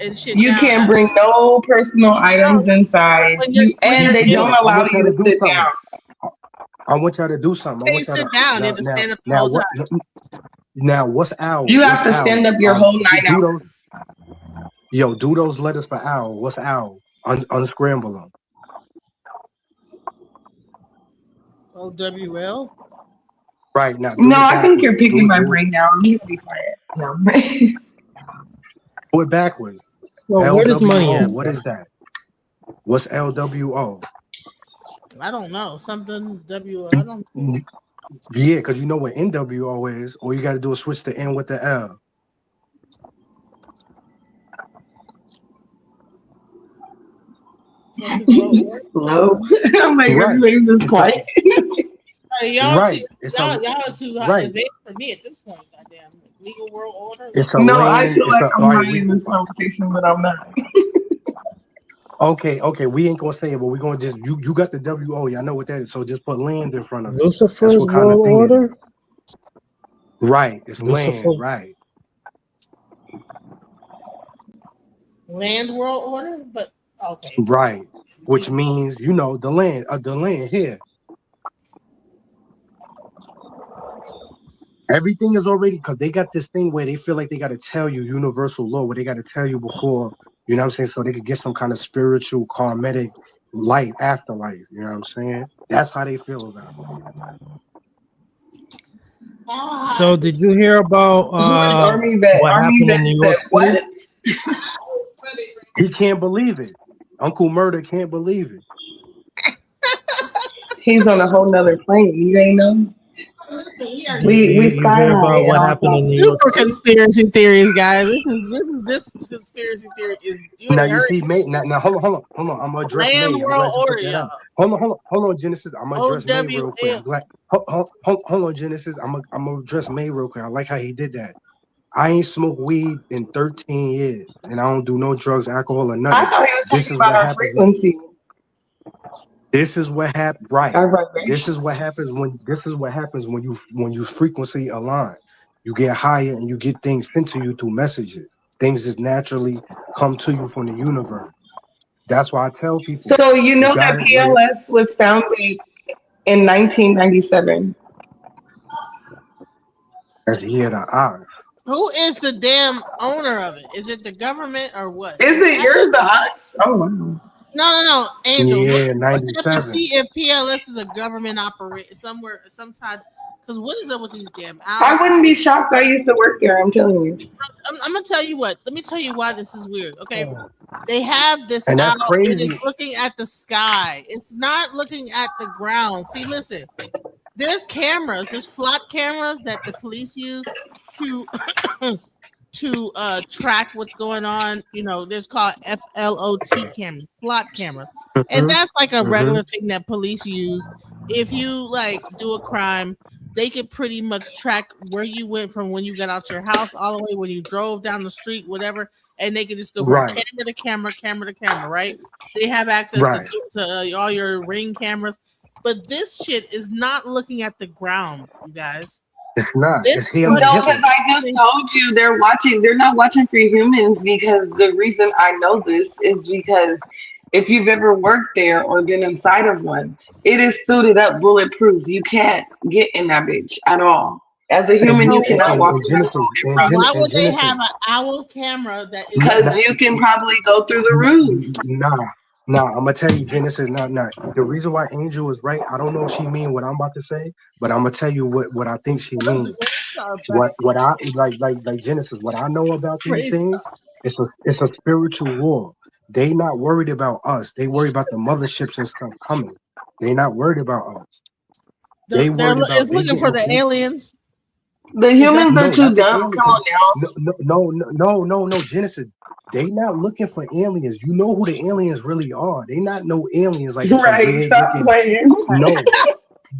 and shit. You can't bring no personal items inside, and they don't allow you to sit down. I want y'all to do something. I want y'all to sit down and stand up the whole time. Now, what's owl? You have to stand up your whole 9 hours. Yo, do those letters for owl. What's owl? Unscramble them. OWL? Right now. No, I think you're picking my brain now. You be quiet. No. Do it backwards. Well, where does money at? What is that? What's LWO? I don't know. Something WO. I don't know. Yeah, because you know what NWO is. All you got to do is switch the N with the L. Low. I'm like, everybody's just quiet. Y'all too advanced for me at this point. Goddamn legal world order. I feel like I'm not in this conversation, but I'm not. Okay, we ain't gonna say it, but we're gonna just you got the WO. Y'all know what that is, so just put land in front of it. Lucifer's world order. Right, it's land. Right. Land world order, but okay. Right, which means the land here. Everything is already, because they got this thing where they feel like they got to tell you universal law, where they got to tell you before, you know what I'm saying, so they could get some kind of spiritual, karmatic life, afterlife, you know what I'm saying? That's how they feel about it. So did you hear about Army vet, what Army happened vet in New said York City? what? He can't believe it. Uncle Murder can't believe it. He's on a whole nother plane. You ain't know. We You sky heard high about at what all happened in times. New York Super City? conspiracy theories, guys. This conspiracy theory is you Now ain't you heard see, May. Now hold on. I'm gonna address land May. I'm world glad you order, put that y'all. out. Hold on, Genesis. I'm gonna address May real quick. I'm OWM. glad. Hold on, Genesis. I'm gonna address May real quick. I like how he did that. I ain't smoked weed in 13 years, and I don't do no drugs, alcohol, or I nothing. thought he was This talking is about what our happens. frequency. This is what happens. Right. Our vibration. This is what happens when you frequency align. You get higher and you get things sent to you through messages. Things just naturally come to you from the universe. That's why I tell people So you you know that gotta PLS was founded in 1997. as hear the eye. Who is the damn owner of it? Is it the government or what? Is it yours the ox? Oh wow. No, Angel. Yeah, Look up and 97. see if PLS is a government operate somewhere, sometime. Because what is up with these damn I owls? wouldn't be shocked. I used to work there. I'm telling you. I'm gonna tell you what. Let me tell you why this is weird. Okay, they have this And owl. that's It is crazy. looking at the sky. It's not looking at the ground. See, listen. There's cameras. There's flock cameras that the police use to to track what's going on. You know, there's called FLOT cameras, flock cameras, and that's like a regular thing that police use. If you like do a crime, they could pretty much track where you went from when you got out your house all the way when you drove down the street, whatever, and they can just go from Right. camera to camera, camera to camera. Right? They have access Right. to all your Ring cameras, but this shit is not looking at the ground, you guys. It's not. This It's healing. No, because I just told you they're watching. They're not watching for humans because the reason I know this is because if you've ever worked there or been inside of one, it is suited up, bulletproof. You can't get in that bitch at all. As a human, you cannot walk in that phone. Why would they have an owl camera that is Because you can probably go through the roof. Nah, I'm gonna tell you, Genesis, not. The reason why Angel is right, I don't know if she mean what I'm about to say, but I'm gonna tell you what I think she means. What I like Genesis, what I know about these things, it's a spiritual war. They not worried about us. They worry about the motherships and stuff coming. They not worried about us. They worried about it's looking for the aliens. The humans are too dumb. Come on now. No, Genesis. They not looking for aliens. You know who the aliens really are. They not no aliens like right. Weird Stop looking. playing. No,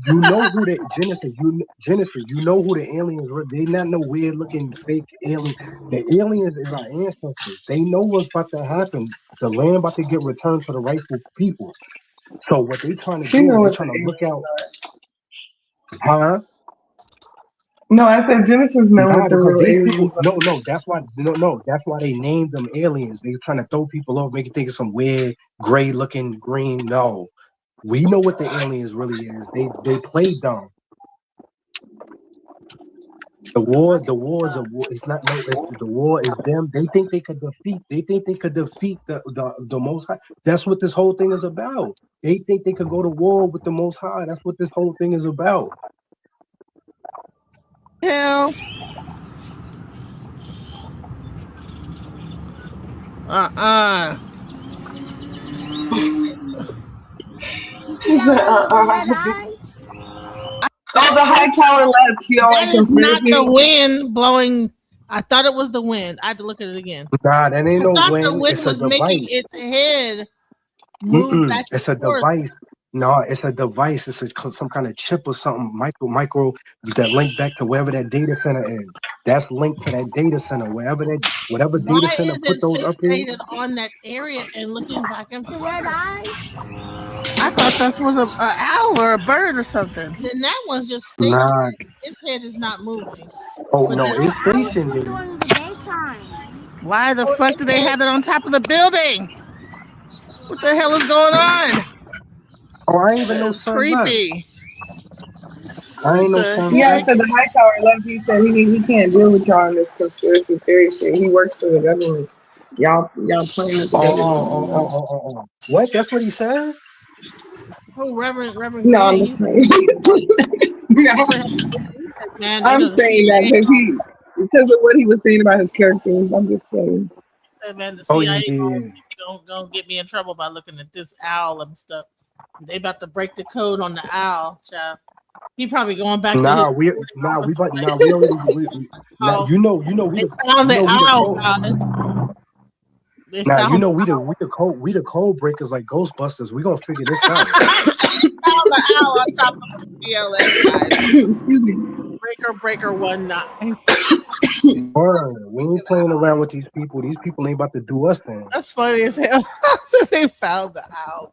you know who the Genesis. Genesis. You know who the aliens were. They not no weird looking fake alien. The aliens is our ancestors. They know what's about to happen. The land about to get returned to the rightful people. So what they trying to do is they trying to look out. Huh? No, I said Genesis know what the Because real these aliens people, are. that's why they named them aliens. They trying to throw people off, make you think of some weird gray looking green. No, we know what the aliens really is. They play dumb. The war is a war. It's not the war is them. They think they could defeat. They think they could defeat the Most High. That's what this whole thing is about. They think they could go to war with the Most High. That's what this whole thing is about. Hell. Oh, the high tower left. You don't That is not the wind blowing. I thought it was the wind. I had to look at it again. Nah, that ain't no wind. The wind It's was a making device. its head move back. It's a device. No, it's a device. It's some kind of chip or something. Micro that link back to wherever that data center is. That's linked to that data center. Whatever data center put those up there. On that area and looking back and forth. I thought that was an owl or a bird or something. Then that one's just stationary. Nah. Its head is not moving. Oh no, it's stationary. Why the fuck do they have it on top of the building? What the hell is going on? Oh, I ain't even know son creepy. I ain't no son. Yeah, so the high tower left. He said he can't deal with y'all in this conspiracy theory shit. He works for the government. Y'all playing with the government. Oh. What? That's what he said? Oh, Reverend No, I'm just saying. Man, you I'm know the saying that CIA. because of what he was saying about his characters. I'm just saying. Man, the Oh CIA yeah. gonna get me in trouble by looking at this owl and stuff. They about to break the code on the owl, child. He probably going back to his We recording office, about like, now we already now oh, you know we they the found the we the owl, code guys. They now found we the code breakers like Ghostbusters. We gonna figure this out. found the owl on top of the CLS, guys. Breaker 19. Word. We ain't playing around with these people. These people ain't about to do us thing. That's funny as hell. Since they found the owl.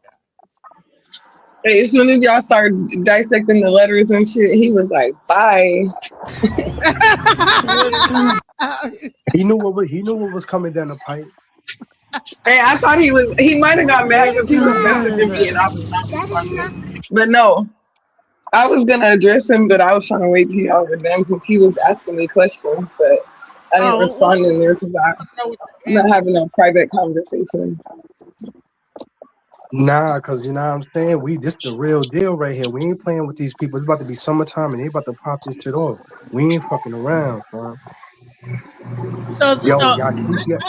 Hey, as soon as y'all started dissecting the letters and shit, he was like, "Bye." He knew what was coming down the pipe. Hey, I thought he might have got mad because he was messaging me and I was not responding. But no, I was gonna address him, but I was trying to wait till y'all were done because he was asking me questions, but I didn't respond in there because I'm not having a private conversation. Nah, because you know what I'm saying? This the real deal right here. We ain't playing with these people. It's about to be summertime and they about to pop this shit off. We ain't fucking around, son. Y'all keep your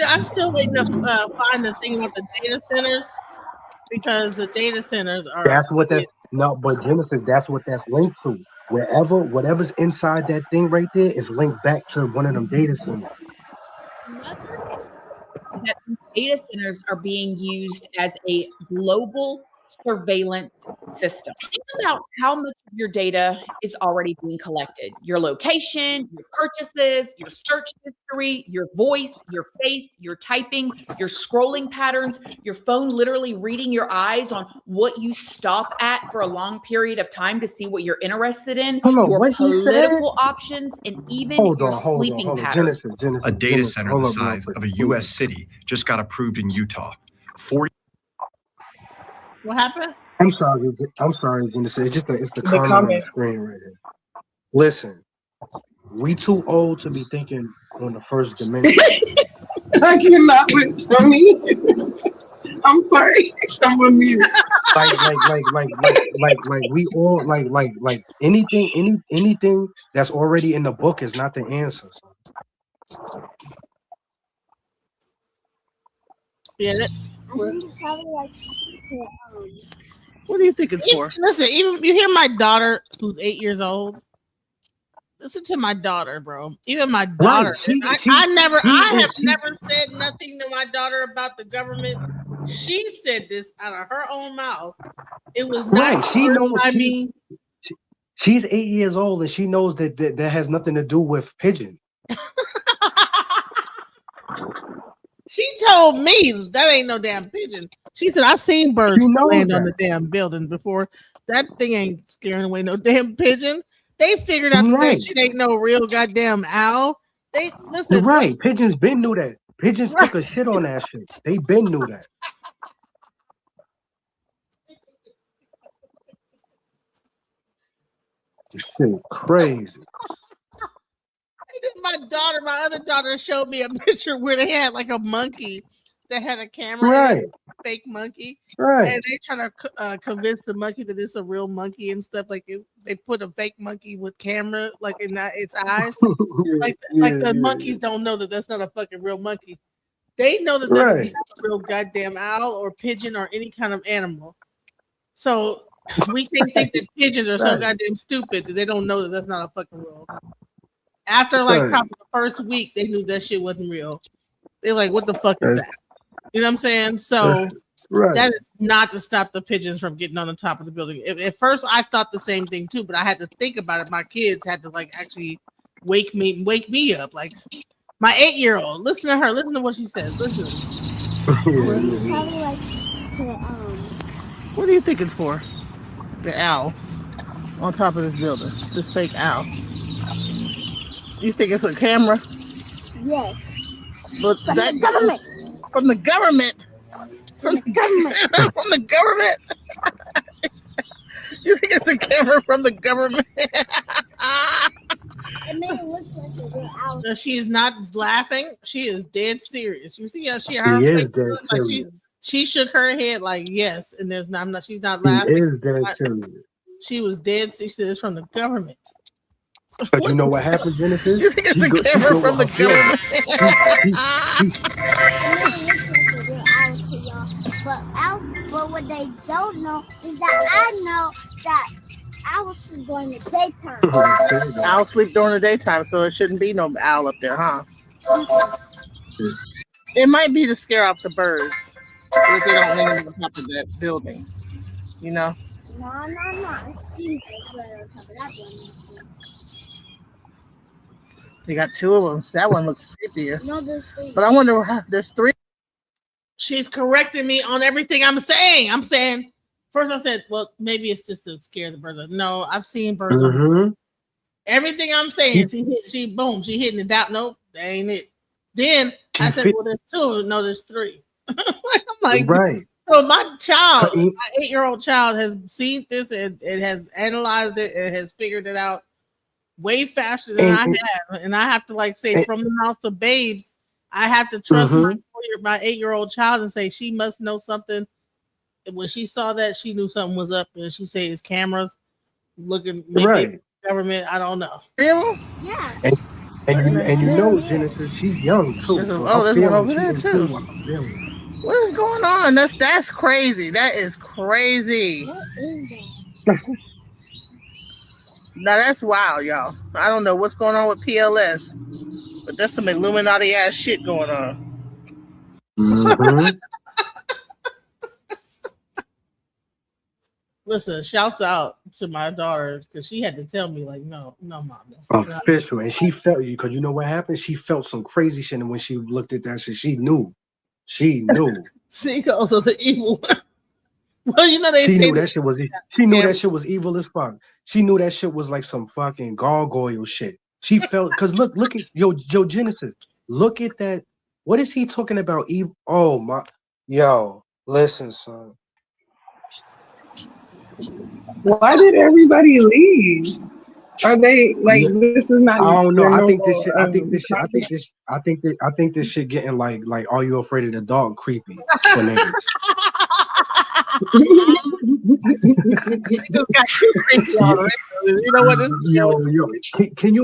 I'm still waiting to find the thing about the data centers because the data centers are. That's what that's no, but Genesis, that's what that's linked to. Whatever's inside that thing right there is linked back to one of them data centers. Is that these data centers are being used as a global surveillance system. Think about how much of your data is already being collected. Your location, your purchases, your search history, your voice, your face, your typing, your scrolling patterns, your phone literally reading your eyes on what you stop at for a long period of time to see what you're interested in, Hold on, your what he said? political options, and even your sleeping patterns. Genesis, A data Genesis, center hold the up real size quick. of a U.S. city just got approved in Utah. 40. What happened? I'm sorry, Genesis. It's the comment on the screen right here. Listen, we too old to be thinking on the first dimension. I cannot wait for me. I'm sorry. I'm on mute. Like we all like anything that's already in the book is not the answer. Yeah. What do you think it's for? Listen, even you hear my daughter who's 8 years old. Listen to my daughter, bro. Even my daughter. Right. I have never said nothing to my daughter about the government. She said this out of her own mouth. It was not Right. She knows. by me. She's 8 years old and she knows that has nothing to do with pigeon. She told me that ain't no damn pigeon. She said, I've seen birds land on the damn building before. That thing ain't scaring away no damn pigeon. They figured out that shit ain't no real goddamn owl. They listen. You're right. Pigeons been knew that. Pigeons took a shit on that shit. They been knew that. This shit crazy. My other daughter showed me a picture where they had like a monkey that had a camera in it, a fake monkey. Right. And they trying to convince the monkey that it's a real monkey and stuff. Like they put a fake monkey with camera like in its eyes. The monkeys don't know that that's not a fucking real monkey. They know that that's not a real goddamn owl or pigeon or any kind of animal. So we can think that pigeons are so goddamn stupid that they don't know that that's not a fucking real. After like probably the first week, they knew that shit wasn't real. They're like, what the fuck is that? You know what I'm saying? So that is not to stop the pigeons from getting on the top of the building. At first, I thought the same thing too, but I had to think about it. My kids had to like actually wake me up. Like my 8-year-old. Listen to her. Listen to what she says. Listen. What do you think it's for? The owl on top of this building. This fake owl. You think it's a camera? Yes. But from the government. From the government. From the government. From the government. You think it's a camera from the government? It may look like a real owl. She is not laughing. She is dead serious. You see how she is dead serious. She shook her head like yes, and there's not. She's not laughing. She is dead serious. She was dead. She said it's from the government. But you know what happened, Genesis? You think it's She a go camera with from the her feelings. But what they don't know is that I know that I was during the daytime. Owls sleep during the daytime, so it shouldn't be no owl up there, huh? It might be to scare off the birds, if they don't hang them on top of that building. You know? No. I see those right on top of that one. They got two of them. That one looks creepier. No, there's three. But I wonder how there's three. She's correcting me on everything I'm saying. I'm saying, first I said, well, maybe it's just to scare the birds. No, I've seen birds. On everything I'm saying, she hitting it down. Nope, that ain't it. Then I said, well, there's two. No, there's three. I'm like, right. So my child, my 8-year-old child, has seen this and it has analyzed it and has figured it out way faster than I have. And I have to like say from the mouth of babes, I have to trust my 8-year-old child and say she must know something. When she saw that, she knew something was up. And she said it's cameras looking right. Government, I don't know. Really? Yeah. And you know, Genesis, she's young too. So there's one over there too. What is going on? That's crazy. That is crazy. What is that? Now that's wild, y'all. I don't know what's going on with PLS, but there's some Illuminati ass shit going on. Listen, shouts out to my daughter because she had to tell me, like, no, mom. Official. And she felt you because you know what happened? She felt some crazy shit. And when she looked at that shit, she knew. She knew. She goes to the evil one. Well, you know, she knew that shit was she knew that shit was evil as fuck. She knew that shit was like some fucking gargoyle shit. She felt because look at yo Genesis. Look at that. What is he talking about? Evil. Oh my listen, son. Why did everybody leave? Are they like this is not? I don't know. I think this shit getting like are you afraid of the dog creepy for niggas. Got too creepy already. You know what this can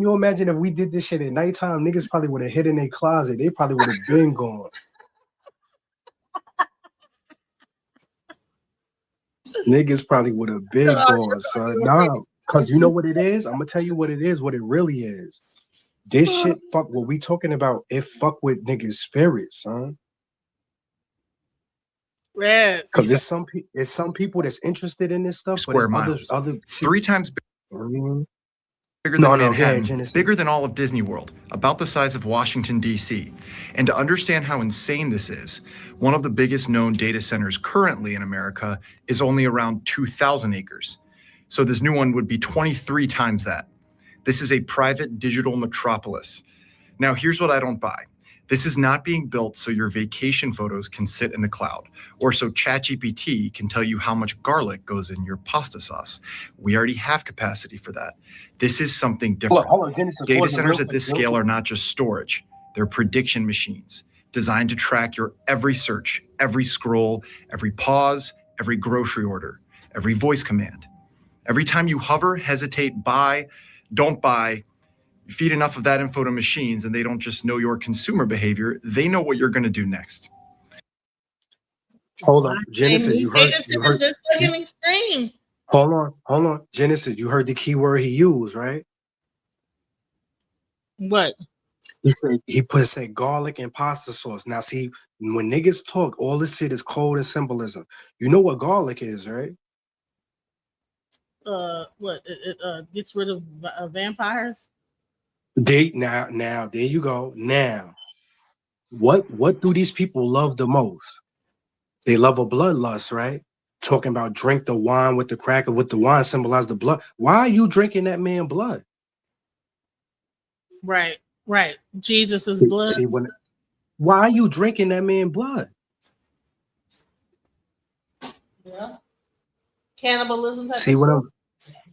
you imagine if we did this shit at nighttime? Niggas probably would have hid in their closet. They probably would have been gone. Niggas probably would have been gone, son. Nah, because you know what it is? I'm gonna tell you what it is, what it really is. This shit fuck what we talking about, it fuck with niggas' spirits, son. Yeah. Because it's some people that's interested in this stuff, Square but miles. other 3 times bigger than Manhattan, bigger than all of Disney World, about the size of Washington, D.C. And to understand how insane this is, one of the biggest known data centers currently in America is only around 2,000 acres. So this new one would be 23 times that. This is a private digital metropolis. Now, here's what I don't buy. This is not being built so your vacation photos can sit in the cloud, or so ChatGPT can tell you how much garlic goes in your pasta sauce. We already have capacity for that. This is something different. Data centers at this scale are not just storage. They're prediction machines designed to track your every search, every scroll, every pause, every grocery order, every voice command. Every time you hover, hesitate, buy, don't buy, feed enough of that info to machines and they don't just know your consumer behavior, they know what you're going to do next. Hold on, Genesis, you heard this fucking extreme. Hold on. Genesis, you heard the key word he used, right? What? He said garlic and pasta sauce. Now see, when niggas talk, all this shit is code and symbolism. You know what garlic is, right? What? It gets rid of vampires? Now there you go. Now, what do these people love the most? They love a bloodlust, right? Talking about drink the wine with the cracker, with the wine symbolize the blood. Why are you drinking that man blood? Right. Jesus' blood. See, why are you drinking that man blood? Yeah. Cannibalism. See what I'm.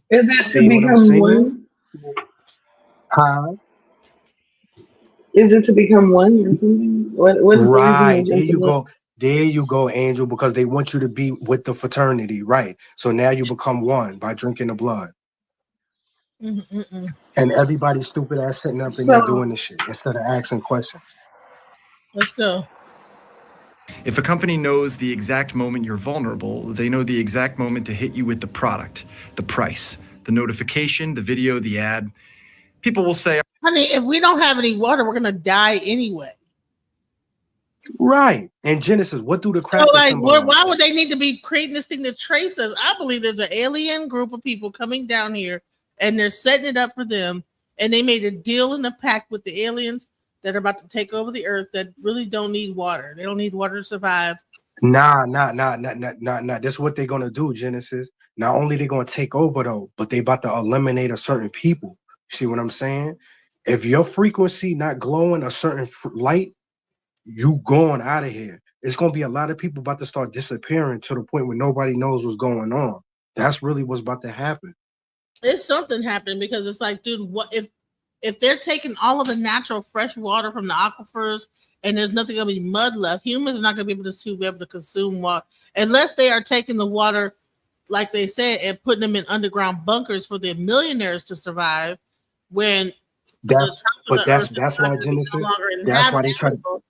Is it to become one? Huh? Is it to become one or something? What is right. There you go. There you go, Angel, because they want you to be with the fraternity, right? So now you become one by drinking the blood. And everybody's stupid ass sitting up in there doing this shit instead of asking questions. Let's go. If a company knows the exact moment you're vulnerable, they know the exact moment to hit you with the product, the price, the notification, the video, the ad. People will say, honey, if we don't have any water, we're gonna die anyway. Right. And Genesis, what do the So crackers like, symbolize? why would they need to be creating this thing to trace us? I believe there's an alien group of people coming down here, and they're setting it up for them. And they made a deal and a pact with the aliens that are about to take over the earth that really don't need water. They don't need water to survive. Nah. This is what they're gonna do, Genesis. Not only they gonna take over though, but they about to eliminate a certain people. You see what I'm saying? If your frequency not glowing a certain light, you going out of here. It's gonna be a lot of people about to start disappearing to the point where nobody knows what's going on. That's really what's about to happen. It's something happening because it's like, dude, what if they're taking all of the natural fresh water from the aquifers and there's nothing gonna be mud left, humans are not gonna be able to consume water unless they are taking the water, like they said, and putting them in underground bunkers for the millionaires to survive. When that's why Genesis. That's why they try to.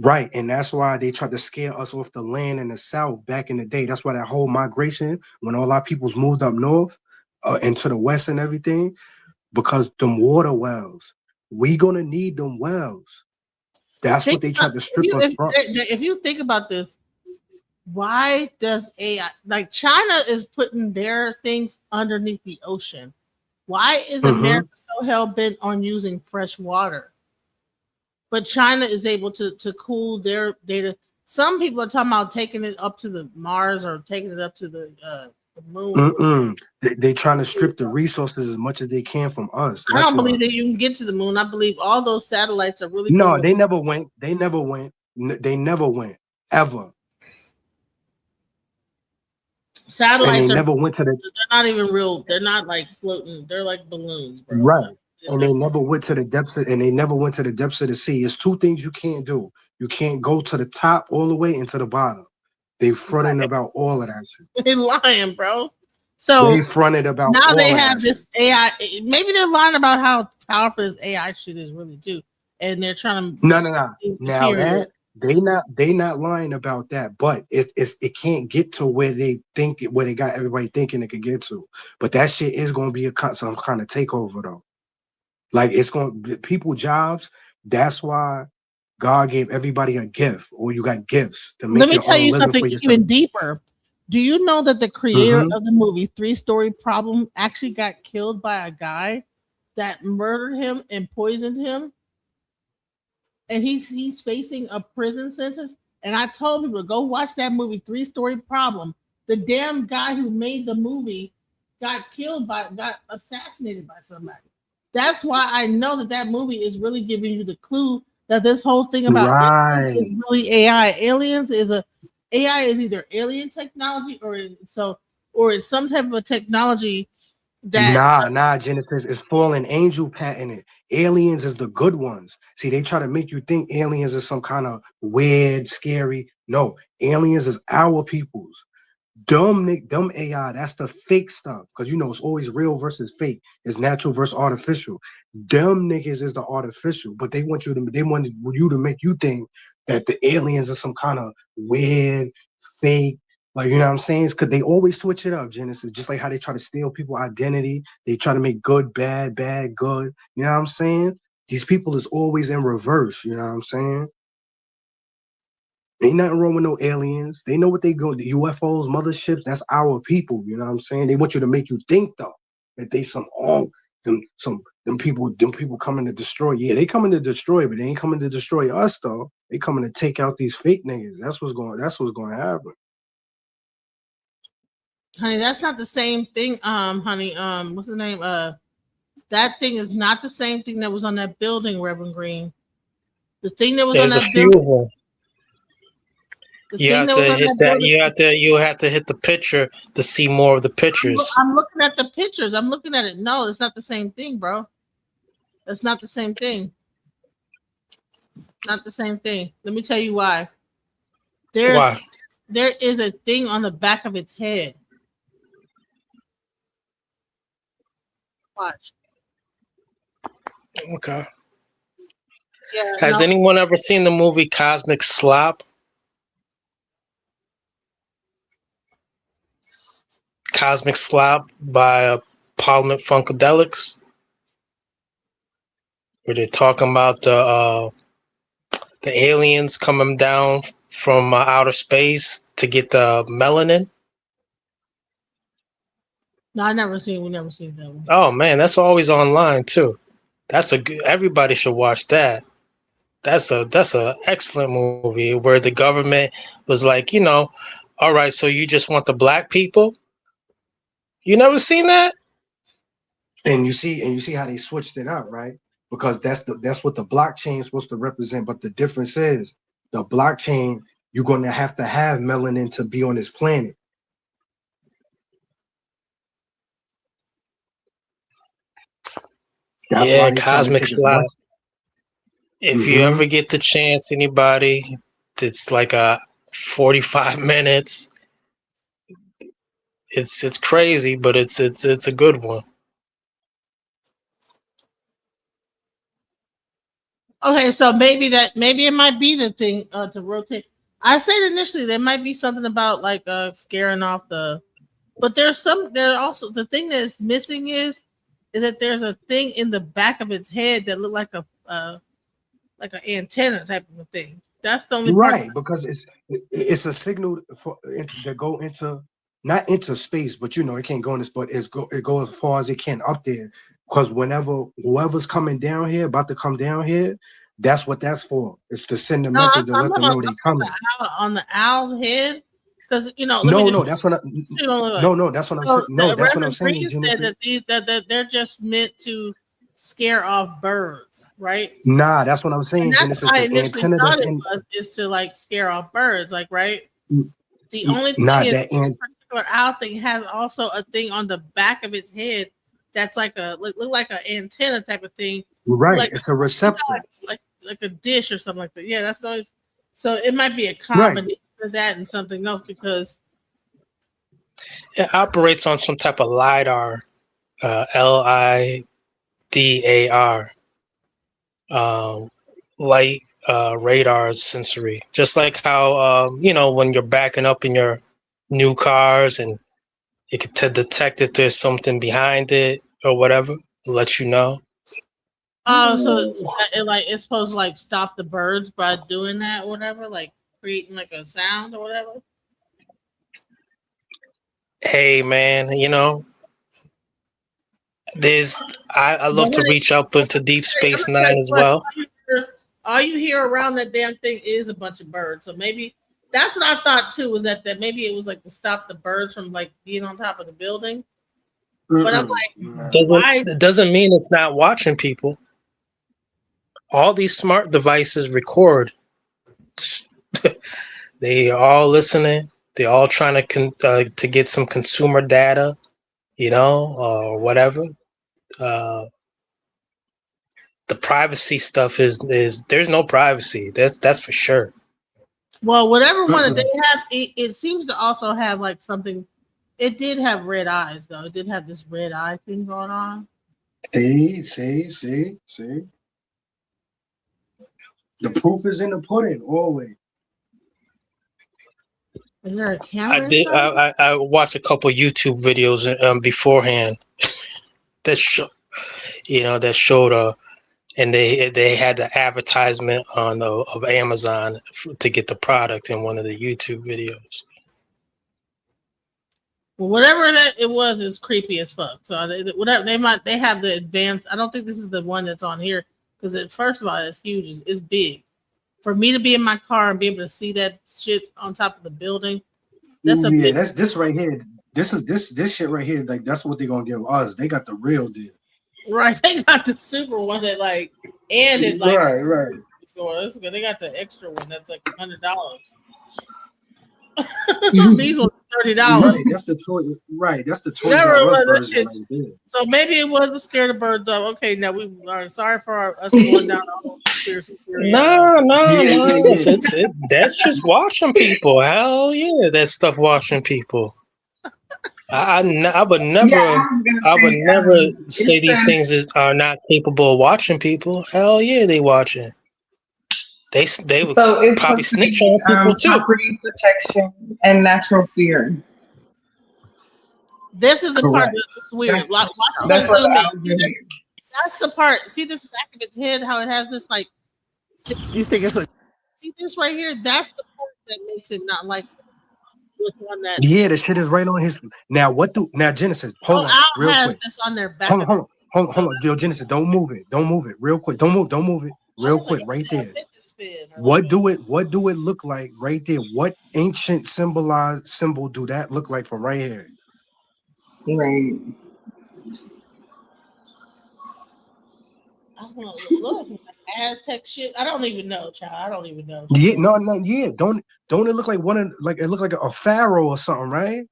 Right, and that's why they tried to scare us off the land in the South back in the day. That's why that whole migration, when all our peoples moved up north, into the West and everything, because them water wells, we gonna need them wells. That's what they tried to strip us from. If you think about this, why does AI, like China is putting their things underneath the ocean? Why is America so hell bent on using fresh water? But China is able to cool their data. Some people are talking about taking it up to the Mars or taking it up to the moon. They trying to strip the resources as much as they can from us. I don't believe that you can get to the moon. I believe all those satellites are really no. They never went. They never went. They never went ever. Satellites never went to the. They're not even real. They're not like floating. They're like balloons, bro. Right. And they never went to the depths of, the sea. It's two things you can't do. You can't go to the top all the way into the bottom. They fronted about all of that shit. They lying, bro. So they fronted about now all they of have that this shit. AI. Maybe they're lying about how powerful this AI shit is really too, and they're trying to. No. Now that they not lying about that, but it can't get to where they got everybody thinking it could get to. But that shit is going to be some kind of takeover though. Like it's going to people jobs. That's why God gave everybody a gift, or you got gifts to make. Let me tell you something even deeper. Do you know that the creator of the movie 3 Story Problem actually got killed by a guy that murdered him and poisoned him? And he's facing a prison sentence. And I told people to go watch that movie 3 Story Problem. The damn guy who made the movie got assassinated by somebody. That's why I know that movie is really giving you the clue that this whole thing about aliens is really AI. AI is either alien technology or it's some type of a technology that Nah, Genesis is fallen angel patented. Aliens is the good ones. See, they try to make you think aliens is some kind of weird, scary. No, aliens is our peoples. Dumb AI, that's the fake stuff. Because it's always real versus fake. It's natural versus artificial. Dumb niggas is the artificial, but they want you to make you think that the aliens are some kind of weird, fake. Like, you know what I'm saying? Because they always switch it up, Genesis. Just like how they try to steal people's identity. They try to make good, bad, bad, good. You know what I'm saying? These people is always in reverse. You know what I'm saying? Ain't nothing wrong with no aliens. They know what they go. The UFOs, motherships, that's our people. You know what I'm saying? They want you to make you think though that they them people coming to destroy. Yeah, they coming to destroy, but they ain't coming to destroy us though. They coming to take out these fake niggas. That's what's going to happen. Honey, that's not the same thing. Honey, what's the name? That thing is not the same thing that was on that building, Reverend Green. The thing that was on that building. You have to hit that. You have to hit the picture to see more of the pictures. I'm looking at the pictures. I'm looking at it. No, it's not the same thing, bro. That's not the same thing. Not the same thing. Let me tell you why. There is a thing on the back of its head. watch. Okay. Yeah. Has anyone ever seen the movie Cosmic Slop? Cosmic Slop by Parliament Funkadelics, where they're talking about the aliens coming down from outer space to get the melanin. No, we never seen that one. Oh man, that's always online too. That's a good, everybody should watch that. That's a excellent movie where the government was like, all right, so you just want the black people? You never seen that? And you see how they switched it out, right? Because that's what the blockchain is supposed to represent. But the difference is the blockchain, you're gonna have to have melanin to be on this planet. That's Yeah, why they trying to Cosmic take as Slop. much. If you ever get the chance, anybody, it's like a 45 minutes. It's crazy, but it's a good one. Okay, so maybe it might be the thing to rotate. I said initially there might be something about like scaring off the, but there also the thing that is missing is that there's a thing in the back of its head that look like an antenna type of a thing. That's the only Right, because it's a signal that go into not into space, but it can't go in this, but it go as far as it can up there. Because whenever whoever's coming down here, about to come down here, that's what that's for. It's to send a message to let them know they coming. On the owl's head, because No, that's what that's what I'm saying. No, that's what I'm saying. Said that they're just meant to scare off birds, right? Nah, that's what I'm saying. And Genesis, that's why I the initially antenna thought that's it in. was is to like scare off birds, like right. The only thing Nah, is that this particular owl thing has also a thing on the back of its head that's like look like an antenna type of thing. Right, Like, it's a receptor. Like a dish or something like that. Yeah, that's the. So it might be a combination of that and something else because it operates on some type of LiDAR, LIDAR, light radar sensory. Just like how when you're backing up in your new cars and it can detect if there's something behind it or whatever, let you know. oh, so it's supposed to like stop the birds by doing that or whatever, like creating like a sound or whatever. Hey man, I love to reach up into Deep Space Nine as well. All you hear around that damn thing is a bunch of birds. So maybe that's what I thought too, was that maybe it was like to stop the birds from like being on top of the building. But I'm like, doesn't mean it's not watching people. All these smart devices record. They are all listening. They're all trying to get some consumer data, or whatever. The privacy stuff is there's no privacy. That's for sure. Well, whatever one that they have, it seems to also have like something. It did have red eyes though. It did have this red eye thing going on. See. The proof is in the pudding, always. Is there a camera? I watched a couple YouTube videos beforehand that showed and they had the advertisement of Amazon to get the product in one of the YouTube videos. Well, whatever that it was, is creepy as fuck. So whatever they have the advanced. I don't think this is the one that's on here because first of all, it's huge. It's big. For me to be in my car and be able to see that shit on top of the building, that's that's this right here. This shit right here. Like that's what they're gonna give us. They got the real deal. Right, they got the super one that right. It's going. They got the extra one that's like $100. These ones $30. Right, that's the toy. Right, that's the $20 version right there. So maybe it was to scare the birds up. Okay, now we are sorry for us going down the whole conspiracy theory. No. That's just watching people. Hell yeah, that stuff watching people. I would Yeah, never, I would say, never it say these says things are not capable of watching people. Hell yeah, they watching. They would so. It's probably supposed to snitch be on people too. property protection and natural fear. This is the part Correct. that looks weird. Watch me That's what zoom the in. owls are here. That's the part. See this back of its head, how it has this like. You think it's a See this right here? That's the part that makes it not like this one that. Yeah, the shit is right on his. Now what do now Genesis? Hold on, Owl real has quick. this on their back. Hold on, hold on. Yo, Genesis, don't move it. Don't move it. Real quick. Don't move it. Real quick, right there. What do it look like right there? What ancient symbol do that look like from right here? Right. I don't know. Look, some Aztec shit. I don't even know, child. I don't even know. Yeah, no, yeah. Don't it look like one of like it look like a pharaoh or something, right?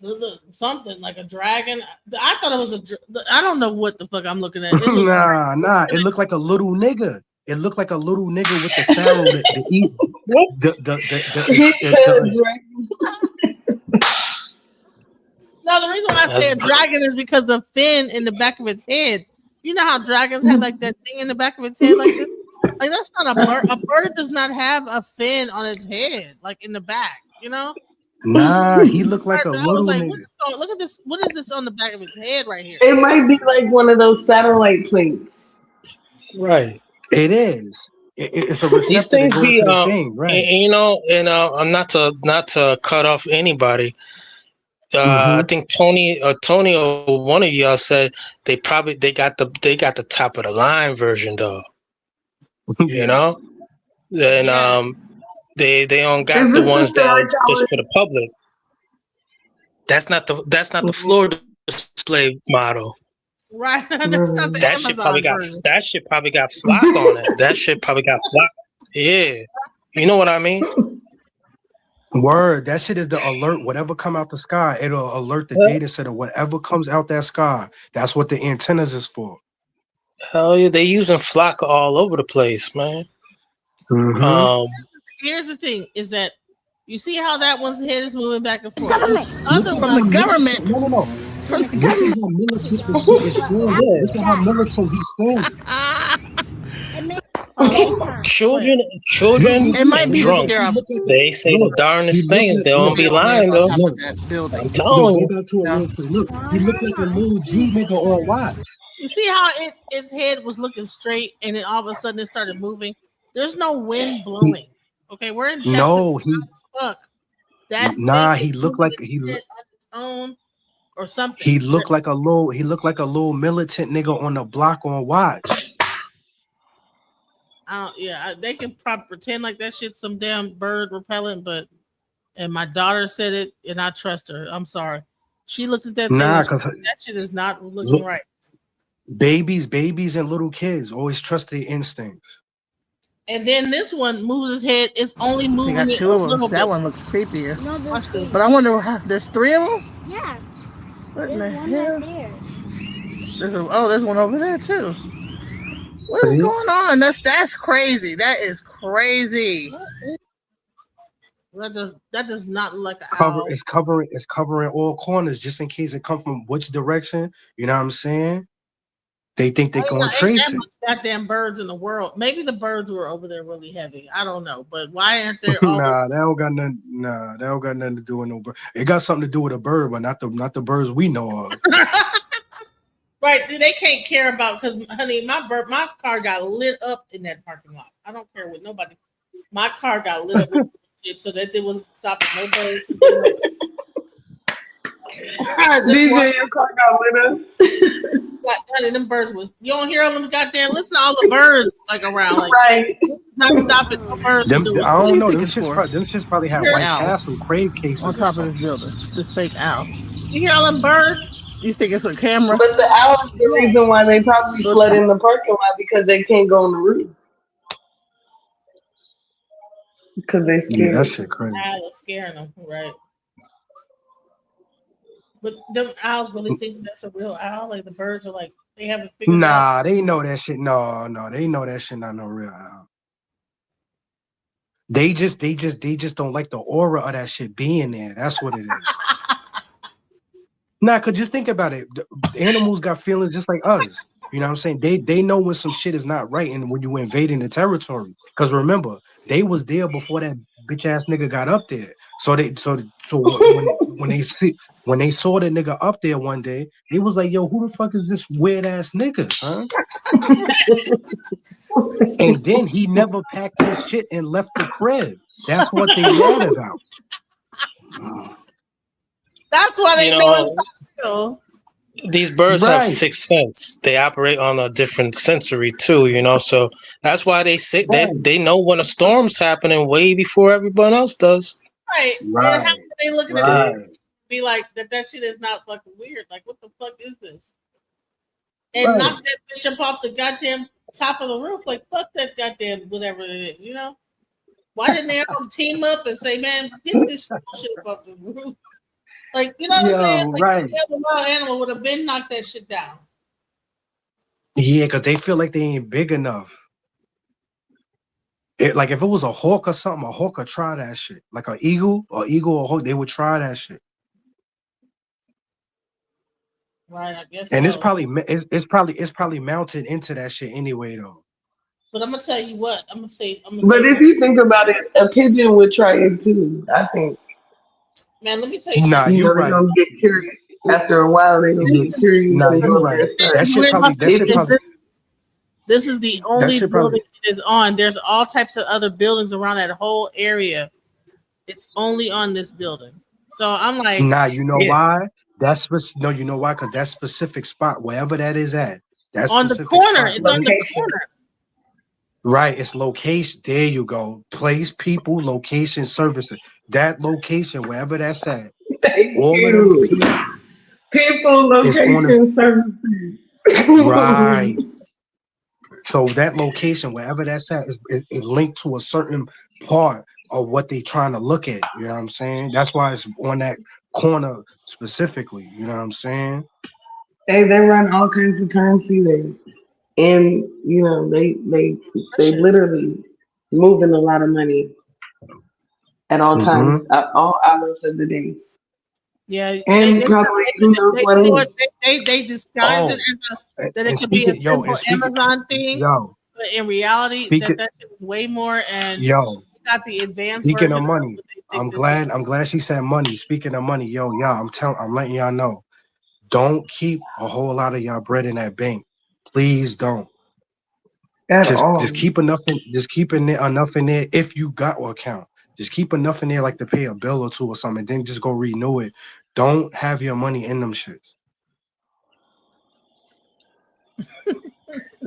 Look, something like a dragon. I thought it was I don't know what the fuck I'm looking at. It Nah. It looked like a little nigga. It looked like a little nigga with the pharaoh to eat No, the reason why I say a dragon is because the fin in the back of its head. You know how dragons have like that thing in the back of its head, like this. Like that's not a bird. A bird does not have a fin on its head, like in the back. You know. Nah, he looked like a I was little like, nigga. look at this. What is this on the back of its head right here? It might be like one of those satellite plates. Right. It is. It's a These receptor that things goes be, into the thing, right? and I'm not to cut off anybody. I think Tony or one of y'all said they got the top of the line version though. You know, and they don't got Is the this ones the that right is just for the public. That's not the floor display model. Right. That's not the That shit probably Amazon got version. flock on it. That shit probably got flock. Yeah, you know what I mean. Word, that shit is the alert. Whatever come out the sky, it'll alert the data center. Whatever comes out that sky, that's what the antennas is for. Hell yeah, they using flock all over the place, man. Here's the thing: is that you see how that one's head is moving back and forth. Government. From the government. No. From the Look at how militant this shit is standing. Look at how militant he's standing. Children, It might and be drunks. the scarab. They say the darndest things. They don't be lying though. I'm telling you. Go back to it real quick. Look, he looked like a little G nigga on watch. You see how its head was looking straight, and then all of a sudden it started moving. There's no wind blowing. Okay, we're in Texas. No, fuck. That he looked like on its own or something. He looked like a little militant nigga on the block on watch. They can probably pretend like that shit's some damn bird repellent, and my daughter said it, and I trust her. I'm sorry. She looked at that thing. Because that shit is not looking right. Babies, and little kids always trust their instincts. And then this one moves his head. It's only moving got it two a of little them. That bit. one looks creepier. No, Watch this. But I wonder how there's three of them. Yeah. What in There's the one hell? right there. There's one over there too. What is going on? That's crazy. That is crazy. That does not look like an owl. It's covering all corners just in case it come from which direction. You know what I'm saying? They think they're gonna trace it. Goddamn birds in the world. Maybe the birds were over there really heavy. I don't know, but why aren't there? That don't got nothing. That don't got nothing to do with no bird. It got something to do with a bird, but not the birds we know of. Right? They can't care about because, honey, my car got lit up in that parking lot. I don't care what nobody. My car got lit up with shit so that it was stopping no birds. DJ, your car got lit up. Honey, them birds was. You don't hear all them goddamn. Listen to all the birds like around. Like, right. Not stopping no birds. I don't know. Them shits probably have White Castle crave cases on top of this building. This fake owl. You hear all them birds? You think it's a camera? But the owl is the reason why they probably flood in the parking lot because they can't go on the roof. Because they scared. Yeah, that shit crazy. Owl is scaring them, right? But them owls really think that's a real owl. Like the birds are like they haven't figured out. They know that shit. No, they know that shit not no real owl. They just don't like the aura of that shit being there. That's what it is. Nah, cause just think about it. The animals got feelings just like us. You know what I'm saying? They know when some shit is not right and when you invading the territory. Cause remember, they was there before that bitch ass nigga got up there. So when they saw the nigga up there one day, they was like, yo, who the fuck is this weird ass nigga, huh? And then he never packed his shit and left the crib. That's what they mad about. That's why they You know know, it's not real. these birds have Right. sixth sense. They operate on a different sensory too, you know. So that's why they say they know when a storm's happening way before everyone else does. Right. Right. And how can they look at Right. this and be like that shit is not fucking weird? Like, what the fuck is this? And Right. knock that bitch up off the goddamn top of the roof. Like, fuck that goddamn whatever it is, you know? Why didn't they all team up and say, man, get this shit up off the roof? Like, you know what I'm saying? Like, right. the other wild animal would have been knocked that shit down. Yeah, because they feel like they ain't big enough. Like if it was a hawk or something, a hawk would try that shit. Like an eagle or hawk, they would try that shit. Right, I guess And so. it's probably mounted into that shit anyway though. But I'm gonna tell you what, I'm gonna say But if you think about it, a pigeon would try it too, I think. man, let me tell you Nah, something. you They're right. gonna get curious. After a while, they're gonna get curious Nah, and you go up there right. and start. This is the only shit building probably- it is on. There's all types of other buildings around that whole area. It's only on this building. So I'm like, Nah, you know why? No, you know why? Because that specific spot, wherever that is at, that's on the corner. It's on the corner. Right, it's location. There you go. Place, people, location, services. That location, wherever that's at. Thank all of them People, it's on location, services. Right. So that location, wherever that's at, it linked to a certain part of what they trying to look at. You know what I'm saying? That's why it's on that corner specifically. You know what I'm saying? Hey, they run all kinds of currency there, and you know they literally moving a lot of money at all times, at all hours of the day. Yeah, And probably who knows what it is. They disguised it as that it could be a simple Amazon thing. But in reality, that shit was way more, and got the advanced Speaking version of money, what they think I'm this glad she said money. Speaking of money, y'all, I'm letting y'all know. Don't keep a whole lot of y'all bread in that bank. Please don't. Just keep enough enough in there if you got an account. Just keep enough in there like to pay a bill or two or something, then just go renew it. Don't have your money in them shits.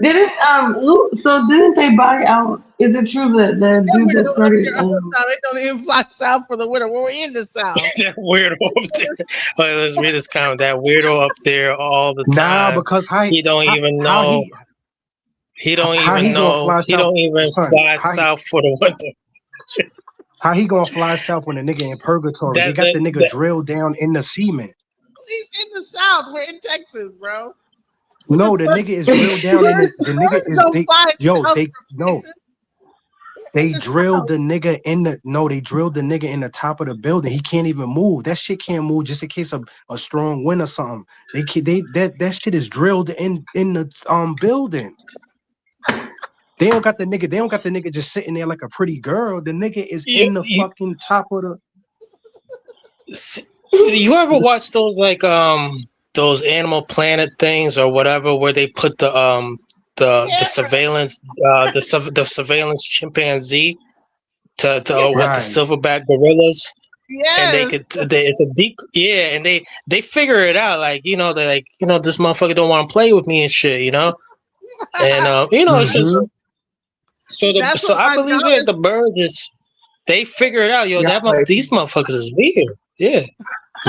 Didn't they buy out? Is it true that the dude that started? It don't even fly south for the winter. We're in the south. That weirdo up there. Wait, let's read this comment. That weirdo up there all the time. Nah, because he don't even know. He don't even know. He don't even fly south for the winter. How he gonna fly south when the nigga in purgatory? They got the nigga drilled down in the cement. He's in the south. We're in Texas, bro. No, the nigga is drilled down in the nigga is they drilled the nigga they drilled the nigga in the top of the building. He can't even move. That shit can't move just in case of a strong wind or something. That shit is drilled in the building. They don't got the nigga just sitting there like a pretty girl. The nigga is in the fucking top of the. You ever watch those those Animal Planet things or whatever where they put the surveillance the surveillance chimpanzee to with the silverback gorillas? Yes. And it's a deep and they figure it out this motherfucker don't want to play with me and shit, and it's just so I believe it. The birds they figure it out, these motherfuckers is weird,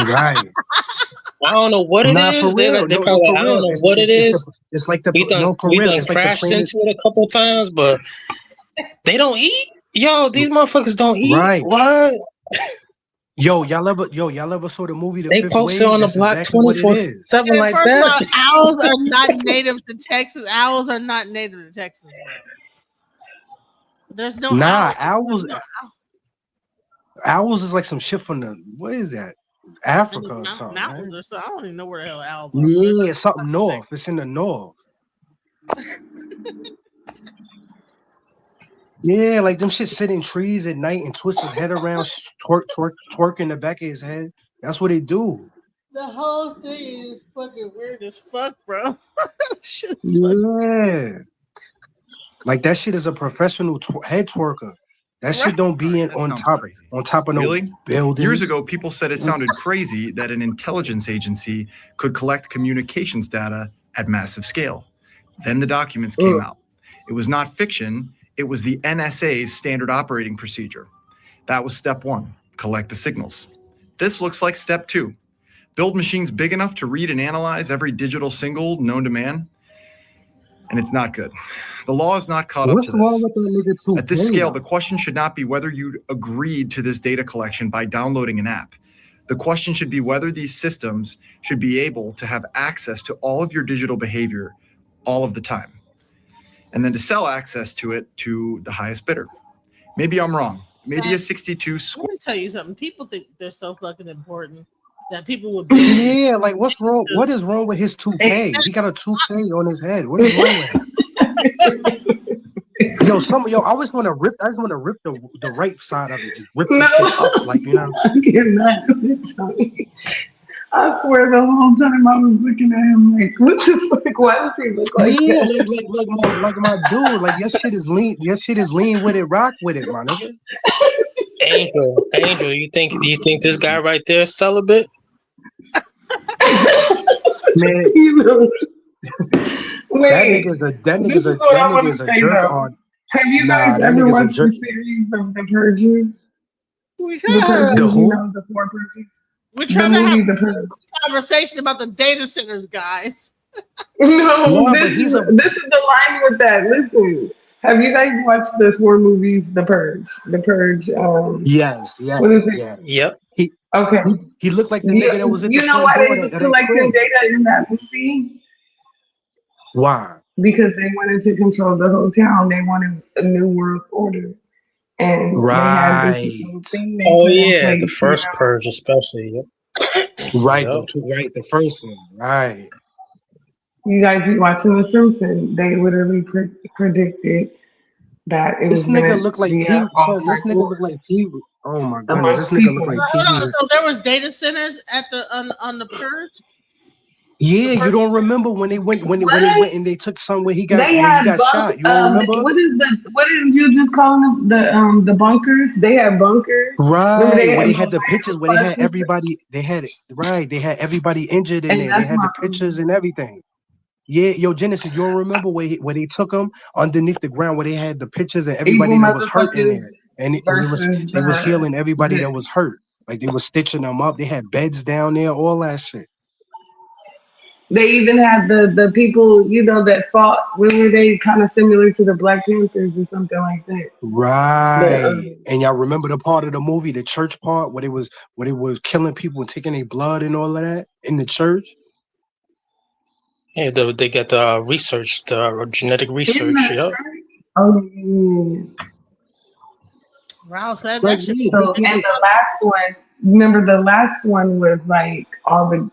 right. I don't know what it is. They probably I don't know what it is. It's like the we done crashed into it a couple times, but they don't eat. Yo, these motherfuckers don't eat. Right. What? Y'all ever saw the movie The They Fifth posted Wave? on the That's block exactly 24/7 like First that. of all, owls are not native to Texas. Owls are not native to Texas, bro. There's no Nah, owls. Owls is like some shit from the what is that? Africa or something, right? Mountains or so. I don't even know where the hell owls are. Yeah, it's something north. It's in the north. Yeah, like them shit sit in trees at night and twist his head around, twerk in the back of his head. That's what they do. The whole thing is fucking weird as fuck, bro. Shit's Yeah. Like that shit is a professional head twerker. That shit don't be on top of Really? no buildings. Years ago, people said it sounded crazy that an intelligence agency could collect communications data at massive scale. Then the documents came out. It was not fiction. It was the NSA's standard operating procedure. That was step 1, collect the signals. This looks like step 2, build machines big enough to read and analyze every digital signal known to man. And it's not good. The law is not caught up to this. What's wrong with that nigga too? At this scale, the question should not be whether you agreed to this data collection by downloading an app. The question should be whether these systems should be able to have access to all of your digital behavior all of the time, and then to sell access to it to the highest bidder. Maybe I'm wrong. Maybe a 62 square. Let me tell you something. People think they're so fucking important that people would. Yeah, like what's wrong? What is wrong with his toupee? He got a toupee on his head. What is wrong with him? I just want to rip. I just want to rip the right side of it. Just rip this thing up, like you know. I swear the whole time I was looking at him like, what the fuck? Why does he look like that? like my dude. Like your shit is lean. Your shit is lean with it. Rock with it, my nigga. Angel, you think this guy right there is celibate? Man, that nigga's a jerk on. Have you guys ever watched the series of The Purges? The who? The Four Purges. We're trying to have a conversation about the data centers, guys. No, this is aligned with that. Listen, have you guys watched the 4 movies, The Purge? The Purge. Yes. What is it? Yeah. Yep. He looked like the nigga that was in the You know why they was collecting data in that movie? Why? Because they wanted to control the whole town. They wanted a new world order. And right. Oh yeah, the first purge especially. Yep. Right, the first one. Right. You guys be watching The Simpsons. They literally predicted that it was. This nigga look like Pee. This nigga look like Pee. Oh my goodness, this nigga look like Pee. So there was data centers at the on the Purge. Yeah, you don't remember when they went and they took some where he got shot. You don't remember? What is you just calling them the bunkers? They had bunkers. Right. Where they had the pictures where they had everybody everybody injured in there. They had the pictures and everything. Yeah, yo, Genesis, you don't remember where they took them underneath the ground where they had the pictures and everybody that was hurt in there. And they was healing everybody that was hurt. Like they was stitching them up. They had beds down there, all that shit. They even had the people, that fought. When were they kind of similar to the Black Panthers or something like that? Right. And y'all remember the part of the movie, the church part, where they were killing people and taking their blood and all of that in the church? Yeah, they got the research, the genetic research. Yep. Oh, yeah. Wow, so and the last one, remember the last one was like all the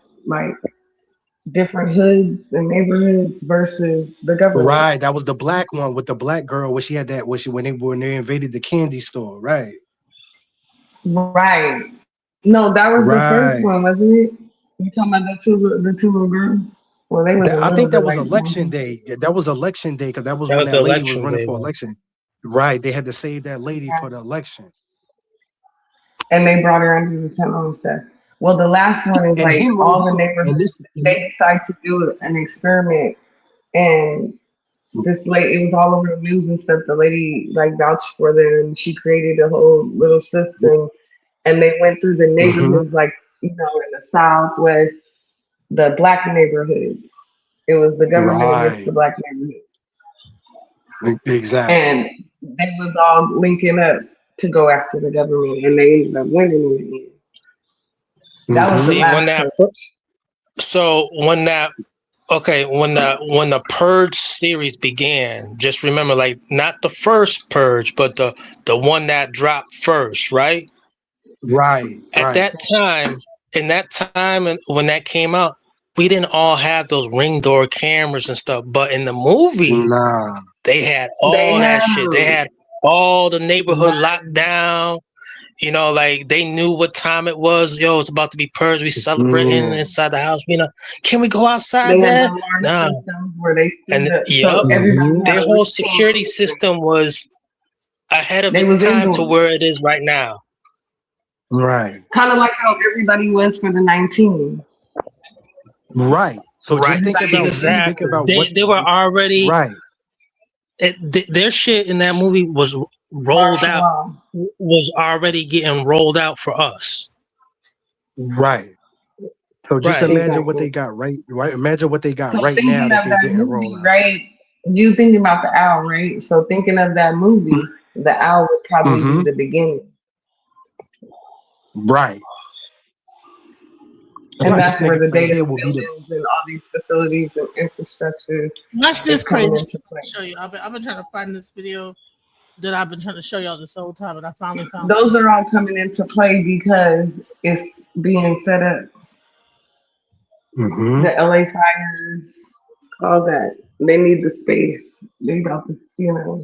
different hoods and neighborhoods versus the government. Right, that was the black one with the black girl where she had that when they invaded the candy store, right? Right. No, that was the first one, wasn't it? You talking about the two little girls? Well, they were. I think that was election day. Yeah, that was election day because that was when that lady was running for election. Right, they had to save that lady for the election. And they brought her into the tunnel and stuff. Well, the last one is all the neighborhoods. They decided to do an experiment, and this lady, it was all over the news and stuff. The lady vouched for them. She created a whole little system, and they went through the neighborhoods, in the Southwest, the black neighborhoods. It was the government against the black neighborhoods. Exactly. And they was all linking up to go after the government, and they ended up winning in the end. That was Okay, when the Purge series began, just remember, like, not the first Purge, but the one that dropped first, right? Right. At that time, and when that came out, we didn't all have those Ring door cameras and stuff. But in the movie, Nah. they had all that shit. They had all the neighborhood locked down. You know, like they knew what time it was. Yo, it's about to be purged. We celebrating inside the house. You know, can we go outside, They had Dad? alarm No. systems where they And so everybody had their a whole routine. security system was ahead of They its was time to indoors. where it is right now. Right. Kind of like how everybody was for the 19. Right. So just think about Exactly. what They were already right. Their shit in that movie was was already getting rolled out for us. Right. So just Right. imagine what they got right. Imagine what they got So right thinking now of that they that didn't roll movie, out. right? You thinking about the owl, right? So thinking of that movie, the owl would probably be the beginning. Right. And that's where the data here will be the buildings and all these facilities and infrastructure Watch this is coming crazy into play. show you. I've been trying to find this video that I've been trying to show y'all this whole time, and I finally found it. Those are all coming into play because it's being set up. The LA fires, all that. They need the space. They got the, you know.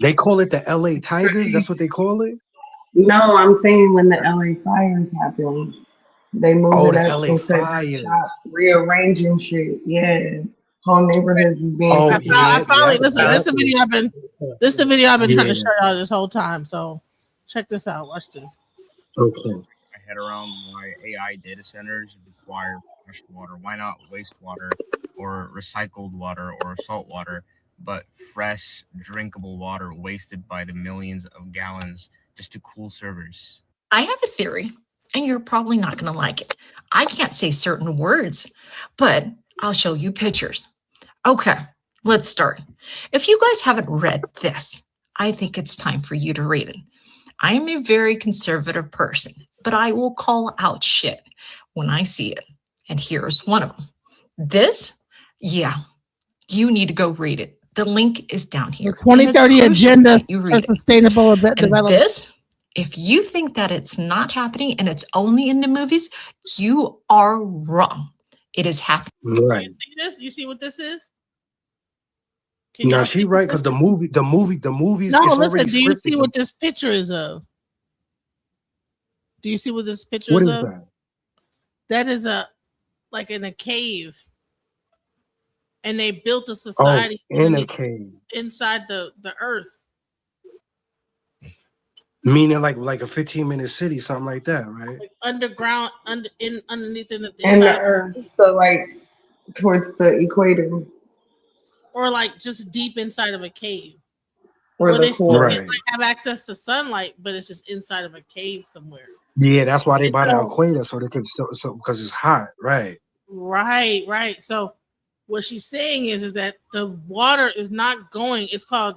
They call it the LA Tigers. That's what they call it. No, I'm saying when the LA fires happened, they moving the up LA and setting up fires. shop, rearranging shit. Yeah, whole neighborhoods is being. I finally listen. This is the video I've been trying to Yeah. show y'all this whole time. So check this out. Watch this. Okay. My head around why AI data centers require fresh water. Why not wastewater or recycled water or salt water, but fresh, drinkable water wasted by the millions of gallons just to cool servers? I have a theory, and you're probably not going to like it. I can't say certain words, but I'll show you pictures. Okay, let's start. If you guys haven't read this, I think it's time for you to read it. I am a very conservative person, but I will call out shit when I see it. And here's one of them. This, yeah, you need to go read it. The link is down here. The 2030 agenda for sustainable And development. this, if you think that it's not happening and it's only in the movies, you are wrong. It is happening. Right. See this? You see what this is? No, she right because the movies. No, it's listen. already Do you scripted. see what this picture is of? Do you see what this picture What is is of? that? That is like in a cave, and they built a society in a cave, inside the earth. meaning like a 15-minute city, something like that, right? Like underground, underneath in the In the inside, earth, so like towards the equator. or like just deep inside of a cave, Or where the they still core. get, like, have access to sunlight, but it's just inside of a cave somewhere. Yeah, that's why they buy the So- equator so they can so because it's hot, right? Right. So what she's saying is that the water is not going. It's called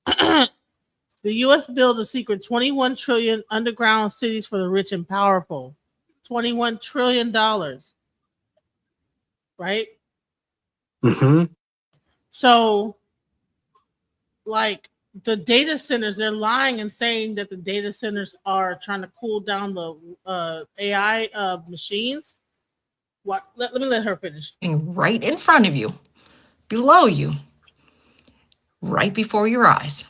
the U.S. built a secret 21 trillion underground cities for the rich and powerful. $21 trillion. Right? Mm-hmm. So, like the data centers, they're lying and saying that the data centers are trying to cool down the AI machines. What? Let me let her finish. Right in front of you, below you, right before your eyes.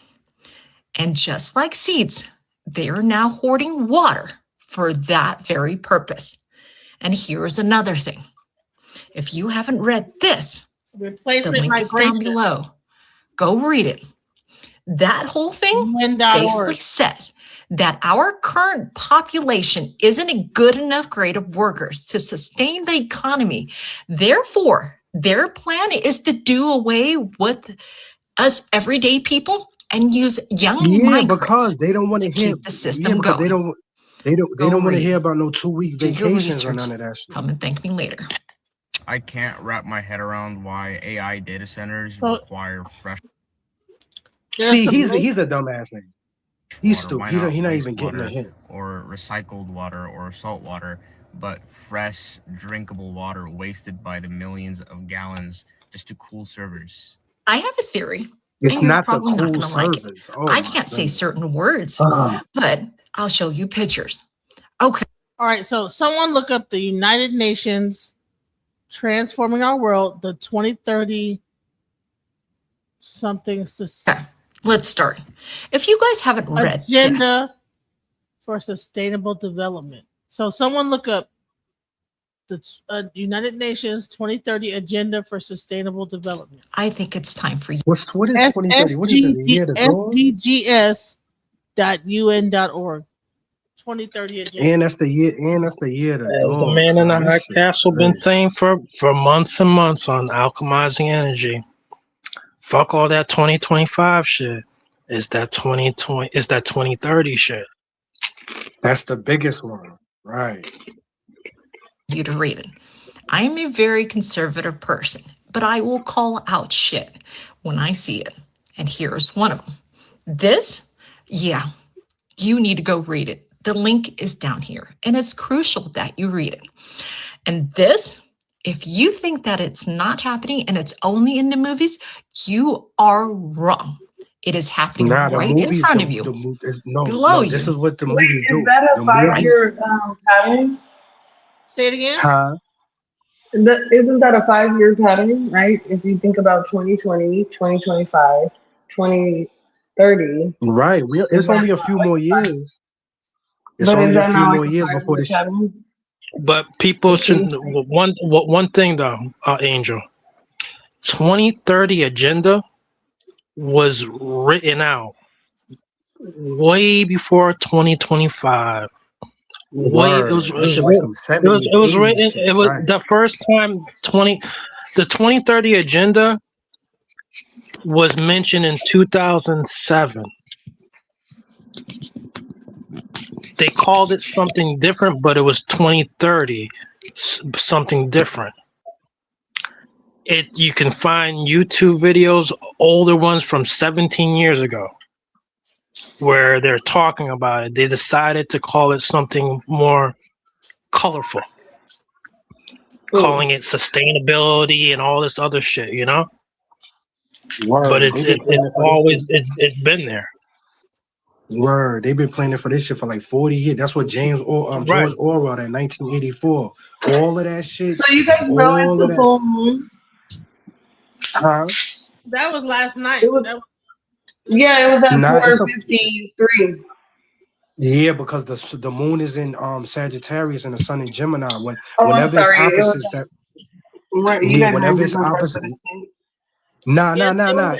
And just like seeds, they are now hoarding water for that very purpose. And here's another thing. If you haven't read this, the Replacement link is down migration. below. Go read it. That whole thing basically says that our current population isn't a good enough grade of workers to sustain the economy. Therefore, their plan is to do away with us everyday people and use young migrants because they don't want to hear keep the system because going. they don't want to read. hear about no 2-week Do your vacations or research. none of that shit. Come and thank me later. I can't wrap my head around why AI data centers So- require fresh. See, he's a dumbass nigga. He's water. still Why he not not even getting a wastewater hint. or recycled water or salt water, but fresh, drinkable water wasted by the millions of gallons just to cool servers? I have a theory, It's and you're not the probably not cool going to like it. servers. Oh I my can't say goodness. certain words, but I'll show you pictures. Okay. All right, so someone look up the United Nations Transforming Our World, the 2030 something Let's start. If you guys haven't read this, agenda for sustainable development. So someone look up the United Nations 2030 agenda for sustainable development. I think it's time for you. What is 2030? What is it? The year of the dog? SDGs.un.org. 2030 agenda. And that's the year. And that's the year of the As the dog. man in the This high shit castle been crazy. saying for months and months on alchemizing energy. Fuck all that 2025 shit. It's that 2020. It's that 2030 shit. That's the biggest one, right? You to read it. I am a very conservative person, but I will call out shit when I see it. And here's one of them. This, yeah, you need to go read it. The link is down here, and it's crucial that you read it. And this, if you think that it's not happening and it's only in the movies, you are wrong. It is happening Nah, the right in movies. front of you, below This you. is what the Wait, movies is do. that The a movies. 5-year pattern? Say it again. Huh? Isn't that a 5-year pattern, right? If you think about 2020, 2025, 2030. Right. Is It's that only a not few like more a years. It's But is only a that few not like more a years before 5-year this. pattern? But people should one thing though, Angel. 2030 agenda was written out way before 2025. Way it was Word. it That was shit like some written, 70s, it was 80s written shit. it was Right. the first time the 2030 agenda was mentioned in 2007. They called it something different, but it was 2030 something different. You can find YouTube videos, older ones from 17 years ago, where they're talking about it. They decided to call it something more colorful, calling it sustainability and all this other shit, you know. But Word. They've been it's planning for this always shit. it's been there. Word. They've been planning for this shit for like 40 years. That's what Right. George Orwell in 1984. All of that shit. So you guys know it's All of the that. full moon? Huh? That was last night. It was at 4:53. Yeah, because the moon is in Sagittarius and the sun in Gemini. Oh, I'm Whenever it's sorry. It was opposites that you guys are in whenever it's different parts opposite. of the state. Nah. It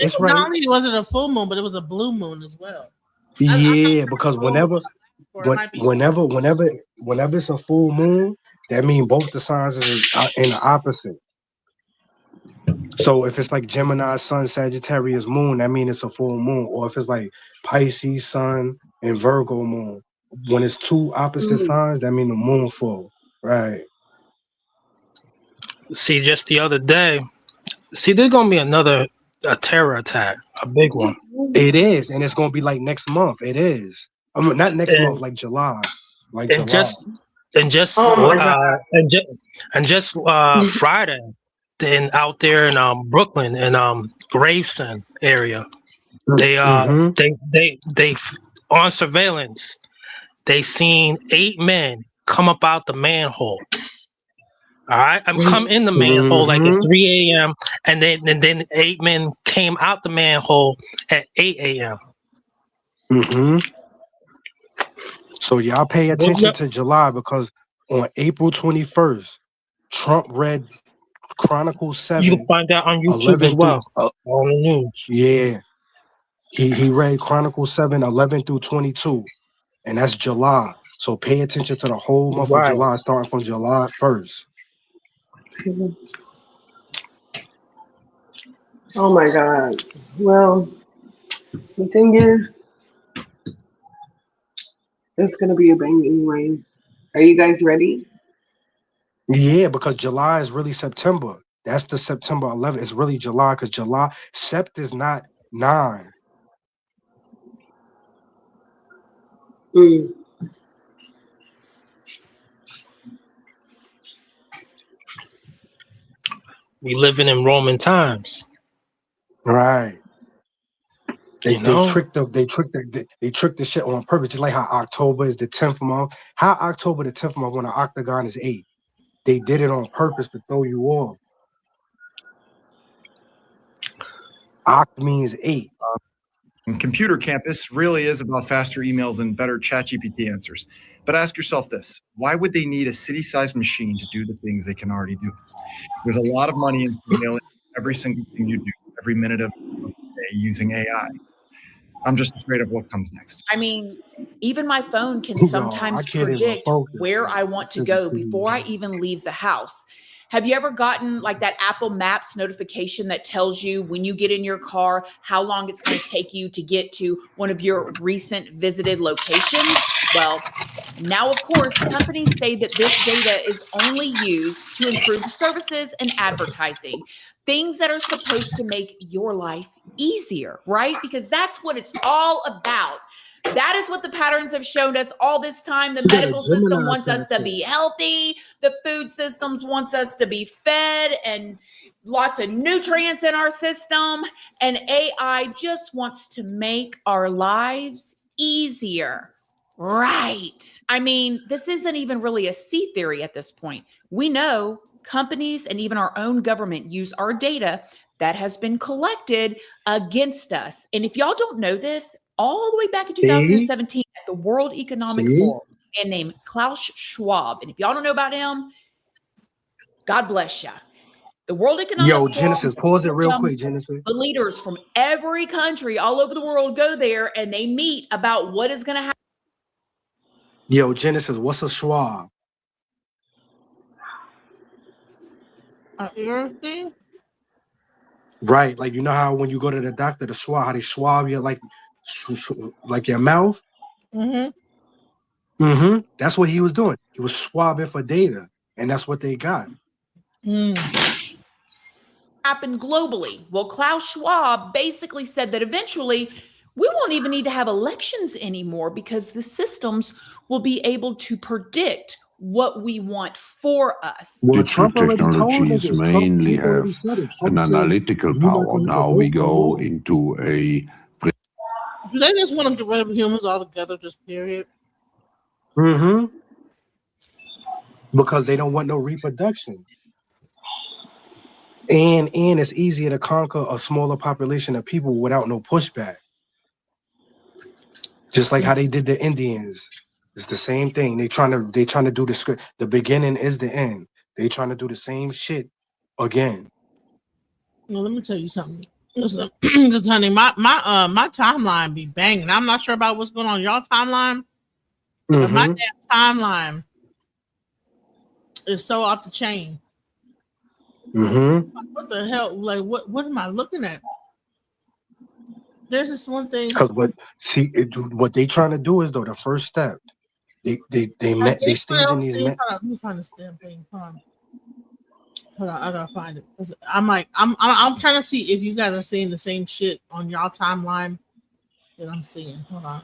It's was, not right. only was it a full moon, but it was a blue moon as well. Yeah, because whenever might be it's a full moon, that means both the signs is in the opposite. So if it's like Gemini sun, Sagittarius moon, that means it's a full moon. Or if it's like Pisces sun and Virgo moon, when it's two opposite signs, that means the moon full. Right. See, just the other day, there's gonna be a terror attack, a big one. It is, and it's gonna be like next month. It is. I mean, not next month, like July. And just Friday, then out there in Brooklyn and Gravesend area, they on surveillance, they seen 8 men come up out the manhole. All right, I'm come in the manhole like at 3 a.m. and then 8 men came out the manhole at 8 a.m. So y'all pay attention to July, because on April 21st, Trump read Chronicles 7. You can find that on YouTube 11 as well. through, on the news. Yeah. He read Chronicles 7, 11 through 22. And that's July. So pay attention to the whole month of July, starting from July 1st. Oh my God. Well, the thing is, it's gonna be a bang anyways. Are you guys ready? Yeah, because July is really September. That's the September 11th. It's really July, because July, Sept is not 9. We living in Roman times. Right. They You know? tricked the shit on purpose, just like how October is the 10th month. How October the 10th month when an octagon is 8? They did it on purpose to throw you off. Oct means 8. Computer campus really is about faster emails and better ChatGPT answers. But ask yourself this: why would they need a city-sized machine to do the things they can already do? There's a lot of money in emailing every single thing you do, every minute of the day using AI. I'm just afraid of what comes next. I mean, even my phone can Yo, I sometimes can't even predict focus. where I want to go before I even leave the house. Have you ever gotten like that Apple Maps notification that tells you when you get in your car how long it's going to take you to get to one of your recent visited locations? Well, now, of course, companies say that this data is only used to improve services and advertising, things that are supposed to make your life easier, right? Because that's what it's all about. That is what the patterns have shown us all this time. The medical system wants us to be healthy. The food systems wants us to be fed and lots of nutrients in our system. And AI just wants to make our lives easier. Right. I mean, this isn't even really a C theory at this point. We know companies and even our own government use our data that has been collected against us. And if y'all don't know this, all the way back in 2017 at the World Economic Forum, a man named Klaus Schwab. And if y'all don't know about him, God bless you. The World Economic Forum. Genesis, pause it real quick, Genesis. The leaders from every country all over the world go there and they meet about what is going to happen. Yo, Genesis, what's a Schwab? Ear thing? Right, like you know how when you go to the doctor, the swab, how they swab your like your mouth. That's what he was doing. He was swabbing for data, and that's what they got. Happen globally. Well, Klaus Schwab basically said that eventually we won't even need to have elections anymore because the systems will be able to predict what we want for us. Well, Digital Trump already told technologies niggas. mainly Trump have already said it. Trump an said, analytical "You're not power. gonna have Now to we vote for go me." into a Do they just want to get rid of humans altogether, just period? Because they don't want no reproduction. And it's easier to conquer a smaller population of people without no pushback. Just like how they did the Indians. It's the same thing. They trying to do the script. The beginning is the end. They trying to do the same shit again. Well, let me tell you something. Listen, because honey, my timeline be banging. I'm not sure about what's going on in y'all timeline, but my damn timeline is so off the chain. What the hell? Like, what am I looking at? There's this one thing. Because what they trying to do is though the first step. They staging these. Hold on, let me find this damn thing. Hold on, I gotta find it. I'm trying to see if you guys are seeing the same shit on y'all timeline that I'm seeing. Hold on.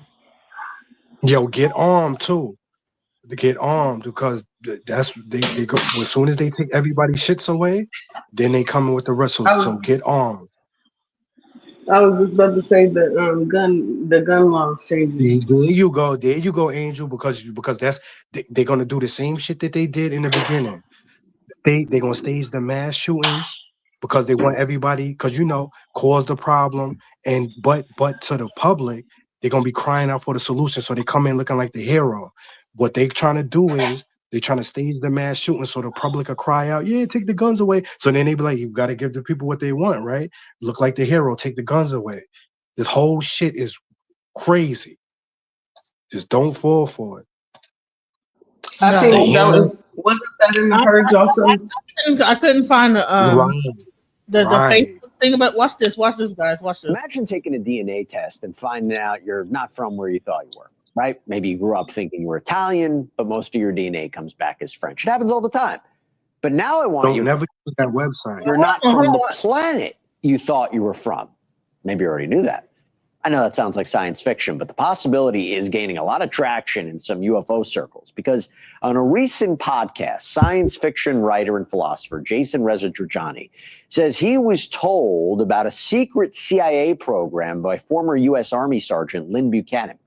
Yo, get armed too. Get armed because that's they go as soon as they take everybody's shits away, then they come with the rest. So get armed. I was just about to say the gun laws changing. There you go, Angel. Because they're gonna do the same shit that they did in the beginning. They're gonna stage the mass shootings because they want everybody, because cause the problem, and but to the public, they're gonna be crying out for the solution. So they come in looking like the hero. What they trying to do is they trying to stage the mass shooting so the public will cry out, yeah, take the guns away. So then they be like, you gotta give the people what they want, right? Look like the hero, take the guns away. This whole shit is crazy. Just don't fall for it. I think that wasn't that in the purge also. I couldn't find the Facebook thing about. Watch this, guys. Watch this. Imagine taking a DNA test and finding out you're not from where you thought you were. Right? Maybe you grew up thinking you were Italian, but most of your DNA comes back as French. It happens all the time. But now I want you. Don't never use that website. You're not from the planet you thought you were from. Maybe you already knew that. I know that sounds like science fiction, but the possibility is gaining a lot of traction in some UFO circles because on a recent podcast, science fiction writer and philosopher Jason Rezajani says he was told about a secret CIA program by former U.S. Army Sergeant Lynn Buchanan.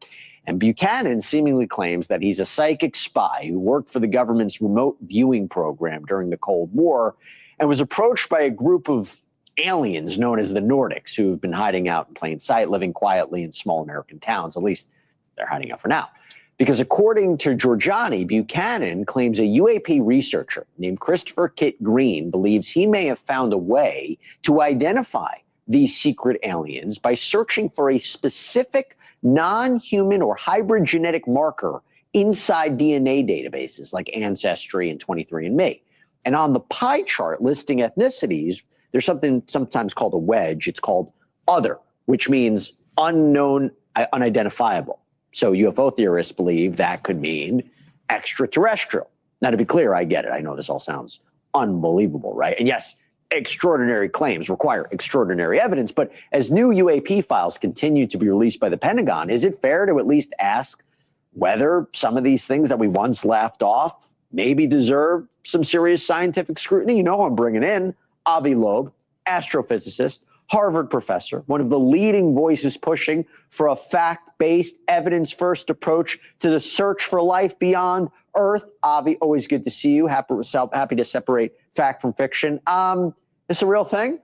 And Buchanan seemingly claims that he's a psychic spy who worked for the government's remote viewing program during the Cold War and was approached by a group of aliens known as the Nordics who've been hiding out in plain sight, living quietly in small American towns. At least they're hiding out for now. Because according to Giorgiani, Buchanan claims a UAP researcher named Christopher Kit Green believes he may have found a way to identify these secret aliens by searching for a specific non-human or hybrid genetic marker inside DNA databases like Ancestry and 23andMe. And on the pie chart listing ethnicities, there's something sometimes called a wedge. It's called other, which means unknown, unidentifiable. So UFO theorists believe that could mean extraterrestrial. Now, to be clear, I get it. I know this all sounds unbelievable, right? And yes, extraordinary claims require extraordinary evidence. But as new UAP files continue to be released by the Pentagon, is it fair to at least ask whether some of these things that we once laughed off maybe deserve some serious scientific scrutiny? You know who I'm bringing in. Avi Loeb, astrophysicist, Harvard professor, one of the leading voices pushing for a fact-based, evidence-first approach to the search for life beyond Earth. Avi, always good to see you. Happy to separate fact from fiction. This a real thing?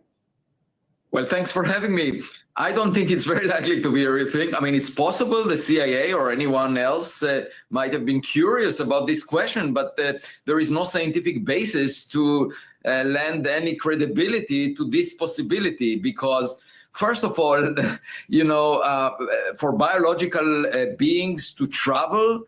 Well, thanks for having me. I don't think it's very likely to be a real thing. I mean, it's possible the CIA or anyone else might have been curious about this question, but there is no scientific basis to lend any credibility to this possibility because, first of all, you know, for biological beings to travel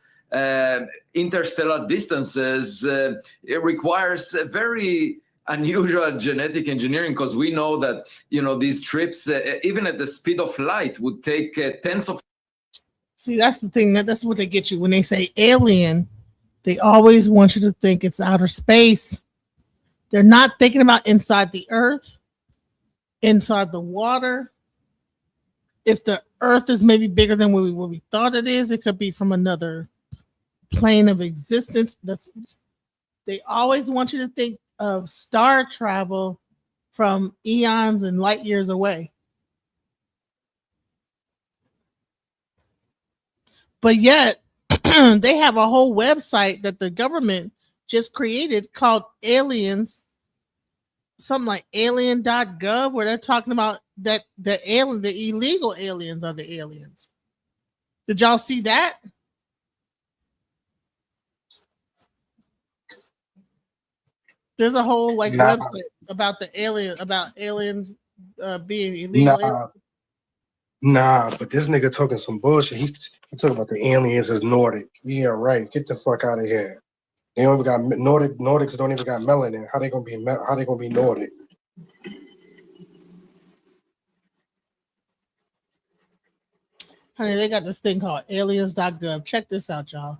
interstellar distances, it requires a very unusual genetic engineering because we know that, you know, these trips, even at the speed of light, would take tens of. See, that's the thing. That's what they get you when they say alien. They always want you to think it's outer space. They're not thinking about inside the earth, inside the water. If the earth is maybe bigger than what we thought it is, it could be from another plane of existence. They always want you to think of star travel from eons and light years away. But yet, they have a whole website that the government just created called aliens, something like alien.gov, where they're talking about that the illegal aliens are the aliens. Did y'all see that? There's a whole website about aliens being illegal. Nah, but this nigga talking some bullshit. He's talking about the aliens as Nordic. Yeah, right. Get the fuck out of here. They don't even got Nordics don't even got melanin. How they gonna be Nordic? Honey, they got this thing called aliens.gov. Check this out, y'all.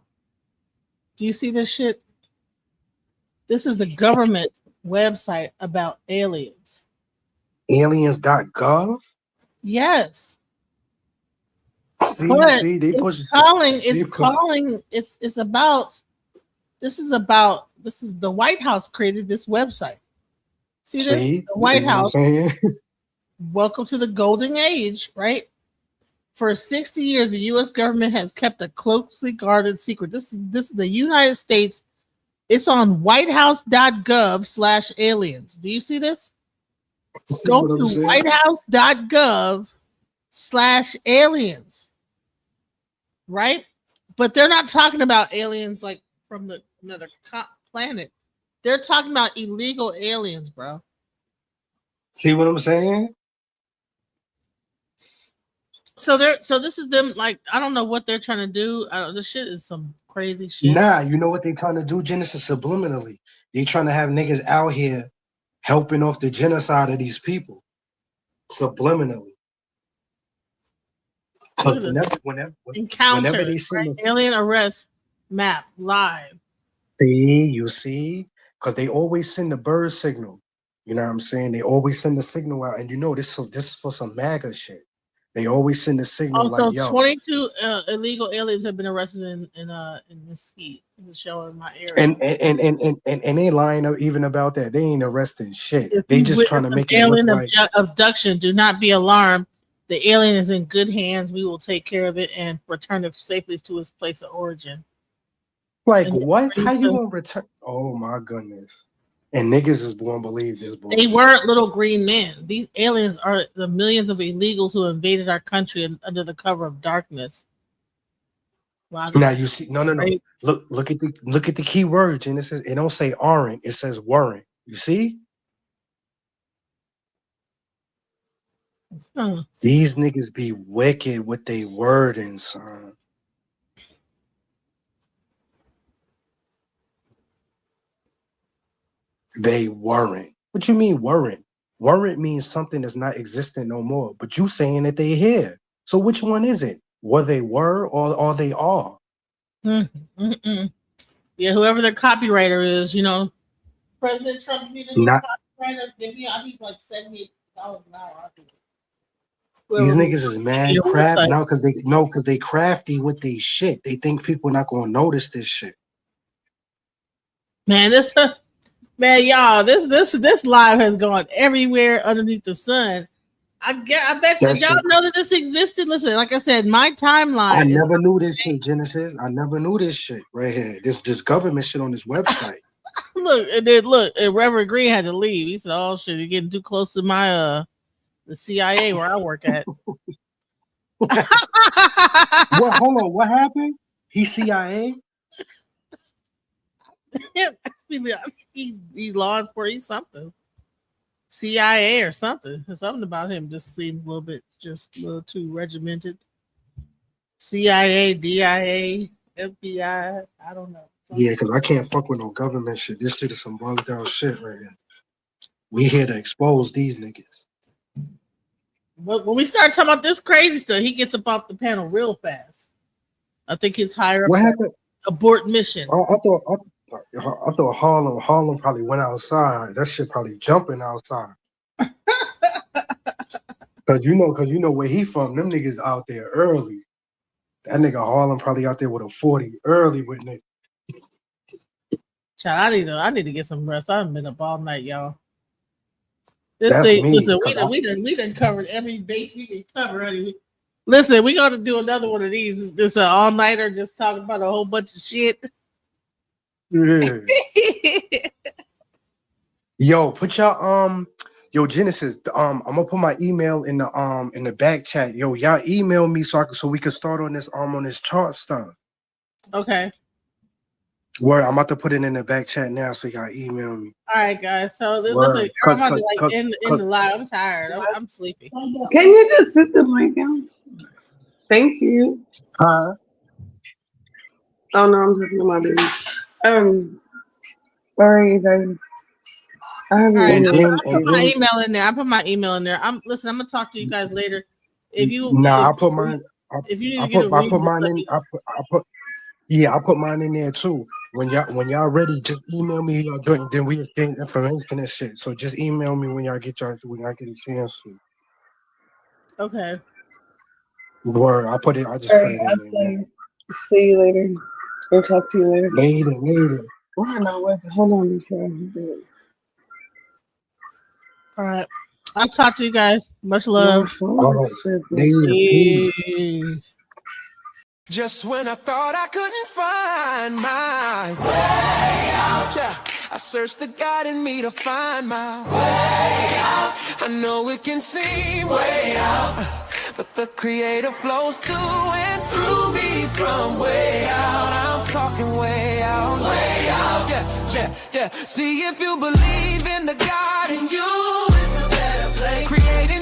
Do you see this shit? This is the government website about aliens. Aliens.gov? Yes. This is the White House created this website. See this? The White House. Welcome to the golden age, right? For 60 years, the U.S. government has kept a closely guarded secret. This is the United States. It's on whitehouse.gov/aliens. Do you see this? Go to whitehouse.gov/aliens. Right? But they're not talking about aliens like from another planet. They're talking about illegal aliens, bro. See what I'm saying? So this is them, like, I don't know what they're trying to do. This shit is some crazy shit. Nah, you know what they trying to do, Genesis, subliminally. They trying to have niggas out here helping off the genocide of these people. Subliminally. Whenever they send alien arrest map live. You see? Because they always send the bird signal. You know what I'm saying? They always send the signal out. And you know, this is for some MAGA shit. They always send a signal Also, like, yo. 22 illegal aliens have been arrested in Mesquite. It's showing my area. And they lying even about that. They ain't arresting shit. If They you just trying to witness make it look alien like abduction, do not be alarmed. The alien is in good hands. We will take care of it and return it safely to its place of origin. Like what? How you gonna return? Oh my goodness! And niggas is gonna believe this bullshit. They weren't little green men. These aliens are the millions of illegals who invaded our country under the cover of darkness. Wow, now you see, no. Look at the key word, Genesis. It don't say aren't. It says weren't. You see? These niggas be wicked with they wording, son. They weren't. What you mean weren't? Weren't means something that's not existent no more. But you saying that they here. So which one is it? Were they were or they are? Yeah, whoever their copywriter is, you know, President Trump needed a copywriter. Give me, I think like $78 an hour. I think. These niggas is mad crap now because they crafty with they shit. They think people not gonna notice this shit. Man, this live has gone everywhere underneath the sun. I bet you y'all know that this existed. Listen, like I said, my timeline. I never knew this shit, Genesis. I never knew this shit right here. This government shit on this website. And Reverend Green had to leave. He said, "Oh shit, you're getting too close to my the CIA where I work at." What? Hold on. What happened? He's CIA. he's law enforcement. He's something. CIA or something. Something about him just seemed a little too regimented. CIA, DIA, FBI. I don't know. Yeah, because I can't fuck with no government shit. This shit is some bugged out shit right here. We here to expose these niggas. But when we start talking about this crazy stuff, he gets up off the panel real fast. I think his higher up. What happened? Abort mission. I thought Harlem probably went outside. That shit probably jumping outside. Cause you know where he from. Them niggas out there early. That nigga Harlem probably out there with a 40 early with nigga. Child, I need to get some rest. I haven't been up all night, y'all. We done covered every base we can cover. Honey. Listen, we got to do another one of these. This all nighter, just talking about a whole bunch of shit. Yeah. Yo, put your Genesis. I'm gonna put my email in the back chat. Yo, y'all email me so we can start on this chart stuff. Okay. Word, I'm about to put it in the back chat now, so y'all email me. All right, guys. So listen, I'm about to end the live. I'm tired. I'm sleepy. Can you just put the link down? Thank you. Huh? Oh no, I'm just with my baby. Sorry guys. I have my email in there. I put my email in there. I'm gonna talk to you guys later. If you I put mine. I put mine in. I put mine in there too. When y'all ready, just email me. Y'all doing, then we get information and shit. So just email me when y'all get a chance to. Okay. Word, I just put it in there. See you later. Or talk to you later. Later. Why not? Hold on before I do it. All right. I'll talk to you guys. Much love. Just when I thought I couldn't find my way out, yeah, I searched the God in me to find my way out. I know it can seem way out, but the Creator flows to and through me from way out. I'm talking way out, yeah. See if you believe in the God in you, it's a better place. Creating